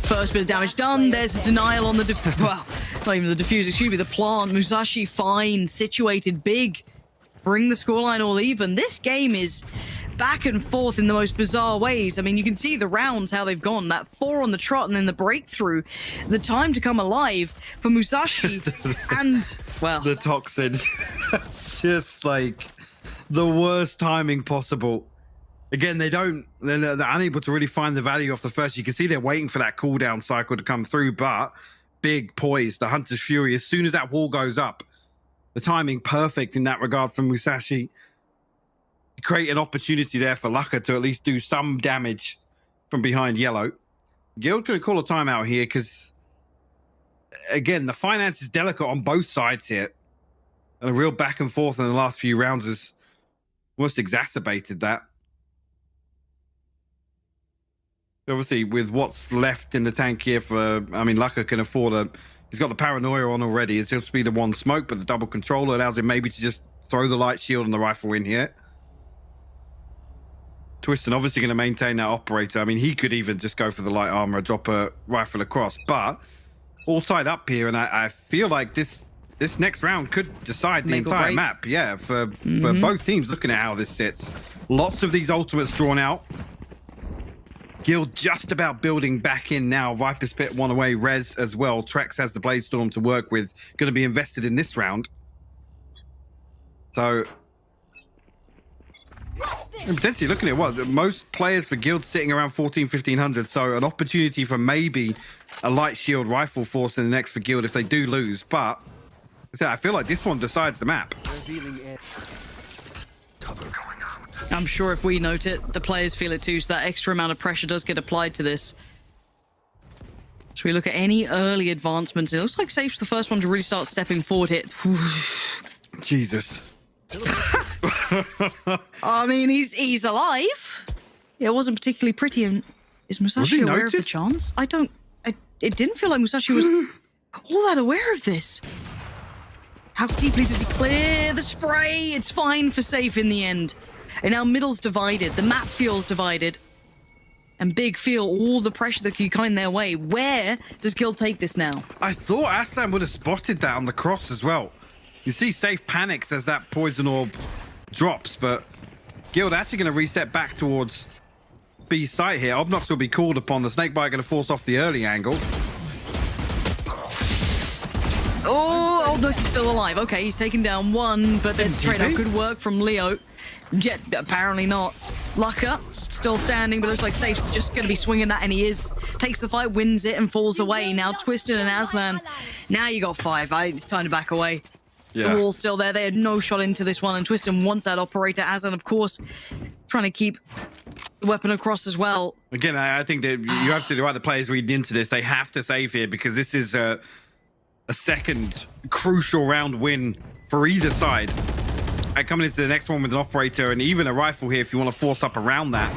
N: First bit of damage done. There's a denial on the... well, not even the defuse, excuse me, the plant. Musashi fine, situated, Big. Bring the scoreline all even. This game is back and forth in the most bizarre ways. I mean, you can see the rounds, how they've gone. That 4 on the trot and then the breakthrough. The time to come alive for Musashi and, well...
O: The toxin. Just like the worst timing possible. Again, they're unable to really find the value off the first. You can see they're waiting for that cooldown cycle to come through, but Big poised, the Hunter's Fury. As soon as that wall goes up, the timing perfect in that regard from Musashi. Create an opportunity there for Lucker to at least do some damage from behind yellow. Guild could call a timeout here because, again, the finance is delicate on both sides here. And a real back and forth in the last few rounds has almost exacerbated that. Obviously, with what's left in the tank here for, I mean, Lucker can afford he's got the paranoia on already. It's just to be the one smoke, but the double controller allows him maybe to just throw the light shield and the rifle in here. Twiston obviously going to maintain that operator. I mean, he could even just go for the light armor, drop a rifle across, but all tied up here, and I feel like this this next round could decide the
N: Make or
O: entire
N: break.
O: map. Yeah, for both teams looking at how this sits. Lots of these ultimates drawn out. Guild just about building back in now. Viper Spit one away, Rez as well. Trex has the Bladestorm to work with. Going to be invested in this round. So, and potentially looking at what most players for Guild sitting around 1500. So an opportunity for maybe a light shield rifle force in the next for Guild if they do lose. But I feel like this one decides the map.
N: I'm sure if we note it, the players feel it too, so that extra amount of pressure does get applied to this. So we look at any early advancements. It looks like Safe's the first one to really start stepping forward here.
O: Jesus.
N: I mean, he's alive. It wasn't particularly pretty. And is Musashi aware of the chance? It didn't feel like Musashi was all that aware of this. How deeply does he clear the spray? It's fine for Safe in the end. And now middle's divided. The map feels divided. And Big feel all the pressure that can come in their way. Where does Guild take this now?
O: I thought Aslan would have spotted that on the cross as well. You see Safe panics as that poison orb drops, but Guild actually going to reset back towards B site here. Obnox will be called upon. The Snakebite going to force off the early angle.
N: Oh, Obnox is still alive. Okay, he's taken down one, but there's trade-off. Good work from Leo. Jet, apparently not. Lucka, still standing, but looks like Safe's just going to be swinging that, and he is. Takes the fight, wins it, and falls away. Now Twisted and Aslan. Now you got 5. It's time to back away.
O: Yeah.
N: The wall's still there. They had no shot into this one, and Twisted wants that operator. Aslan, of course, trying to keep the weapon across as well.
O: Again, I think that you have to do right. The players reading into this. They have to save here because this is a second crucial round win for either side. And coming into the next one with an operator and even a rifle here if you want to force up around that.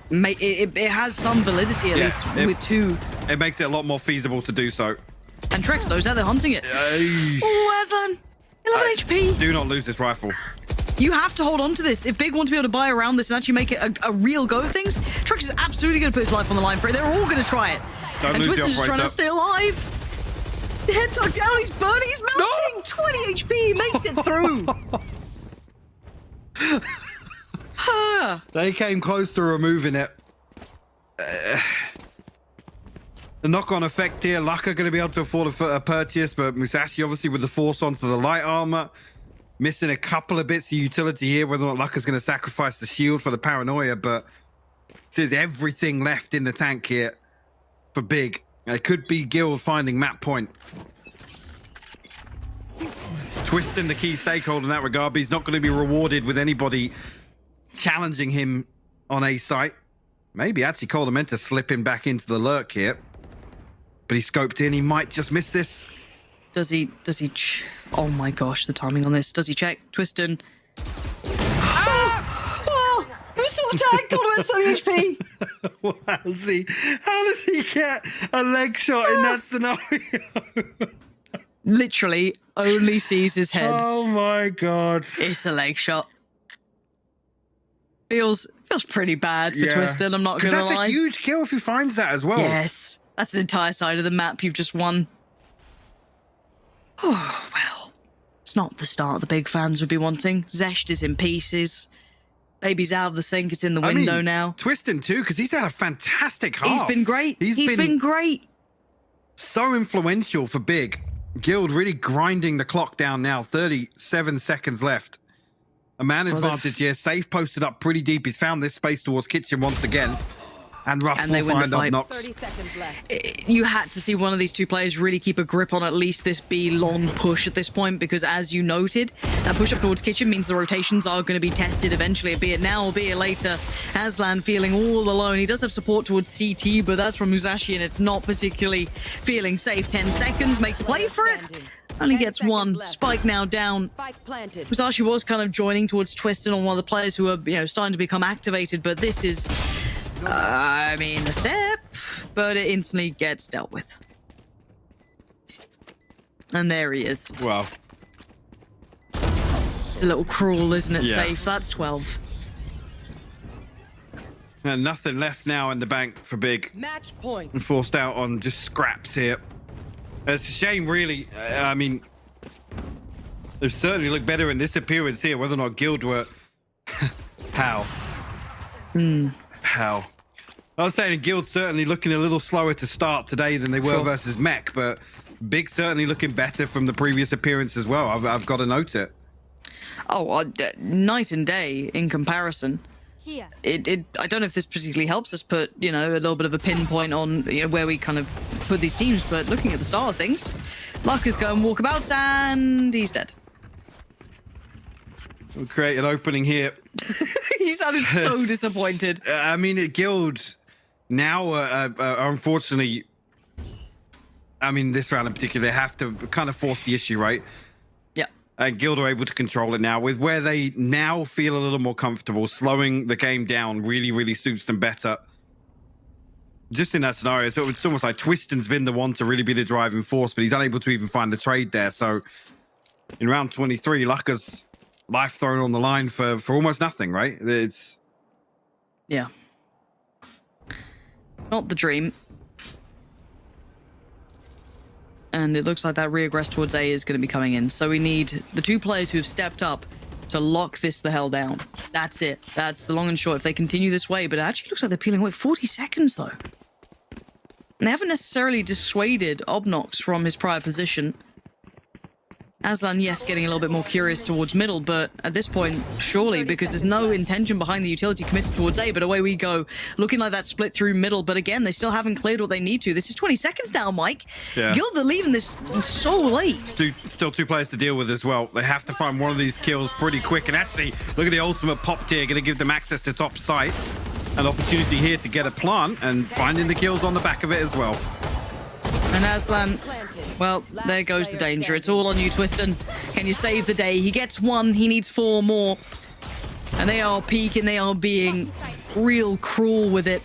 N: It has some validity, at least, with 2.
O: It makes it a lot more feasible to do so.
N: And Trex knows that they're hunting it. Oh, Aslan! 11 HP!
O: Do not lose this rifle.
N: You have to hold on to this. If Big want to be able to buy around this and actually make it a real go of things, Trex is absolutely going to put his life on the line for it. They're all going to try it. And Twisted is trying to stay alive. The head tucked down, he's burning, he's melting! No! 20 HP, makes it through!
O: They came close to removing it. The knock-on effect here, Lucka going to be able to afford a purchase, but Musashi obviously with the force onto the light armor. Missing a couple of bits of utility here, whether or not Lucka's going to sacrifice the shield for the paranoia, but there's everything left in the tank here for Big. It could be Guild finding map point. Twisting the key stakeholder in that regard, but he's not going to be rewarded with anybody challenging him on A site. Maybe actually Calder meant to slip him back into the lurk here. But he scoped in, he might just miss this.
N: Does he oh my gosh, the timing on this. Does he check? Twiston. Oh, it was still attacked. Calder has 30 HP.
O: How does he get a leg shot in that scenario?
N: Literally only sees his head.
O: Oh my god.
N: It's a leg shot. Feels pretty bad for Twisted, I'm not gonna lie.
O: That's a huge kill if he finds that as well.
N: Yes. That's the entire side of the map you've just won. Oh, well. It's not the start the big fans would be wanting. Zescht is in pieces. Baby's out of the sink, it's in the window now.
O: Twisting too, because he's had a fantastic half.
N: He's been great. He's been great.
O: So influential for Big. Guild really grinding the clock down now. 37 seconds left. A man advantage here. Safe posted up pretty deep. He's found this space towards kitchen once again. And Russ will find Obnox.
Q: 30 seconds left.
N: You had to see one of these two players really keep a grip on at least this B long push at this point, because as you noted, that push up towards kitchen means the rotations are going to be tested eventually, be it now or be it later. Aslan feeling all alone. He does have support towards CT, but that's from Musashi, and it's not particularly feeling safe. 10 seconds, makes a play for it. Only gets one. Spike now down. Musashi was kind of joining towards Twiston on one of the players who are, starting to become activated, but this is, I mean, a step, but it instantly gets dealt with. And there he is.
O: Wow.
N: It's a little cruel, isn't it,
O: Yeah.
N: Safe? That's 12.
O: And nothing left now in the bank for Big.
Q: Match point.
O: And forced out on just scraps here. It's a shame, really. I mean, They've certainly looked better in this appearance here. Whether or not Guild were... How? How? I was saying Guild certainly looking a little slower to start today than they were versus Mech, but Big certainly looking better from the previous appearance as well. I've got to note it.
N: Oh, night and day in comparison.
P: Here.
N: I don't know if this particularly helps us put, you know, a little bit of a pinpoint on, you know, where we kind of put these teams, but looking at the start of things, Luck is going walkabouts and he's dead.
O: We'll create an opening here.
N: You sounded so disappointed.
O: I mean, Guild now are unfortunately, I mean, this round in particular, they have to kind of force the issue, right?
N: Yeah.
O: And Guild are able to control it now with where they now feel a little more comfortable. Slowing the game down really suits them better. Just in that scenario, so it's almost like Twiston's been the one to really be the driving force, but he's unable to even find the trade there. So in round 23, Lucka's life thrown on the line for almost nothing, right? It's...
N: Yeah. Not the dream. And it looks like that regress towards A is going to be coming in. So we need the two players who have stepped up to lock this the hell down. That's it. That's the long and short. If they continue this way, but it actually looks like they're peeling away. 40 seconds, though. And they haven't necessarily dissuaded Obnox from his prior position. Aslan, yes, getting a little bit more curious towards middle, but at this point, surely, because there's no intention behind the utility committed towards A, but away we go. Looking like that split through middle, but again, they still haven't cleared what they need to. This is 20 seconds now, Mike.
O: Yeah.
N: Guild are leaving this so late.
O: Still two players to deal with as well. They have to find one of these kills pretty quick, and actually, look at the ultimate pop tier, going to give them access to top site. An opportunity here to get a plant, and finding the kills on the back of it as well.
N: And Aslan, well, there goes the danger. It's all on you, Twiston. Can you save the day? He gets one, he needs 4 more. And they are peaking, they are being real cruel with it.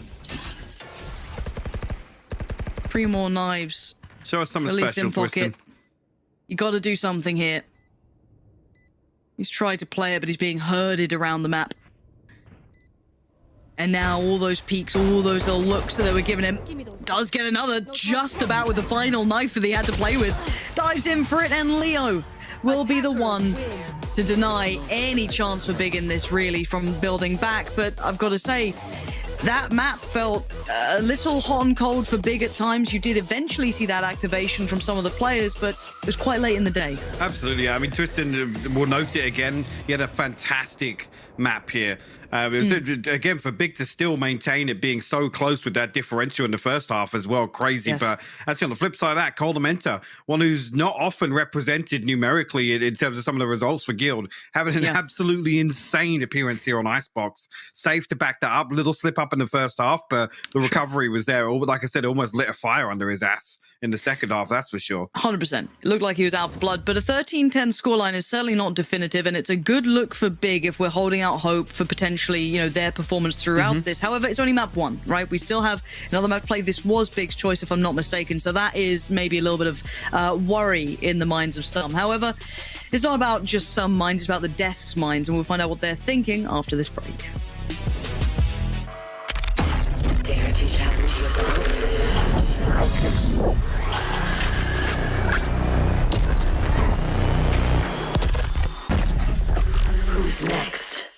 N: 3 more knives.
O: Show us something
N: released
O: special,
N: in pocket.
O: Twiston.
N: You got to do something here. He's tried to play it, but he's being herded around the map. And now all those peaks, all those little looks that they were giving him, does get another just about with the final knife that he had to play with. Dives in for it, and Leo will be the one to deny any chance for Big in this, really, from building back. But I've got to say, that map felt a little hot and cold for Big at times. You did eventually see that activation from some of the players, but it was quite late in the day.
O: Absolutely. I mean, Twiston will note it again. He had a fantastic map here. It was, again, for Big to still maintain it being so close with that differential in the first half as well. Crazy.
N: Yes.
O: But actually, on the flip side of that, Coldamenta, one who's not often represented numerically in terms of some of the results for Guild, having an absolutely insane appearance here on Icebox. Safe to back that up. Little slip up in the first half, but the recovery was there. Like I said, almost lit a fire under his ass in the second half, that's for sure.
N: 100%. It looked like he was out for blood, but a 13-10 scoreline is certainly not definitive, and it's a good look for Big if we're holding out hope for potentially, you know, their performance throughout this. However, it's only map 1, right? We still have another map played. This was Big's choice, if I'm not mistaken, so that is maybe a little bit of worry in the minds of some. However, it's not about just some minds, it's about the desk's minds, and we'll find out what they're thinking after this break.
S: Dare to challenge yourself. Who's next?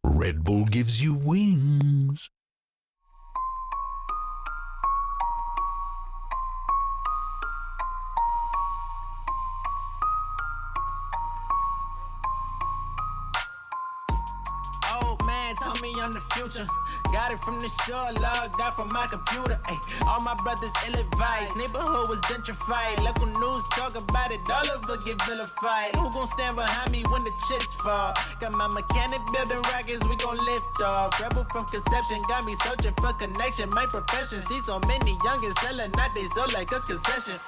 A: Red Bull gives you wings.
B: Old man told me
T: me, I'm the future. Got it from the shore, logged out from my computer. Ay, all my brothers ill advised. Neighborhood was gentrified. Local news talk about it, all of it get vilified. Who gon' stand behind me when the chips fall? Got my mechanic building rockets, we gon' lift off. Rebel from conception, got me searching for connection. My profession, see so many youngins selling out they soul like us concession.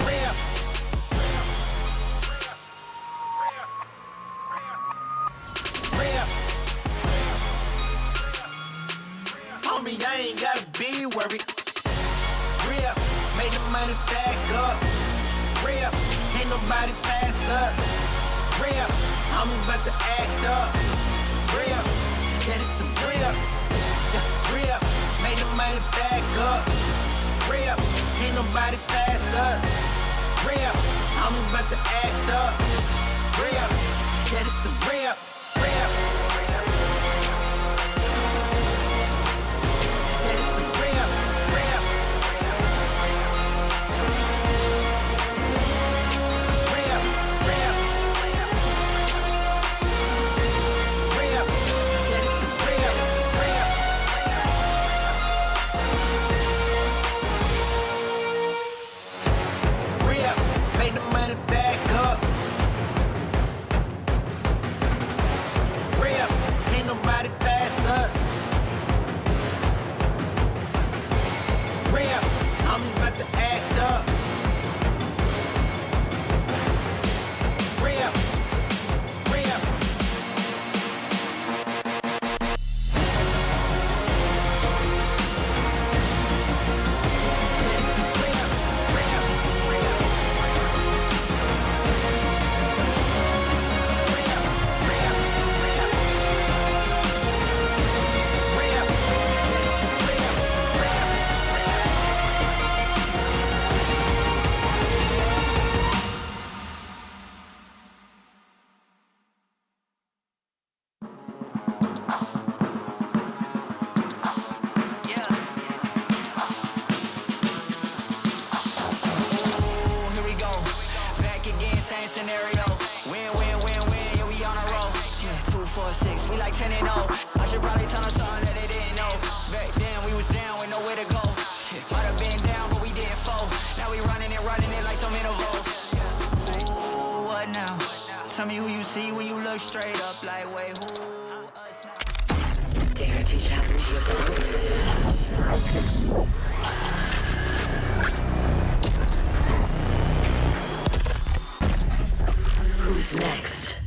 T: Real. Homie, I ain't gotta be worried. Real, make the money back up. Real, can't nobody pass us. Real, homies about to act up. Real, yeah, it's the real. Yeah, real, make the money back up. Real, can't nobody pass us. Real, homies about to act up. Real, yeah, it's the real. Real.
R: Tell me who you see when you look straight up like, wait, who?
S: Dare to challenge yourself. Who's next?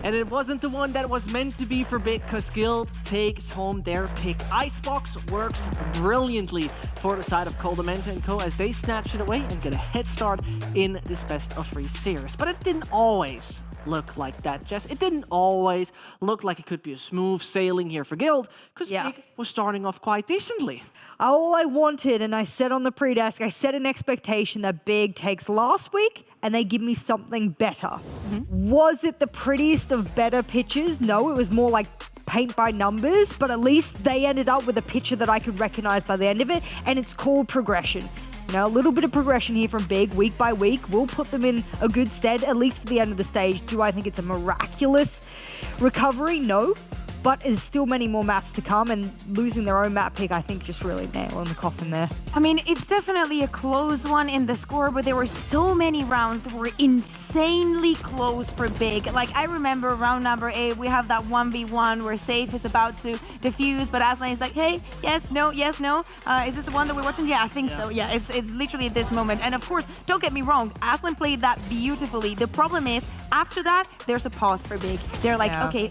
E: And it wasn't the one that was meant to be for Big, because Xilv takes home their pick. Icebox works brilliantly for the side of Coldamenta & Co. as they snatch it away and get a head start in this best of 3 series. But it didn't always look like that, Jess. It didn't always look like it could be a smooth sailing here for Xilv, because Big was starting off quite decently.
G: All I wanted, and I said on the pre-desk, I set an expectation that Big takes last week and they give me something better. Was it the prettiest of better pitches? No, it was more like paint by numbers, but at least they ended up with a picture that I could recognize by the end of it, and it's called progression. Now, a little bit of progression here from Big, week by week, will put them in a good stead, at least for the end of the stage. Do I think it's a miraculous recovery? No. But there's still many more maps to come, and losing their own map pick, I think, just really nail in the coffin there.
F: I mean, it's definitely a close one in the score, but there were so many rounds that were insanely close for Big. Like, I remember round number 8, we have that 1v1 where Safe is about to defuse, but Aslan is like, hey, yes, no, yes, no. Is this the one that we're watching? Yeah, I think so. Yeah, it's literally at this moment. And of course, don't get me wrong, Aslan played that beautifully. The problem is, after that, there's a pause for Big. They're like, okay,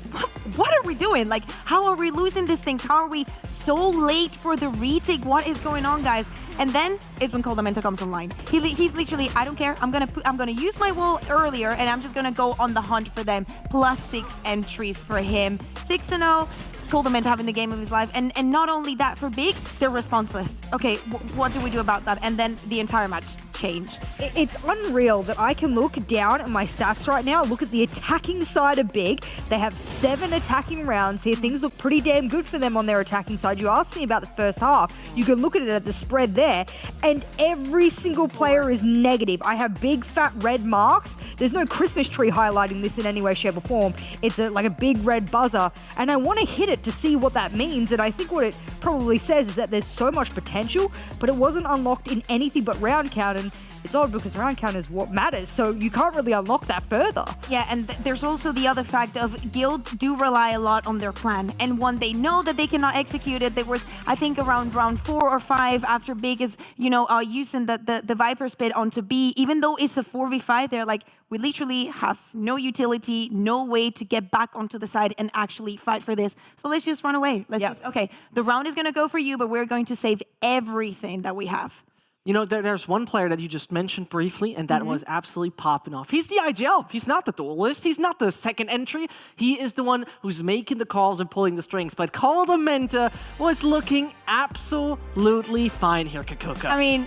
F: what are we doing? Like, how are we losing these things? How are we so late for the retake? What is going on, guys? And then is when Coldamenta comes online. He's literally, I don't care. I'm gonna use my wall earlier, and I'm just gonna go on the hunt for them. +6 entries for him. 6-0. Coldamenta having the game of his life, and not only that for Big, they're responseless. Okay, what do we do about that? And then the entire match, changed.
G: It's unreal that I can look down at my stats right now, look at the attacking side of Big. They have 7 attacking rounds here. Things look pretty damn good for them on their attacking side. You asked me about the first half. You can look at it at the spread there, and every single player is negative. I have big fat red marks. There's no Christmas tree highlighting this in any way, shape, or form. It's like a big red buzzer, and I want to hit it to see what that means. And I think what it probably says is that there's so much potential, but it wasn't unlocked in anything but round count. And it's odd because round count is what matters, so you can't really unlock that further.
F: Yeah, and there's also the other fact of Guild do rely a lot on their plan, and when they know that they cannot execute it, there was, I think, around round 4 or 5 after Big is, using the Viper Spit onto B, even though it's a 4v5, they're like, we literally have no utility, no way to get back onto the side and actually fight for this. So let's just run away. Okay, the round is going to go for you, but we're going to save everything that we have.
E: You know, there's one player that you just mentioned briefly, and that was absolutely popping off. He's the IGL. He's not the duelist. He's not the second entry. He is the one who's making the calls and pulling the strings. But Koldamenta was looking absolutely fine here, Kaquka.
F: I mean,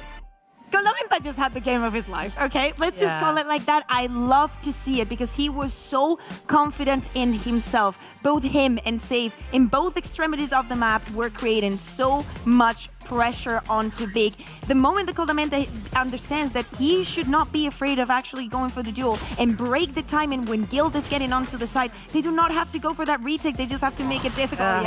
F: Koldamenta just had the game of his life, okay? Let's just call it like that. I love to see it because he was so confident in himself. Both him and Save, in both extremities of the map, were creating so much pressure onto Big. The moment that Koldamenta understands that he should not be afraid of actually going for the duel and break the timing when Guild is getting onto the side, they do not have to go for that retake, they just have to make it difficult.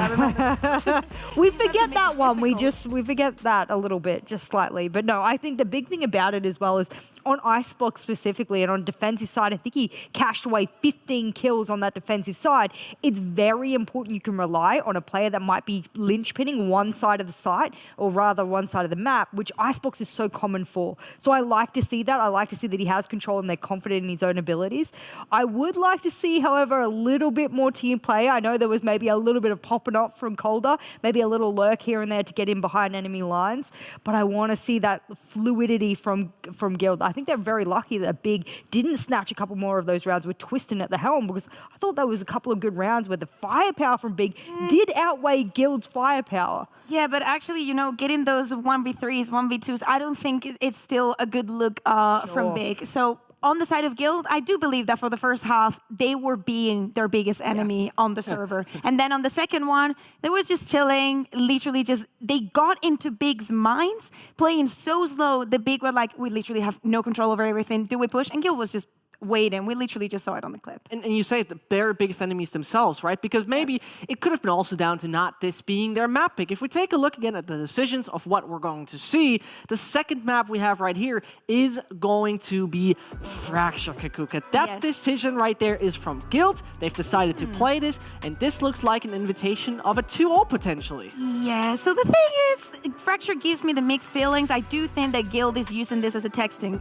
G: We forget that one. We forget that a little bit, just slightly. But no, I think the big thing about it as well is on Icebox specifically and on defensive side, I think he cashed away 15 kills on that defensive side. It's very important you can rely on a player that might be linchpinning one side of the site, or rather one side of the map, which Icebox is so common for. So I like to see that. I like to see that he has control and they're confident in his own abilities. I would like to see, however, a little bit more team play. I know there was maybe a little bit of popping up from Kolda, maybe a little lurk here and there to get in behind enemy lines, but I want to see that fluidity from Guild. I think they're very lucky that Big didn't snatch a couple more of those rounds with Twisting at the helm, because I thought there was a couple of good rounds where the firepower from Big did outweigh Guild's firepower.
F: Yeah, but actually, getting those 1v3s, 1v2s, I don't think it's still a good look from Big. So on the side of Guild, I do believe that for the first half, they were being their biggest enemy on the server. And then on the second one, they was just chilling, literally just, they got into Big's minds, playing so slow, the Big were like, we literally have no control over everything, do we push? And Guild was just waiting. We literally just saw it on the clip.
E: And you say that they're biggest enemies themselves, right? Because maybe it could have been also down to not this being their map pick. If we take a look again at the decisions of what we're going to see, the second map we have right here is going to be Fracture, Kaquka. That decision right there is from Guild. They've decided to play this, and this looks like an invitation of a 2-0 potentially.
F: Yeah, so the thing is, Fracture gives me the mixed feelings. I do think that Guild is using this as a testing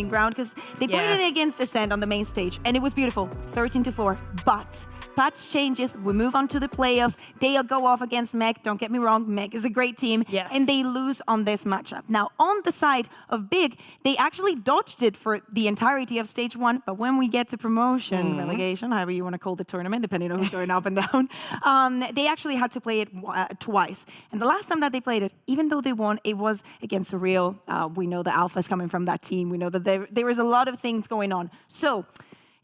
F: ground, because they played it against Ascend on the main stage, and it was beautiful, 13-4. But patch changes, we move on to the playoffs. They go off against Meg. Don't get me wrong, Meg is a great team, and they lose on this matchup. Now, on the side of Big, they actually dodged it for the entirety of stage 1, but when we get to promotion, relegation, however you want to call the tournament, depending on who's going up and down, they actually had to play it twice. And the last time that they played it, even though they won, it was against Surreal. We know the alpha is coming from that team. We know that there is a lot of things going on. So,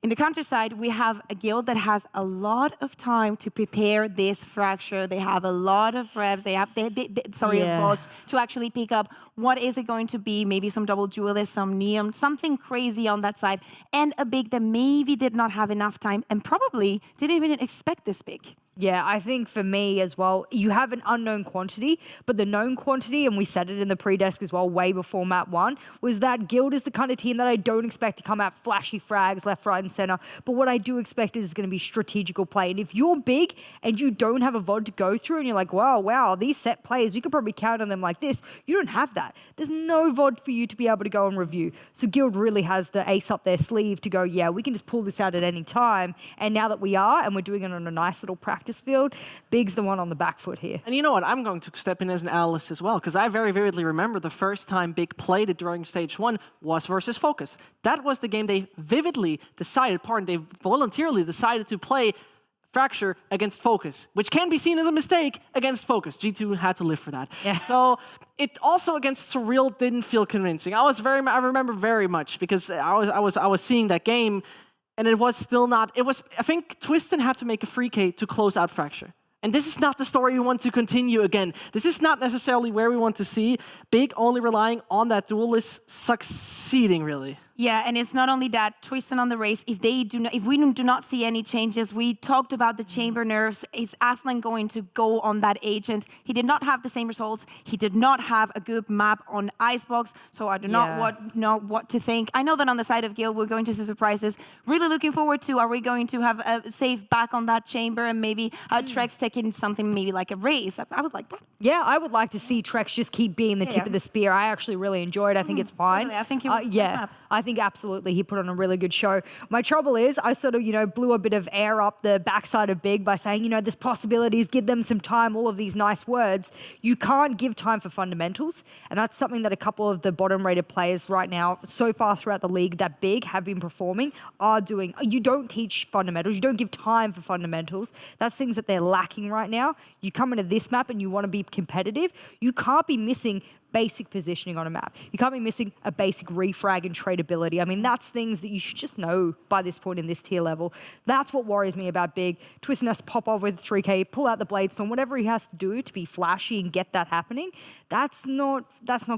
F: in the counter side, we have a Guild that has a lot of time to prepare this Fracture. They have a lot of reps. They have, bots to actually pick up what is it going to be. Maybe some double duelists, some Neon, something crazy on that side. And a Big that maybe did not have enough time and probably didn't even expect this Big.
G: Yeah, I think for me as well, you have an unknown quantity, but the known quantity, and we said it in the pre-desk as well, way before map 1, was that Guild is the kind of team that I don't expect to come out flashy frags left, right, and center. But what I do expect is going to be strategical play. And if you're Big and you don't have a VOD to go through and you're like, wow, these set plays, we could probably count on them like this. You don't have that. There's no VOD for you to be able to go and review. So Guild really has the ace up their sleeve to go, yeah, we can just pull this out at any time. And now that we are, and we're doing it on a nice little practice field, Big's the one on the back foot here.
E: And you know what? I'm going to step in as an analyst as well, because I very vividly remember the first time Big played it during stage 1 was versus Focus. That was the game they vividly decided, they voluntarily decided to play Fracture against Focus, which can be seen as a mistake against Focus. G2 had to live for that. Yeah. So it also against Surreal didn't feel convincing. I remember very much because I was seeing that game, and it was still not. It was. I think Twistin had to make a free K to close out Fracture. And this is not the story we want to continue again. This is not necessarily where we want to see Big only relying on that duelist succeeding, really.
F: Yeah, and it's not only that, Twistin on the race, if we do not see any changes, we talked about the chamber nerfs. Is Aslan going to go on that agent? He did not have the same results. He did not have a good map on Icebox, so I do not know what to think. I know that on the side of Gil, we're going to see surprises. Really looking forward to, are we going to have a safe back on that chamber and maybe Trex taking something maybe like a race? I would like that.
G: Yeah, I would like to see Trex just keep being the tip of the spear. I actually really enjoyed it. I think it's fine.
F: Totally. I think he was
G: I think absolutely he put on a really good show. My trouble is I sort of, blew a bit of air up the backside of Big by saying, there's possibilities, give them some time, all of these nice words. You can't give time for fundamentals. And that's something that a couple of the bottom rated players right now, so far throughout the league that Big have been performing, are doing. You don't teach fundamentals. You don't give time for fundamentals. That's things that they're lacking right now. You come into this map and you want to be competitive. You can't be missing basic positioning on a map. You can't be missing a basic refrag and tradability. I mean, that's things that you should just know by this point in this tier level. That's what worries me about Big. Twistin has to pop off with 3K, pull out the Bladestorm, whatever he has to do to be flashy and get that happening. That's not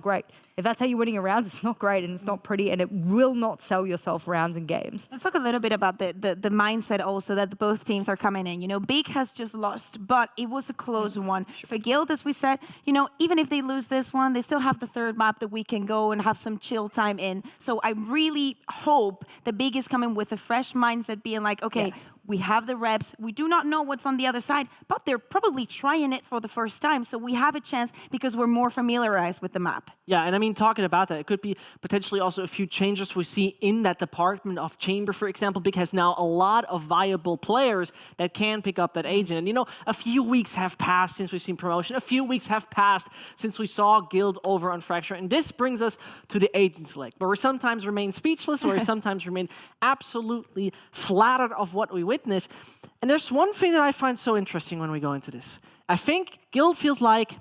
G: great. If that's how you're winning your rounds, it's not great and it's not pretty and it will not sell yourself rounds and games.
F: Let's talk a little bit about the mindset also that both teams are coming in. Big has just lost, but it was a close one. For Guild, as we said, even if they lose this one, they still have the third map that we can go and have some chill time in. So I really hope the Big is coming with a fresh mindset, being like, okay, we have the reps. We do not know what's on the other side, but they're probably trying it for the first time. So we have a chance because we're more familiarized with the map.
E: Yeah, and I mean, talking about that, it could be potentially also a few changes we see in that department of Chamber, for example. Big has now a lot of viable players that can pick up that agent. And a few weeks have passed since we've seen promotion. A few weeks have passed since we saw Guild over on Fracture. And this brings us to the agents leg, where we sometimes remain speechless, where we sometimes remain absolutely flattered of what we witness. And there's one thing that I find so interesting when we go into this. I think Guild feels like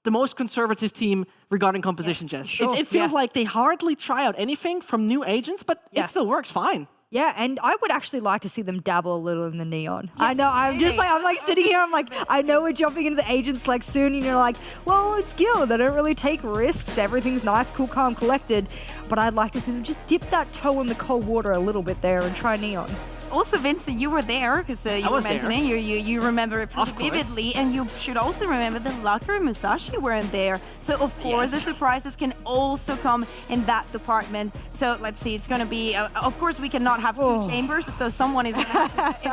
E: the most conservative team regarding composition, Jess.
G: Sure.
E: It feels like they hardly try out anything from new agents, but it still works fine.
G: Yeah, and I would actually like to see them dabble a little in the neon. I know, I'm sitting here, I'm like, I know we're jumping into the agents like soon, and you're like, well, it's Guild, they don't really take risks, everything's nice, cool, calm, collected, but I'd like to see them just dip that toe in the cold water a little bit there and try neon.
F: Also, Vincent, you were there because you were mentioning you remember it pretty vividly, and you should also remember that Lucker and Musashi weren't there. So of course, the surprises can also come in that department. So let's see, it's going to be. Of course, we cannot have two chambers, so someone is in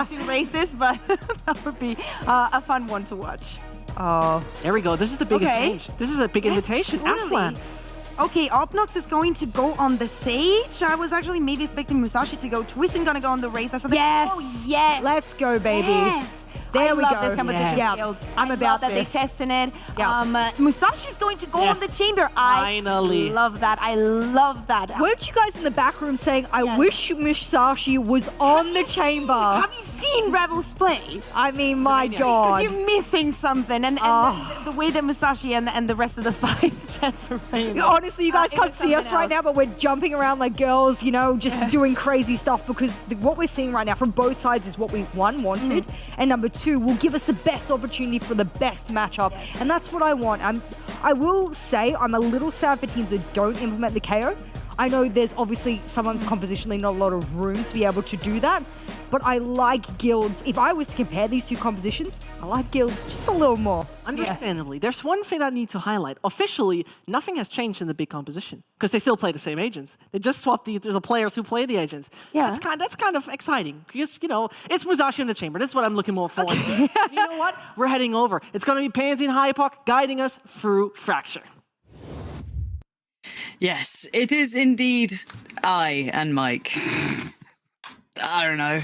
F: two races, but that would be a fun one to watch.
E: Oh, there we go. This is the biggest change. This is a big invitation,
F: really.
E: Aslan.
F: Okay, Opnox is going to go on the Sage. I was actually maybe expecting Musashi to go. Twistin gonna go on the race. I said,
G: yes,
F: yes,
G: let's go, baby.
F: Yes.
G: There we go.
F: I love this composition field.
G: I'm about
F: that
G: this.
F: They're testing it. Musashi's going to go on the chamber.
E: Finally.
F: I love that. I love that.
G: Weren't you guys in the back room saying, I wish Musashi was on the chamber?
F: Have you seen Rebels play?
G: I mean, my God.
F: Because you're missing something. And the way that Musashi and the rest of the five jets are playing.
G: Honestly, you guys can't see us right now, but we're jumping around like girls, just doing crazy stuff because what we're seeing right now from both sides is what we, one, wanted, and number two, will give us the best opportunity for the best matchup. And that's what I want. I will say I'm a little sad for teams that don't implement the KO. I know there's obviously someone's compositionally not a lot of room to be able to do that, but I like Guilds. If I was to compare these two compositions, I like Guilds just a little more.
E: Understandably. There's one thing I need to highlight. Officially, nothing has changed in the big composition because they still play the same agents. They just swapped the players who play the agents.
F: Yeah.
E: That's kind of exciting because, it's Musashi in the chamber. That's what I'm looking more forward to. You know what? We're heading over. It's going to be Pansy and Hypoc guiding us through Fracture.
N: Yes, it is indeed I and Mike. I don't know.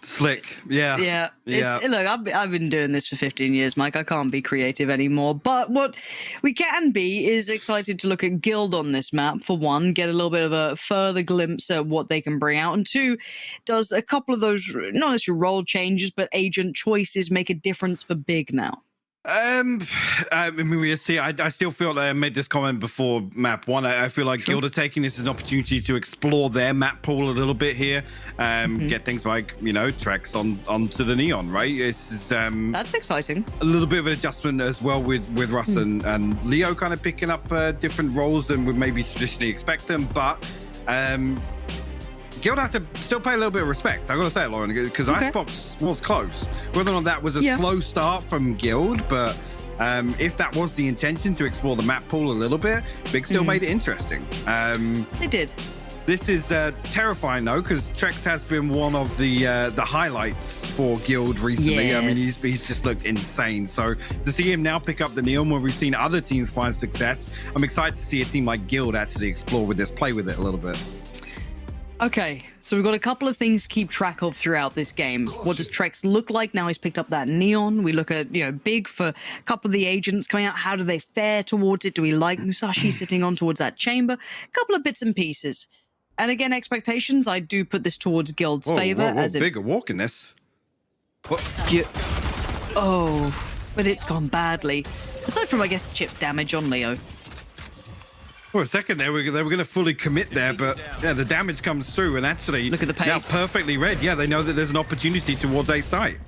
O: Slick. Yeah.
N: Yeah. Look, I've been doing this for 15 years, Mike. I can't be creative anymore. But what we can be is excited to look at Guild on this map. For one, get a little bit of a further glimpse at what they can bring out. And two, does a couple of those, not necessarily role changes, but agent choices make a difference for Big now?
O: I mean, we see. I still feel I made this comment before map one. I feel like Guild are taking this as an opportunity to explore their map pool a little bit here. Get things like Trex onto the Neon. Right?
N: That's exciting.
O: A little bit of an adjustment as well with Russ and Leo kind of picking up different roles than would maybe traditionally expect them, but. Guild have to still pay a little bit of respect. I gotta say it, Lauren, because Icebox was close. Whether or not that was a slow start from Guild, but if that was the intention to explore the map pool a little bit, Big still made it interesting.
N: They did.
O: This is terrifying though, because Trex has been one of the highlights for Guild recently.
N: Yes.
O: I mean, he's just looked insane. So to see him now pick up the Neon, where we've seen other teams find success, I'm excited to see a team like Guild actually explore with this, play with it a little bit.
N: Okay, so we've got a couple of things to keep track of throughout this game. What does Trex look like now he's picked up that Neon? We look at, Big for a couple of the agents coming out. How do they fare towards it? Do we like Musashi sitting on towards that chamber? A couple of bits and pieces. And again, expectations, I do put this towards Guild's favor.
O: As Big a walk in this.
N: Oh, but it's gone badly. Aside from, I guess, chip damage on Leo.
O: For a second there, they were going to fully commit there, but yeah, the damage comes through, and actually,
N: look at the pace.
O: Now perfectly read. Yeah, they know that there's an opportunity towards a site.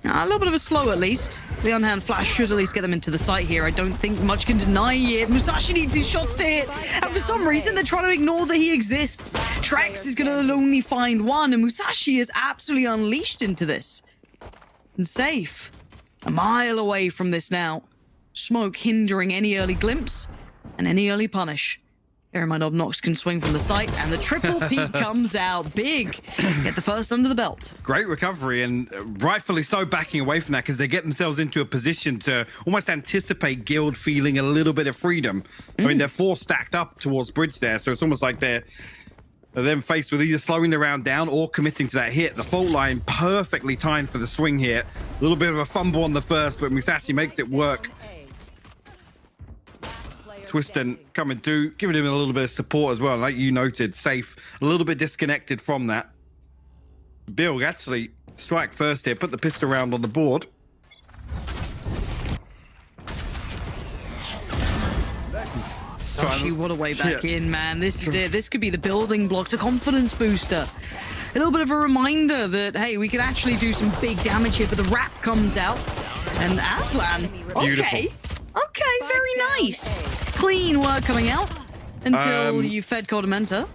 N: A little bit of a slow, at least. The unhand flash should at least get them into the site here. I don't think much can deny it. Musashi needs these shots to hit, and for some reason, they're trying to ignore that he exists. Trex is going to only find one, and Musashi is absolutely unleashed into this. And safe. A mile away from this now. Smoke hindering any early glimpse and any early punish. Bear in mind, Obnox can swing from the site, and the triple P comes out. Big. Get the first under the belt.
O: Great recovery, and rightfully so backing away from that, because they get themselves into a position to almost anticipate Guild feeling a little bit of freedom. I mean, they're 4 stacked up towards bridge there, so it's almost like they're then faced with either slowing the round down or committing to that hit. The fault line perfectly timed for the swing here. A little bit of a fumble on the first, but Musashi makes it work. Twiston coming through, giving him a little bit of support as well. Like you noted, safe, a little bit disconnected from that. Bill actually strike first here, put the pistol round on the board.
N: Musashi, what a way back in, man. This is it. This could be the building blocks, a confidence booster. A little bit of a reminder that, hey, we can actually do some big damage here, but the wrap comes out. And Aslan, okay, very nice. Clean work coming out until you fed Codimenta.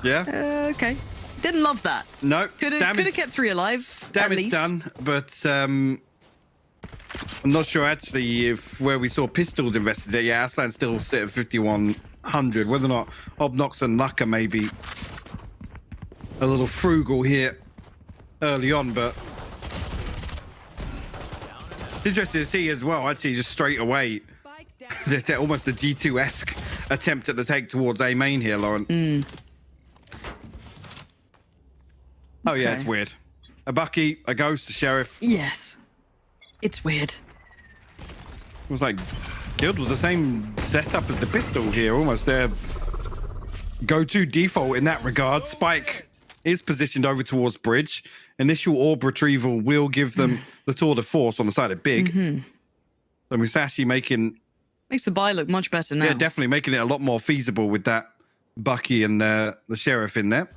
O: Yeah.
N: Okay. Didn't love that.
O: No.
N: Could have kept 3 alive.
O: Damage done, but I'm not sure actually if where we saw pistols invested there. Yeah, Aslan still sit at 5100. Whether or not Obnox and Lucka may be a little frugal here early on, but it's interesting to see as well, actually, just straight away. They're almost a G2-esque attempt at the take towards A main here, Lauren. Oh, yeah, it's weird. A Bucky, a Ghost, a Sheriff.
N: Yes. It's weird.
O: It was like Guild was the same setup as the pistol here, almost their go-to default in that regard. Spike is positioned over towards bridge. Initial orb retrieval will give them the tour de force on the side of Big. So Musashi
N: makes the buy look much better now.
O: Yeah, definitely making it a lot more feasible with that Bucky and the Sheriff in there.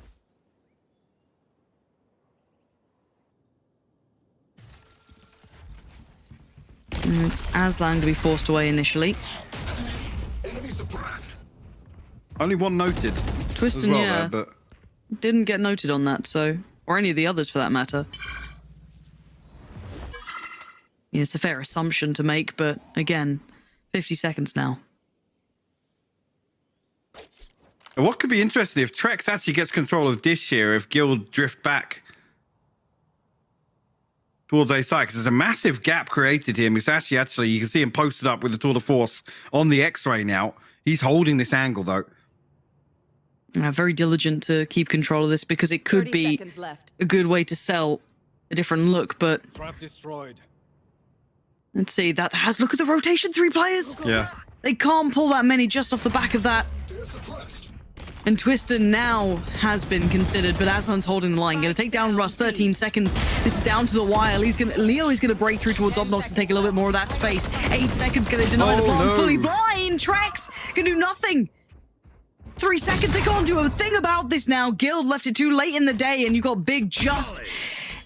N: It's Aslan to be forced away initially.
O: Only one noted.
N: Twiston,
O: well
N: yeah,
O: there, but
N: didn't get noted on that, so, or any of the others for that matter. Yeah, it's a fair assumption to make, but again, 50 seconds now.
O: And what could be interesting if Trex actually gets control of Dish here, if Guild drift back towards A side, because there's a massive gap created here. Musashi actually, you can see him posted up with the tour de force on the X-ray now. He's holding this angle though.
N: Very diligent to keep control of this because it could
Q: 30
N: be
Q: seconds left.
N: a good way to sell a different look, but
A: Trap destroyed.
N: let's see. That has, look at the rotation, 3 players.
O: Yeah.
N: They can't pull that many just off the back of that. And Twister now has been considered, but Aslan's holding the line. Going to take down Russ, 13 seconds. This is down to the wire. Leo is going to break through towards Obnox and take a little bit more of that space. 8 seconds, going to deny the bomb.
O: no.
N: Fully blind. Trex can do nothing. 3 seconds, they can't do a thing about this now. Guild left it too late in the day, and you got Big just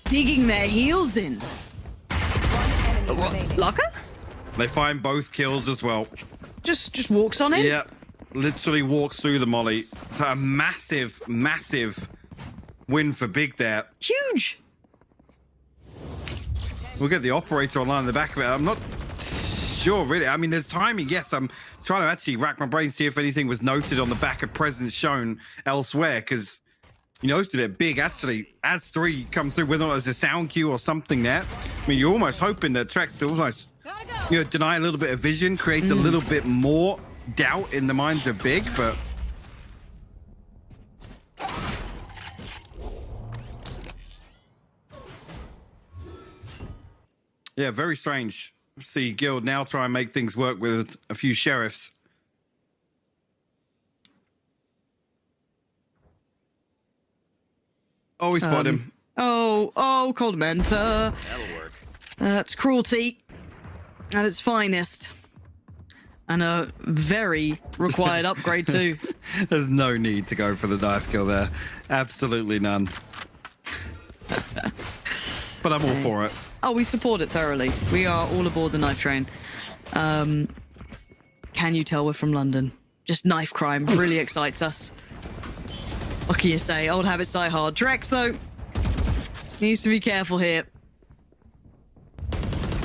N: digging their heels in. Locker?
O: They find both kills as well.
N: Just walks on in?
O: Yeah, literally walks through the molly. So a massive, massive win for Big there.
N: Huge.
O: We'll get the operator online in the back of it. I'm not sure, really. I mean, there's timing. Yes, I'm trying to actually rack my brain, see if anything was noted on the back of presence shown elsewhere, because you noted it. Big actually, as 3 come through, whether or not there's a sound cue or something there. I mean, you're almost hoping that Trex almost, deny a little bit of vision, create a little bit more doubt in the minds of Big, but yeah, very strange. See Guild now try and make things work with a few sheriffs. Oh, we spotted him.
N: Oh, Cold Mentor.
A: That'll work.
N: That's cruelty at its finest. And a very required upgrade too.
O: There's no need to go for the knife kill there. Absolutely none. But I'm all for it.
N: Oh, we support it thoroughly. We are all aboard the knife train. Can you tell we're from London? Just knife crime really excites us. What can you say? Old habits die hard. Trex, though, needs to be careful here.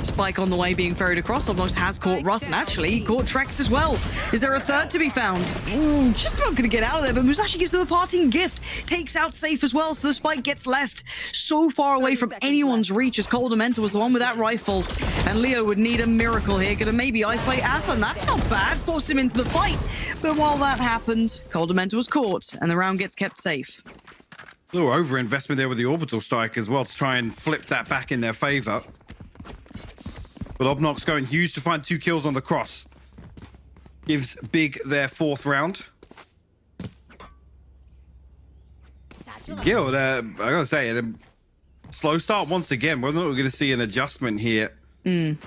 N: Spike on the way being ferried across. Obnox has caught Russ, and actually he caught Trex as well. Is there a third to be found? Ooh, just about going to get out of there, but Musashi gives them a parting gift. Takes out safe as well, so the Spike gets left so far away from anyone's reach, as Cold Mentor was the one with that rifle. And Leo would need a miracle here. Going to maybe isolate Aslan. That's not bad. Force him into the fight. But while that happened, Cold Mentor was caught, and the round gets kept safe.
O: A little over-investment there with the orbital strike as well to try and flip that back in their favor. But Obnox going huge to find 2 kills on the cross. Gives Big their 4th round. Guild, I gotta say, a slow start once again. Whether or not we're gonna see an adjustment here. Them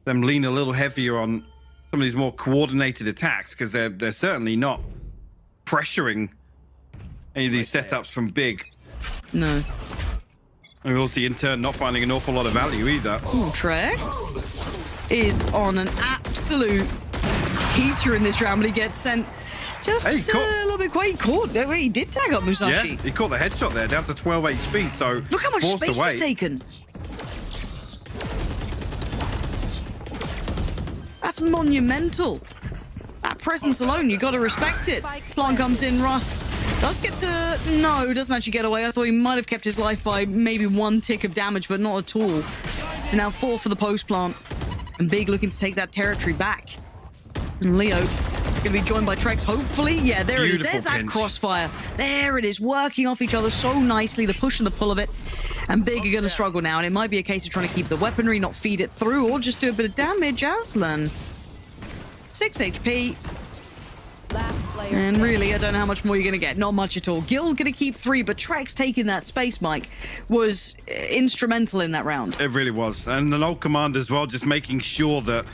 O: lean a little heavier on some of these more coordinated attacks, because they're certainly not pressuring any of these setups from Big.
N: No.
O: And we also, in turn, not finding an awful lot of value either.
N: Ooh, Trex is on an absolute heater in this round, but he gets sent just a little bit quick. He caught. He did tag up Musashi.
O: Yeah, he caught the headshot there, down to 12 HP, so
N: look how much space
O: away.
N: he's taken. That's monumental. That presence alone, you got to respect it. Plant comes in, Russ does get the... No, doesn't actually get away. I thought he might have kept his life by maybe 1 tick of damage, but not at all. So now 4 for the post plant. And Big looking to take that territory back. And Leo going to be joined by Trex, hopefully. Yeah, there it is. There's that crossfire. There it is, working off each other so nicely, the push and the pull of it. And Big are going to struggle now, and it might be a case of trying to keep the weaponry, not feed it through, or just do a bit of damage. Aslan, 6 HP. And really, I don't know how much more you're going to get. Not much at all. Guild going to keep 3, but Trex taking that space, Mike, was instrumental in that round.
O: It really was. And an old command as well, just making sure that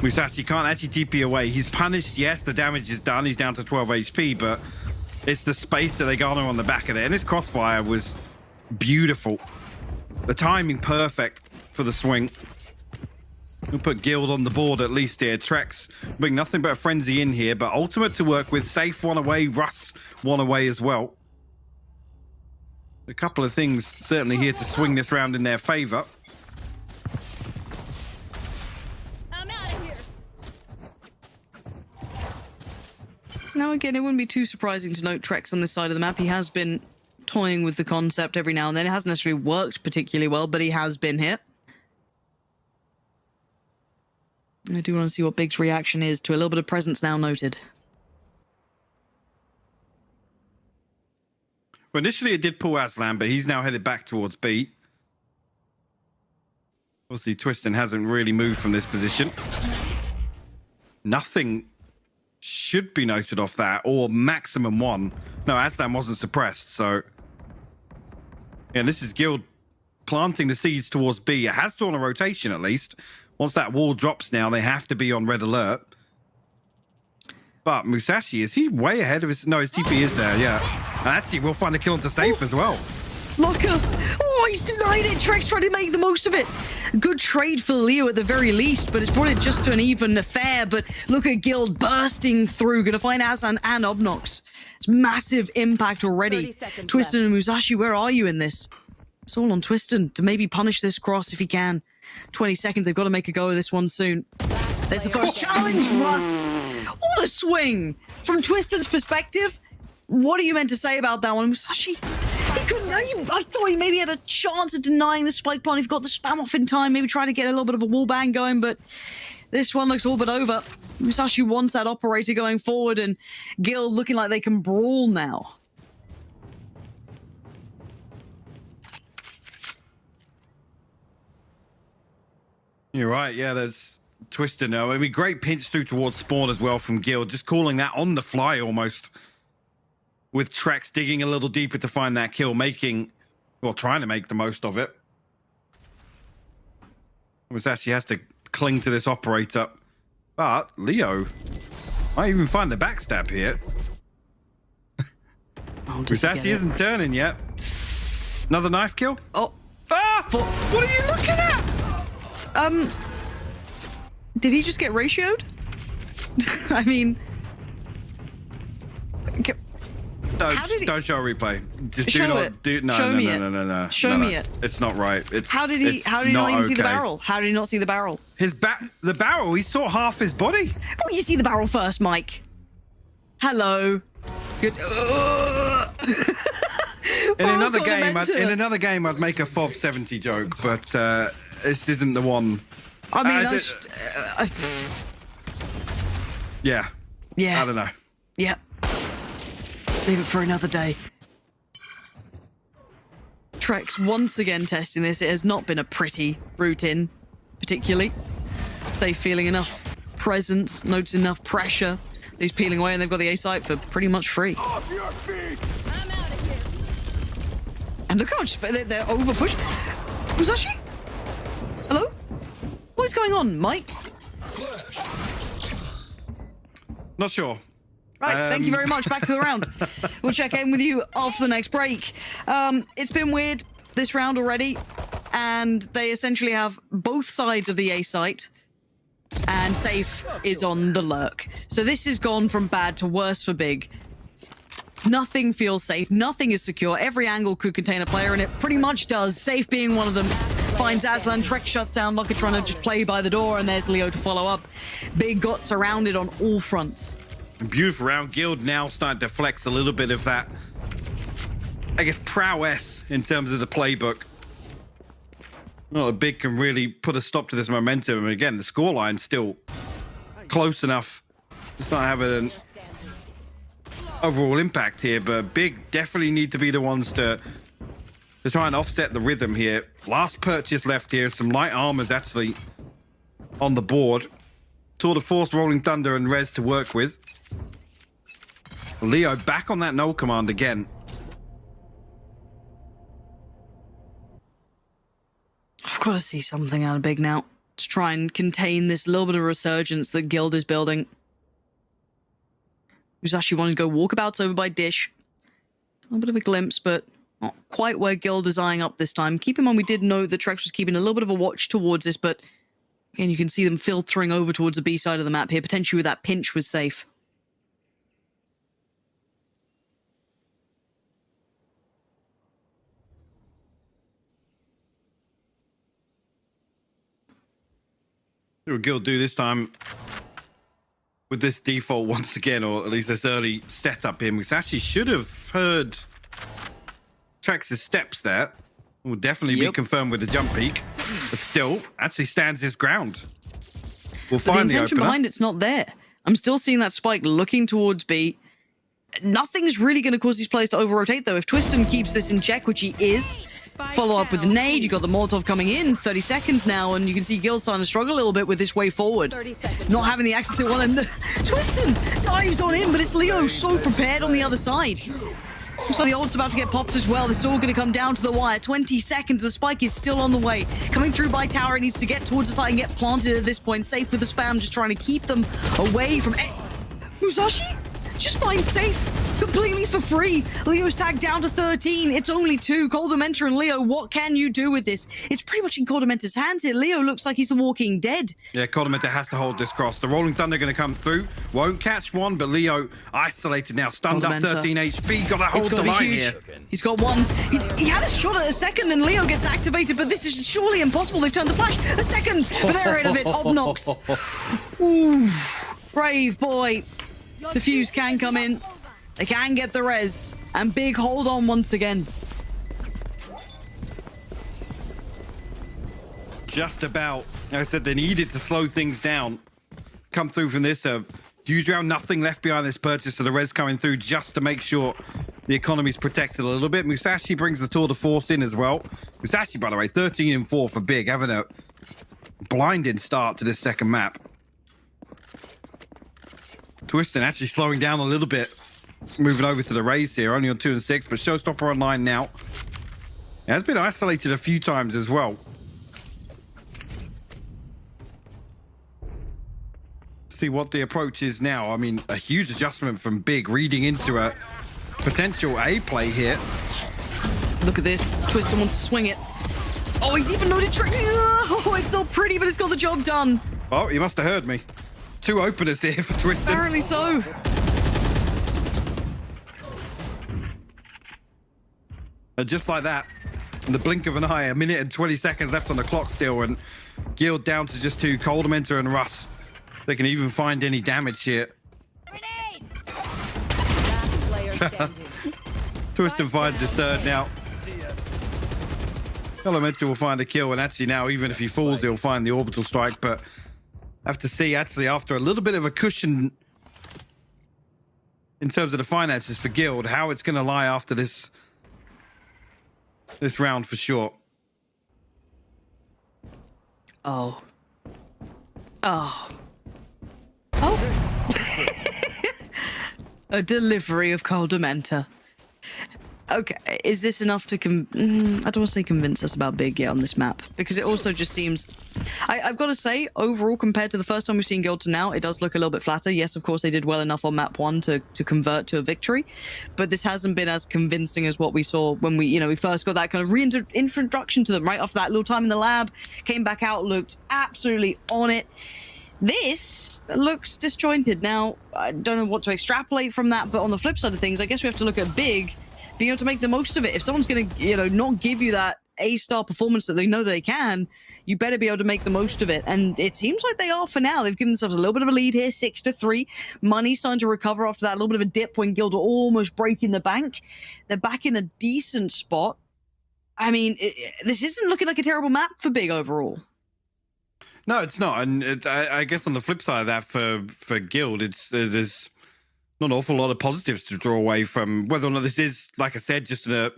O: Musashi can't actually TP away. He's punished, yes, the damage is done. He's down to 12 HP, but it's the space that they garner on the back of it. And his crossfire was beautiful. The timing perfect for the swing. We'll put Guild on the board at least here. Trex bring nothing but a frenzy in here, but ultimate to work with. Safe 1 away, Russ 1 away as well. A couple of things certainly here to swing this round in their favor.
Q: I'm out of here.
N: Now again, it wouldn't be too surprising to note Trex on this side of the map. He has been toying with the concept every now and then. It hasn't necessarily worked particularly well, but he has been hit. I do want to see what Big's reaction is to a little bit of presence now noted.
O: Well, initially it did pull Aslan, but he's now headed back towards B. Obviously, Twistin hasn't really moved from this position. Nothing should be noted off that, or maximum 1. No, Aslan wasn't suppressed, so... Yeah, this is Guild planting the seeds towards B. It has drawn a rotation, at least. Once that wall drops now, they have to be on red alert. But Musashi, is he way ahead of his... No, his TP is there, yeah. And actually, we'll find a kill into safe as well.
N: Locker. Oh, he's denied it. Trex tried to make the most of it. Good trade for Leo at the very least, but it's brought it just to an even affair. But look at Guild bursting through. Going to find Aslan and Obnox. It's massive impact already. Twistin and Musashi, where are you in this? It's all on Twistin to maybe punish this cross if he can. 20 seconds. They've got to make a go of this one soon. There's the first challenge, Russ. What a swing. From Twistin's perspective, what are you meant to say about that one? Musashi, he couldn't... I thought he maybe had a chance of denying the spike plant. He got the spam off in time, maybe trying to get a little bit of a wall bang going, but this one looks all but over. Musashi wants that operator going forward, and Guild looking like they can brawl now.
O: You're right, yeah, there's Twister now. I mean, great pinch through towards spawn as well from Guild, just calling that on the fly almost. With Trex digging a little deeper to find that kill, trying to make the most of it. Musashi has to cling to this operator. But Leo might even find the backstab here. Musashi isn't turning yet. Another knife kill?
N: Oh.
O: Ah! What are you looking at?
N: Did he just get ratioed? I mean...
O: Don't show a replay. Just
N: show
O: do not
N: it.
O: do no
N: show
O: no
N: me
O: no,
N: it.
O: no no no no.
N: Show me it.
O: It's not right. It's
N: how did he not even see the barrel? How did he not see the barrel?
O: The barrel, he saw half his body.
N: Oh, you see the barrel first, Mike. Hello. Good.
O: In another game, I'd make a FOV 70 joke, but this isn't the one.
N: I mean,
O: yeah. I don't know.
N: Yeah. Leave it for another day. Trex once again testing this. It has not been a pretty route in, particularly. They feeling enough presence, notes enough pressure. He's peeling away, and they've got the A site for pretty much free.
T: Off your feet. I'm out of here.
N: And look how much they're over pushed. Musashi? Hello? What is going on, Mike?
O: Not sure.
N: Right, thank you very much. Back to the round. We'll check in with you after the next break. It's been weird this round already, and they essentially have both sides of the A site, and safe is on the lurk. So this has gone from bad to worse for Big. Nothing feels safe. Nothing is secure. Every angle could contain a player, and it pretty much does. Safe being one of them. Finds Aslan. Trek shuts down. Locker trying to just play by the door, and there's Leo to follow up. Big got surrounded on all fronts.
O: Beautiful round. Guild now starting to flex a little bit of that, I guess, prowess in terms of the playbook. Well, the Big can really put a stop to this momentum. And again, the scoreline's still close enough. It's not having an overall impact here, but Big definitely need to be the ones to try and offset the rhythm here. Last purchase left here. Some light armors actually on the board. Tour de Force, Rolling Thunder, and Rez to work with. Leo back on that null command again.
N: I've got to see something out of Big now to try and contain this little bit of resurgence that Guild is building. Who's actually wanting to go walkabouts over by Dish. A little bit of a glimpse, but not quite where Guild is eyeing up this time. Keep in mind, we did know that Trex was keeping a little bit of a watch towards this, but again, you can see them filtering over towards the B side of the map here, potentially with that pinch was safe.
O: See what Guild do this time with this default once again, or at least this early setup here. Musashi should have heard Trex's steps there. Will definitely be confirmed with the jump peak, but still actually stands his ground. We'll find the
N: intention
O: opener.
N: behind it's not there. I'm still seeing that spike looking towards B. Nothing's really going to cause these players to over-rotate, though. If Twiston keeps this in check, which he is, follow up with the nade. You got the Molotov coming in, 30 seconds now, and you can see Guild starting to struggle a little bit with this way forward. Not having the access to one, and Twiston dives on in, but it's Leo so prepared on the other side. So the ult's about to get popped as well. This is all going to come down to the wire. 20 seconds. The spike is still on the way. Coming through by tower. It needs to get towards the side and get planted at this point. Safe with the spam, just trying to keep them away from... Musashi? Just find safe completely for free. Leo's tagged down to 13. It's only 2. Coldamenta and Leo, what can you do with this? It's pretty much in Coldamenta's hands here. Leo looks like he's the walking dead.
O: Yeah, Coldamenta has to hold this cross. The Rolling Thunder going to come through. Won't catch one, but Leo isolated now. Stunned up 13 HP. Got to hold the line here.
N: He's got one. He had a shot at a second, and Leo gets activated, but this is surely impossible. They've turned the flash. A second, but they're rid of it. Obnox. Ooh, brave boy. The fuse can come in. They can get the res. And Big hold on once again.
O: Just about. Like I said, they needed to slow things down. Come through from this. Huge round, nothing left behind this purchase. So the res coming through just to make sure the economy's protected a little bit. Musashi brings the tour de force in as well. Musashi, by the way, 13-4 for Big. Having a blinding start to this second map. Twiston actually slowing down a little bit. Moving over to the raise here, only on 2 and 6, but Showstopper online now. It has been isolated a few times as well. See what the approach is now. I mean, a huge adjustment from Big, reading into a potential A play here.
N: Look at this. Twiston wants to swing it. Oh, he's even loaded trick. Oh, it's not pretty, but it's got the job done.
O: Oh, you must have heard me. 2 openers here for Twiston.
N: Apparently so.
O: And just like that, in the blink of an eye, 1 minute and 20 seconds left on the clock still, and Guild down to just 2. Coldamenta and Russ. They can even find any damage here. Twiston finds his third now. Coldamenta will find a kill, and actually now, even if he falls, he'll find the orbital strike, but have to see, actually, after a little bit of a cushion in terms of the finances for Guild, how it's going to lie after this round for sure.
N: Oh. Oh. Oh. A delivery of Coldamenta. Okay, is this enough to I don't want to say convince us about Big yet on this map, because it also just seems... I've got to say, overall, compared to the first time we've seen Guild to now, it does look a little bit flatter. Yes, of course, they did well enough on map 1 to convert to a victory, but this hasn't been as convincing as what we saw when we first got that kind of reintroduction to them, right? After that little time in the lab, came back out, looked absolutely on it. This looks disjointed. Now, I don't know what to extrapolate from that, but on the flip side of things, I guess we have to look at Big being able to make the most of it. If someone's going to, not give you that A-star performance that they know they can, you better be able to make the most of it. And it seems like they are for now. They've given themselves a little bit of a lead here, 6-3. Money's starting to recover after that little bit of a dip when Guild were almost breaking the bank. They're back in a decent spot. I mean, this isn't looking like a terrible map for Big overall.
O: No, it's not. And I guess on the flip side of that, for Guild, there's not an awful lot of positives to draw away from whether or not this is, like I said, just an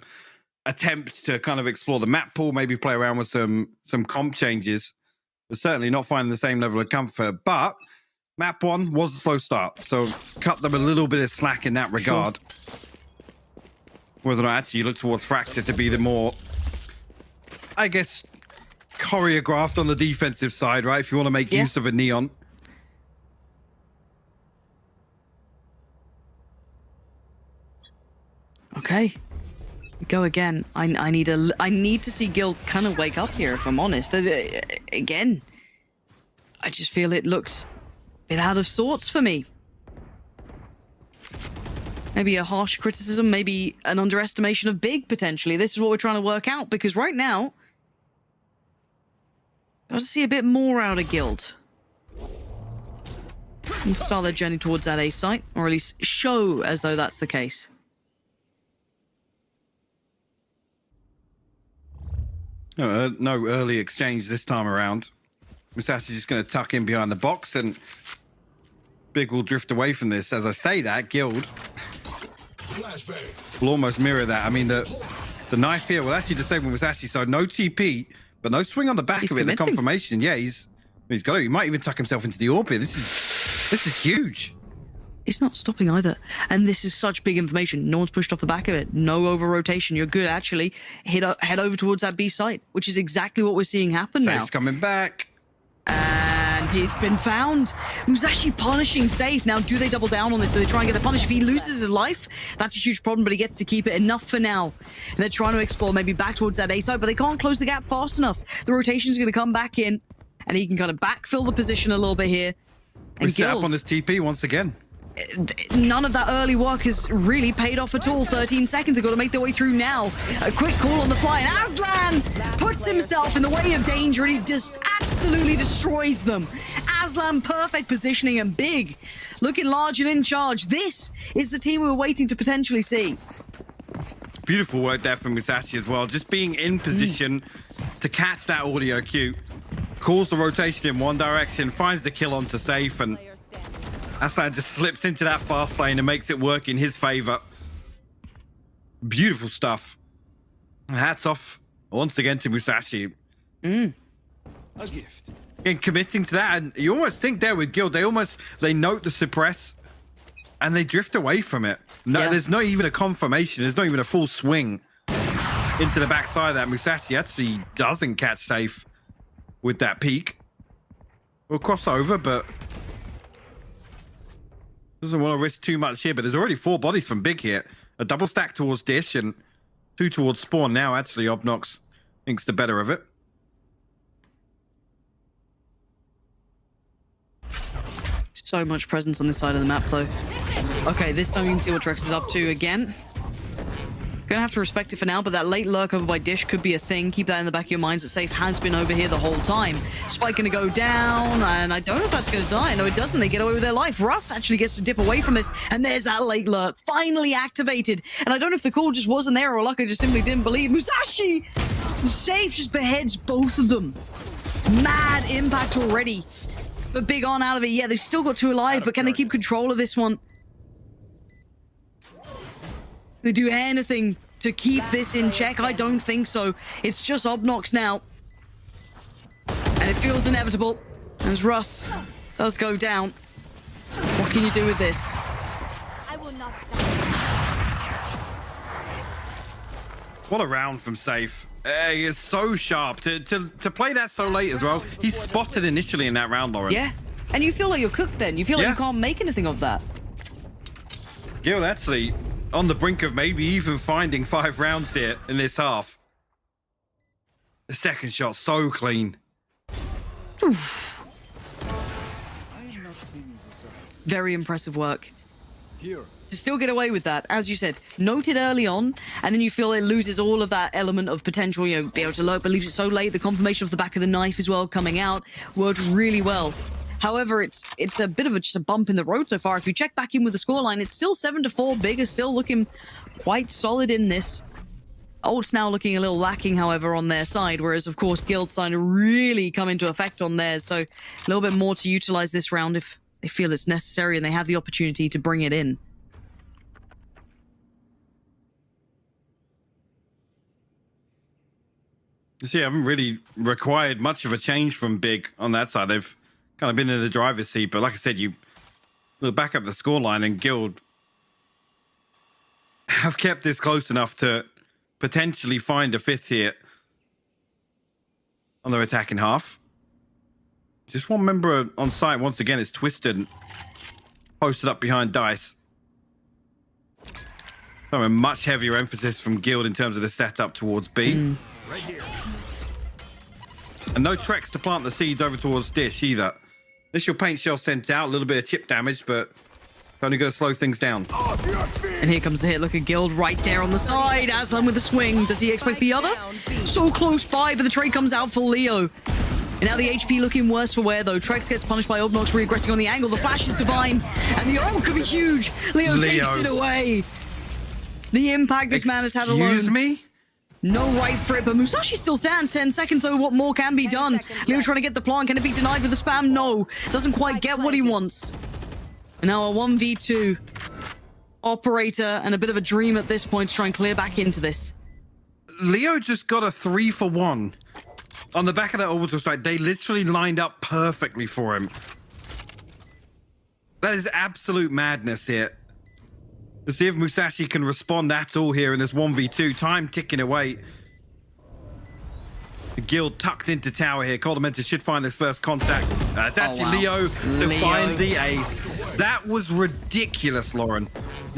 O: attempt to kind of explore the map pool, maybe play around with some comp changes, but certainly not finding the same level of comfort. But map 1 was a slow start, so cut them a little bit of slack in that regard. Sure. Whether or not actually you look towards Fracture to be the more, I guess, choreographed on the defensive side, right? If you want to make use of a Neon.
N: Okay, we go again. I need to see Guild kind of wake up here, if I'm honest. Again, I just feel it looks a bit out of sorts for me. Maybe a harsh criticism, maybe an underestimation of Big, potentially. This is what we're trying to work out, because right now, I want to see a bit more out of Guild. And start their journey towards that A site, or at least show as though that's the case.
O: No early exchange this time around. Musashi's just going to tuck in behind the box, and Big will drift away from this. As I say that, Guild will almost mirror that. I mean, the knife here will actually disable Musashi, so no TP, but no swing on the back of it. The confirmation, yeah, he's got it. He might even tuck himself into the orb here. This is huge.
N: It's not stopping either. And this is such big information. No one's pushed off the back of it. No over-rotation. You're good, actually. Head over towards that B site, which is exactly what we're seeing happen now.
O: Safe's coming back.
N: And he's been found. Musashi punishing Safe. Now, do they double down on this? Do they try and get the punish? If he loses his life, that's a huge problem, but he gets to keep it enough for now. And they're trying to explore maybe back towards that A site, but they can't close the gap fast enough. The rotation's going to come back in, and he can kind of backfill the position a little bit here. And
O: we set up on this TP once again.
N: None of that early work has really paid off at all. 13 seconds have got to make their way through now. A quick call on the fly, and Aslan puts himself in the way of danger, and he just absolutely destroys them. Aslan, perfect positioning and big, looking large and in charge. This is the team we were waiting to potentially see.
O: Beautiful work there from Musashi as well. Just being in position to catch that audio cue. Calls the rotation in one direction, finds the kill onto Safe, and Aslan just slips into that fast lane and makes it work in his favor. Beautiful stuff. Hats off once again to Musashi.
A: A gift.
O: And committing to that, and you almost think there with Guild, they note the suppress and they drift away from it. No, There's not even a confirmation. There's not even a full swing into the backside of that. Musashi actually doesn't catch Safe with that peak. We'll cross over, but doesn't want to risk too much here. But there's already 4 bodies from Big here. A double stack towards Dish and 2 towards Spawn. Now actually Obnox thinks the better of it.
N: So much presence on this side of the map, though. Okay, this time you can see what Trex is up to again. Gonna have to respect it for now, but that late lurk over by Dish could be a thing. Keep that in the back of your minds that Safe has been over here the whole time. Spike gonna go down, and I don't know if that's gonna die. No, it doesn't. They get away with their life. Russ actually gets to dip away from this, and there's that late lurk finally activated. And I don't know if the call just wasn't there or Lucker just simply didn't believe. Musashi! Safe just beheads both of them. Mad impact already. But Big on out of it. Yeah, they've still got 2 alive, but can they keep control of this one? They do anything to keep this in check? I don't think so. It's just Obnox now. And it feels inevitable. As Russ does go down. What can you do with this?
Q: I will not stop.
O: What a round from Safe. He is so sharp. To play that so late as well. He's spotted initially in that round, Lauren.
N: Yeah. And you feel like you're cooked then. You feel like you can't make anything of that.
O: Guild actually on the brink of maybe even finding 5 rounds here in this half. The second shot so clean.
N: Oof. Very impressive work.
A: Here.
N: To still get away with that, as you said, noted early on, and then you feel it loses all of that element of potential, you know, be able to lurk, but leaves it so late. The confirmation of the back of the knife as well coming out worked really well. However, it's a bit of just a bump in the road so far. If you check back in with the scoreline, it's still 7-4. Big is still looking quite solid in this. Ult's now looking a little lacking, however, on their side, whereas, of course, Guild's starting to really come into effect on theirs. So a little bit more to utilize this round if they feel it's necessary and they have the opportunity to bring it in.
O: So yeah, I haven't really required much of a change from Big on that side. They've kind of been in the driver's seat, but like I said, you look back up the scoreline and Guild have kept this close enough to potentially find a 5th here on their attacking half. Just one member on site once again is Twisted, posted up behind Dice. So a much heavier emphasis from Guild in terms of the setup towards B.
A: Right here.
O: And no Trex to plant the seeds over towards Dish either. Initial paint shell sent out, a little bit of chip damage, but only going to slow things down.
N: And here comes the hit. Look at Guild right there on the side. Aslan with the swing. Does he expect the other? So close by, but the trade comes out for Leo. And now the HP looking worse for wear, though. Trex gets punished by Obnox, reaggressing on the angle. The flash is divine, and the ult could be huge. Leo takes it away. The impact this man has had alone.
O: Excuse me?
N: No right for it, but Musashi still stands. 10 seconds, though. What more can be done? Leo trying to get the plant. Can it be denied with the spam? No. Doesn't quite get what he wants. And now a 1v2. operator and a bit of a dream at this point to try and clear back into this.
O: Leo just got a 3-for-1 on the back of that orbital strike. They literally lined up perfectly for him. That is absolute madness here. Let's see if Musashi can respond at all here in this 1v2. Time ticking away. The Guild tucked into tower here. Coldamenta should find his first contact. It's actually Leo to find the ace. That was ridiculous, Lauren.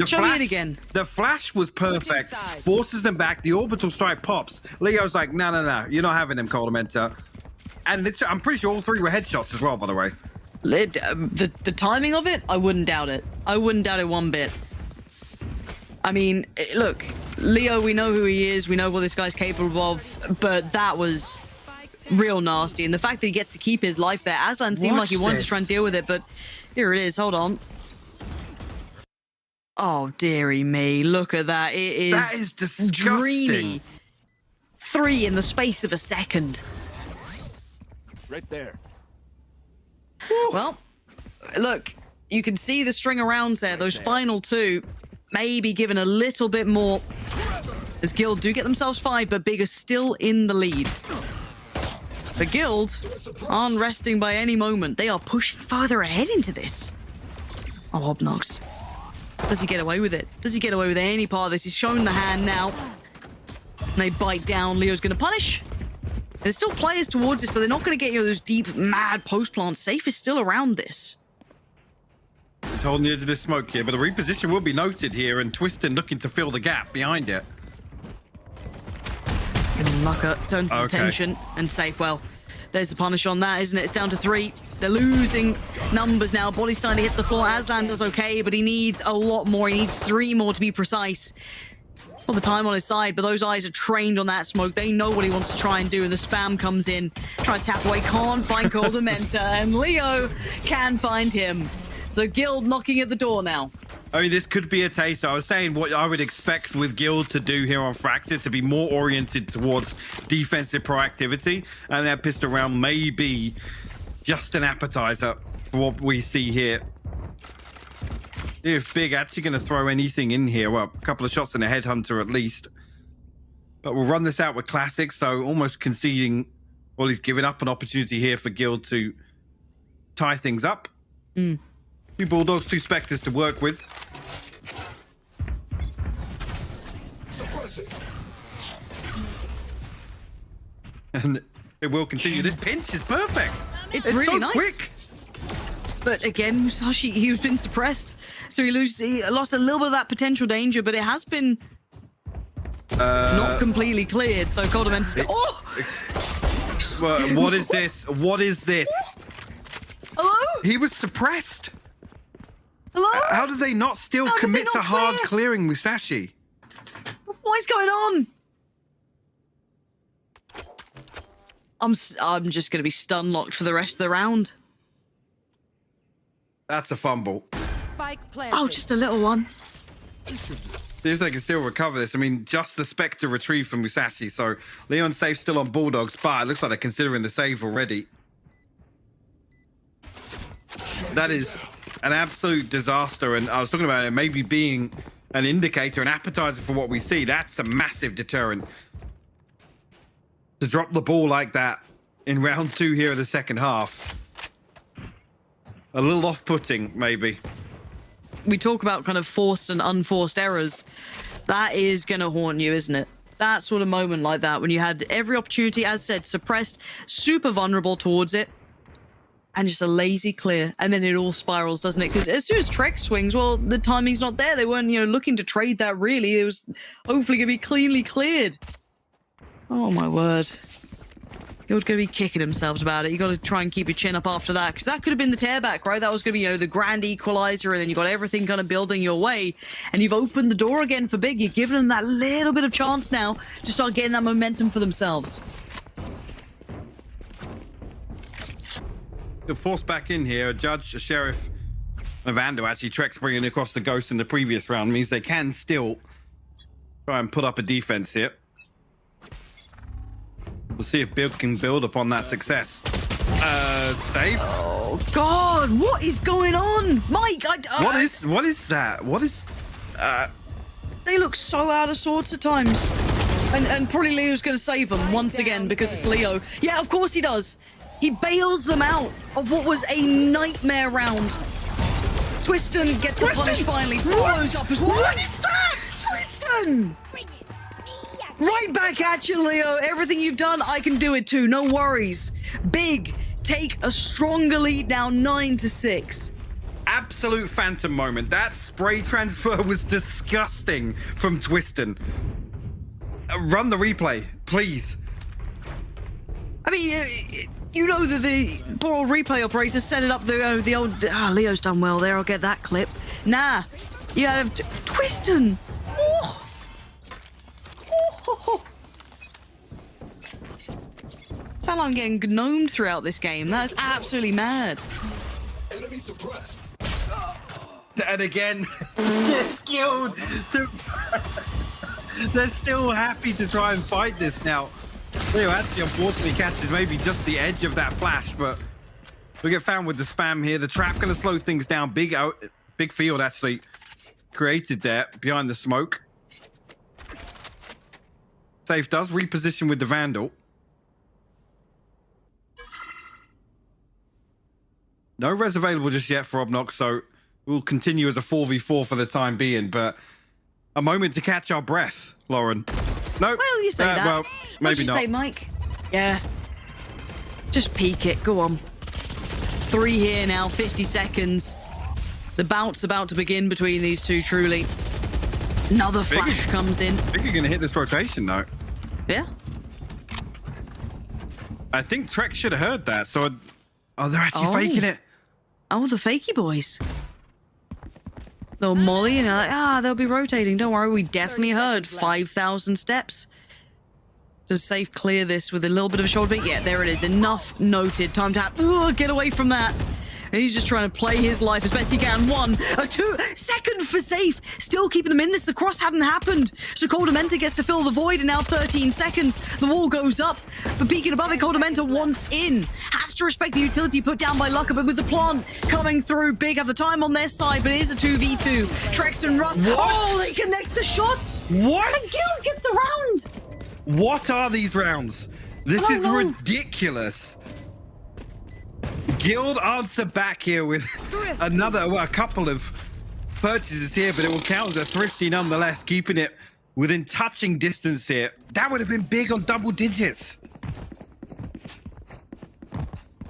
N: Show me it again.
O: The flash was perfect. Forces them back. The orbital strike pops. Leo's like, no. You're not having him, Coldamenta. And I'm pretty sure all three were headshots as well, by the way.
N: The timing of it, I wouldn't doubt it. I wouldn't doubt it one bit. I mean, look, Leo, we know who he is. We know what this guy's capable of. But that was real nasty. And the fact that he gets to keep his life there, Aslan seemed like he wanted to try and deal with it. But here it is. Hold on. Oh, dearie me. Look at that.
O: That is disgusting.
N: Dreamy. 3 in the space of a second.
A: Right there.
N: Well, look, you can see the string of rounds there. Those final 2 maybe given a little bit more as Guild do get themselves 5, but Big is still in the lead. The Guild aren't resting by any moment. They are pushing further ahead into this. Oh, Obnox. Does he get away with it? Does he get away with any part of this? He's shown the hand now. And they bite down. Leo's going to punish. There's still players towards it, so they're not going to get those deep, mad post-plants. Safe is still around this.
O: He's holding the edge of this smoke here, but the reposition will be noted here, and Twistin looking to fill the gap behind it.
N: And Mucker turns his attention, and Safe, well, there's the punish on that, isn't it? It's down to 3. They're losing numbers now. Body's starting to hit the floor. Aslan does okay, but he needs a lot more. He needs 3 more to be precise. Well, the time on his side, but those eyes are trained on that smoke. They know what he wants to try and do, and the spam comes in. Try to tap away, can't find Coldamenta, and Leo can find him. So Guild knocking at the door now.
O: I mean, this could be a taste. I was saying what I would expect with Guild to do here on Fracture, to be more oriented towards defensive proactivity, and that pistol round may be just an appetizer for what we see here. If Big actually going to throw anything in here, well, a couple of shots in a headhunter at least. But we'll run this out with classics, so almost conceding, well, he's giving up an opportunity here for Guild to tie things up. 2 Bulldogs, 2 Spectres to work with. And it will continue. This pinch is perfect.
N: It's really
O: so
N: nice.
O: Quick.
N: But again, Musashi, he's been suppressed. So he lost a little bit of that potential danger, but it has been not completely cleared. So Coldamenta's
O: What is this? What is this?
N: Hello?
O: He was suppressed.
N: Hello?
O: How did they not still commit to hard clearing Musashi?
N: What is going on? I'm just going to be stun locked for the rest of the round.
O: That's a fumble.
P: Spike planted.
N: Oh, just a little one.
O: See if they can still recover this. I mean, just the Spectre retrieved from Musashi, so Leon's safe still on Bulldogs, but it looks like they're considering the save already. That is an absolute disaster, and I was talking about it maybe being an indicator, an appetizer for what we see. That's a massive deterrent. To drop the ball like that in round 2 here of the second half. A little off-putting, maybe.
N: We talk about kind of forced and unforced errors. That is going to haunt you, isn't it? That sort of moment like that, when you had every opportunity, as said, suppressed, super vulnerable towards it, and just a lazy clear, and then it all spirals, doesn't it? Because as soon as Trek swings, well, the timing's not there. They weren't, looking to trade that, really. It was hopefully going to be cleanly cleared. Oh, my word. You're going to be kicking themselves about it. You got to try and keep your chin up after that, because that could have been the tearback, right? That was going to be, the grand equalizer, and then you got everything kind of building your way, and you've opened the door again for Big. You've given them that little bit of chance now to start getting that momentum for themselves.
O: They're forced back in here. A judge, a sheriff, and a Vandal. Actually, Trek's bringing across the Ghost in the previous round means they can still try and put up a defense here. We'll see if Bill can build upon that success. Save.
N: Oh, God, what is going on? Mike,
O: What is that? What is...
N: They look so out of sorts at times. And probably Leo's going to save them once again because it's Leo. Yeah, of course he does. He bails them out of what was a nightmare round. Twiston gets the punish finally. Follows up as well. What is that? Twiston! Right back at you, Leo. Everything you've done, I can do it too. No worries. Big take a stronger lead now, 9-6.
O: Absolute phantom moment. That spray transfer was disgusting from Twiston. Run the replay, please.
N: I mean, you know that the poor old replay operator set it up the old... Leo's done well there, I'll get that clip. Nah, you have Twiston. Oh. Oh. Sound like I'm getting gnomed throughout this game. That is absolutely mad.
C: Enemy suppressed.
O: And again, they're skilled. They're still happy to try and fight this now. Leo actually unfortunately catches maybe just the edge of that flash, but we get found with the spam here. The trap going to slow things down. Big field actually created there behind the smoke. Safe does reposition with the Vandal. No res available just yet for Obnox, so we'll continue as a 4v4 for the time being, but a moment to catch our breath, Lauren. No.
N: Well, you say that.
O: Well, maybe
N: What'd you
O: not.
N: say, Mike? Yeah. Just peek it. Go on. 3 here now, 50 seconds. The bout's about to begin between these two, truly. Another flash comes in.
O: I think you're going to hit this rotation, though.
N: Yeah.
O: I think Trek should have heard that, so... Oh, they're actually faking it.
N: Oh, the fakey boys. Little Molly, and like, they'll be rotating. Don't worry, we definitely heard 5,000 steps. Just safe clear this with a little bit of a shoulder beat. Yeah, there it is. Enough noted. Time to get away from that. And he's just trying to play his life as best he can. 1, 2, second for safe. Still keeping them in this. The cross hadn't happened. So Coldamenta gets to fill the void, and now 13 seconds. The wall goes up, but peeking above it, Coldamenta wants in. Has to respect the utility put down by Lucker, but with the plant coming through, Big have the time on their side, but it is a 2v2. Trex and Rust.
O: What?
N: Oh, they connect the shots.
O: What?
N: And Gil get the round.
O: What are these rounds? This is ridiculous. Guild answer back here with a couple of purchases here, but it will count as a thrifty nonetheless, keeping it within touching distance here. That would have been big on double digits.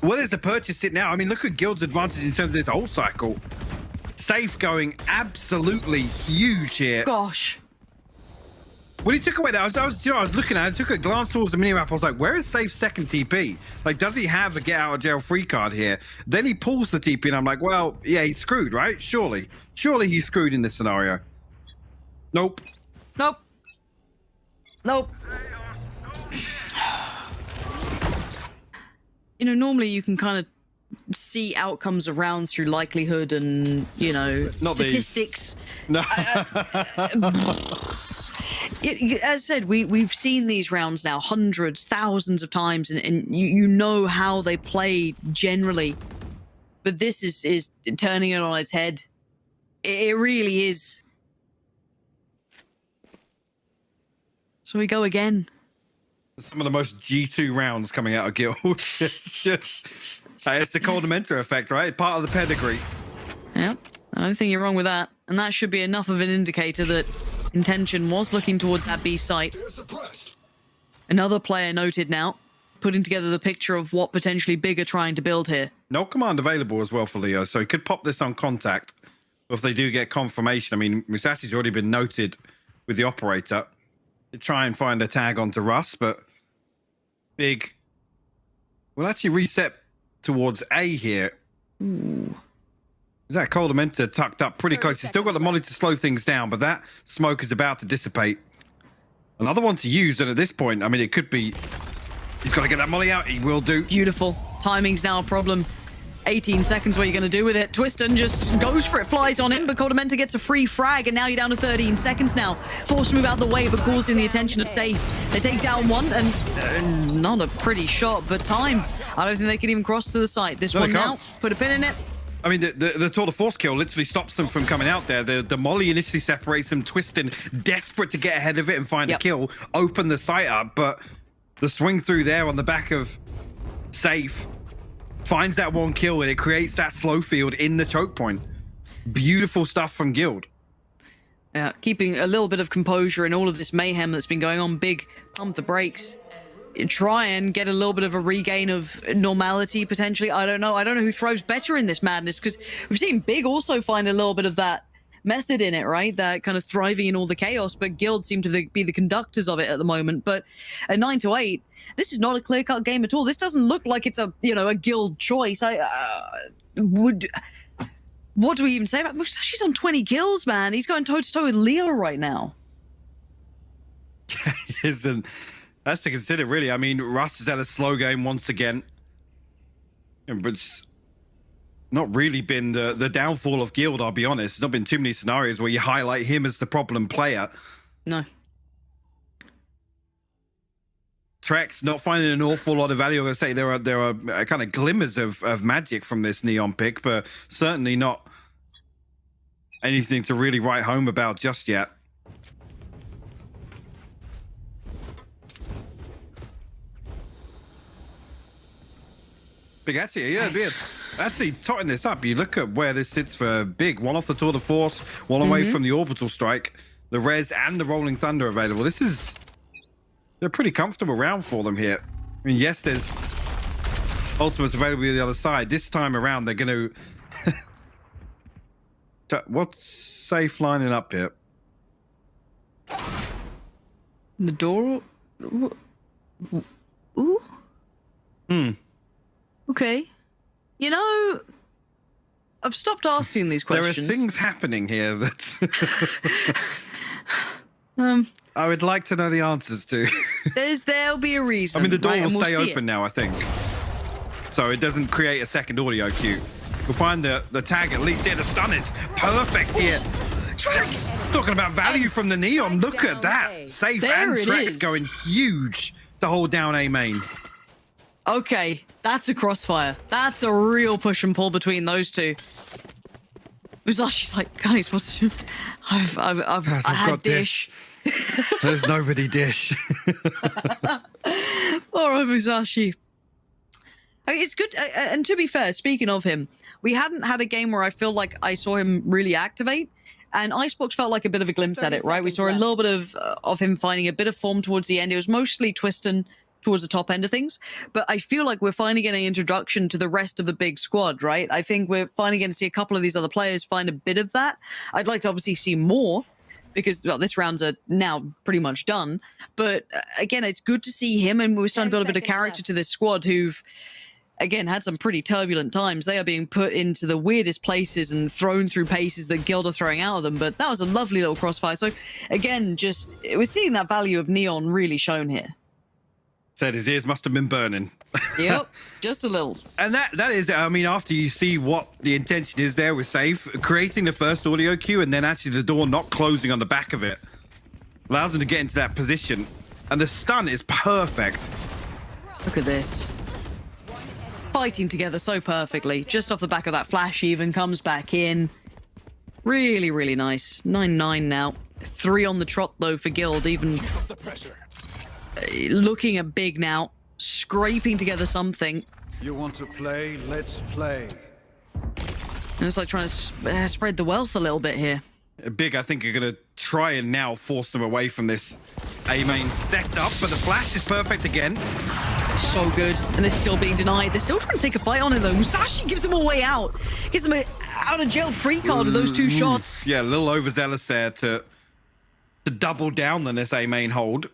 O: What is the purchase sit now? I mean, look at Guild's advantage in terms of this whole cycle. Safe going absolutely huge here.
N: Gosh.
O: When he took away that, I was looking at it, I took a glance towards the minimap. I was like, where is Safe second TP? Like, does he have a get out of jail free card here? Then he pulls the TP, and I'm like, well, yeah, he's screwed, right? Surely he's screwed in this scenario. Nope.
N: Nope. You know, normally you can kind of see outcomes of rounds through likelihood and, you know,
O: Not
N: statistics.
O: No.
N: As I said, we've seen these rounds now hundreds, thousands of times, and you know how they play generally. But this is turning it on its head. It really is. So we go again.
O: Some of the most G2 rounds coming out of Guild. It's just... it's the Coldamenta effect, right? Part of the pedigree.
N: Yep. I don't think you're wrong with that. And that should be enough of an indicator that intention was looking towards that B site. Another player noted now, putting together the picture of what potentially Big are trying to build here.
O: No command available as well for Leo, so he could pop this on contact if they do get confirmation. I mean, Musashi's already been noted with the operator to try and find a tag onto Russ, but Big will actually reset towards A here.
N: Ooh.
O: That Coldamenta tucked up pretty close. He's still got the molly to slow things down, but that smoke is about to dissipate. Another one to use, and at this point, I mean, it could be... He's got to get that molly out. He will do.
N: Beautiful. Timing's now a problem. 18 seconds, what are you going to do with it? Twiston just goes for it, flies on in, but Coldamenta gets a free frag, and now you're down to 13 seconds now. Forced to move out of the way, but causing the attention of Safe. They take down one, and not a pretty shot, but time. I don't think they can even cross to the site. This one now, put a pin in it.
O: I mean, the tour de force kill literally stops them from coming out there. The molly initially separates them, twisting, desperate to get ahead of it and find a kill, open the site up, but the swing through there on the back of Safe finds that one kill and it creates that slow field in the choke point. Beautiful stuff from Guild.
N: Yeah, keeping a little bit of composure in all of this mayhem that's been going on. Big pump the brakes. Try and get a little bit of a regain of normality, potentially. I don't know who thrives better in this madness, because we've seen Big also find a little bit of that method in it, right? That kind of thriving in all the chaos, but Guild seem to be the conductors of it at the moment. But at 9-8, this is not a clear-cut game at all. This doesn't look like it's a Guild choice. What do we even say about Musashi's on 20 kills, man? He's going toe-to-toe with Leo right now.
O: Isn't that's to consider, really. I mean, Russ is at a slow game once again, but it's not really been the downfall of Guild, I'll be honest. There's not been too many scenarios where you highlight him as the problem player.
N: No.
O: Trex not finding an awful lot of value. I'm going to say there are kind of glimmers of magic from this Neon pick, but certainly not anything to really write home about just yet. Big actually, yeah, actually totting this up. You look at where this sits for Big. One off the Tour de Force, one away from the Orbital Strike, the Res and the Rolling Thunder available. This is a pretty comfortable round for them here. I mean, yes, there's ultimates available on the other side. This time around, they're going to... What's Safe lining up here?
N: The door... Ooh? Okay. You know, I've stopped asking these questions.
O: There are things happening here that I would like to know the answers to.
N: There'll be a reason.
O: I mean, the door will stay
N: we'll
O: open now, I think. So it doesn't create a second audio cue. We'll find the tag at least here. The stun is perfect here.
N: Trex!
O: Talking about value from the Neon. Look at that. Safe and Trex going huge to hold down A main.
N: Okay, that's a crossfire. That's a real push and pull between those two. Musashi's like, guys, what's... I've had dish.
O: There's nobody dish.
N: Poor Musashi. I mean, it's good. And to be fair, speaking of him, we hadn't had a game where I feel like I saw him really activate. And Icebox felt like a bit of a glimpse at it, right? We saw a little bit of him finding a bit of form towards the end. It was mostly twisting towards the top end of things, but I feel like we're finally getting an introduction to the rest of the big squad, right? I think we're finally going to see a couple of these other players find a bit of that. I'd like to obviously see more, because, well, this round's are now pretty much done. But again, it's good to see him, and we're starting to build a bit of character to this squad who've, again, had some pretty turbulent times. They are being put into the weirdest places and thrown through paces that Guild are throwing out of them, but that was a lovely little crossfire. So again, just, we're seeing that value of Neon really shown here.
O: Said his ears must have been burning.
N: Yep, just a little.
O: And that is, I mean, after you see what the intention is there with Safe, creating the first audio cue and then actually the door not closing on the back of it allows them to get into that position. And the stun is perfect.
N: Look at this. Fighting together so perfectly. Just off the back of that flash even comes back in. Really, really nice. 9-9 now. 3 on the trot, though, for Guild. Even looking at Big now. Scraping together something.
A: You want to play? Let's play.
N: And it's like trying to spread the wealth a little bit here.
O: Big, I think, are going to try and now force them away from this A-main setup, but the flash is perfect again.
N: So good, and they're still being denied. They're still trying to take a fight on it, though. Musashi gives them a way out. Gives them an out-of-jail-free card with those 2 shots.
O: Yeah, a little overzealous there to double down on this A-main hold.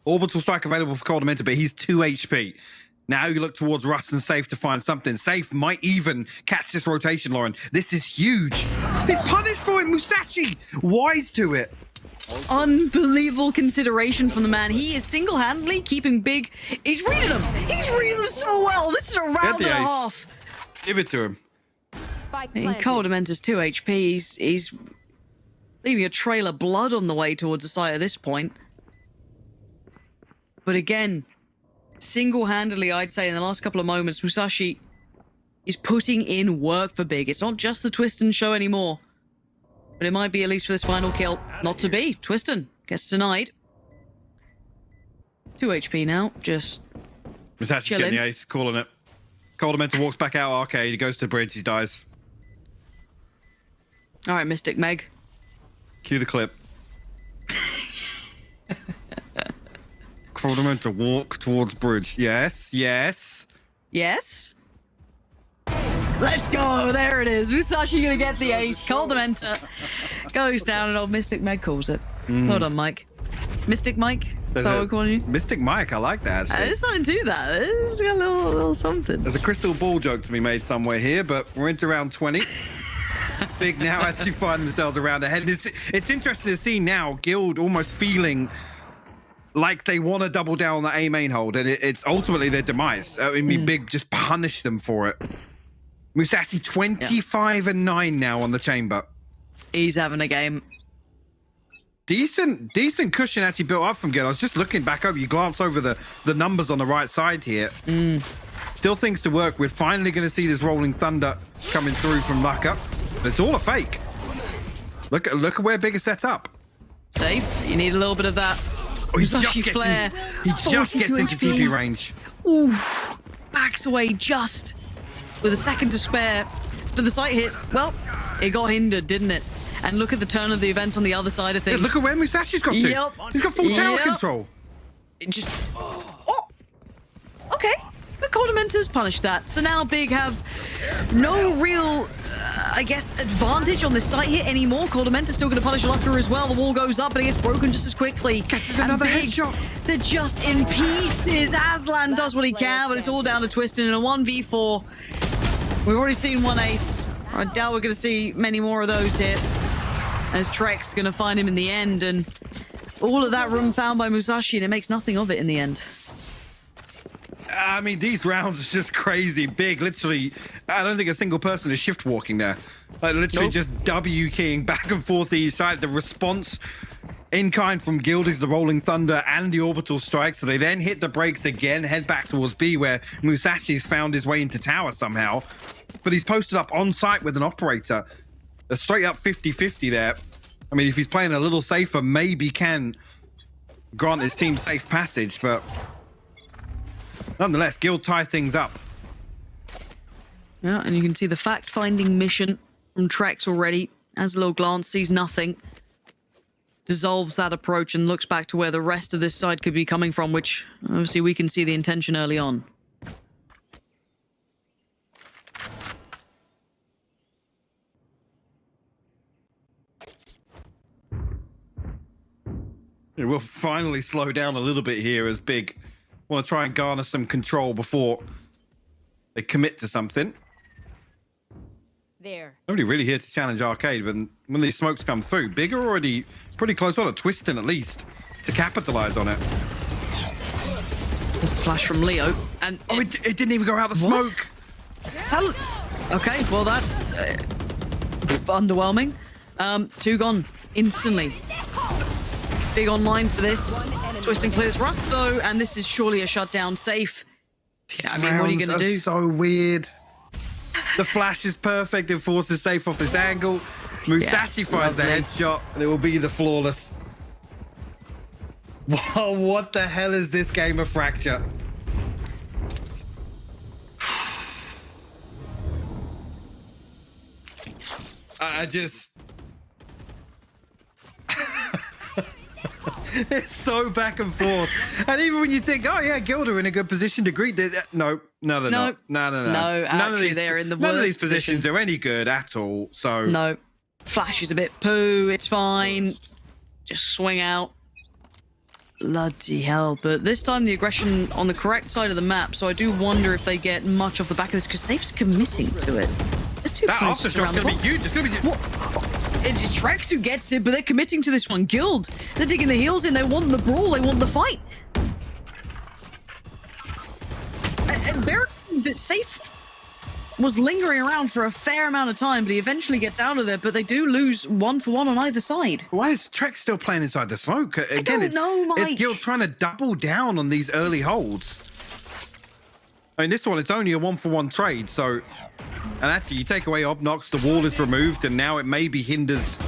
O: Orbital Strike available for Coldamenta, but he's 2 HP. Now you look towards Russ and Safe to find something. Safe might even catch this rotation, Lauren. This is huge. He's punished for it, Musashi. Wise to it.
N: Unbelievable consideration from the man. He is single-handedly keeping Big. He's reading them. He's reading them so well. This is a round and a half.
O: Give it to him.
N: Coldamenta's 2 HP. He's leaving a trail of blood on the way towards the site at this point. But again, single-handedly, I'd say in the last couple of moments, Musashi He's putting in work for Big. It's not just the Twiston show anymore. But it might be at least for this final kill. Not to be. Twiston gets denied. 2 HP now. Just
O: Musashi's
N: chilling.
O: getting the ace, calling it. Coldamenta walks back out arcade. He goes to the bridge. He dies.
N: All right, Mystic Meg.
O: Cue the clip. Coldamenta walk towards bridge. Yes, yes.
N: Yes? Let's go. There it is. Musashi gonna get the ace. Coldamenta goes down and old Mystic Meg calls it. Well done, Mike. Mystic Mike? Is that what we're calling you?
O: Mystic Mike, I like that.
N: There's something to that. It's got a little something.
O: There's a crystal ball joke to be made somewhere here, but we're into round 20. Big now actually find themselves around ahead. It's interesting to see now Guild almost feeling like they want to double down on that A main hold, and it's ultimately their demise. I mean, Big just punish them for it. Musashi 25 and 9 now on the chamber.
N: He's having a game.
O: Decent cushion actually built up from Guild. I was just looking back over. You glance over the numbers on the right side here. Still things to work with. Finally going to see this rolling thunder coming through from Lucka. But it's all a fake. Look at where Big is set up.
N: Safe. You need a little bit of that.
O: Oh, he just
N: flare.
O: gets into TP range.
N: Oof. Backs away just with a second to spare. But the sight hit, well, it got hindered, didn't it? And look at the turn of the event on the other side of things.
O: Yeah, look at where Musashi's got to.
N: Yep.
O: He's got full tower control.
N: It just... Oh! Okay. But Coldamenta's punished that. So now Big have no real, I guess, advantage on this site here anymore. Coldamenta's still going to punish Lucka as well. The wall goes up, but it gets broken just as quickly.
O: Gets another headshot.
N: They're just in pieces. Aslan does what he can, but it's all down to Twiston in a 1v4. We've already seen one ace. I doubt we're going to see many more of those here, as Trek's going to find him in the end, and all of that room found by Musashi, and it makes nothing of it in the end.
O: I mean, these rounds are just crazy. Big, literally, I don't think a single person is shift walking there. Like, literally just W keying back and forth each side. The response in kind from Guild is the Rolling Thunder and the Orbital Strike, so they then hit the brakes again, head back towards B, where Musashi's found his way into tower somehow. But he's posted up on site with an operator. A straight up 50-50 there. I mean, if he's playing a little safer, maybe can grant his team safe passage, but nonetheless, Guild tie things up.
N: Yeah, and you can see the fact-finding mission from Trex already. Has a little glance, sees nothing. Dissolves that approach and looks back to where the rest of this side could be coming from, which obviously we can see the intention early on.
O: It will finally slow down a little bit here as Big want to try and garner some control before they commit to something.
P: There.
O: Nobody really here to challenge Arcade, but when these smokes come through, Big are already pretty close on a Twiston at least to capitalize on it.
N: There's a flash from Leo, and
O: oh, it didn't even go out the smoke.
N: Okay, well that's underwhelming. 2 gone instantly. Big online for this. Twiston clears Rust though, and this is surely a shutdown safe. Yeah, I mean, what are you going to do?
O: So weird. The flash is perfect. It forces safe off this angle. Musashi finds the headshot, and it will be the flawless. Wow, what the hell is this game of Fracture? I just... It's so back and forth. And even when you think, oh yeah, Guild are in a good position to greet this. No, they're not. No.
N: No, actually, they're in the worst
O: None of these positions
N: position.
O: are any good at all, so...
N: No. Flash is a bit poo, it's fine. Just swing out. Bloody hell. But this time the aggression on the correct side of the map, so I do wonder if they get much off the back of this, because Safe's committing to it. There's 2
O: that
N: players
O: aftershot's
N: around the
O: going to be
N: box.
O: huge. It's going to be...
N: It's Trex who gets it, but they're committing to this one. Guild, they're digging the heels in. They want the brawl. They want the fight. And that Safe was lingering around for a fair amount of time, but he eventually gets out of there. But they do lose 1-for-1 on either side.
O: Why is Trex still playing inside the smoke? Again,
N: I don't know, Mike.
O: It's Guild trying to double down on these early holds. I mean, this one, it's only a 1-for-1 trade, so... And actually, you take away Obnox, the wall is removed, and now it maybe hinders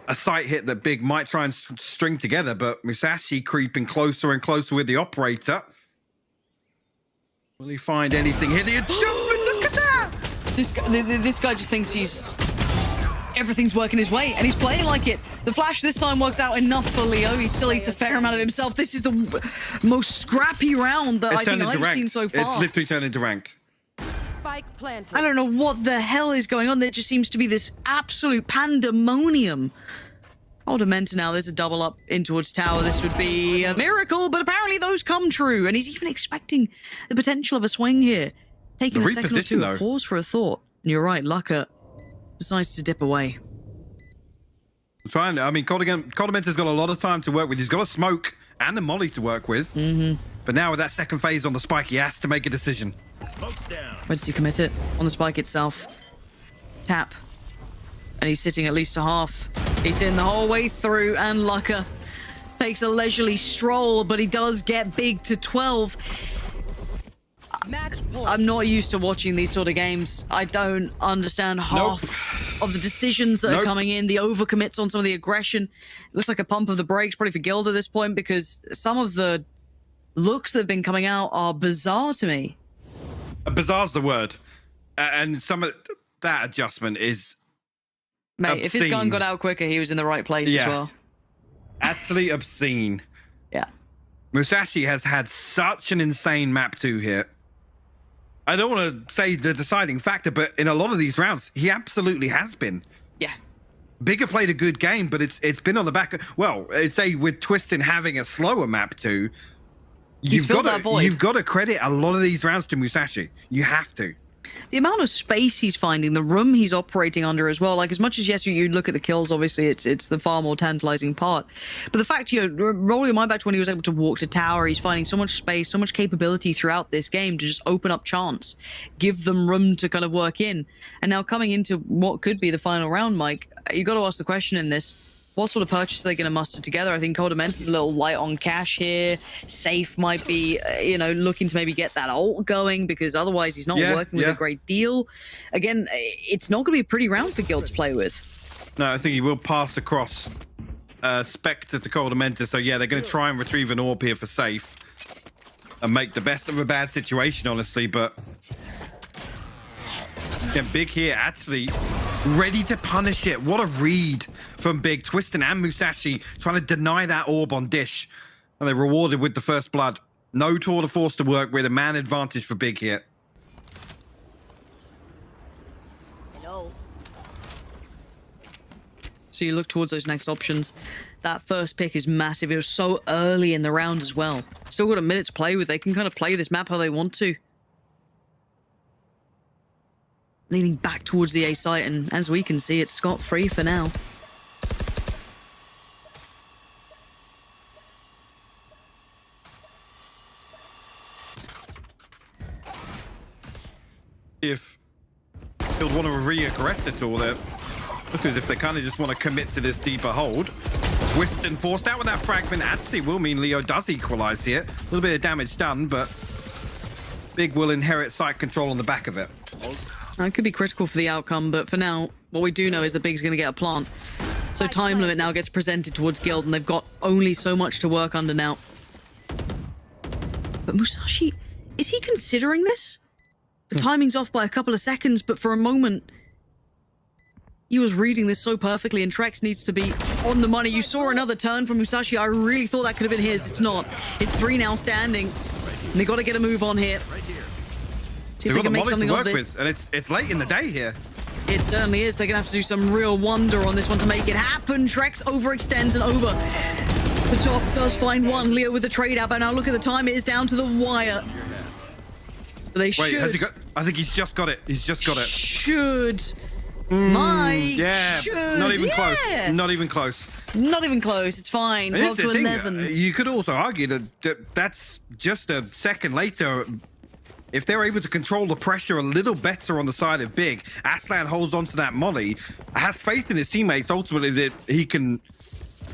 O: a sight hit that Big might try and string together, but Musashi creeping closer and closer with the operator. Will he find anything here? The adjustment, look at that!
N: This guy just thinks everything's working his way, and he's playing like it. The flash this time works out enough for Leo. He still eats a fair amount of himself. This is the most scrappy round that I think I've seen so far.
O: It's literally turned into ranked.
P: Spike planted.
N: I don't know what the hell is going on. There just seems to be this absolute pandemonium. Dementa now, there's a double up in towards tower. This would be a miracle, but apparently those come true. And he's even expecting the potential of a swing here. Taking a second or two to pause for a thought. And you're right, Lucka decides to dip away.
O: I mean, Kodamenta's got a lot of time to work with. He's got a smoke and a molly to work with. But now with that second phase on the spike, he has to make a decision.
R: Smoke's down.
N: Where does he commit it? On the spike itself. Tap. And he's sitting at least a half. He's in the whole way through, and Lucka takes a leisurely stroll, but he does get Big to 12. I'm not used to watching these sort of games. I don't understand half of the decisions that are coming in, the overcommits on some of the aggression. It looks like a pump of the brakes, probably for Guild at this point, because some of the looks that have been coming out are bizarre to me.
O: Bizarre's the word. And some of that adjustment is
N: Mate,
O: obscene.
N: If his gun got out quicker, he was in the right place as well.
O: Absolutely obscene.
N: Yeah.
O: Musashi has had such an insane map 2 here. I don't want to say the deciding factor, but in a lot of these rounds, he absolutely has been.
N: Yeah.
O: Bigger played a good game, but it's been on the back of, well, I'd say with Twistin having a slower map 2, you've got to credit a lot of these rounds to Musashi. You have to.
N: The amount of space he's finding, the room he's operating under as well. Like, as much as, yes, you look at the kills, obviously, it's the far more tantalizing part. But the fact, rolling your mind back to when he was able to walk to tower, he's finding so much space, so much capability throughout this game to just open up chance, give them room to kind of work in. And now coming into what could be the final round, Mike, you got to ask the question in this. What sort of purchase are they going to muster together? I think Kodamenta's a little light on cash here. Safe might be, looking to maybe get that ult going, because otherwise he's not working with a great deal. Again, it's not going to be a pretty round for Guild to play with.
O: No, I think he will pass across Spectre to Kodamenta. So, yeah, they're going to try and retrieve an AWP here for Safe and make the best of a bad situation, honestly. But yeah, Big here actually ready to punish it. What a read from Big. Twistin and Musashi trying to deny that orb on Dish. And they're rewarded with the first blood. No tour de force to work with. A man advantage for Big here.
P: Hello.
N: So you look towards those next options. That first pick is massive. It was so early in the round as well. Still got a minute to play with. They can kind of play this map how they want to. Leaning back towards the A site, and as we can see, it's scot-free for now.
O: If he'll want to re-aggress it all there, because if they kind of just want to commit to this deeper hold, Twistin forced out with that fragment actually will mean Leo does equalize here. A little bit of damage done, but Big will inherit site control on the back of it.
N: It could be critical for the outcome, but for now, what we do know is that Big's going to get a plant. So time limit now gets presented towards Guild, and they've got only so much to work under now. But Musashi, is he considering this? The timing's off by a couple of seconds, but for a moment, he was reading this so perfectly, and Trex needs to be on the money. You saw another turn from Musashi. I really thought that could have been his. It's not. It's 3 now standing, and they got to get a move on here. See if they can make something of this.
O: And it's late in the day here.
N: It certainly is. They're going to have to do some real wonder on this one to make it happen. Trex overextends and over. The top does find one. Leo with the trade out, but now look at the time. It is down to the wire. They should.
O: Has he got? I think he's just got it. He's just got it.
N: Should. Mike.
O: Yeah.
N: Should.
O: Not even close. Not even close.
N: Not even close. It's fine. 12 to 11.
O: You could also argue that that's just a second later. If they're able to control the pressure a little better on the side of Big, Aslan holds on to that molly, has faith in his teammates ultimately that he can,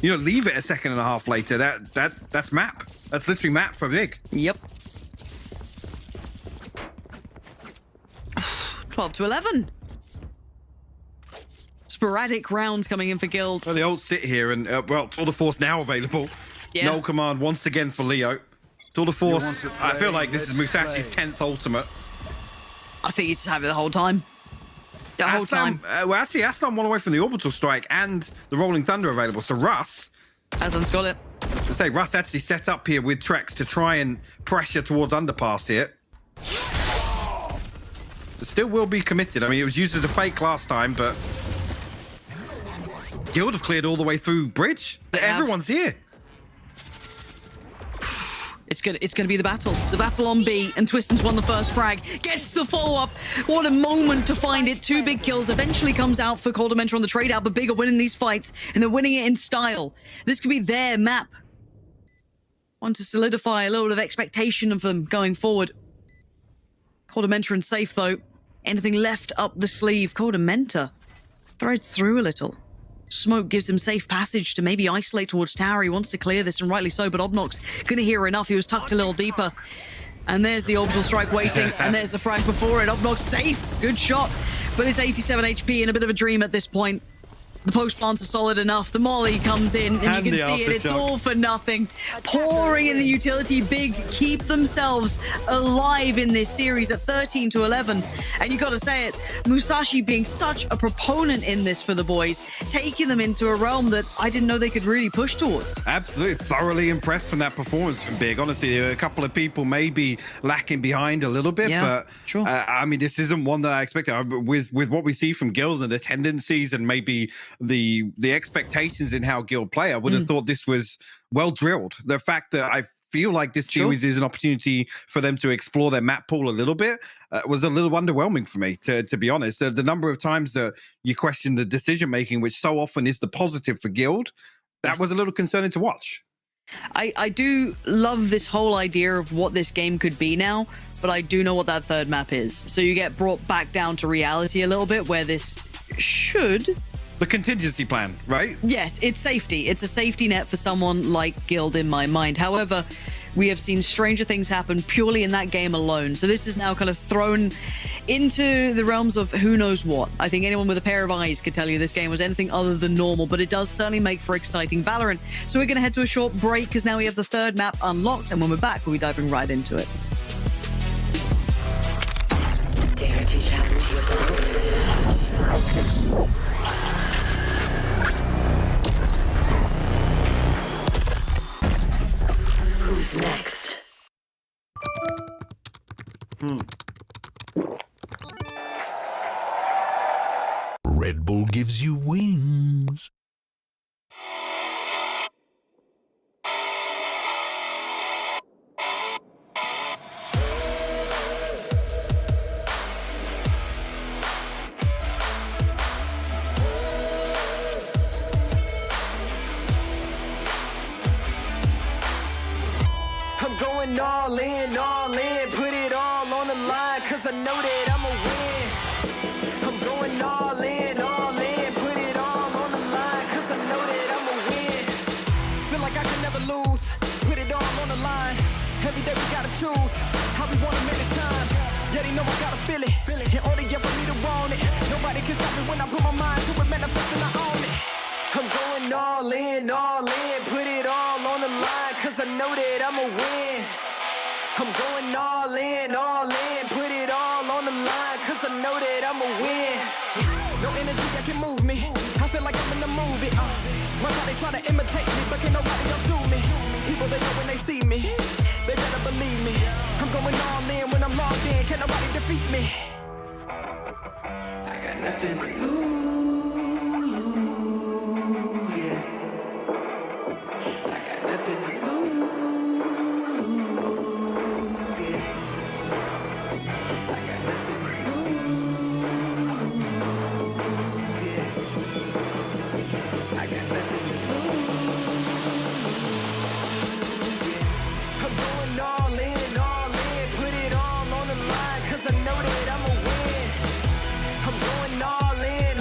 O: leave it a second and a half later. That's map. That's literally map for Big.
N: Yep. 12 to 11. Sporadic rounds coming in for Guild.
O: Well, the ult sit here, and well, Tour de Force now available.
N: Yeah.
O: No command once again for Leo. Tour de Force, I feel like this is Musashi's 10th ultimate.
N: I think he's having it the whole time. The whole time.
O: Well, actually, Aslan one away from the orbital strike and the Rolling Thunder available. So Russ...
N: Aslan's got it.
O: To say, Russ actually set up here with Trex to try and pressure towards underpass here. But still will be committed. I mean, it was used as a fake last time, but... Guild have cleared all the way through bridge. Everyone's here.
N: It's gonna be the battle. The battle on B, and Twiston's won the first frag. Gets the follow-up. What a moment to find it. 2 big kills. Eventually comes out for Cold Dementor on the trade out, but Big are winning these fights, and they're winning it in style. This could be their map. Want to solidify a little bit of expectation of them going forward. Cold Dementor and safe though. Anything left up the sleeve? Cold Dementor threads through a little. Smoke gives him safe passage to maybe isolate towards tower. He wants to clear this, and rightly so, but Obnox gonna hear enough. He was tucked a little deeper. And there's the orbital strike waiting, and there's the frag before it. Obnox safe, good shot, but it's 87 HP and a bit of a dream at this point. The post plants are solid enough. The molly comes in, and you can see it. It's all for nothing. Pouring in the utility. Big keep themselves alive in this series at 13 to 11. And you got to say it, Musashi being such a proponent in this for the boys, taking them into a realm that I didn't know they could really push towards.
O: Absolutely, thoroughly impressed from that performance from Big. Honestly, a couple of people maybe lacking behind a little bit, but
N: sure.
O: I mean, this isn't one that I expected. With what we see from Guild and the tendencies and maybe the expectations in how Guild play, I would have thought this was well drilled. The fact that I feel like this series is an opportunity for them to explore their map pool a little bit was a little underwhelming for me, to be honest. The number of times that you question the decision making, which so often is the positive for Guild, that was a little concerning to watch.
N: I do love this whole idea of what this game could be now, but I do know what that third map is. So you get brought back down to reality a little bit, where this should...
O: The contingency plan, right?
N: Yes, it's safety. It's a safety net for someone like Guild in my mind. However, we have seen stranger things happen purely in that game alone. So this is now kind of thrown into the realms of who knows what. I think anyone with a pair of eyes could tell you this game was anything other than normal, but it does certainly make for exciting Valorant. So we're going to head to a short break because now we have the third map unlocked, and when we're back, we'll be diving right into it.
S: Dare to challenge yourself. Who's next?
A: Red Bull gives you wings.
T: All in, put it all on the line, cause I know that I'ma win. I'm going all in, put it all on the line, cause I know that I'ma win. Feel like I can never lose, put it all on the line. Every day we gotta choose how we wanna manage time. Yeah, they know I gotta feel it, in order for me to want it. Nobody can stop me when I put my mind to it, manifest and I own it. I'm going all in, put it all on the line, cause I know that I'ma win. I'm going all in, put it all on the line, cause I know that I'ma win. No energy that can move me, I feel like I'm in the movie. One time they try to imitate me, but can nobody else do me. People they know when they see me, they better believe me. I'm going all in when I'm logged in, can't nobody defeat me. I got nothing to lose, yeah. I got nothing to lose. I know that I'ma win. I'm going all in,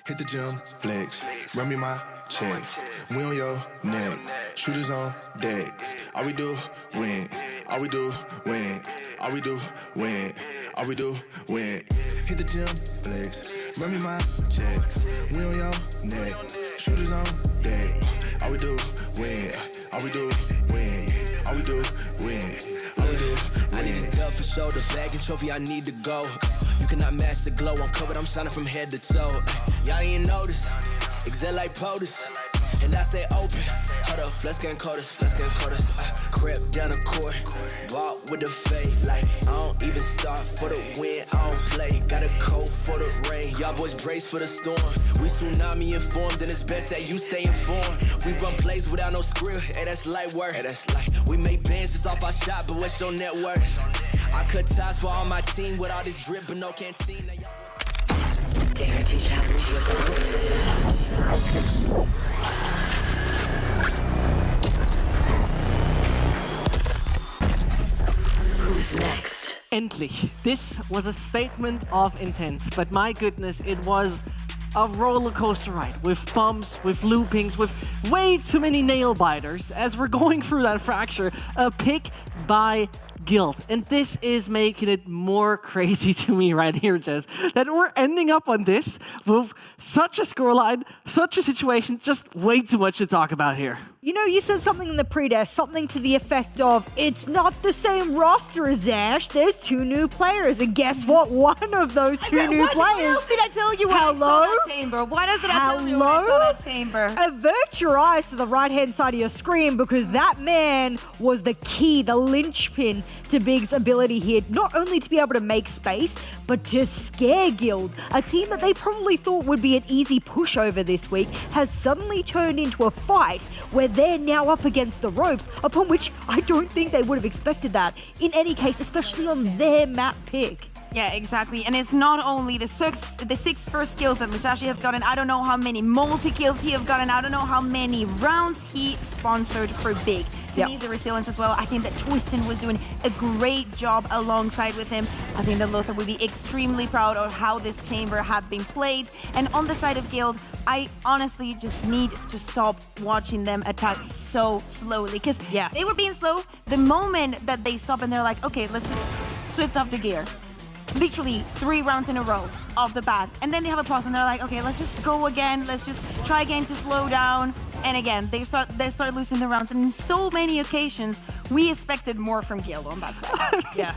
C: Hit the gym, flex, run me my check. We on your neck, shooters on deck. All we do, win. All we do, win. All we do, win. All we do, win. Hit the gym, flex, run me my check. We on your neck, shooters on deck. All we do, win. All we do, win. All we do, win. All we do, win.
T: I need a dub for shoulder, bag and trophy, I need to go. You cannot match the glow, I'm covered, I'm shining from head to toe. Y'all ain't notice, Xilv like POTUS, and I stay open. Hold up, flex getting coders, crept down the court, walk with the fade. Like, I don't even start for the win, I don't play. Got a coat for the rain, y'all boys brace for the storm. We tsunami informed, and it's best that you stay informed. We run plays without no script, hey, that's light work. Hey, that's light. We make bands just off our shot, but what's your net worth? I cut ties for all my team with all this drip, but no canteen.
S: Dare to challenge yourself. Who's next?
E: Endlich. This was a statement of intent, but my goodness, it was a roller coaster ride with bumps, with loopings, with way too many nail biters as we're going through that fracture. A pick by Guild. And this is making it more crazy to me right here, Jess, that we're ending up on this with such a scoreline, such a situation, just way too much to talk about here.
G: You know, you said something in the pre-desk, something to the effect of, it's not the same roster as Zescht, there's two new players. And guess what? One of those two new players...
F: What else did I tell you when I saw that chamber? What else did I tell you when I saw that chamber?
G: Avert your eyes to the right-hand side of your screen, because that man was the key, the linchpin to Big's ability here, not only to be able to make space, but to scare Guild. A team that they probably thought would be an easy pushover this week has suddenly turned into a fight where they're now up against the ropes, upon which I don't think they would have expected that. In any case, especially on their map pick.
F: Yeah, exactly. And it's not only the six first kills that Musashi has gotten. I don't know how many multi-kills he have gotten. I don't know how many rounds he sponsored for Big. To me, the resilience as well. I think that Twistin was doing a great job alongside with him. I think that Lothar would be extremely proud of how this chamber had been played. And on the side of Guild, I honestly just need to stop watching them attack so slowly. Because they were being slow. The moment that they stop and they're like, okay, let's just swift off the gear. Literally 3 rounds in a row off the bat. And then they have a pause and they're like, okay, let's just go again. Let's just try again to slow down. And again, they start losing the rounds. And in so many occasions, we expected more from Guild on that side.
E: Yeah.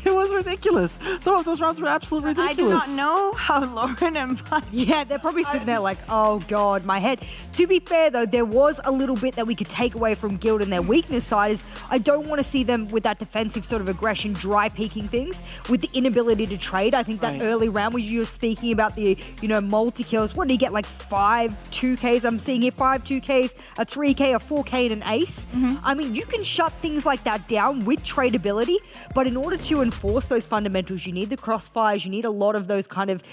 E: It was ridiculous. Some of those rounds were absolutely ridiculous.
F: I do not know how Lauren and Pansy...
G: Yeah, they're probably sitting there like, oh God, my head. To be fair though, there was a little bit that we could take away from Guild, and their weakness side is I don't want to see them with that defensive sort of aggression, dry peeking things, with the inability to trade. I think that early round where you were speaking about the, multi-kills, what did he get, like 5 2Ks? I'm seeing here 5 2Ks, a 3K, a 4K, and an ace. I mean, you can shut things like that down with tradability, but in order to enforce those fundamentals, you need the crossfires, you need a lot of those kind of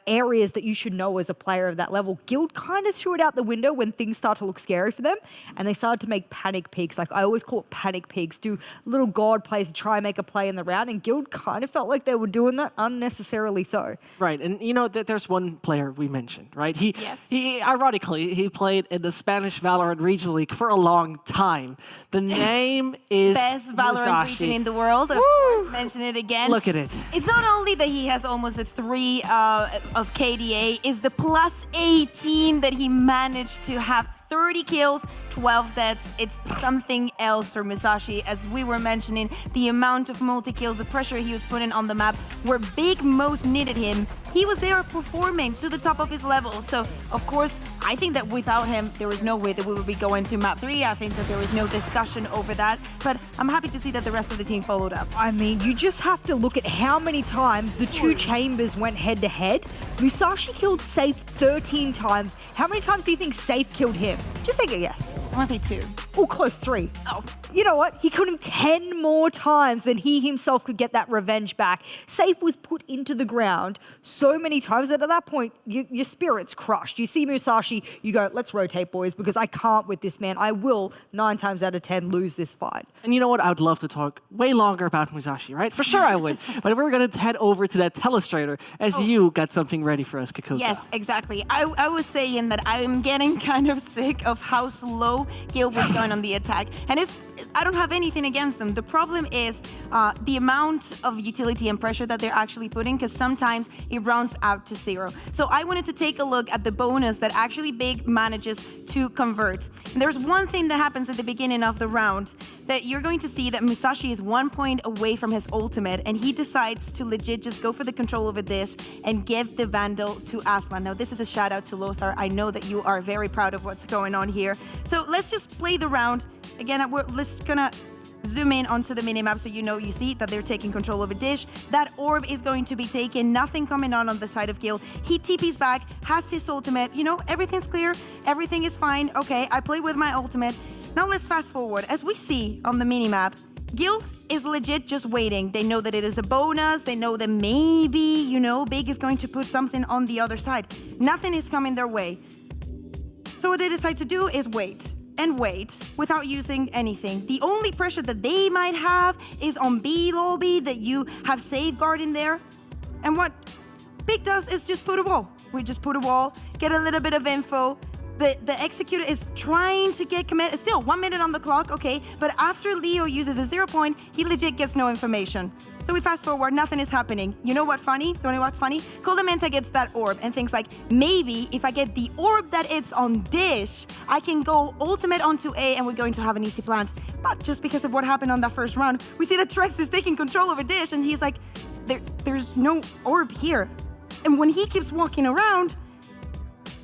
G: areas that you should know as a player of that level. Guild kind of threw it out the window when things start to look scary for them, and they started to make panic peaks. Like I always call it panic peaks, do little god plays to try and make a play in the round, and Guild kind of felt like they were doing that unnecessarily so.
E: Right, and there's one player we mentioned, right? He ironically, he played in the Spanish Valorant Regional League for a long time. The name is
F: Best Valorant
E: Musashi.
F: region in the world, of course. Mention it again.
E: Look at it.
F: It's not only that he has almost a 3 of KDA, it's the plus 18 that he managed to have 30 kills, 12 deaths. It's something else for Musashi. As we were mentioning, the amount of multi-kills, the pressure he was putting on the map, where Big most needed him, he was there performing to the top of his level. So, of course, I think that without him, there was no way that we would be going to map 3. I think that there was no discussion over that. But I'm happy to see that the rest of the team followed up.
G: I mean, you just have to look at how many times the two chambers went head-to-head. Musashi killed Safe 13 times. How many times do you think Safe killed him? Just take a guess.
F: I want to say 2.
G: Oh, close 3.
F: Oh,
G: you know what? He killed him 10 more times than he himself could get that revenge back. Safe was put into the ground so many times that at that point, your spirit's crushed. You see Musashi, you go, let's rotate, boys, because I can't with this man. I will, 9 times out of 10, lose this fight.
E: And you know what? I would love to talk way longer about Musashi, right? For sure I would. But we're going to head over to that telestrator as you got something ready for us, Kaquka.
F: Yes, exactly. I was saying that I'm getting kind of sick of how slow Xilv was going on the attack. And I don't have anything against them. The problem is the amount of utility and pressure that they're actually putting, because sometimes it rounds out to 0. So I wanted to take a look at the bonus that actually Big manages to convert. And there's one thing that happens at the beginning of the round that you're going to see that Musashi is 1 point away from his ultimate, and he decides to legit just go for the control of a dish and give the Vandal to Aslan. Now, this is a shout out to Lothar. I know that you are very proud of what's going on here. So let's just play the round. Again, we're just gonna zoom in onto the minimap so you see that they're taking control of a dish. That orb is going to be taken, nothing coming on the side of Xilv. He TP's back, has his ultimate, everything's clear, everything is fine. Okay, I play with my ultimate. Now let's fast forward. As we see on the minimap, Xilv is legit just waiting. They know that it is a bonus. They know that maybe, Big is going to put something on the other side. Nothing is coming their way. So what they decide to do is wait and wait without using anything. The only pressure that they might have is on B lobby, that you have safeguard in there. And what Big does is just put a wall. We just put a wall, get a little bit of info. The executor is trying to get commit. Still 1 minute on the clock, okay. But after Leo uses a 0 point, he legit gets no information. So we fast forward, nothing is happening. You know what's funny? You know what's funny? Koldamenta gets that orb and thinks like, maybe if I get the orb that it's on dish, I can go ultimate onto A and we're going to have an easy plant. But just because of what happened on that first round, we see that Trex is taking control of a dish and he's like, there's no orb here. And when he keeps walking around,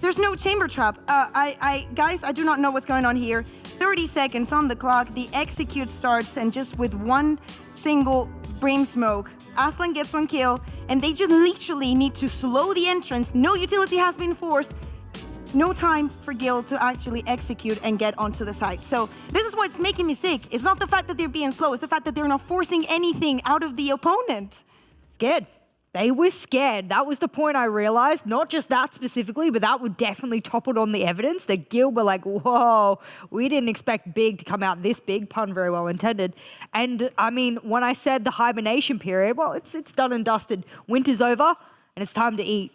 F: there's no chamber trap. Guys, I do not know what's going on here. 30 seconds on the clock, the execute starts, and just with one single brim smoke, Aslan gets 1 kill, and they just literally need to slow the entrance. No utility has been forced. No time for Gil to actually execute and get onto the site. So this is what's making me sick. It's not the fact that they're being slow, it's the fact that they're not forcing anything out of the opponent.
G: Scared. They were scared. That was the point I realized. Not just that specifically, but that would definitely toppled on the evidence that Gil were like, whoa, we didn't expect Big to come out this big, pun very well intended. And I mean, when I said the hibernation period, well, it's done and dusted. Winter's over. And it's time to eat.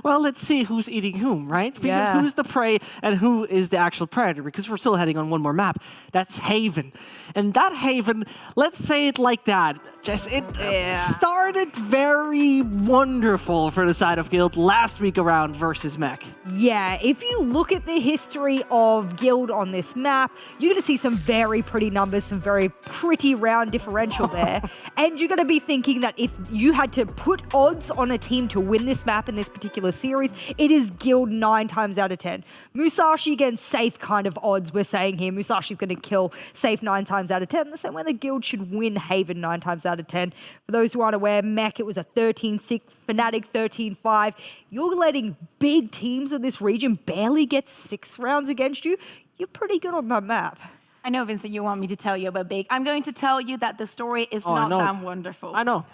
E: Well, let's see who's eating whom, right? Because
G: Yeah.
E: who's the prey and who is the actual predator? Because we're still heading on one more map. That's Haven. And that Haven, let's say it like that. It started very wonderful for the side of Guild last week around versus Mech.
G: Yeah, if you look at the history of Guild on this map, you're going to see some very pretty numbers, some very pretty round differential there. And you're going to be thinking that if you had to put odds on a team to win this map in this particular series, it is Guild 9 times out of 10. Musashi against Safe kind of odds we're saying here. Musashi's going to kill Safe 9 times out of 10. The same way the Guild should win Haven 9 times out of 10. For those who aren't aware, Mech, it was a 13-6, Fnatic 13-5. You're letting big teams of this region barely get 6 rounds against you. You're pretty good on that map.
F: I know, Vincent, you want me to tell you about Big. I'm going to tell you that the story is not that wonderful.
E: I know.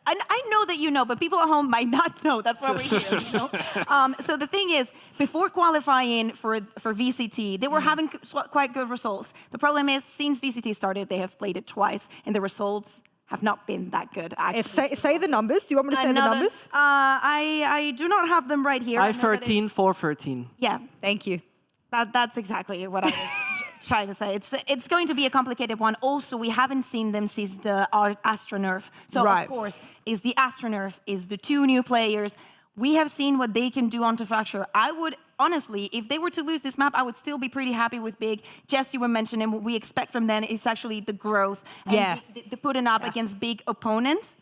F: I know that you know, but people at home might not know. That's why we're here. So the thing is, before qualifying for VCT, they were having quite good results. The problem is, since VCT started, they have played it twice, and the results have not been that good, actually.
G: Say the numbers. Do you want me to say the numbers?
F: I do not have them right here.
E: 5-13, 4-13.
F: Yeah.
G: Thank you.
F: That's exactly what I was trying to say. It's going to be a complicated one. Also, we haven't seen them since the Astronerf. So, of course, is the Astronerf, is the 2 new players. We have seen what they can do onto Fracture. I would, honestly, if they were to lose this map, I would still be pretty happy with Big. Jess, you were mentioning what we expect from them is actually the growth. And the putting up against big opponents.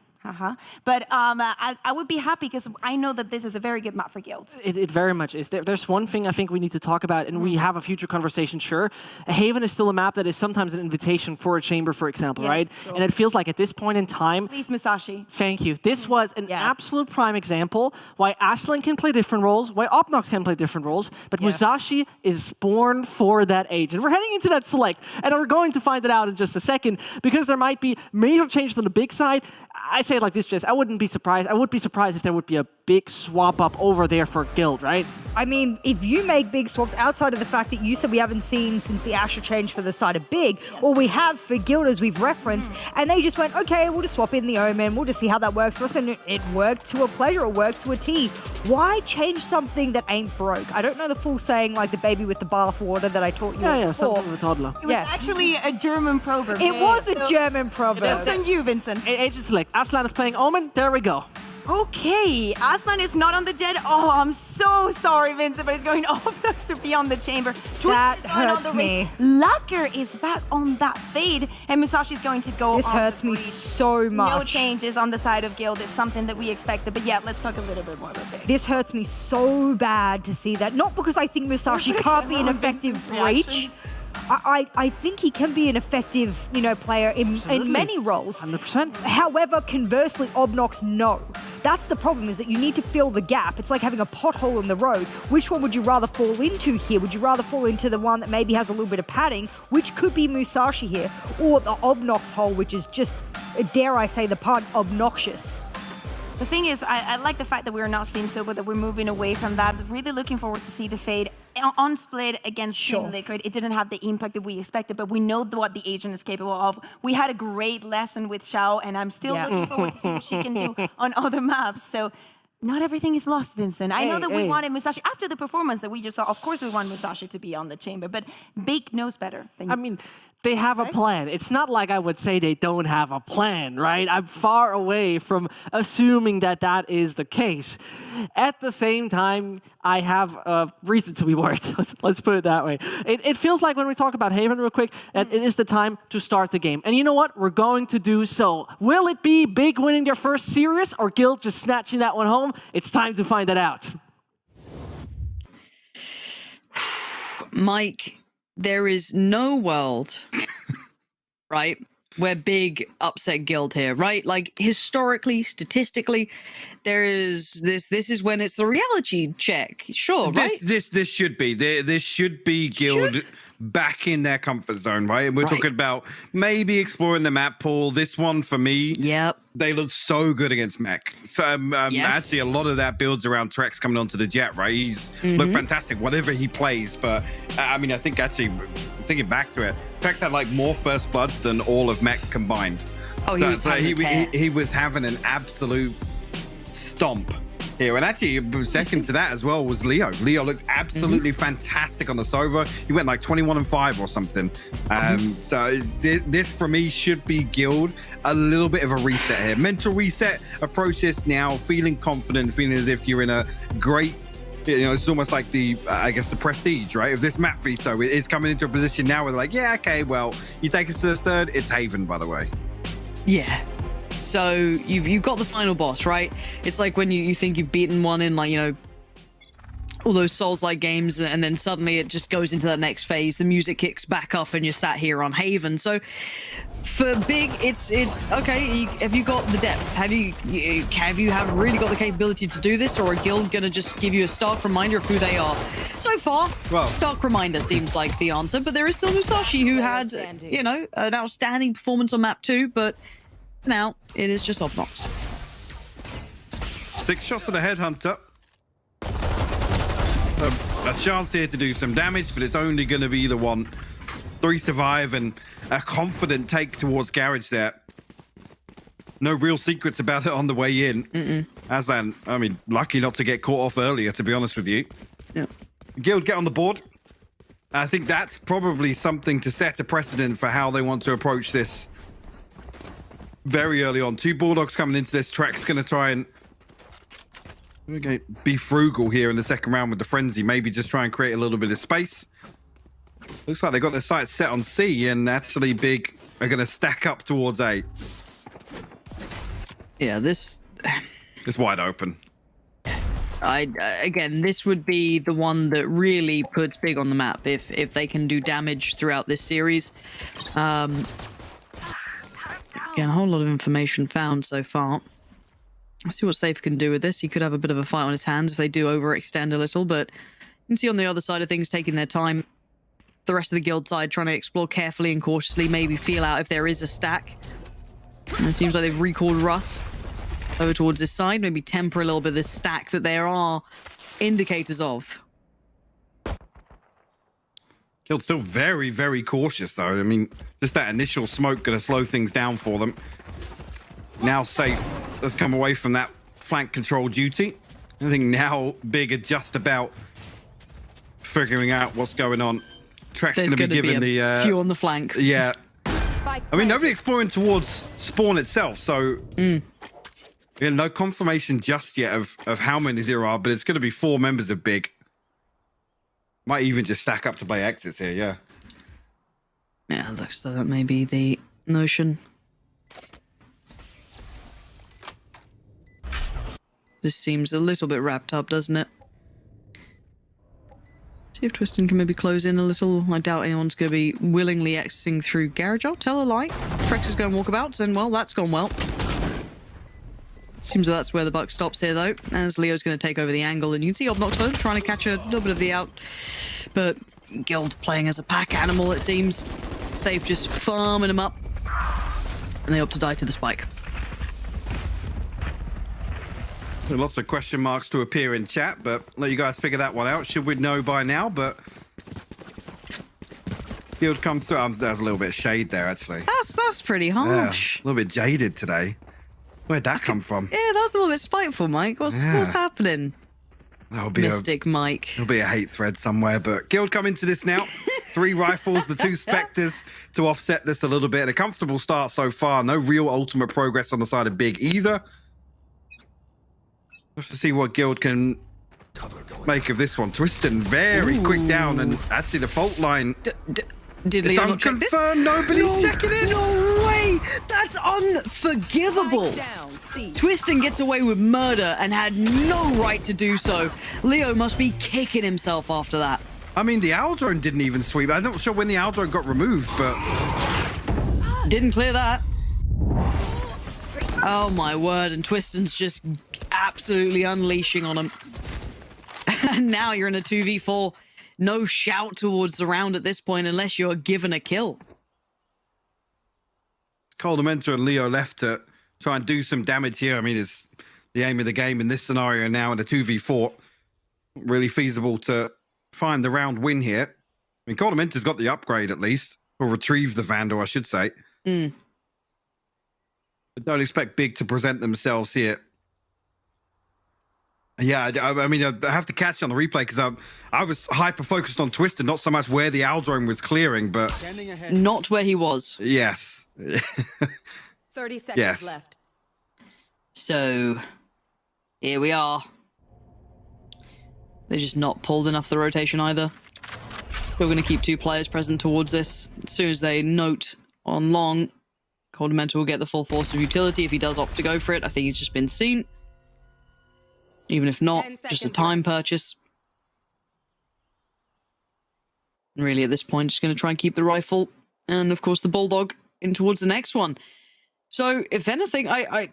F: But I would be happy because I know that this is a very good map for Guild.
E: It very much is. There's one thing I think we need to talk about, and we have a future conversation, sure. Haven is still a map that is sometimes an invitation for a chamber, for example, right? So. And it feels like at this point in time...
F: Please, Musashi.
E: Thank you. This was an absolute prime example why Aslan can play different roles, why Obnox can play different roles, but Musashi is born for that age. And we're heading into that select, and we're going to find it out in just a second, because there might be major changes on the big side. I say it like this, Jess, I wouldn't be surprised. I would be surprised if there would be a big swap up over there for Guild, right?
G: I mean, if you make big swaps outside of the fact that you said we haven't seen since the Asher change for the side of big, or we have for Guild as we've referenced, and they just went, okay, we'll just swap in the Omen, we'll just see how that works for us, and it worked to a pleasure, it worked to a T. Why change something that ain't broke? I don't know the full saying, like the baby with the bath water that I taught you before.
E: Something of a toddler.
F: It was actually a German proverb.
G: It was a German proverb.
F: Just on you, Vincent.
E: Agent select. Aslan is playing Omen. There we go.
F: Okay, Aslan is not on the Jet. Oh, I'm so sorry, Vincent, but he's going Obnox to be on the chamber.
G: That hurts me.
F: Lacker is back on that fade, and Musashi's going to go.
G: This hurts me so much.
F: No changes on the side of Guild is something that we expected, but yeah, let's talk a little bit more about this.
G: This hurts me so bad to see that. Not because I think Musashi can't be an effective breach. I think he can be an effective, player in many roles.
E: 100%.
G: However, conversely, Obnox, no. That's the problem, is that you need to fill the gap. It's like having a pothole in the road. Which one would you rather fall into here? Would you rather fall into the one that maybe has a little bit of padding, which could be Musashi here, or the Obnox hole, which is just, dare I say the pun, obnoxious?
F: The thing is, I like the fact that we're not seeing Soba, that we're moving away from that. Really looking forward to see the fade on split against Team Liquid. It didn't have the impact that we expected, but we know what the agent is capable of. We had a great lesson with Xiao, and I'm still looking forward to see what she can do on other maps. So not everything is lost, Vincent. I know that we wanted Musashi, after the performance that we just saw, of course we want Musashi to be on the chamber, but Big knows better than you.
E: I mean, they have a plan. It's not like I would say they don't have a plan, right? I'm far away from assuming that that is the case. At the same time, I have a reason to be worried. Let's put it that way. It feels like when we talk about Haven real quick, that it is the time to start the game. And you know what? We're going to do so. Will it be Big winning their first series or Guild just snatching that one home? It's time to find that out.
N: Mike, there is no world, right, where Big upset Guild here, right? Like, historically, statistically, there is this is when it's the reality check. Sure, right?
O: This should be. This should be Guild back in their comfort zone, right? And we're talking about maybe exploring the map pool. This one, for me, they look so good against Mech. So actually, a lot of that builds around Trex coming onto the Jet, right? He's looked fantastic, whatever he plays. But I mean, I think actually, thinking back to it, Trex had like more first bloods than all of Mech combined.
N: Oh,
O: he was having an absolute stomp here. And actually, second to that as well was Leo. Leo looked absolutely fantastic on the Sova. He went like 21-5 or something. So this for me should be Guild. A little bit of a reset here. Mental reset, approach this now, feeling confident, feeling as if you're in a great, it's almost like the, I guess, the prestige, right? If this map veto is coming into a position now where they're like, yeah, okay, well, you take us to the third, it's Haven, by the way.
N: Yeah. So you've got the final boss, right? It's like when you think you've beaten one in, like, all those Souls-like games, and then suddenly it just goes into that next phase. The music kicks back up, and you're sat here on Haven. So for Big, it's okay. Have you got the depth? Have you really got the capability to do this, or are Guild gonna just give you a stark reminder of who they are? So far, stark reminder seems like the answer. But there is still Musashi, who had an outstanding performance on map 2, but now it is just Obnox.
O: 6 shots of the Headhunter. A chance here to do some damage, but it's only going to be the one. 3 survive and a confident take towards Garage there. No real secrets about it on the way in. Aslan, I mean, lucky not to get caught off earlier, to be honest with you.
N: Yeah.
O: Guild get on the board. I think that's probably something to set a precedent for how they want to approach this very early on. 2 Bulldogs coming into this. Trek's going to try and be frugal here in the second round with the Frenzy. Maybe just try and create a little bit of space. Looks like they got their sights set on C, and actually Big are going to stack up towards A.
N: Yeah, this...
O: It's wide open.
N: Again, this would be the one that really puts big on the map if they can do damage throughout this series. Again, a whole lot of information found so far. Let's see what Safe can do with this. He could have a bit of a fight on his hands if they do overextend a little, but you can see on the other side of things taking their time. The rest of the guild side trying to explore carefully and cautiously, maybe feel out if there is a stack. And it seems like they've recalled Russ over towards this side, maybe temper a little bit of this stack that there are indicators of.
O: Guild's still very, very cautious, though. I mean, just that initial smoke going to slow things down for them. Now Safe has come away from that flank control duty. I think now Big are just about figuring out what's going on. Track's going to be given the
N: few on the flank.
O: Yeah. I mean, nobody exploring towards spawn itself, so yeah, no confirmation just yet of how many there are, but it's going to be 4 members of Big. Might even just stack up to play exits here, yeah.
N: Yeah, looks like that may be the notion. This seems a little bit wrapped up, doesn't it? See if Twiston can maybe close in a little. I doubt anyone's going to be willingly exiting through garage. I'll tell a lie. Frex is going walkabouts, and well, that's gone well. Seems like that's where the buck stops here, though, as Leo's going to take over the angle. And you can see Obnoxo trying to catch a little bit of the out, but Guild playing as a pack animal, it seems. Safe just farming him up, and they opt to die to the spike.
O: Lots of question marks to appear in chat, but let you guys figure that one out. Should we know by now, but Guild comes through. There's a little bit of shade there, actually.
N: That's pretty harsh.
O: Yeah, a little bit jaded today. Where'd that come from?
N: Yeah, that was a little bit spiteful, Mike. What's happening?
O: That'll be
N: Mystic Mike.
O: There'll be a hate thread somewhere, but Guild come into this now. 3 rifles, the 2 Spectres to offset this a little bit. A comfortable start so far. No real ultimate progress on the side of Big either. We'll have to see what Guild can make of this one. Twiston very quick down, and actually the fault line.
N: Did Leo not check this?
O: Nobody's checking it.
N: No way! That's unforgivable. Twiston gets away with murder and had no right to do so. Leo must be kicking himself after that.
O: I mean, the owl drone didn't even sweep. I'm not sure when the owl drone got removed, but
N: didn't clear that. Oh my word! And Twiston's just absolutely unleashing on him. And now you're in a 2v4. No shout towards the round at this point unless you're given a kill.
O: Coldamenta and Leo left to try and do some damage here. I mean, it's the aim of the game in this scenario now in a 2v4. Really feasible to find the round win here. I mean, Coldamenta's got the upgrade at least, or retrieve the Vandal, I should say. But don't expect Big to present themselves here. Yeah, I mean, I have to catch on the replay because I was hyper-focused on Twiston, not so much where the owl drone was clearing, but
N: not where he was.
O: Yes.
P: 30 seconds left.
N: So, here we are. They're just not pulled enough the rotation either. Still going to keep 2 players present towards this. As soon as they note on long, Coldamenta will get the full force of utility if he does opt to go for it. I think he's just been seen. Even if not, just a time purchase. And really at this point, just going to try and keep the rifle and, of course, the Bulldog in towards the next one. So, if anything, I'm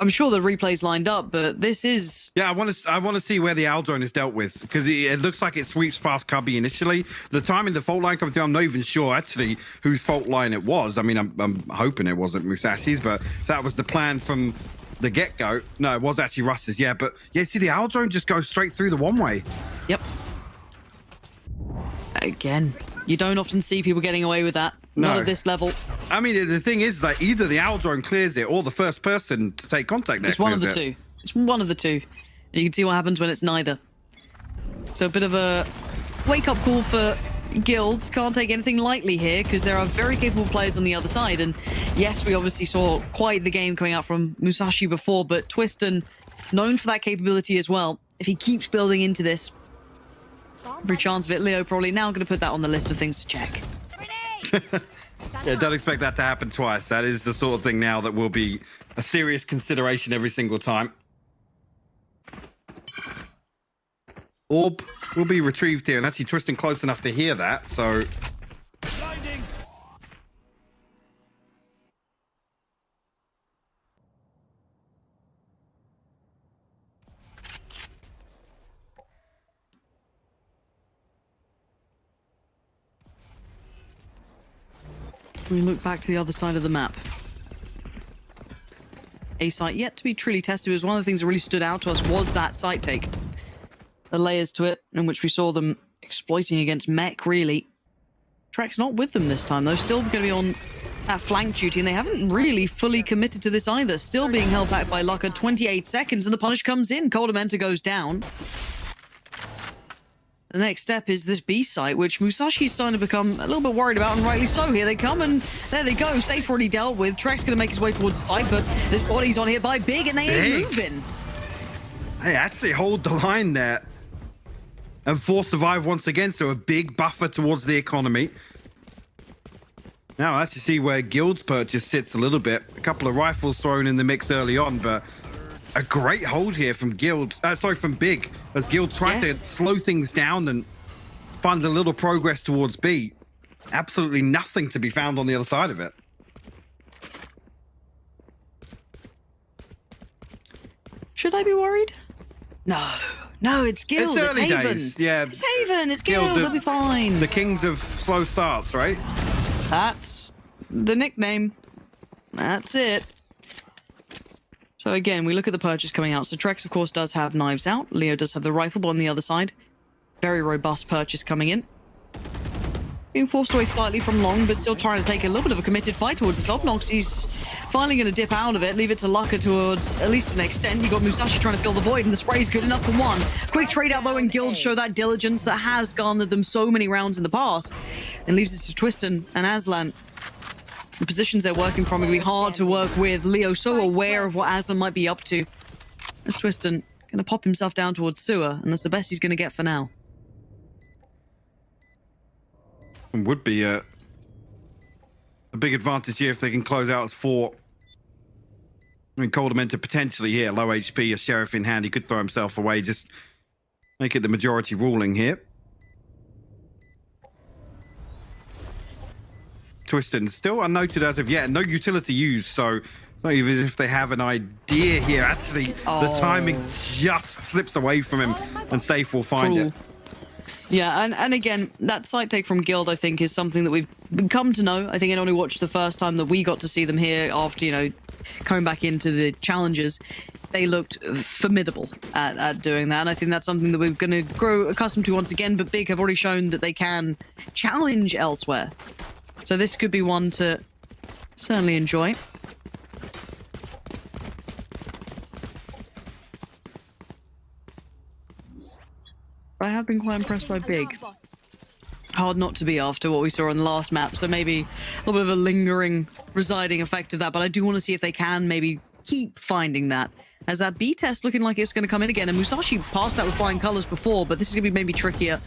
N: sure the replay's lined up, but this is...
O: Yeah, I want to see where the owl drone is dealt with, because it looks like it sweeps past Cubby initially. The timing the fault line comes through, I'm not even sure, actually, whose fault line it was. I mean, I'm hoping it wasn't Musashi's, but that was the plan from the get-go. No, it was actually Russ's, yeah. But, yeah, see, the owl drone just goes straight through the one-way.
N: Yep. Again, you don't often see people getting away with that. Not at this level.
O: I mean, the thing is that either the owl drone clears it or the first person to take contact there.
N: It's one of the two. It's one of the two. And you can see what happens when it's neither. So a bit of a wake-up call for Guilds. Can't take anything lightly here because there are very capable players on the other side. And yes, we obviously saw quite the game coming out from Musashi before, but Twiston, known for that capability as well. If he keeps building into this, every chance of it, Leo probably now going to put that on the list of things to check.
O: Yeah, don't expect that to happen twice. That is the sort of thing now that will be a serious consideration every single time. Orb will be retrieved here, and actually Twisting close enough to hear that, so...
A: Blinding.
N: We look back to the other side of the map. A site yet to be truly tested. Was one of the things that really stood out to us was that site take. The layers to it, in which we saw them exploiting against mech, really. Trek's not with them this time, though. Still going to be on that flank duty, and they haven't really fully committed to this either. Still being held back by Lucka. 28 seconds, and the punish comes in. Coldamenta goes down. The next step is this B site, which Musashi's starting to become a little bit worried about, and rightly so. Here they come, and there they go. Safe already dealt with. Trek's going to make his way towards the site, but this body's on here by Big, and they ain't moving.
O: They actually hold the line there. And force survive once again, so a big buffer towards the economy. Now, let's just see where Guild's purchase sits a little bit. A couple of rifles thrown in the mix early on, but a great hold here from Guild. From Big, as Guild tried to slow things down and find a little progress towards B. Absolutely nothing to be found on the other side of it.
N: Should I be worried? No. No, it's Guild.
O: It's early
N: Haven.
O: days. Yeah.
N: It's Haven. It's Guild. They'll be fine.
O: The kings of slow starts, right?
N: That's the nickname. That's it. So again, we look at the purchase coming out. So Trex, of course, does have knives out. Leo does have the rifle, but on the other side, very robust purchase coming in. Being forced away slightly from Long, but still trying to take a little bit of a committed fight towards the Subnox. He's finally going to dip out of it, leave it to Lucka towards at least an extent. You got Musashi trying to fill the void, and the spray's good enough for one. Quick trade out, though, and Guild show that diligence that has garnered them so many rounds in the past, and leaves it to Twiston and Aslan. The positions they're working from are going to be hard to work with. Leo so aware of what Aslan might be up to. As Twiston going to pop himself down towards Sewer, and that's the best he's going to get for now.
O: And would be a big advantage here if they can close out as 4. I mean, Coldamenta potentially here, low HP, a Sheriff in hand. He could throw himself away, just make it the majority ruling here. Twiston still unnoted as of yet, no utility used, so not even if they have an idea here. Actually, the timing just slips away from him, and Safe will find it.
N: Yeah, and again, that site take from Guild, I think, is something that we've come to know. I think anyone who watched the first time that we got to see them here after, you know, coming back into the challenges, they looked formidable at doing that. And I think that's something that we're going to grow accustomed to once again. But Big have already shown that they can challenge elsewhere. So this could be one to certainly enjoy. I have been quite impressed by Big. Hard not to be after what we saw on the last map, so maybe a little bit of a lingering, residing effect of that, but I do want to see if they can maybe keep finding that. As that B test looking like it's going to come in again, and Musashi passed that with flying colors before, but this is going to be maybe trickier.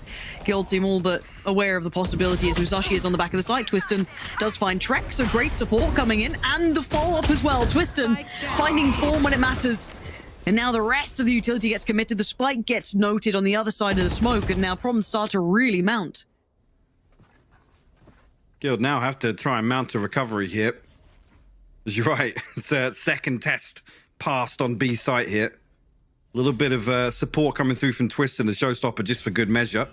N: Guild team all but aware of the possibility as Musashi is on the back of the site. Twiston does find Trek, so great support coming in, and the follow-up as well. Twiston finding form when it matters. And now the rest of the utility gets committed. The spike gets noted on the other side of the smoke, and now problems start to really mount.
O: Guild now have to try and mount a recovery here. As you're right, it's a second test passed on B site here. A little bit of support coming through from Twiston, the showstopper, just for good measure.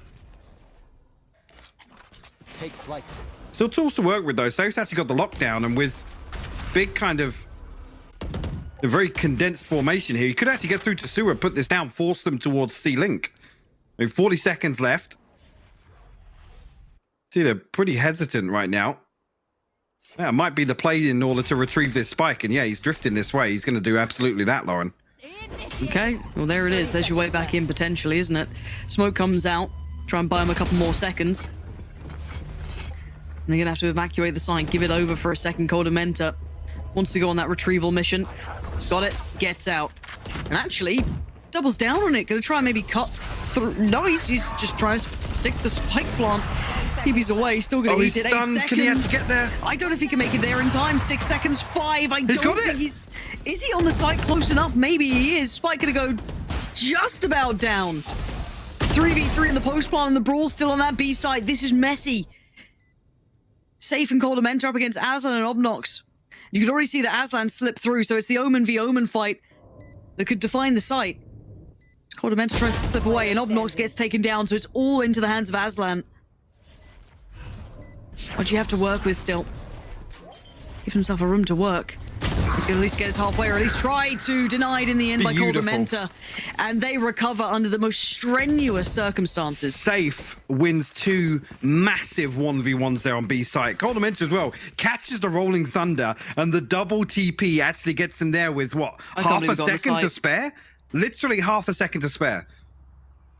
A: Take flight.
O: Still tools to work with, though. Safe's actually got the lockdown, and with Big kind of a very condensed formation here, you could actually get through to Sewer, put this down, force them towards C-Link. I mean, 40 seconds left. See, they're pretty hesitant right now. Yeah, it might be the play in order to retrieve this spike, and yeah, he's drifting this way. He's going to do absolutely that, Lauren.
N: Okay, well, there it is. There's your way back in, potentially, isn't it? Smoke comes out. Try and buy him a couple more seconds. And they're going to have to evacuate the site, give it over for a second. Coldamenta wants to go on that retrieval mission. Got it, gets out. And actually, doubles down on it. Going to try and maybe cut through. No, he's just trying to stick the spike plant TP's away, still gonna eat it. 8
O: stunned.
N: seconds.
O: Can he actually get there?
N: I don't know if he can make it there in time. 6 seconds, 5. I
O: He's
N: don't
O: got it.
N: think he's. Is he on the site close enough? Maybe he is. Spike gonna go just about down. 3v3 in the post plant and the brawl still on that B side. This is messy. Safe and Coldamenta up against Aslan and Obnox. You can already see that Aslan slipped through, so it's the Omen v Omen fight that could define the site. Coldamenta tries to slip away and Obnox gets taken down, so it's all into the hands of Aslan. What do you have to work with still? Give himself a room to work. He's going to at least get it halfway, or at least try to. Denied in the end by Coldamenta. And they recover under the most strenuous circumstances.
O: Safe wins 2 massive 1v1s there on B site. Coldamenta as well catches the Rolling Thunder, and the double TP actually gets him there with what? Half a second to spare? Literally half a second to spare.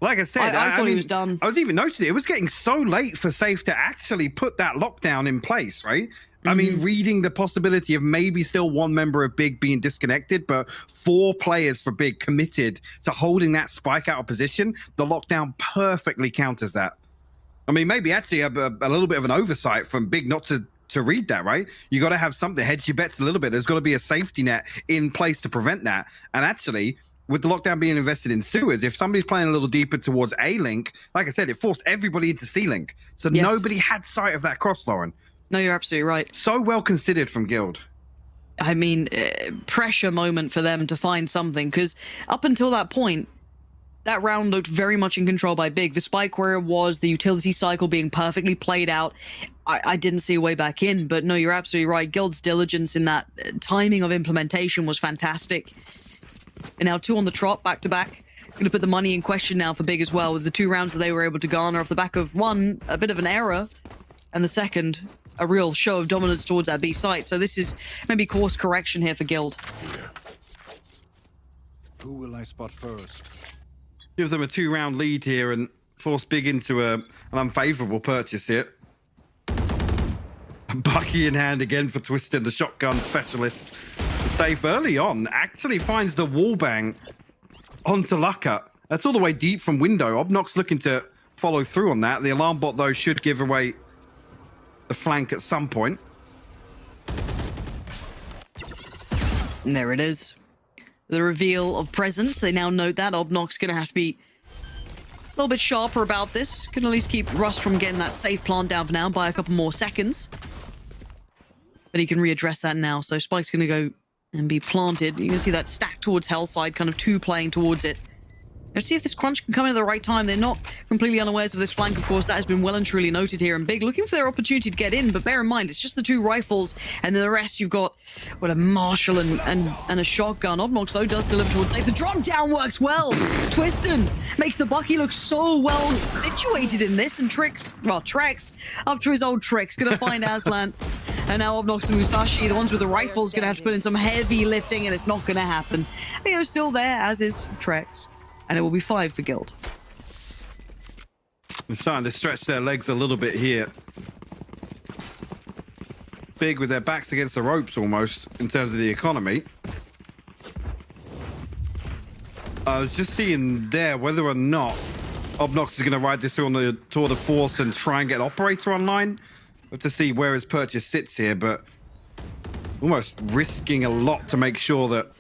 O: Like I said,
N: I thought he was done.
O: I was even noticing it was getting so late for Safe to actually put that lockdown in place, right? I mean, reading the possibility of maybe still one member of Big being disconnected, but 4 players for Big committed to holding that spike out of position, the lockdown perfectly counters that. I mean, maybe actually a little bit of an oversight from Big not to read that, right? You got to have something, hedge your bets a little bit. There's got to be a safety net in place to prevent that. And actually, with the lockdown being invested in sewers, if somebody's playing a little deeper towards A-Link, like I said, it forced everybody into C-Link. So nobody had sight of that cross, Lauren.
N: No, you're absolutely right.
O: So well considered from Guild.
N: I mean, pressure moment for them to find something, because up until that point, that round looked very much in control by Big. The spike where it was, the utility cycle being perfectly played out, I didn't see a way back in. But no, you're absolutely right. Guild's diligence in that timing of implementation was fantastic. And now 2 on the trot, back to back. Going to put the money in question now for Big as well, with the 2 rounds that they were able to garner off the back of one, a bit of an error, and the second, a real show of dominance towards that B site. So this is maybe course correction here for Guild.
A: Who will I spot first?
O: Give them a 2-round lead here and force Big into an unfavorable purchase here. Bucky in hand again for Twisted, the shotgun specialist. Safe early on actually finds the wall bang onto Lucka. That's all the way deep from window. Obnox looking to follow through on that. The alarm bot, though, should give away the flank at some point.
N: And there it is. The reveal of presence. They now note that Obnox going to have to be a little bit sharper about this. Can at least keep Rust from getting that safe plant down for now by a couple more seconds. But he can readdress that now. So Spike's going to go and be planted. You can see that stack towards Hellside, kind of 2 playing towards it. Let's see if this crunch can come in at the right time. They're not completely unawares of this flank, of course. That has been well and truly noted here. And Big looking for their opportunity to get in, but bear in mind, it's just the 2 rifles, and then the rest you've got, what, a Marshall and a shotgun. Obnox, though, does deliver towards safe. The drop down works well. Twiston makes the Bucky look so well situated in this, and Treks up to his old tricks. Gonna find Aslan. And now Obnox and Musashi, the ones with the rifles, gonna have to put in some heavy lifting, and it's not gonna happen. They're still there, as is Treks. And it will be 5 for Guild.
O: They're starting to stretch their legs a little bit here. Big with their backs against the ropes almost in terms of the economy. I was just seeing there whether or not Obnox is going to ride this through on the tour de force and try and get Operator online. We have to see where his purchase sits here, but almost risking a lot to make sure that.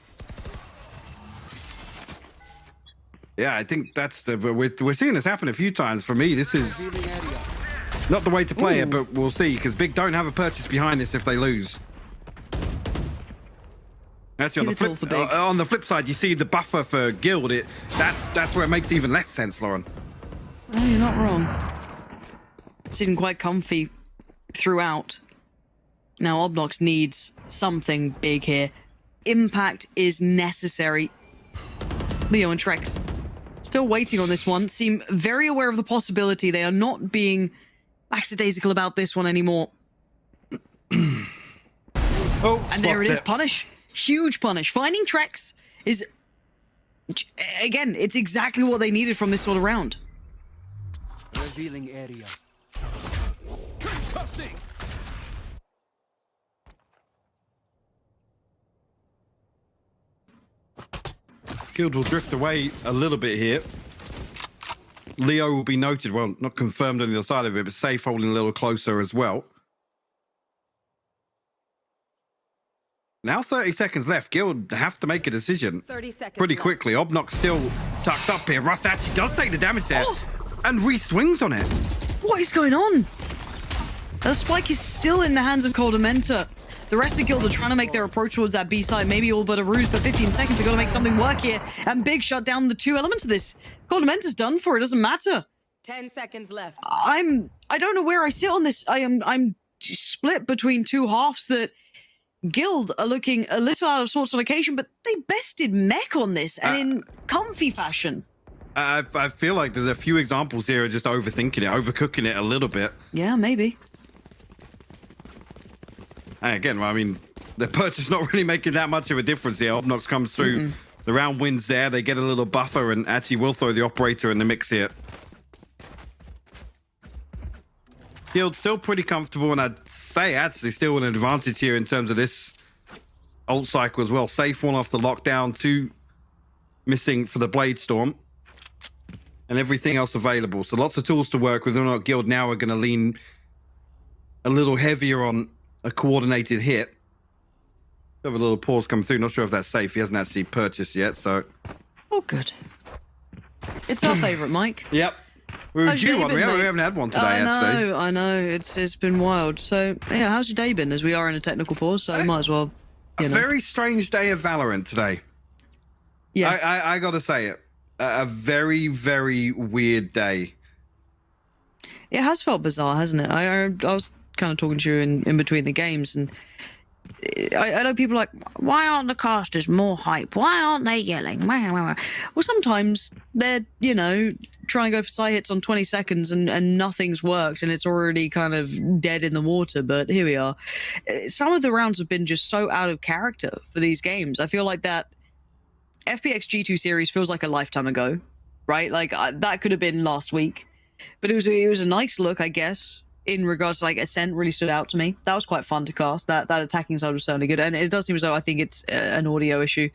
O: Yeah, I think that's the. We're seeing this happen a few times. For me, this is not the way to play it, but we'll see, because Big don't have a purchase behind this if they lose. Actually, on the flip side, you see the buffer for Guild. That's where it makes even less sense, Lauren.
N: Oh, you're not wrong. Sitting quite comfy throughout. Now Obnox needs something big here. Impact is necessary. Leo and Trex still waiting on this one. Seem very aware of the possibility. They are not being lackadaisical about this one anymore. And there it is. Punish. Huge punish. Finding Trex is, again, it's exactly what they needed from this sort of round.
A: Revealing area. Concussing.
O: Guild will drift away a little bit here. Leo will be noted, well, not confirmed on the other side of it, but safe holding a little closer as well. Now 30 seconds left. Guild have to make a decision
P: 30 seconds
O: pretty
P: left.
O: quickly. Obnox still tucked up here. Rust actually does take the damage there and re-swings on it.
N: What is going on? The spike is still in the hands of Coldamenta. The rest of Guild are trying to make their approach towards that B side, maybe all but a ruse, but 15 seconds, they've got to make something work here. And Big shut down the two elements of this. Coldamenta's done for, it doesn't matter.
P: 10 seconds left.
N: I don't know where I sit on this. I'm split between two halves that Guild are looking a little out of sorts on occasion, but they bested Mech on this and in comfy fashion.
O: I feel like there's a few examples here of just overthinking it, overcooking it a little bit.
N: Yeah, maybe.
O: And again, I mean, the purchase not really making that much of a difference here. Obnox comes through, the round wins there, they get a little buffer and actually will throw the operator in the mix here. Guild still pretty comfortable, and I'd say actually still an advantage here in terms of this ult cycle as well. Safe one off the lockdown, 2 missing for the Blade Storm, and everything else available. So lots of tools to work with. Whether or not Guild now are going to lean a little heavier on a coordinated hit. Have a little pause come through. Not sure if that's safe. He hasn't actually purchased yet, so.
N: Oh, good. It's our favorite, Mike.
O: Yep. We were
N: How's
O: due
N: your day
O: one.
N: been,
O: We
N: mate?
O: haven't had one today, actually.
N: I know. It's been wild. So, yeah, how's your day been? As we are in a technical pause, so might as well.
O: A very strange day of Valorant today.
N: Yes.
O: I got to say it. A very, very weird day.
N: It has felt bizarre, hasn't it? I was kind of talking to you in between the games, and I know people are like, why aren't the casters more hype? Why aren't they yelling? Well, sometimes they're, trying to go for side hits on 20 seconds and nothing's worked and it's already kind of dead in the water, but here we are. Some of the rounds have been just so out of character for these games. I feel like that FPX G2 series feels like a lifetime ago, right? Like that could have been last week, but it was a nice look, I guess. In regards to like Ascent really stood out to me. That was quite fun to cast. That attacking side was certainly good. And it does seem as though I think it's an audio issue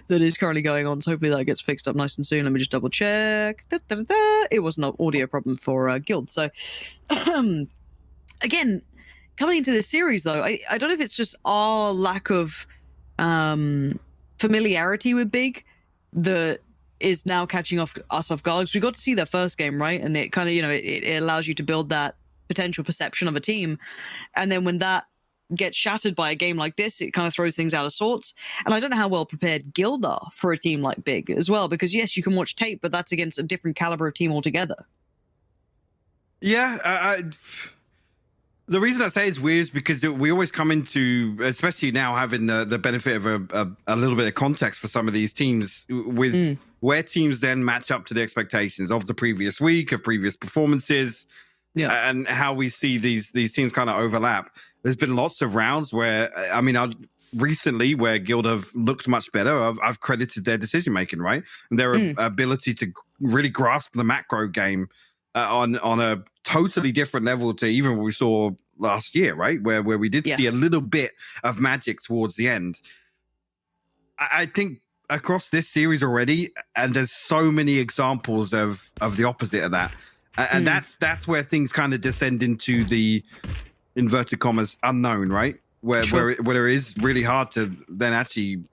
N: that is currently going on. So hopefully that gets fixed up nice and soon. Let me just double check. It was an audio problem for Guild. So again, coming into this series though, I don't know if it's just our lack of familiarity with Big that is now catching us off guard. Because we got to see their first game, right? And it kind of, it allows you to build that potential perception of a team, and then when that gets shattered by a game like this, it kind of throws things out of sorts. And I don't know how well prepared Guild are for a team like Big as well, because yes, you can watch tape, but that's against a different caliber of team altogether.
O: Yeah, the reason I say it's weird is because we always come into, especially now having the benefit of a little bit of context for some of these teams, with where teams then match up to the expectations of the previous week, of previous performances. Yeah, and how we see these teams kind of overlap. There's been lots of rounds where, recently where Guild have looked much better. I've credited their decision making, right, and their ability to really grasp the macro game on a totally different level to even what we saw last year, right, where we did see a little bit of magic towards the end. I think across this series already, and there's so many examples of the opposite of that. And that's where things kind of descend into the inverted commas unknown, right? Where it is really hard to then actually,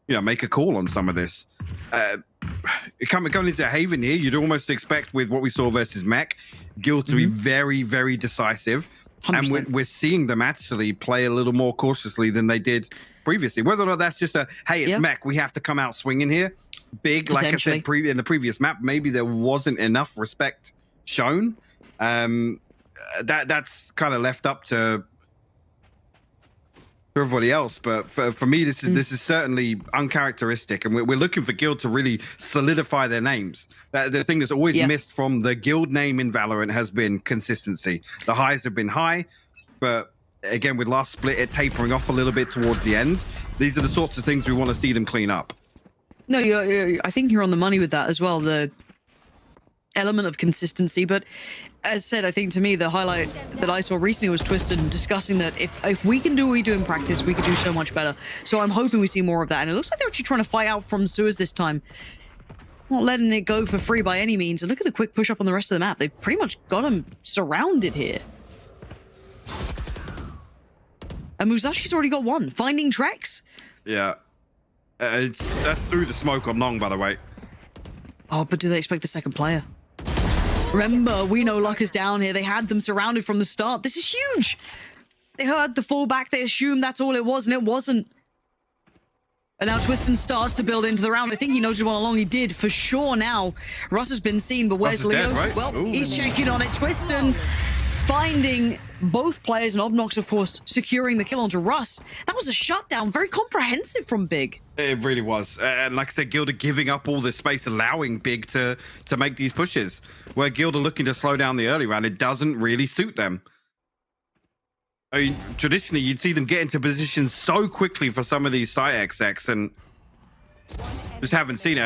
O: make a call on some of this. Going into Haven here, you'd almost expect with what we saw versus Mech, Guild to be very, very decisive. 100%. And we're seeing them actually play a little more cautiously than they did previously. Whether or not that's just it's Mech, we have to come out swinging here. Big, like I said in the previous map, maybe there wasn't enough respect shown. That's kind of left up to everybody else, but for me this is certainly uncharacteristic, and we're looking for Guild to really solidify their names. The thing that's always missed from the Guild name in Valorant has been consistency. The highs have been high, but again with last split it tapering off a little bit towards the end. These are the sorts of things we want to see them clean up.
N: No, I think you're on the money with that as well. The element of consistency, but as said, I think to me the highlight that I saw recently was Twisted discussing that if we can do what we do in practice, we could do so much better. So I'm hoping we see more of that, and it looks like they're actually trying to fight out from sewers this time. Not letting it go for free by any means. And look at the quick push up on the rest of the map. They've pretty much got him surrounded here. And Musashi's already got one. Finding Trex.
O: Yeah. That's through the smoke on long, by the way.
N: Oh, but do they expect the second player? Remember, we know luck is down here. They had them surrounded from the start. This is huge. They heard the fallback. They assumed that's all it was, and it wasn't. And now Twiston starts to build into the round. I think he noted one along. He did, for sure now. Russ has been seen, but where's Leo?
O: Dead, right?
N: Well,
O: Ooh.
N: he's checking on it. Twiston finding both players, and Obnox, of course, securing the kill onto Russ. That was a shutdown. Very comprehensive from Big.
O: It really was. And like I said, Gilda giving up all this space, allowing Big to make these pushes. Where Gilda looking to slow down the early round, it doesn't really suit them. I mean, traditionally, you'd see them get into positions so quickly for some of these site XX, and just haven't seen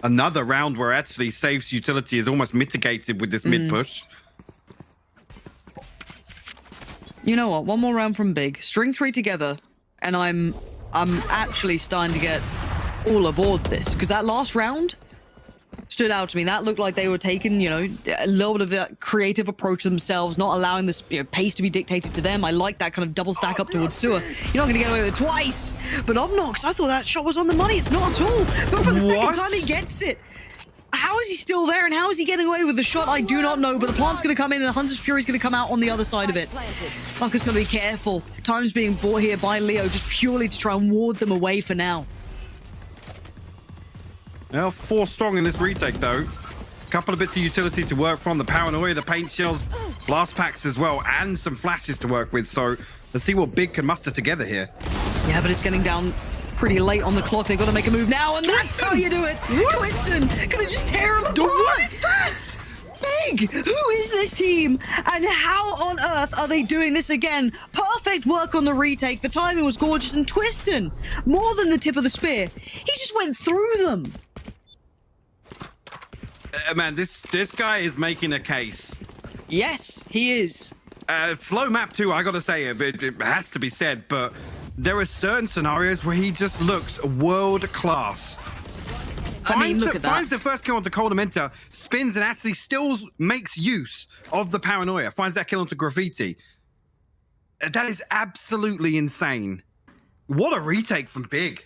O: another round where actually Safe's utility is almost mitigated with this mid push.
N: You know what? One more round from Big. String 3 together, and I'm actually starting to get all aboard this, because that last round stood out to me. That looked like they were taking, you know, a little bit of that creative approach themselves, not allowing this, you know, pace to be dictated to them. I like that kind of double stack up towards Sewer. You're not going to get away with it twice. But Obnox, I thought that shot was on the money. It's not at all. But for the second time, he gets it. How is he still there, and how is he getting away with the shot? I do not know, but the plant's going to come in, and the Hunter's Fury is going to come out on the other side of it. Fucker's going to be careful. Time's being bought here by Leo, just purely to try and ward them away for now.
O: Well, 4 strong in this retake, though. A couple of bits of utility to work from. The paranoia, the paint shells, blast packs as well, and some flashes to work with. So let's see what Big can muster together here.
N: Yeah, but it's getting down pretty late on the clock. They've got to make a move now, and that's how you do it. Twiston gonna just tear him apart. What is that? Big! Who is this team? And how on earth are they doing this again? Perfect work on the retake. The timing was gorgeous, and Twiston, more than the tip of the spear, he just went through them.
O: Man, this guy is making a case.
N: Yes, he is.
O: Slow map too, I gotta say, it has to be said, but there are certain scenarios where he just looks world class.
N: I mean, look at that.
O: Finds the first kill onto Coldamenta, spins and actually still makes use of the paranoia. Finds that kill onto Graffiti. That is absolutely insane. What a retake from Big.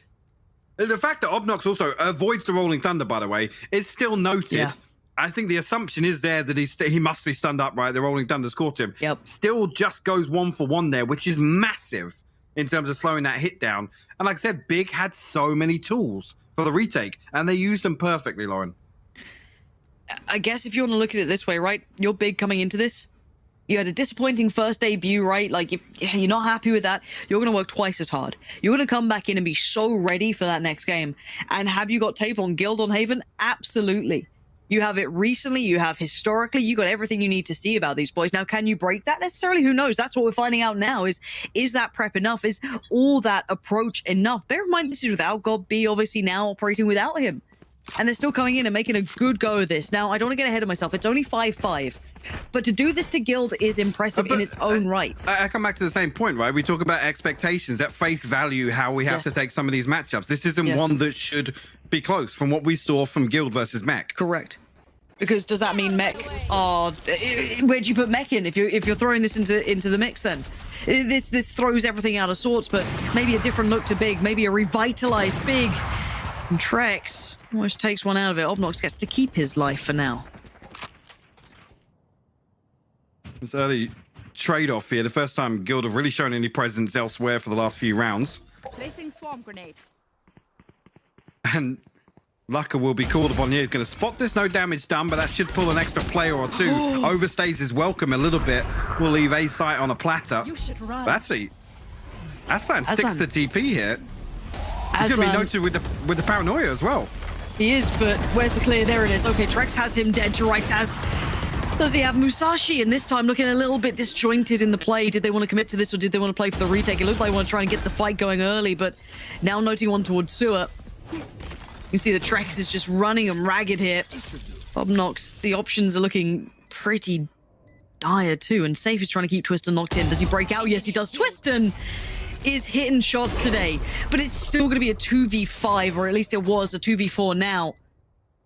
O: The fact that Obnox also avoids the Rolling Thunder, by the way, is still noted.
N: Yeah.
O: I think the assumption is there that he must be stunned up, right? The Rolling Thunder's caught him.
N: Yep.
O: Still just goes 1 for 1 there, which is massive in terms of slowing that hit down. And like I said, Big had so many tools for the retake, and they used them perfectly, Lauren.
N: I guess if you want to look at it this way, right? You're Big coming into this. You had a disappointing first debut, right? Like, if you're not happy with that, you're going to work twice as hard. You're going to come back in and be so ready for that next game. And have you got tape on Guild on Haven? Absolutely. You have it recently, you have historically, you got everything you need to see about these boys. Now, can you break that necessarily? Who knows? That's what we're finding out now is that prep enough? Is all that approach enough? Bear in mind, this is without God B, obviously now operating without him. And they're still coming in and making a good go of this. Now, I don't want to get ahead of myself. It's only 5-5. But to do this to Guild is impressive in its own right.
O: I come back to the same point, right? We talk about expectations, at face value, how we have to take some of these matchups. This isn't one that should be close from what we saw from Guild versus Mech.
N: Correct. Because does that mean Mech? Where'd you put Mech in if you're throwing this into the mix then? This throws everything out of sorts, but maybe a different look to Big, maybe a revitalized Big. And Trex almost takes one out of it. Obnox gets to keep his life for now.
O: This early trade-off here, the first time Guild have really shown any presence elsewhere for the last few rounds.
P: Placing swarm grenade.
O: And Lucka will be called upon here. He's going to spot this, no damage done, but that should pull an extra player or two. Overstays his welcome a little bit. Will leave A site on a platter.
P: You should run.
O: Aslan sticks the TP here. He's going to be noted with the paranoia as well.
N: He is, but where's the clear? There it is. Okay, Trex has him dead. Juraitas. Does he have Musashi? And this time looking a little bit disjointed in the play. Did they want to commit to this or did they want to play for the retake? It looked like they want to try and get the fight going early, but now noting one towards Sewer. You can see the Trex is just running them ragged here. Obnox, the options are looking pretty dire too. And Safe is trying to keep Twiston locked in. Does he break out? Yes, he does. Twiston is hitting shots today, but it's still going to be a 2v5, or at least it was a 2v4 now.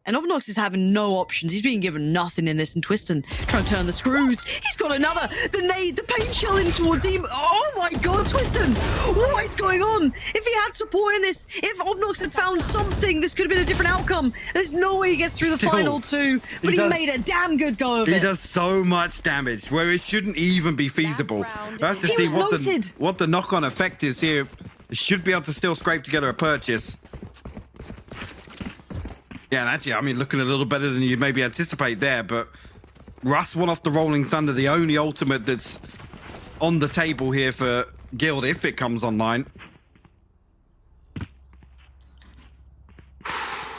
N: And Obnox is having no options. He's being given nothing in this, and Twiston trying to turn the screws. He's got another. The nade, the paint shell in towards him. Oh my god, Twiston! What is going on? If he had support in this, if Obnox had found something, this could have been a different outcome. There's no way he gets through the final two, but he made a damn good go of it.
O: He does so much damage where it shouldn't even be feasible. I have to see what the knock-on effect is here. It should be able to still scrape together a purchase. Yeah, and actually, I mean, looking a little better than you'd maybe anticipate there, but Russ won off the Rolling Thunder, the only ultimate that's on the table here for Guild if it comes online.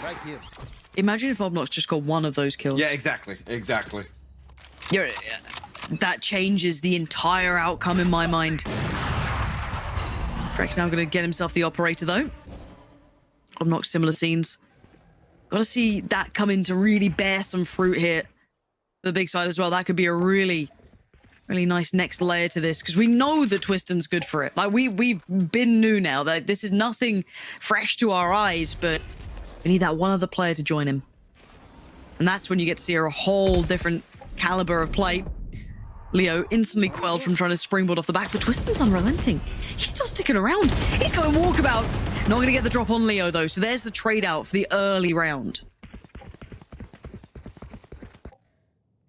N: Right here. Imagine if Obnox just got one of those kills.
O: Yeah, exactly. Exactly.
N: Yeah, that changes the entire outcome in my mind. Freck's now going to get himself the operator, though. Obnox, similar scenes. Got to see that come in to really bear some fruit here. The big side as well. That could be a really nice next layer to this, because we know that Twiston's good for it. Like, we've been new now. That this is nothing fresh to our eyes, but we need that one other player to join him. And that's when you get to see a whole different caliber of play. Leo instantly quelled from trying to springboard off the back, but Twiston's unrelenting. He's still sticking around. He's going walkabouts. Not going to get the drop on Leo, though, so there's the trade out for the early round.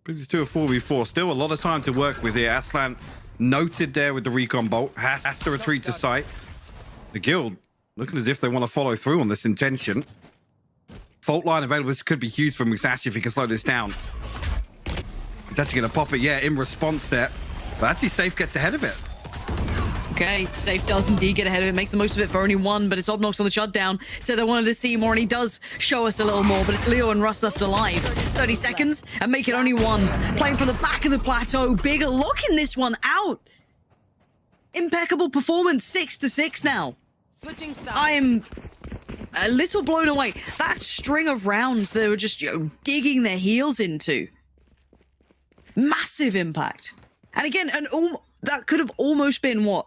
O: Brings us to a 4v4. Still a lot of time to work with here. Aslan noted there with the recon bolt. Has to retreat to site. The Guild looking as if they want to follow through on this intention. Fault line available. This could be huge for Musashi if he can slow this down. He's actually going to pop it, yeah, in response there. But actually, Safe gets ahead of it.
N: Okay, Safe does indeed get ahead of it, makes the most of it for only one, but it's Obnox on the shutdown. Said I wanted to see more, and he does show us a little more, but it's Leo and Russ left alive. 30 seconds, and make it only one. Playing from the back of the plateau, Bigger locking this one out. Impeccable performance, 6-6 now.
P: Switching sides.
N: I am a little blown away. That string of rounds they were just digging their heels into. Massive impact. And again, that could have almost been, what,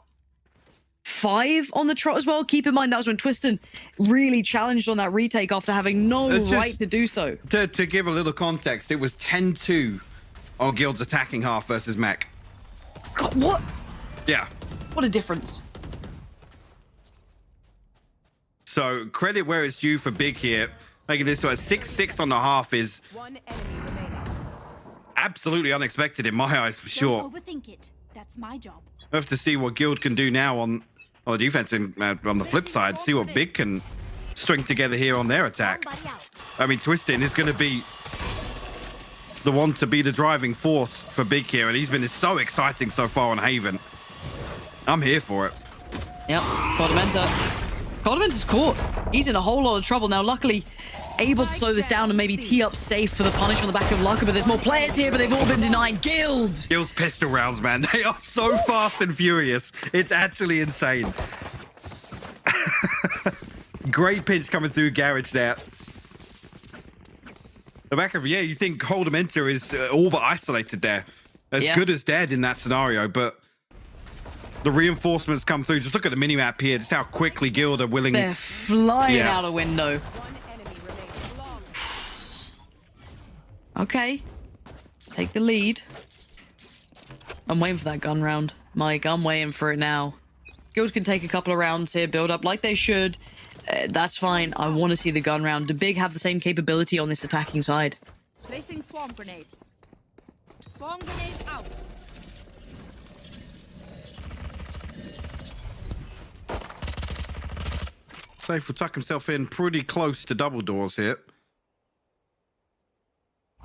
N: 5 on the trot as well? Keep in mind, that was when Twiston really challenged on that retake after having no right to do so.
O: To give a little context, it was 10-2 on Guild's attacking half versus Mech.
N: God, what?
O: Yeah.
N: What a difference.
O: So, credit where it's due for Big here. Making this so a 6-6 on the half is absolutely unexpected in my eyes, for sure.
Q: Don't overthink it. That's my job.
O: We'll have to see what Guild can do now on the defense and on the flip side. See what Big can string together here on their attack. I mean, Twiston is going to be the one to be the driving force for Big here, and he's been so exciting so far on Haven. I'm here for it.
N: Yep, Codimenta's caught. He's in a whole lot of trouble now. Luckily, able to slow this down and maybe tee up Safe for the punish on the back of Lucka, but there's more players here, but they've all been denied. Guild's
O: pistol rounds, man. They are so fast and furious. It's actually insane. Great pinch coming through Garage there. The back of, you think Holdamenta is all but isolated there. As good as dead in that scenario, but the reinforcements come through. Just look at the minimap here, just how quickly Guild are willing.
N: They're flying out a window. Okay, take the lead. I'm waiting for that gun round, Mike. I'm waiting for it now. Guild can take a couple of rounds here, build up like they should. That's fine. I want to see the gun round. Do Big have the same capability on this attacking side?
P: Placing swarm grenade. Swarm grenade out.
O: Safe will tuck himself in pretty close to double doors here.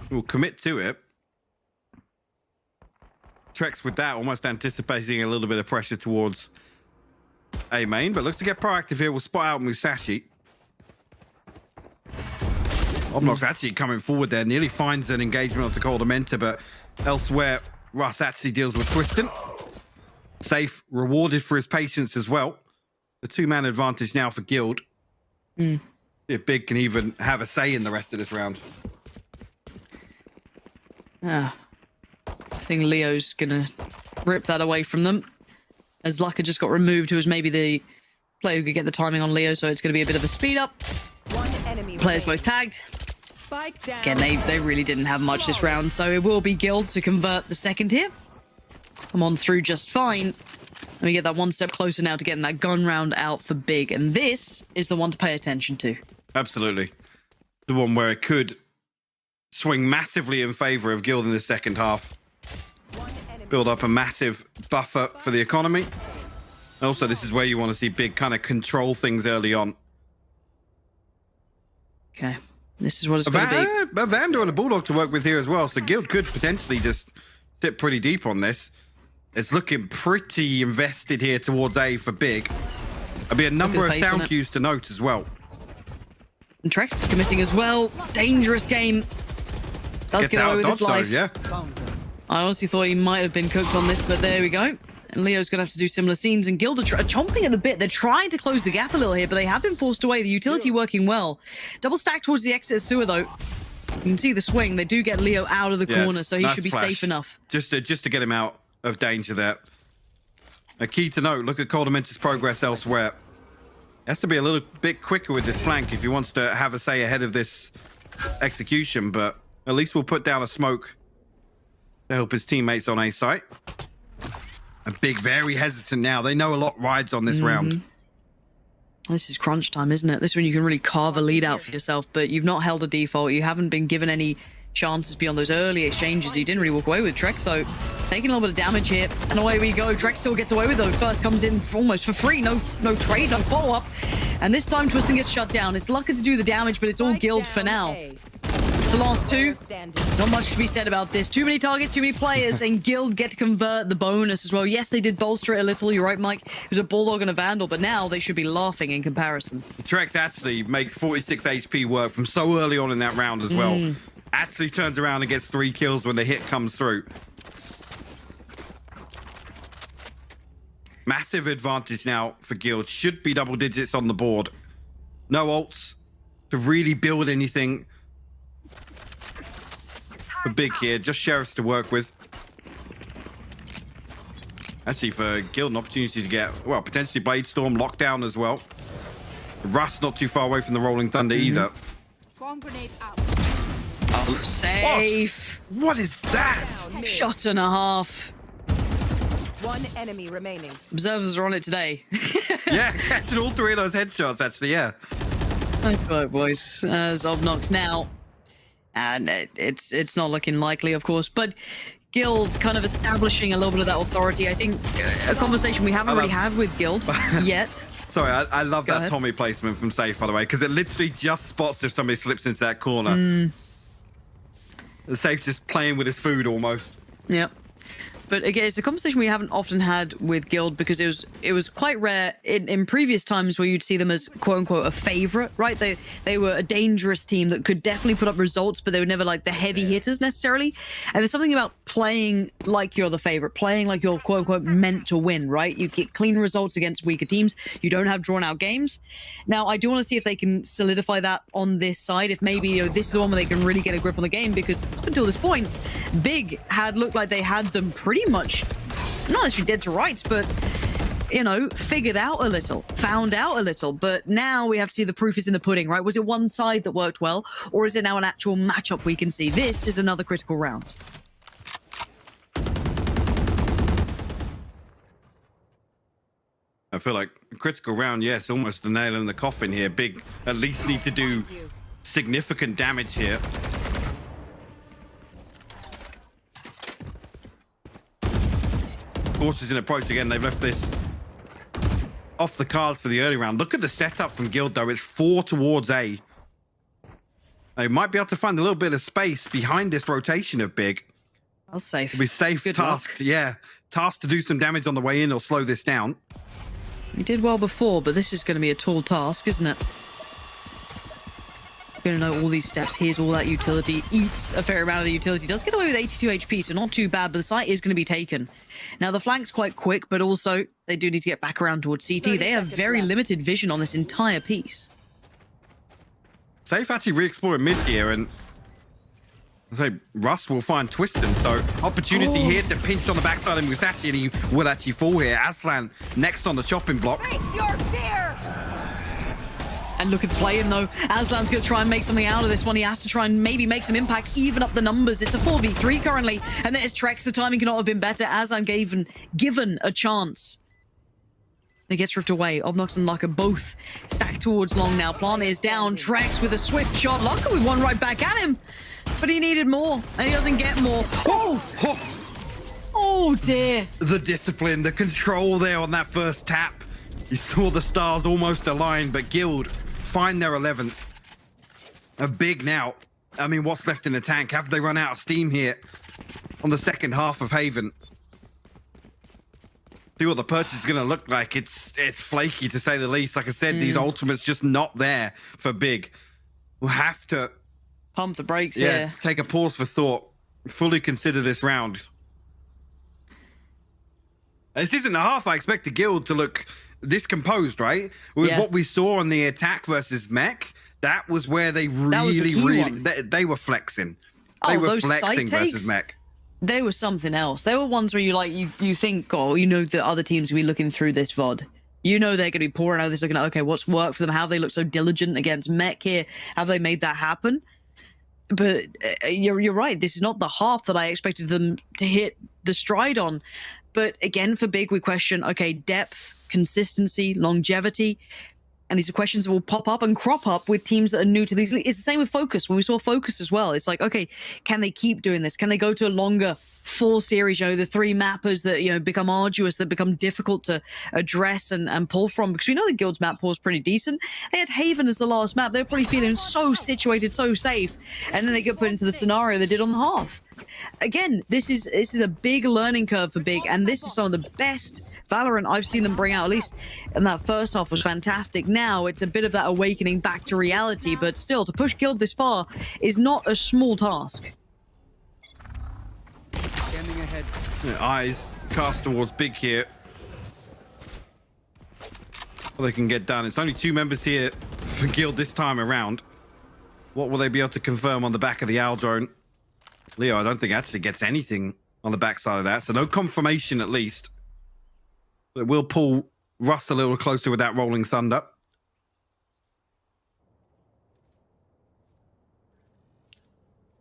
O: Will commit to it. Trex with that, almost anticipating a little bit of pressure towards A main, but looks to get proactive here. We'll spot out Musashi. Obnox actually coming forward there, nearly finds an engagement of the Coldamenta, but elsewhere, Russ actually deals with Twiston. Safe, rewarded for his patience as well. The 2-man advantage now for Guild. If Big can even have a say in the rest of this round.
N: I think Leo's gonna rip that away from them, as Lucka just got removed, who was maybe the player who could get the timing on Leo, so it's gonna be a bit of a speed up. Players both tagged.
P: Spike down.
N: Again, they really didn't have much this round, so it will be Guild to convert the second here. Come on through just fine. Let me get that one step closer now to getting that gun round out for Big. And this is the one to pay attention to.
O: Absolutely. The one where it could swing massively in favor of Guild in the second half. Build up a massive buffer for the economy. Also, this is where you want to see Big kind of control things early on.
N: Okay. This is what it's going to be.
O: A Vander and a Bulldog to work with here as well. So Guild could potentially just sit pretty deep on this. It's looking pretty invested here towards A for Big. There'll be a number of sound cues to note as well.
N: And Trex is committing as well. Dangerous game. Does get away with his life.
O: Yeah.
N: I honestly thought he might have been cooked on this, but there we go. And Leo's going to have to do similar scenes. And Guild are chomping at the bit. They're trying to close the gap a little here, but they have been forced away. The utility working well. Double stack towards the exit of sewer, though. You can see the swing. They do get Leo out of the corner, so he should be safe enough.
O: Just to get him out of danger there. A key to note, look at Coldementis' progress elsewhere. He has to be a little bit quicker with this flank if he wants to have a say ahead of this execution, but at least we'll put down a smoke to help his teammates on A site. And Big very hesitant now. They know a lot rides on this round.
N: This is crunch time, isn't it? This is when you can really carve a lead out for yourself, but you've not held a default. You haven't been given any chances beyond those early exchanges. He didn't really walk away with Trex, so taking a little bit of damage here, and away we go. Trex still gets away with though. First comes in almost for free. No trade, no follow-up. And this time Twisting gets shut down. It's lucky to do the damage, but it's all Guild for now. The last two, not much to be said about this. Too many targets, too many players, and Guild get to convert the bonus as well. Yes, they did bolster it a little. You're right, Mike. It was a Bulldog and a Vandal, but now they should be laughing in comparison.
O: Trex actually makes 46 HP work from so early on in that round as well. Actually turns around and gets 3 kills when the hit comes through. Massive advantage now for Guild. Should be double digits on the board. No ults to really build anything for Big here. Just Sheriffs to work with. Actually, for Guild, an opportunity to get, well, potentially Blade Storm lockdown as well. Rust not too far away from the Rolling Thunder either.
P: Swarm grenade out.
N: Oh, safe.
O: What is that?
N: Shot and a half.
P: One enemy remaining.
N: Observers are on it today.
O: Yeah, catching all 3 of those headshots, actually, yeah.
N: Nice work, boys. As Obnox now. And it's not looking likely, of course, but Guild kind of establishing a little bit of that authority. I think a conversation we haven't really had with Guild yet.
O: Sorry, I love that Tommy placement from Safe, by the way, because it literally just spots if somebody slips into that corner. Safe just playing with his food almost.
N: Yep. But again, it's a conversation we haven't often had with Guild because it was quite rare in previous times where you'd see them as quote unquote a favorite, right? They were a dangerous team that could definitely put up results, but they were never like the heavy hitters necessarily. And there's something about playing like you're the favorite, playing like you're quote unquote meant to win, right? You get clean results against weaker teams. You don't have drawn out games. Now, I do want to see if they can solidify that on this side. If maybe this is the one where they can really get a grip on the game, because up until this point, Big had looked like they had them pretty much, not necessarily dead to rights, but you know, figured out a little, found out a little. But now we have to see the proof is in the pudding, right? Was it one side that worked well, or is it now an actual matchup we can see? This is another critical round.
O: I feel like a critical round, yes, almost the nail in the coffin here. Big at least need to do significant damage here. Cautious in approach again. They've left this off the cards for the early round. Look at the setup from Guild, though. It's 4 towards A. They might be able to find a little bit of space behind this rotation of Big.
N: I'll safe.
O: It'll be safe tasks. Yeah, tasks to do some damage on the way in or slow this down.
N: We did well before, but this is going to be a tall task, isn't it? Going to know all these steps. Here's all that utility. Eats a fair amount of the utility. Does get away with 82 HP, so not too bad, but the site is going to be taken. Now, the flank's quite quick, but also they do need to get back around towards CT. They have very limited vision on this entire piece.
O: Safe actually re-exploring mid here, and I say Russ will find Twiston, so opportunity here to pinch on the backside of Musashi, and he will actually fall here. Aslan next on the chopping block.
P: Face your fear!
N: And look at the play-in, though. Aslan's going to try and make something out of this one. He has to try and maybe make some impact, even up the numbers. It's a 4v3 currently. And there's Trex. The timing cannot have been better. Aslan given a chance. He gets ripped away. Obnox and Laka both stacked towards long now. Plant is down. Trex with a swift shot. Laka with one right back at him. But he needed more. And he doesn't get more. Oh! Oh, dear.
O: The discipline, the control there on that first tap. You saw the stars almost align, but Guild find their 11th. A big now. I mean, what's left in the tank? Have they run out of steam here on the second half of Haven? See what the purchase is going to look like. It's flaky, to say the least. Like I said, these ultimates just not there for Big. We'll have to...
N: Pump the brakes here.
O: Take a pause for thought. Fully consider this round. This isn't a half I expected Guild to look this composed, right? With what we saw on the attack versus mech, that was where they they were flexing. They were flexing versus mech.
N: They were something else. They were ones where you think, oh, you know, the other teams will be looking through this VOD. You know they're going to be pouring out this, looking at, okay, what's worked for them? How have they looked so diligent against mech here? Have they made that happen? But you're right. This is not the half that I expected them to hit the stride on. But again, for Big, we question, okay, depth, consistency, longevity. And these are questions that will pop up and crop up with teams that are new to these. It's the same with Focus. When we saw Focus as well, it's like, okay, can they keep doing this? Can they go to a longer full series? You know, the 3 mappers that, you know, become arduous, that become difficult to address and pull from. Because we know the Guild's map pool is pretty decent. They had Haven as the last map. They're probably feeling so situated, so safe. And then they get put into the scenario they did on the half. Again, this is a big learning curve for Big. And this is some of the best Valorant I've seen them bring out, at least in that first half, was fantastic. Now it's a bit of that awakening back to reality, but still, to push Guild this far is not a small task.
O: Standing ahead. Eyes cast towards Big here. Well, they can get done. It's only 2 members here for Guild this time around. What will they be able to confirm on the back of the Owl drone? Leo, I don't think actually gets anything on the backside of that, so no confirmation at least. It will pull Russ a little closer with that Rolling Thunder.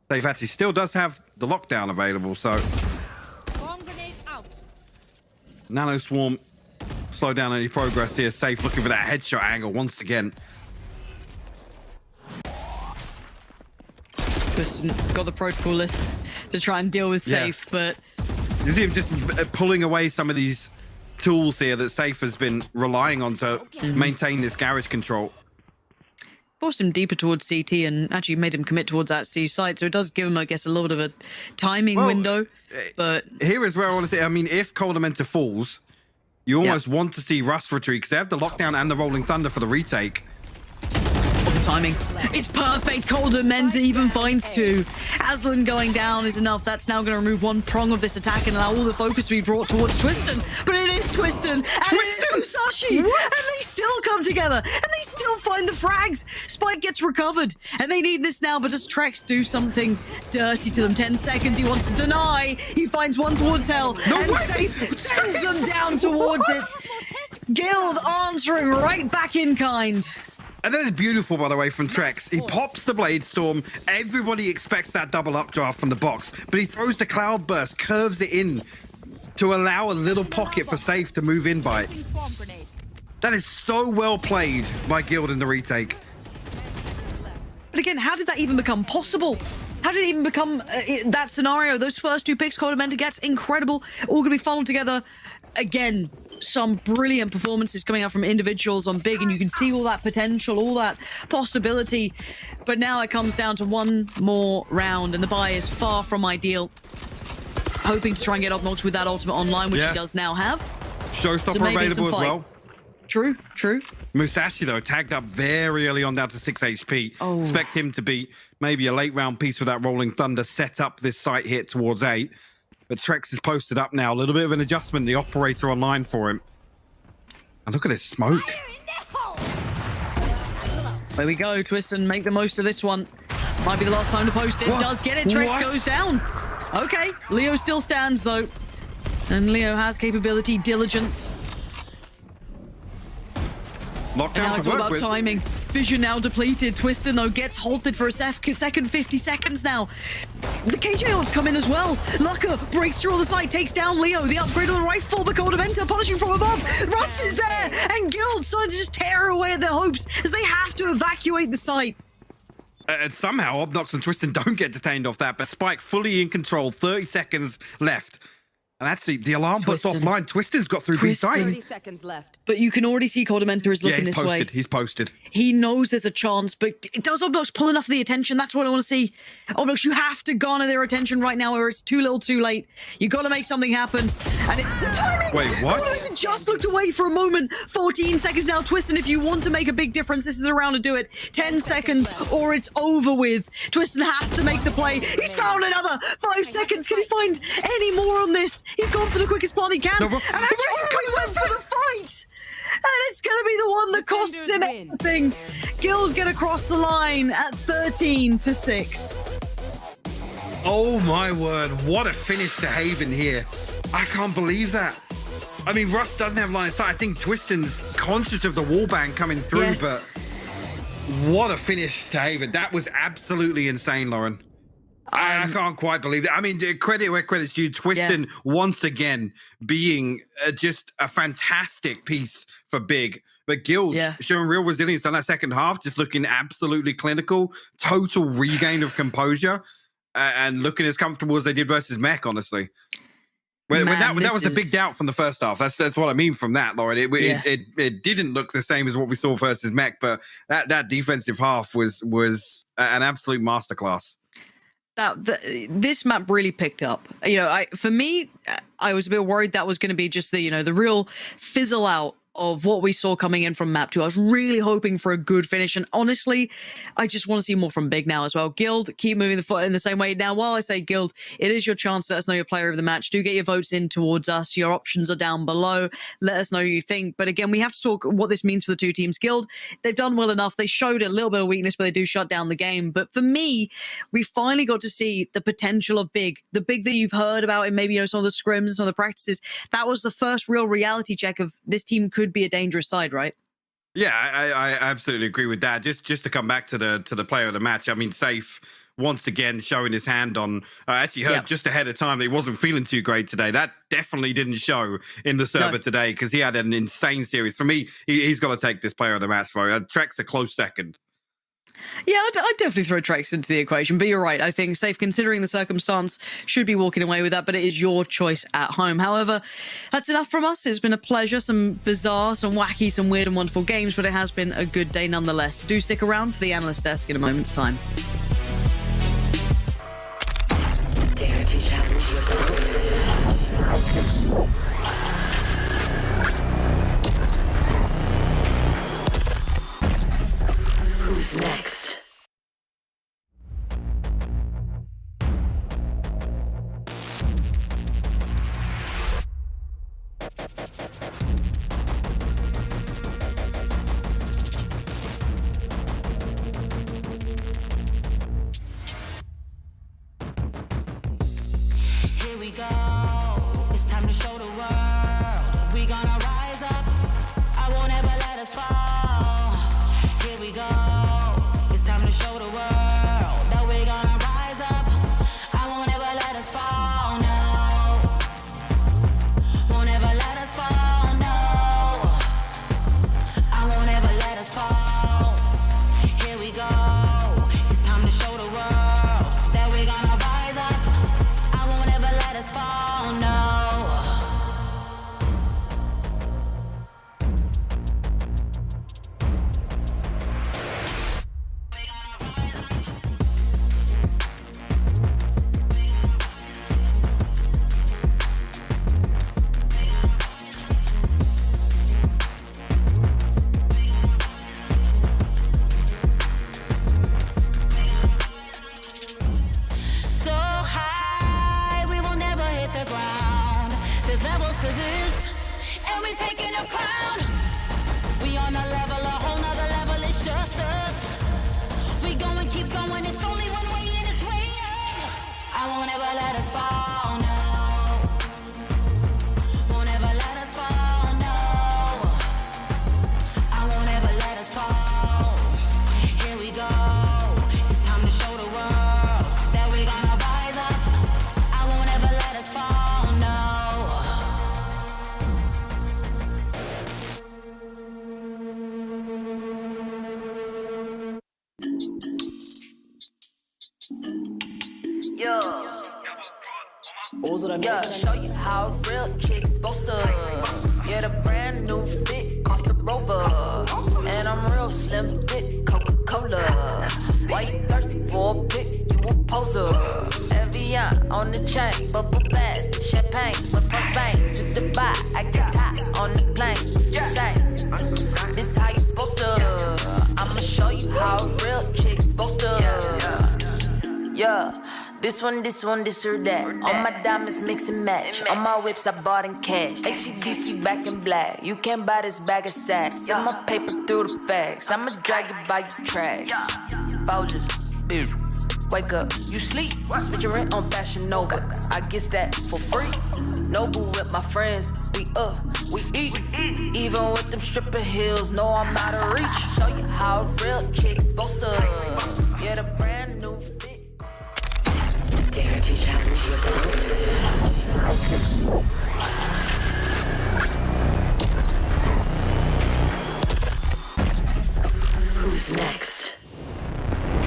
O: Dave actually still does have the lockdown available, so...
P: Bomb grenade out.
O: Nano Swarm, slow down any progress here. Safe looking for that headshot angle once again.
N: Just got the protocol list to try and deal with Safe, but...
O: You see him just pulling away some of these tools here that Safe has been relying on to maintain this garage control.
N: Forced him deeper towards CT and actually made him commit towards that C site, so it does give him, I guess, a little bit of a timing window. But
O: here is where I want to say, I mean, if Coldamenta falls, you almost want to see Russ retreat because they have the lockdown and the Rolling Thunder for the retake.
N: Timing. It's perfect. Coldamenta even finds 2. Aslan going down is enough. That's now going to remove 1 prong of this attack and allow all the focus to be brought towards Twiston. But it is Twiston and it is Musashi. And they still come together and they still find the frags. Spike gets recovered and they need this now. But does Trex do something dirty to them? 10 seconds. He wants to deny. He finds 1 towards Hell and Safe sends them down towards it. Guild answering right back in kind.
O: And that is beautiful, by the way, from Trex. He pops the Blade Storm. Everybody expects that double updraft from the box, but he throws the Cloud Burst, curves it in to allow a little pocket for Safe to move in by. That is so well played by Guild in the retake.
N: But again, how did that even become possible? How did it even become that scenario? Those first 2 picks Coldamenta gets, incredible. All going to be funneled together. Again, some brilliant performances coming out from individuals on Big, and you can see all that potential, all that possibility. But now it comes down to 1 more round, and the buy is far from ideal. Hoping to try and get Obnox with that ultimate online, which he does now have.
O: Showstopper available as well.
N: True, true.
O: Musashi, though, tagged up very early on down to 6 HP. Expect him to be maybe a late round piece with that Rolling Thunder, set up this site hit towards 8. But Trex is posted up now. A little bit of an adjustment. The operator online for him. And look at this smoke.
N: There we go. Twiston, make the most of this one. Might be the last time to post it. Does get it. Trex goes down. Okay. Leo still stands, though. And Leo has capability, diligence.
O: Lockdown
N: and now it's all about
O: with.
N: timing. Vision now depleted. Twister, though, gets halted for a second, 50 seconds now. The KJ odds come in as well. Lucka breaks through on the side, takes down Leo. The upgrade on the rifle, the Coldamenta punishing from above. Rust is there, and Guild starting to just tear away at their hopes as they have to evacuate the site.
O: And somehow Obnox and Twiston don't get detained off that, but Spike fully in control, 30 seconds left. And actually, the alarm puts offline. Twiston's got through B side.
P: 30 seconds left.
N: But you can already see Coldamenta is looking this way.
O: He's posted.
N: He knows there's a chance, but does Obnox pull enough of the attention? That's what I want to see. Obnox, you have to garner their attention right now, or it's too little too late. You got to make something happen. And the timing!
O: Wait, what?
N: Coldamenta just looked away for a moment. 14 seconds now, Twiston. If you want to make a big difference, this is the round to do it. 10 seconds, or it's over with. Twiston has to make the play. He's found another 5 seconds. Can he find any more on this? He's gone for the quickest plan he can. And actually went for the fight. And it's going to be the one that costs him everything. Guild get across the line at 13-6.
O: Oh my word, what a finish to Haven here. I can't believe that. I mean, Rust doesn't have line of sight. I think Twiston's conscious of the wallbang coming through, but what a finish to Haven. That was absolutely insane, Lauren. I can't quite believe that. I mean, credit where credit's due. Twiston once again being just a fantastic piece for Big. But Guild showing real resilience on that second half, just looking absolutely clinical, total regain of composure, and looking as comfortable as they did versus Mech, honestly. That was the big doubt from the first half. That's what I mean from that, Lauren. It didn't look the same as what we saw versus Mech, but that defensive half was an absolute masterclass.
N: This map really picked up. You know, for me, I was a bit worried that was going to be just the real fizzle out of what we saw coming in from map 2. I was really hoping for a good finish, and honestly, I just want to see more from Big now as well. Guild, keep moving the foot in the same way. Now, while I say Guild, it is your chance to let us know your player of the match. Do get your votes in towards us. Your options are down below. Let us know what you think. But again, we have to talk what this means for the two teams. Guild, they've done well enough. They showed a little bit of weakness, but they do shut down the game. But for me, we finally got to see the potential of Big. The Big that you've heard about in maybe some of the scrims and some of the practices. That was the first real reality check of this team could be a dangerous side, right?
O: Yeah, I absolutely agree with that. Just to come back to the player of the match, I mean, Safe once again showing his hand on. I actually heard just ahead of time that he wasn't feeling too great today. That definitely didn't show in the server today because he had an insane series. For me, he's got to take this player of the match for him. Trek's a close second.
N: Yeah, I'd definitely throw Trex into the equation, but you're right. I think Safe, considering the circumstance, should be walking away with that, but it is your choice at home. However, that's enough from us. It's been a pleasure. Some bizarre, some wacky, some weird and wonderful games, but it has been a good day nonetheless. Do stick around for the analyst desk in a moment's time.
S: Dare to challenge yourself. Who's next?
T: Here we go. It's time to show the world. We gonna rise up. I won't ever let us fall. Here we go. It's time to show the world that we're gonna rise up. I won't ever let us fall. No. Won't ever let us fall. No. I won't ever let us fall. Here we go. It's time to show the world that we're gonna rise up. I won't ever let us fall. No. So high, we will never hit the ground. There's levels to this, and we're taking a crown. We on a level, a whole nother level, it's just us. We going, keep going, it's only one way in, it's way up. I won't ever let us fall, no. Won't ever let us fall, no. I won't ever let us fall.
S: Yeah, show you how a real chick's supposed to. Get a brand new fit, cost a rover. And I'm real slim, thick, Coca-Cola. Why you thirsty for a pic? You a poser. Evian on the chain, bubble blast, champagne. Went from Spain to Dubai, I guess hot on the plane. Just say, this how you supposed to. I'ma show you how a real chick's supposed to. Yeah. This one, this or that. All my diamonds mix and match. All my whips I bought in cash. ACDC back in black. You can't buy this bag of sacks. Send my paper through the fax. I'ma drag you by your tracks. Folgers, wake up, you sleep. Switch your rent on Fashion Nova. I guess that for free. Noble with my friends. We up, we eat. Even with them stripper heels, no, I'm out of reach. Show you how a real chick's supposed to. Get a brand new fit. Dare to challenge yourself. Who's next?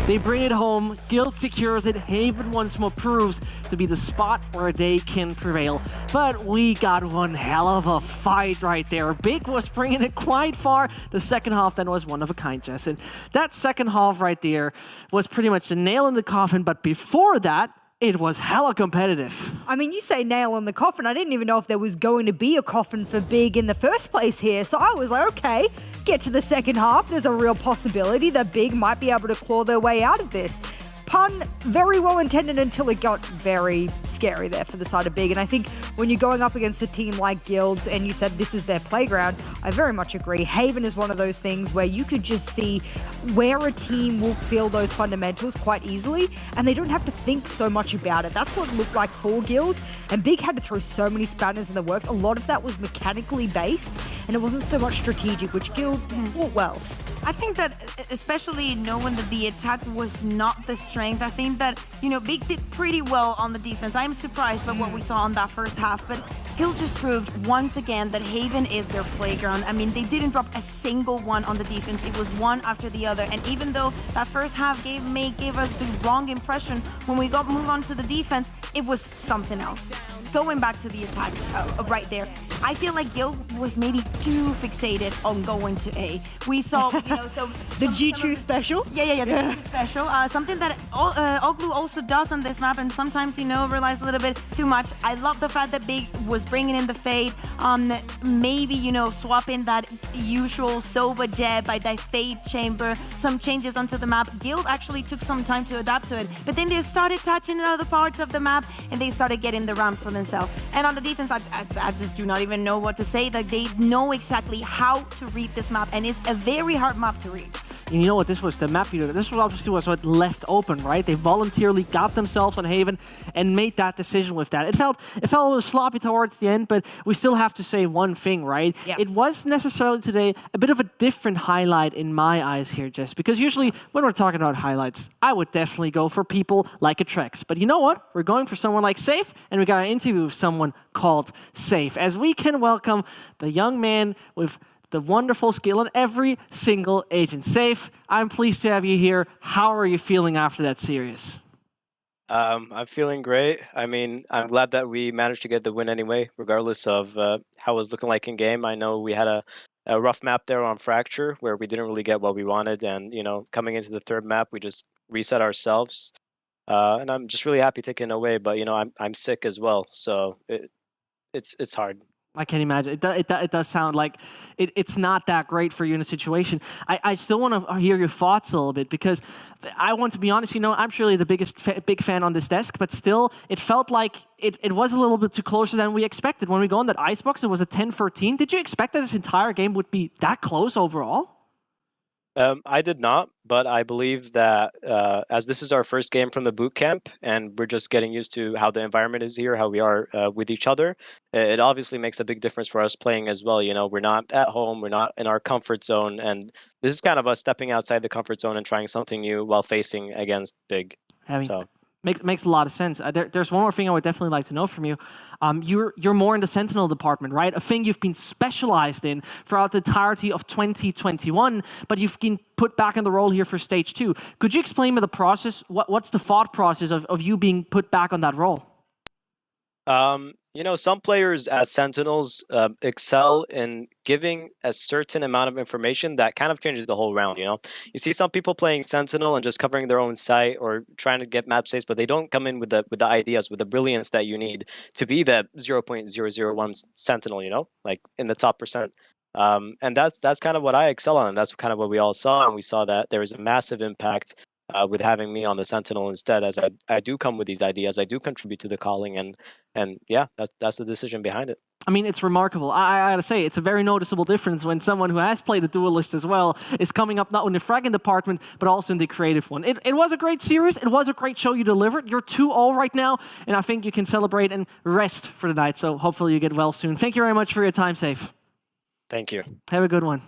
E: They bring it home, Guild secures it, Haven once more proves to be the spot where they can prevail. But we got one hell of a fight right there. Big was bringing it quite far. The second half then was one of a kind, Jess. And that second half right there was pretty much the nail in the coffin, but before that, it was hella competitive.
G: I mean, you say nail in the coffin. I didn't even know if there was going to be a coffin for Big in the first place here. So I was like, okay, get to the second half. There's a real possibility that Big might be able to claw their way out of this. Pun very well intended until it got very scary there for the side of Big. And I think when you're going up against a team like Guilds and you said this is their playground, I very much agree. Haven is one of those things where you could just see where a team will feel those fundamentals quite easily and they don't have to think so much about it. That's what it looked like for Guild. And Big had to throw so many spanners in the works. A lot of that was mechanically based and it wasn't so much strategic, which Guild fought well.
F: I think that, especially knowing that the attack was not the strength, I think that, you know, Big did pretty well on the defense. I'm surprised by what we saw on that first half, but Guild just proved once again that Haven is their playground. I mean, they didn't drop a single one on the defense. It was one after the other. And even though that first half may give us the wrong impression, when we move on to the defense, it was something else. Going back to the attack right there, I feel like Guild was maybe too fixated on going to A. We saw, you know, so
G: the G2 special.
F: Yeah, the G2 special. Something that Oglu also does on this map, and sometimes, you know, relies a little bit too much. I love the fact that Big was bringing in the Fade. Maybe, you know, swapping that usual Sova Jet by that Fade chamber. Some changes onto the map. Guild actually took some time to adapt to it, but then they started touching other parts of the map, and they started getting the ramps for themselves. And on the defense, I just do not even know what to say. Like, they know exactly how to read this map, and it's a very hard map to read.
E: And you know what, this was the map leader. This was obviously what left open, right? They voluntarily got themselves on Haven and made that decision with that. It felt a little sloppy towards the end, but we still have to say one thing, right?
G: Yeah.
E: It was necessarily today a bit of a different highlight in my eyes here, Jess, because usually when we're talking about highlights, I would definitely go for people like a Trex. But you know what? We're going for someone like Safe, and we got an interview with someone called Safe, as we can welcome the young man with the wonderful skill in every single agent. Safe, I'm pleased to have you here. How are you feeling after that series?
U: I'm feeling great. I mean, I'm glad that we managed to get the win anyway, regardless of how it was looking like in game. I know we had a rough map there on Fracture where we didn't really get what we wanted. And, you know, coming into the third map, we just reset ourselves. And I'm just really happy taking it away. But, you know, I'm sick as well. So it's hard.
E: I can imagine. It does sound like it's not that great for you in a situation. I still want to hear your thoughts a little bit, because I want to be honest, you know, I'm surely the big fan on this desk, but still, it felt like it was a little bit too closer than we expected. When we go on that icebox, it was a 10-13. Did you expect that this entire game would be that close overall?
U: I did not, but I believe that as this is our first game from the boot camp and we're just getting used to how the environment is here, how we are with each other, it obviously makes a big difference for us playing as well. You know, we're not at home, we're not in our comfort zone, and this is kind of us stepping outside the comfort zone and trying something new while facing against Big.
E: Makes a lot of sense. There's one more thing I would definitely like to know from you. You're more in the Sentinel department, right? A thing you've been specialized in throughout the entirety of 2021, but you've been put back in the role here for Stage 2. Could you explain me the process? What's the thought process of you being put back on that role?
U: You know, some players as Sentinels excel in giving a certain amount of information that kind of changes the whole round, you know? You see some people playing Sentinel and just covering their own site or trying to get map saves, but they don't come in with the ideas, with the brilliance that you need to be the 0.001 Sentinel, you know? Like in the top percent. And that's kind of what I excel on, and that's kind of what we all saw, and we saw that there was a massive impact with having me on the Sentinel instead, as I do come with these ideas, I do contribute to the calling, and yeah, that's the decision behind it.
E: I mean, it's remarkable. I gotta say, it's a very noticeable difference when someone who has played a duelist as well is coming up not in the fragging department, but also in the creative one. It was a great series. It was a great show you delivered. You're 2-0 right now, and I think you can celebrate and rest for the night, so hopefully you get well soon. Thank you very much for your time, Safe.
U: Thank you.
E: Have a good one.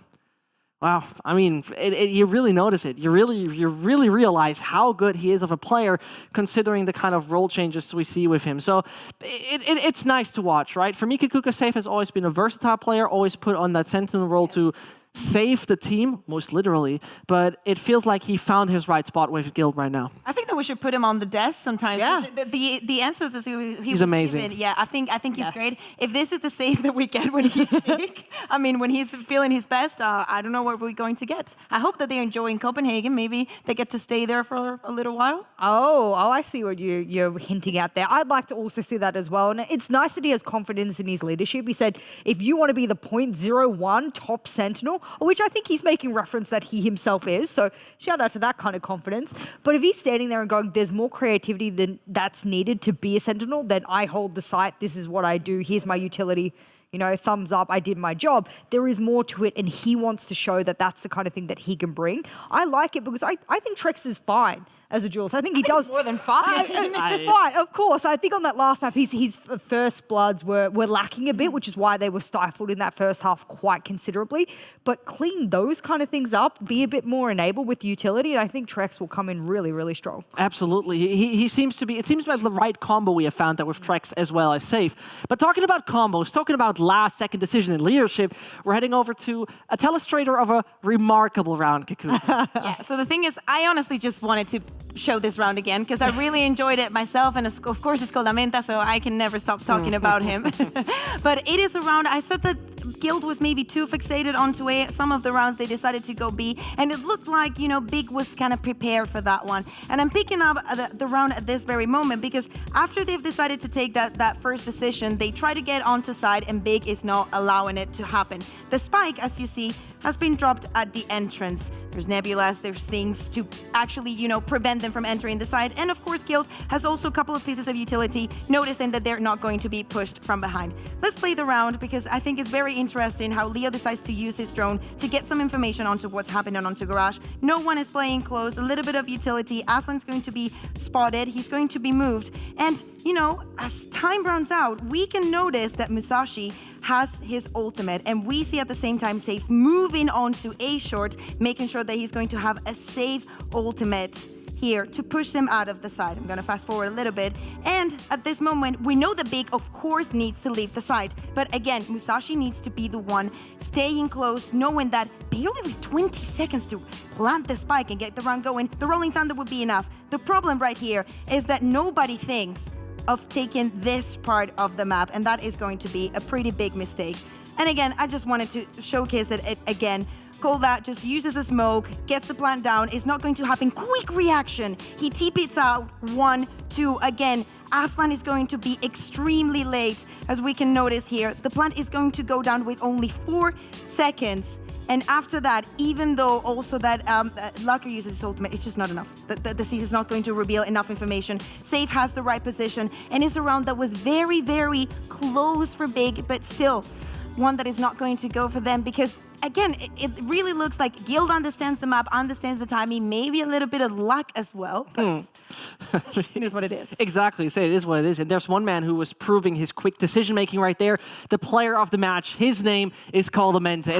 E: Wow, I mean, you really notice it. You really realize how good he is of a player, considering the kind of role changes we see with him. So it's nice to watch, right? For me, Kaquka Safe has always been a versatile player, always put on that Sentinel role to save the team, most literally, but it feels like he found his right spot with Guild right now.
F: I think that we should put him on the desk sometimes.
G: Yeah.
F: The answers that
E: he's amazing.
F: Given, yeah, I think he's great. If this is the save that we get when he's sick, I mean, when he's feeling his best, I don't know what we're going to get. I hope that they're enjoying Copenhagen. Maybe they get to stay there for a little while.
G: Oh, I see what you're hinting at there. I'd like to also see that as well. And it's nice that he has confidence in his leadership. He said, if you want to be the 0.01 top Sentinel, which I think he's making reference that he himself is, so shout out to that kind of confidence. But if he's standing there and going, there's more creativity than that's needed to be a Sentinel, then I hold the site, this is what I do, here's my utility, you know, thumbs up, I did my job. There is more to it, and he wants to show that that's the kind of thing that he can bring. I like it because I think Trex is fine as a duelist. I think he does
F: more than fine.
G: Fine, of course. I think on that last map, his first bloods were lacking a bit, which is why they were stifled in that first half quite considerably. But clean those kind of things up, be a bit more enabled with utility, and I think Trex will come in really, really strong.
E: Absolutely. He seems to be, it seems like the right combo we have found there with Trex as well as Safe. But talking about combos, talking about last-second decision in leadership, we're heading over to a telestrator of a remarkable round, Kaquka.
F: Yeah, so the thing is, I honestly just wanted to show this round again because I really enjoyed it myself, and of course it's called Lamenta, so I can never stop talking about him. But it is a round, I said that Guild was maybe too fixated onto A. Some of the rounds they decided to go B, and it looked like, you know, Big was kind of prepared for that one. And I'm picking up the round at this very moment because after they've decided to take that first decision, they try to get onto side, and Big is not allowing it to happen. The spike, as you see, has been dropped at the entrance. There's Nebulas, there's things to actually, you know, prevent them from entering the side. And of course, Guild has also a couple of pieces of utility, noticing that they're not going to be pushed from behind. Let's play the round because I think it's very interesting how Leo decides to use his drone to get some information onto what's happening onto Garage. No one is playing close, a little bit of utility. Aslan's going to be spotted, he's going to be moved. And, you know, as time runs out, we can notice that Musashi has his ultimate, and we see at the same time Safe moving on to A short, making sure that he's going to have a safe ultimate here to push him out of the side. I'm gonna fast forward a little bit, and at this moment we know that Big of course needs to leave the side, but again Musashi needs to be the one staying close, knowing that barely with 20 seconds to plant the spike and get the round going, the Rolling Thunder would be enough. The problem right here is that nobody thinks of taking this part of the map, and that is going to be a pretty big mistake. And again, I just wanted to showcase that again. Call that, just uses a smoke, gets the plant down, it's not going to happen. Quick reaction, he TP's out, 1, 2, again. Aslan is going to be extremely late, as we can notice here. The plant is going to go down with only 4 seconds. And after that, even though also that Lucker uses his ultimate, it's just not enough. The Cease is not going to reveal enough information. Safe has the right position, and it's a round that was very, very close for Big, but still one that is not going to go for them because, again, it really looks like Guild understands the map, understands the timing, maybe a little bit of luck as well, but it is what it is.
E: Exactly, say it is what it is. And there's one man who was proving his quick decision-making right there. The player of the match, his name is called Amenta.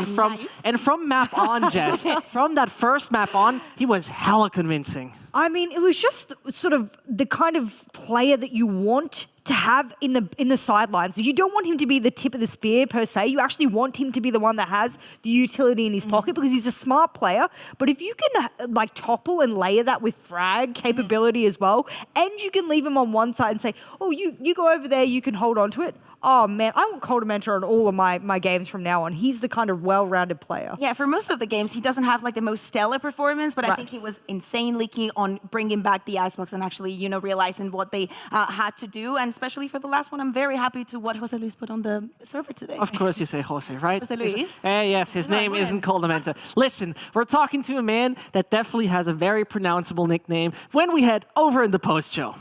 E: And from map on, Jess, from that first map on, he was hella convincing.
G: I mean, it was just sort of the kind of player that you want to have in the sidelines. You don't want him to be the tip of the spear per se. You actually want him to be the one that has the utility in his pocket because he's a smart player. But if you can like topple and layer that with frag capability as well, and you can leave him on one side and say, oh, you go over there, you can hold on to it. Oh man, I want Cold Mentor on all of my games from now on. He's the kind of well-rounded player.
F: Yeah, for most of the games, he doesn't have like the most stellar performance, but I think he was insanely key on bringing back the Icebox and actually, you know, realizing what they had to do. And especially for the last one, I'm very happy to what Jose Luis put on the server today.
E: Of course you say Jose, right?
F: Jose Luis?
E: Yes, his name isn't Coldamenta. Listen, we're talking to a man that definitely has a very pronounceable nickname when we head over in the post-show.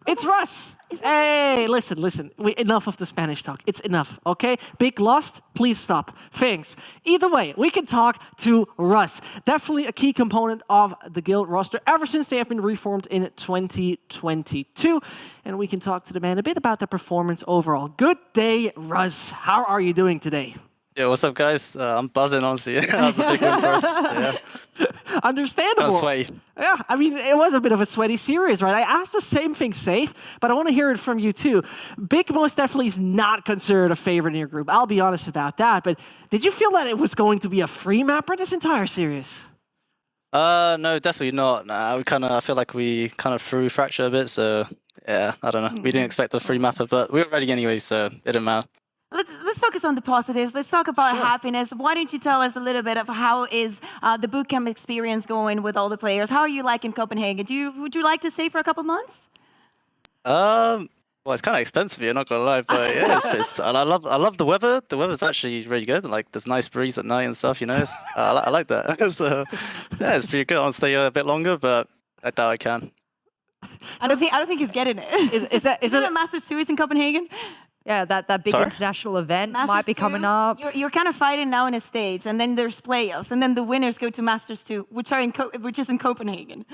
E: It's Russ. Hey, listen. Enough of the Spanish talk. It's enough, okay? Big lost, please stop. Thanks. Either way, we can talk to Russ. Definitely a key component of the guild roster ever since they have been reformed in 2022. And we can talk to the man a bit about the performance overall. Good day, Russ. How are you doing today?
D: Yeah, what's up, guys? I'm buzzing, honestly. That was a big win for us. Yeah.
E: Understandable.
D: Kind of sweaty.
E: Yeah, I mean, it was a bit of a sweaty series, right? I asked the same thing, Safe, but I want to hear it from you too. Big most definitely is not considered a favorite in your group. I'll be honest about that. But did you feel that it was going to be a free mapper this entire series?
D: No, definitely not. Nah, I feel like we kind of threw Fracture a bit. So yeah, I don't know. We didn't expect the free mapper, but we were ready anyway, so it didn't matter.
F: Let's focus on the positives. Let's talk about happiness. Why don't you tell us a little bit of how is the bootcamp experience going with all the players? How are you like in Copenhagen? Would you like to stay for a couple months?
D: Well, it's kind of expensive here, not gonna lie, but yeah, and I love the weather. The weather's actually really good. Like there's nice breeze at night and stuff. You know, I like that. So yeah, it's pretty good. I'll stay a bit longer, but I doubt I can.
F: I don't think he's getting it. Is that a Masters Series in Copenhagen?
G: Yeah, that big international event might be coming up.
F: You're kind of fighting now in a stage, and then there's playoffs, and then the winners go to Masters 2, which is in Copenhagen.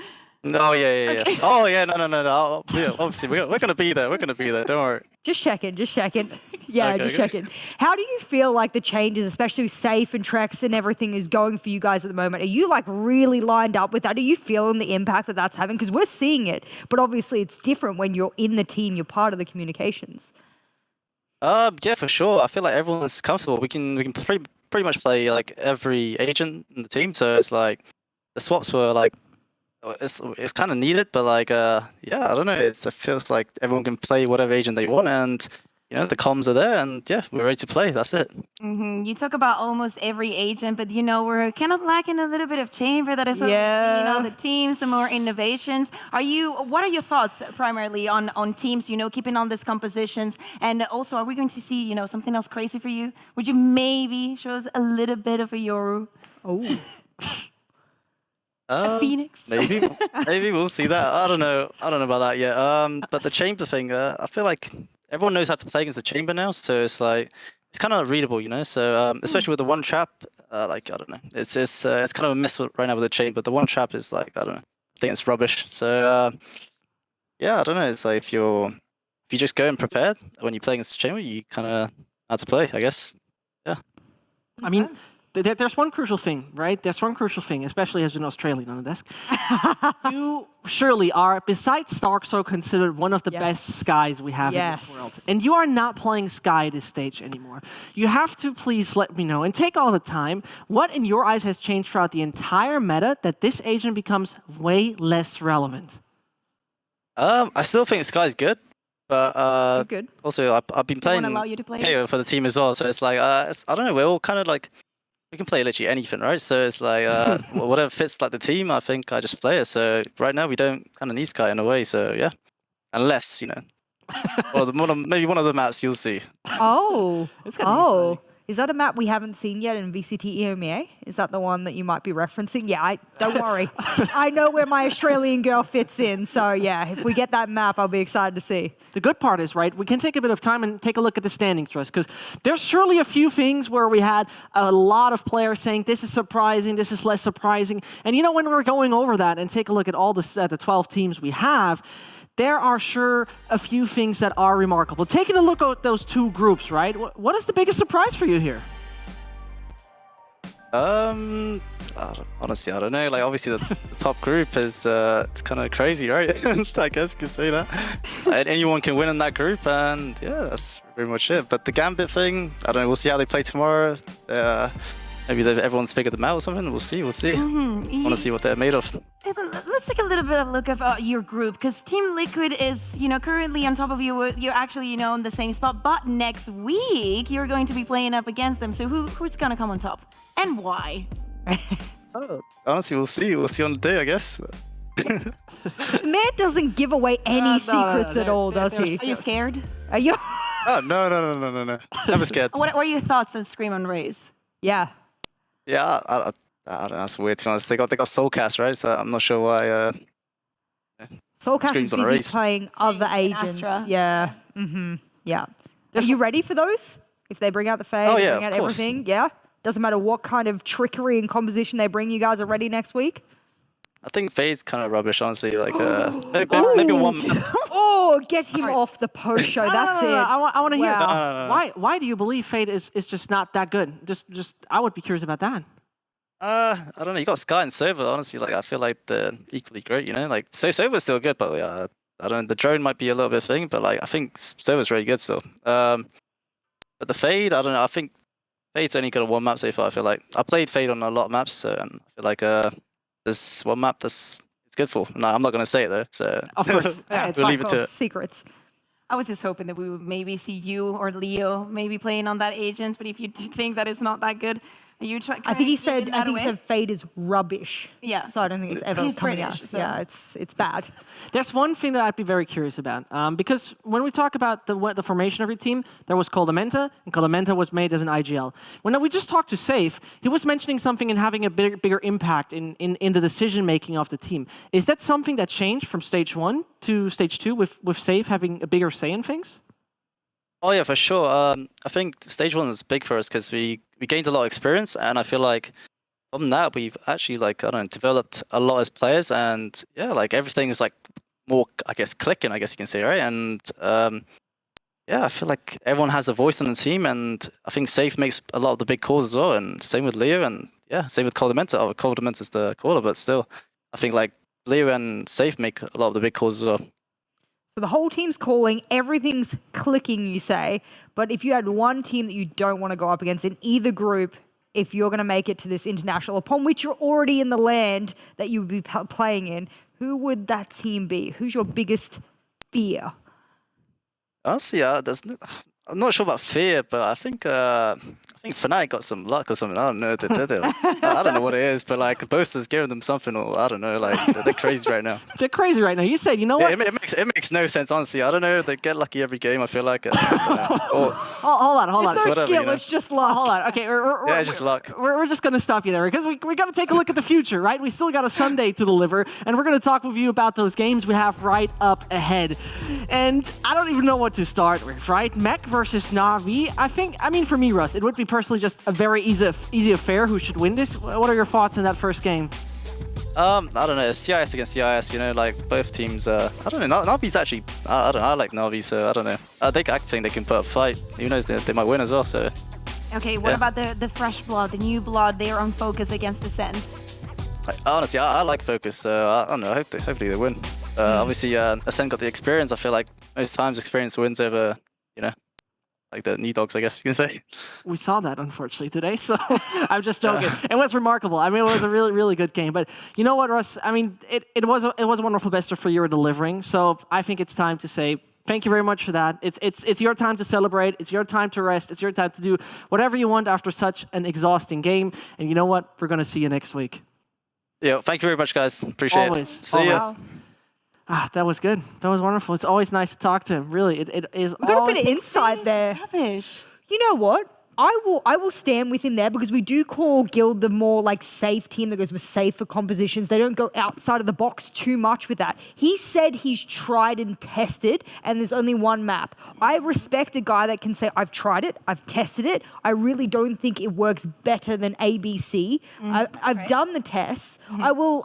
D: No, yeah. Okay. Oh, yeah, no. Yeah, obviously, we're gonna be there. Don't worry.
G: Just checking. Yeah,
D: okay,
G: just checking. How do you feel like the changes, especially with Safe and Trex and everything, is going for you guys at the moment? Are you like really lined up with that? Are you feeling the impact that that's having? Because we're seeing it, but obviously it's different when you're in the team. You're part of the communications.
D: Yeah, for sure. I feel like everyone's comfortable. We can pretty much play like every agent in the team. So it's like the swaps were like it's kind of needed, but like yeah, I don't know. It feels like everyone can play whatever agent they want, and you know the comms are there, and yeah, we're ready to play. That's it.
F: You talk about almost every agent, but you know we're kind of lacking a little bit of chamber that is overseeing all the teams, some more innovations. What are your thoughts primarily on teams? You know, keeping on these compositions, and also are we going to see something else crazy for you? Would you maybe show us a little bit of a Yoru?
G: Oh.
F: A Phoenix?
D: Maybe we'll see that. I don't know about that yet. But the chamber thing, I feel like everyone knows how to play against the chamber now, so it's like it's kind of readable, you know. So especially with the one trap, like I don't know, it's kind of a mess right now with the chamber. The one trap is like I don't know, I think it's rubbish. So yeah, I don't know. It's like if you just go and prepared when you play against the chamber, you kind of know how to play, I guess. Yeah.
E: I mean. There's one crucial thing, right? There's one crucial thing, especially as an Australian on the desk. You surely are, besides Starkso, considered one of the best Skies we have in this world. And you are not playing Sky this stage anymore. You have to please let me know, and take all the time, what in your eyes has changed throughout the entire meta that this agent becomes way less relevant?
D: I still think Sky's good. But
G: good.
D: Also, I've been playing KO for the team as well, so it's like, I don't know, we're all kind of like, we can play literally anything, right? So it's like whatever fits like the team. I think I just play it. So right now we don't kind of need Sky in a way. So yeah, unless or maybe one of the maps you'll see.
G: Oh, is that a map we haven't seen yet in VCT EMEA? Is that the one that you might be referencing? Yeah, don't worry. I know where my Australian girl fits in. So yeah, if we get that map, I'll be excited to see.
E: The good part is, right, we can take a bit of time and take a look at the standings for us, because there's surely a few things where we had a lot of players saying this is surprising, this is less surprising. And when we're going over that and take a look at all the 12 teams we have, there are sure a few things that are remarkable. Taking a look at those two groups, right? What is the biggest surprise for you here?
D: I honestly, I don't know. Like, obviously, the top group is it's kind of crazy, right? I guess you could say that. And anyone can win in that group, and yeah, that's pretty much it. But the Gambit thing, I don't know. We'll see how they play tomorrow. Maybe everyone's figured them out or something. We'll see. We'll see.
F: Mm-hmm.
D: Want to see what they're made of.
F: Let's take a little bit of a look at your group, because Team Liquid is, currently on top of you. You're actually, in the same spot. But next week, you're going to be playing up against them. So who's going to come on top? And why?
D: Honestly, we'll see. We'll see on the day, I guess.
G: Matt doesn't give away any secrets at all, does he?
F: Are you scared?
G: Are you?
D: Oh, no. Never scared.
F: What are your thoughts on Scream and Raze?
G: Yeah.
D: Yeah, I don't know. That's weird, to be honest. They got Soulcast, right? So I'm not sure why.
G: Soulcast is busy playing other agents.
F: Astra.
G: Yeah. Mm-hmm. Yeah. Are you ready for those? If they bring out the Fade, bring out everything, yeah? Doesn't matter what kind of trickery and composition they bring, you guys are ready next week?
D: I think Fade's kind of rubbish, honestly. Like, maybe one.
G: Oh, get him off the post show. That's it.
E: I want to hear.
D: No.
E: Why do you believe Fade is just not that good? Just I would be curious about that.
D: I don't know. You got Sky and Sova. Honestly, like I feel like they're equally great. Like Sova's still good, but I don't know. The drone might be a little bit thing, but like I think Sova's really good still. But the Fade, I don't know. I think Fade's only got a one map so far. I feel like I played Fade on a lot of maps, so and I feel like there's one map it's good for. No, I'm not gonna say it though. So
E: of course,
D: we'll leave it to it.
G: Secrets.
F: I was just hoping that we would maybe see you or Leo maybe playing on that agent, but if you think that it's not that good, you try.
G: I think he said Fade is rubbish.
F: Yeah.
G: So I don't think it's ever
F: He's
G: coming
F: British,
G: out.
F: so.
G: Yeah, it's bad.
E: There's one thing that I'd be very curious about, because when we talk about the formation of your team, there was Coldamenta, and Coldamenta was made as an IGL. When we just talked to Safe, he was mentioning something and having a bigger impact in the decision making of the team. Is that something that changed from stage 1 to stage 2 with Safe having a bigger say in things?
D: Oh yeah, for sure. I think stage 1 is big for us because we gained a lot of experience, and I feel like from that we've actually developed a lot as players, and yeah, like everything is like more, I guess, clicking, I guess you can say, right? And yeah, I feel like everyone has a voice on the team, and I think Safe makes a lot of the big calls as well, and same with Leo, and yeah, same with Coldamenta. Oh, Coldamenta's the caller, but still, I think like Leo and Safe make a lot of the big calls as well.
G: So the whole team's calling, everything's clicking, you say. But if you had one team that you don't want to go up against in either group, if you're going to make it to this international, upon which you're already in the land that you would be playing in, who would that team be? Who's your biggest fear?
D: Honestly, I'm not sure about fear, but I think Fnatic got some luck or something. I don't know. I don't know what it is, but like the boosters giving them something, or I don't know. Like they're crazy right now.
E: They're crazy right now. You said, you know what?
D: It makes no sense, honestly. I don't know. They get lucky every game. I feel like.
E: Hold on.
G: It's no skill. It's just luck.
E: Hold on. Okay.
D: It's just luck.
E: We're just gonna stop you there because we got to take a look at the future, right? We still got a Sunday to deliver, and we're gonna talk with you about those games we have right up ahead. And I don't even know what to start with, right? Mech versus Na'Vi. I mean, for me, Russ, it would be personally just a very easy affair who should win this. What are your thoughts in that first game?
D: I don't know. It's CIS against CIS, like both teams. I don't know. Na'Vi's actually, I don't know. I like Na'Vi, so I don't know. I think they can put up a fight. Who knows? They might win as well. So.
F: Okay. What about the fresh blood, the new blood? They're on Focus against Ascent.
D: Honestly, I like Focus. So I don't know. Hopefully they win. Obviously, Ascent got the experience. I feel like most times experience wins over, like the knee dogs, I guess you can say.
E: We saw that, unfortunately, today, so I'm just joking. It was remarkable. I mean, it was a really, really good game. But you know what, Russ? I mean, it was a wonderful best for you were delivering. So I think it's time to say thank you very much for that. It's your time to celebrate. It's your time to rest. It's your time to do whatever you want after such an exhausting game. And you know what? We're going to see you next week.
D: Yeah, thank you very much, guys. Appreciate it. See you.
E: That was good. That was wonderful. It's always nice to talk to him. Really, it is.
G: We got a bit of insight there.
F: Rubbish.
G: You know what? I will stand with him there because we do call Guild the more like safe team that goes with safer compositions. They don't go outside of the box too much with that. He said he's tried and tested and there's only one map. I respect a guy that can say, I've tried it, I've tested it. I really don't think it works better than ABC. I've done the tests. I will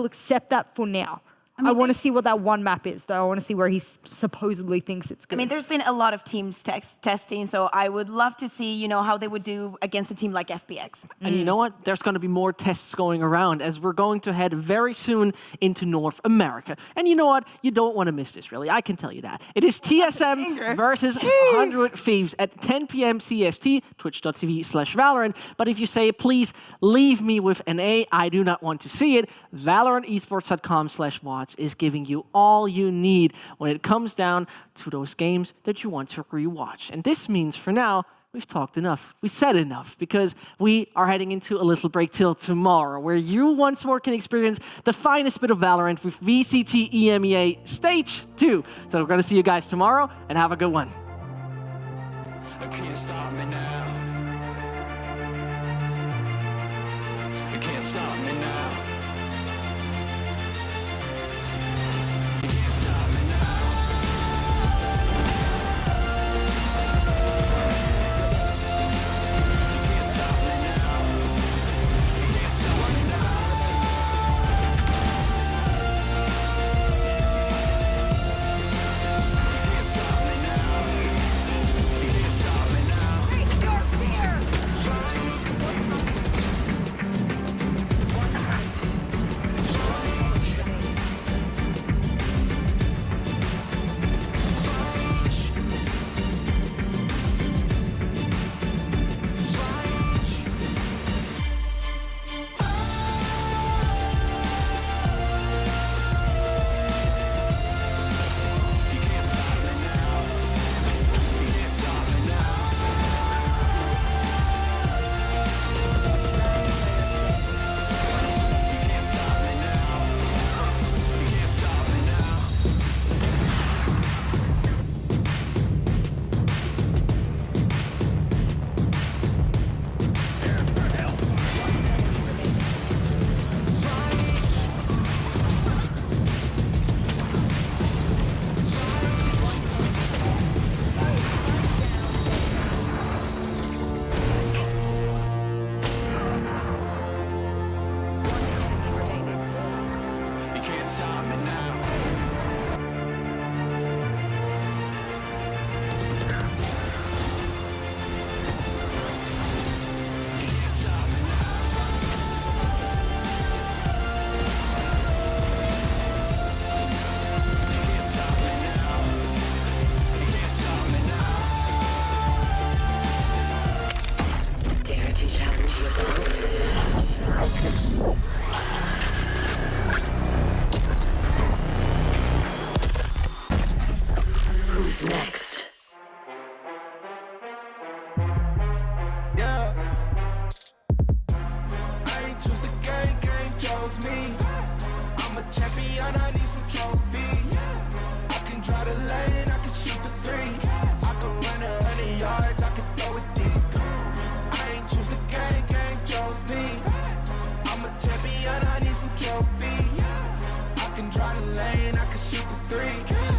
G: accept that for now. I want to see what that one map is, though. I want to see where he supposedly thinks it's good.
F: I mean, there's been a lot of teams testing, so I would love to see, you know, how they would do against a team like FPX.
E: And you know what? There's going to be more tests going around as we're going to head very soon into North America. And you know what? You don't want to miss this, really. I can tell you that. It is TSM versus 100 Thieves at 10 p.m. CST, twitch.tv/Valorant. But if you say, please leave me with an A, I do not want to see it, ValorantEsports.com/VODs is giving you all you need when it comes down to those games that you want to rewatch. And this means for now, we've talked enough. We said enough because we are heading into a little break till tomorrow where you once more can experience the finest bit of Valorant with VCT EMEA Stage 2. So we're going to see you guys tomorrow and have a good one.
C: Can't stop me now. Can't stop me now.
S: Who's next?
C: Yeah. I ain't choose the game, game chose me. I'm a champion, I need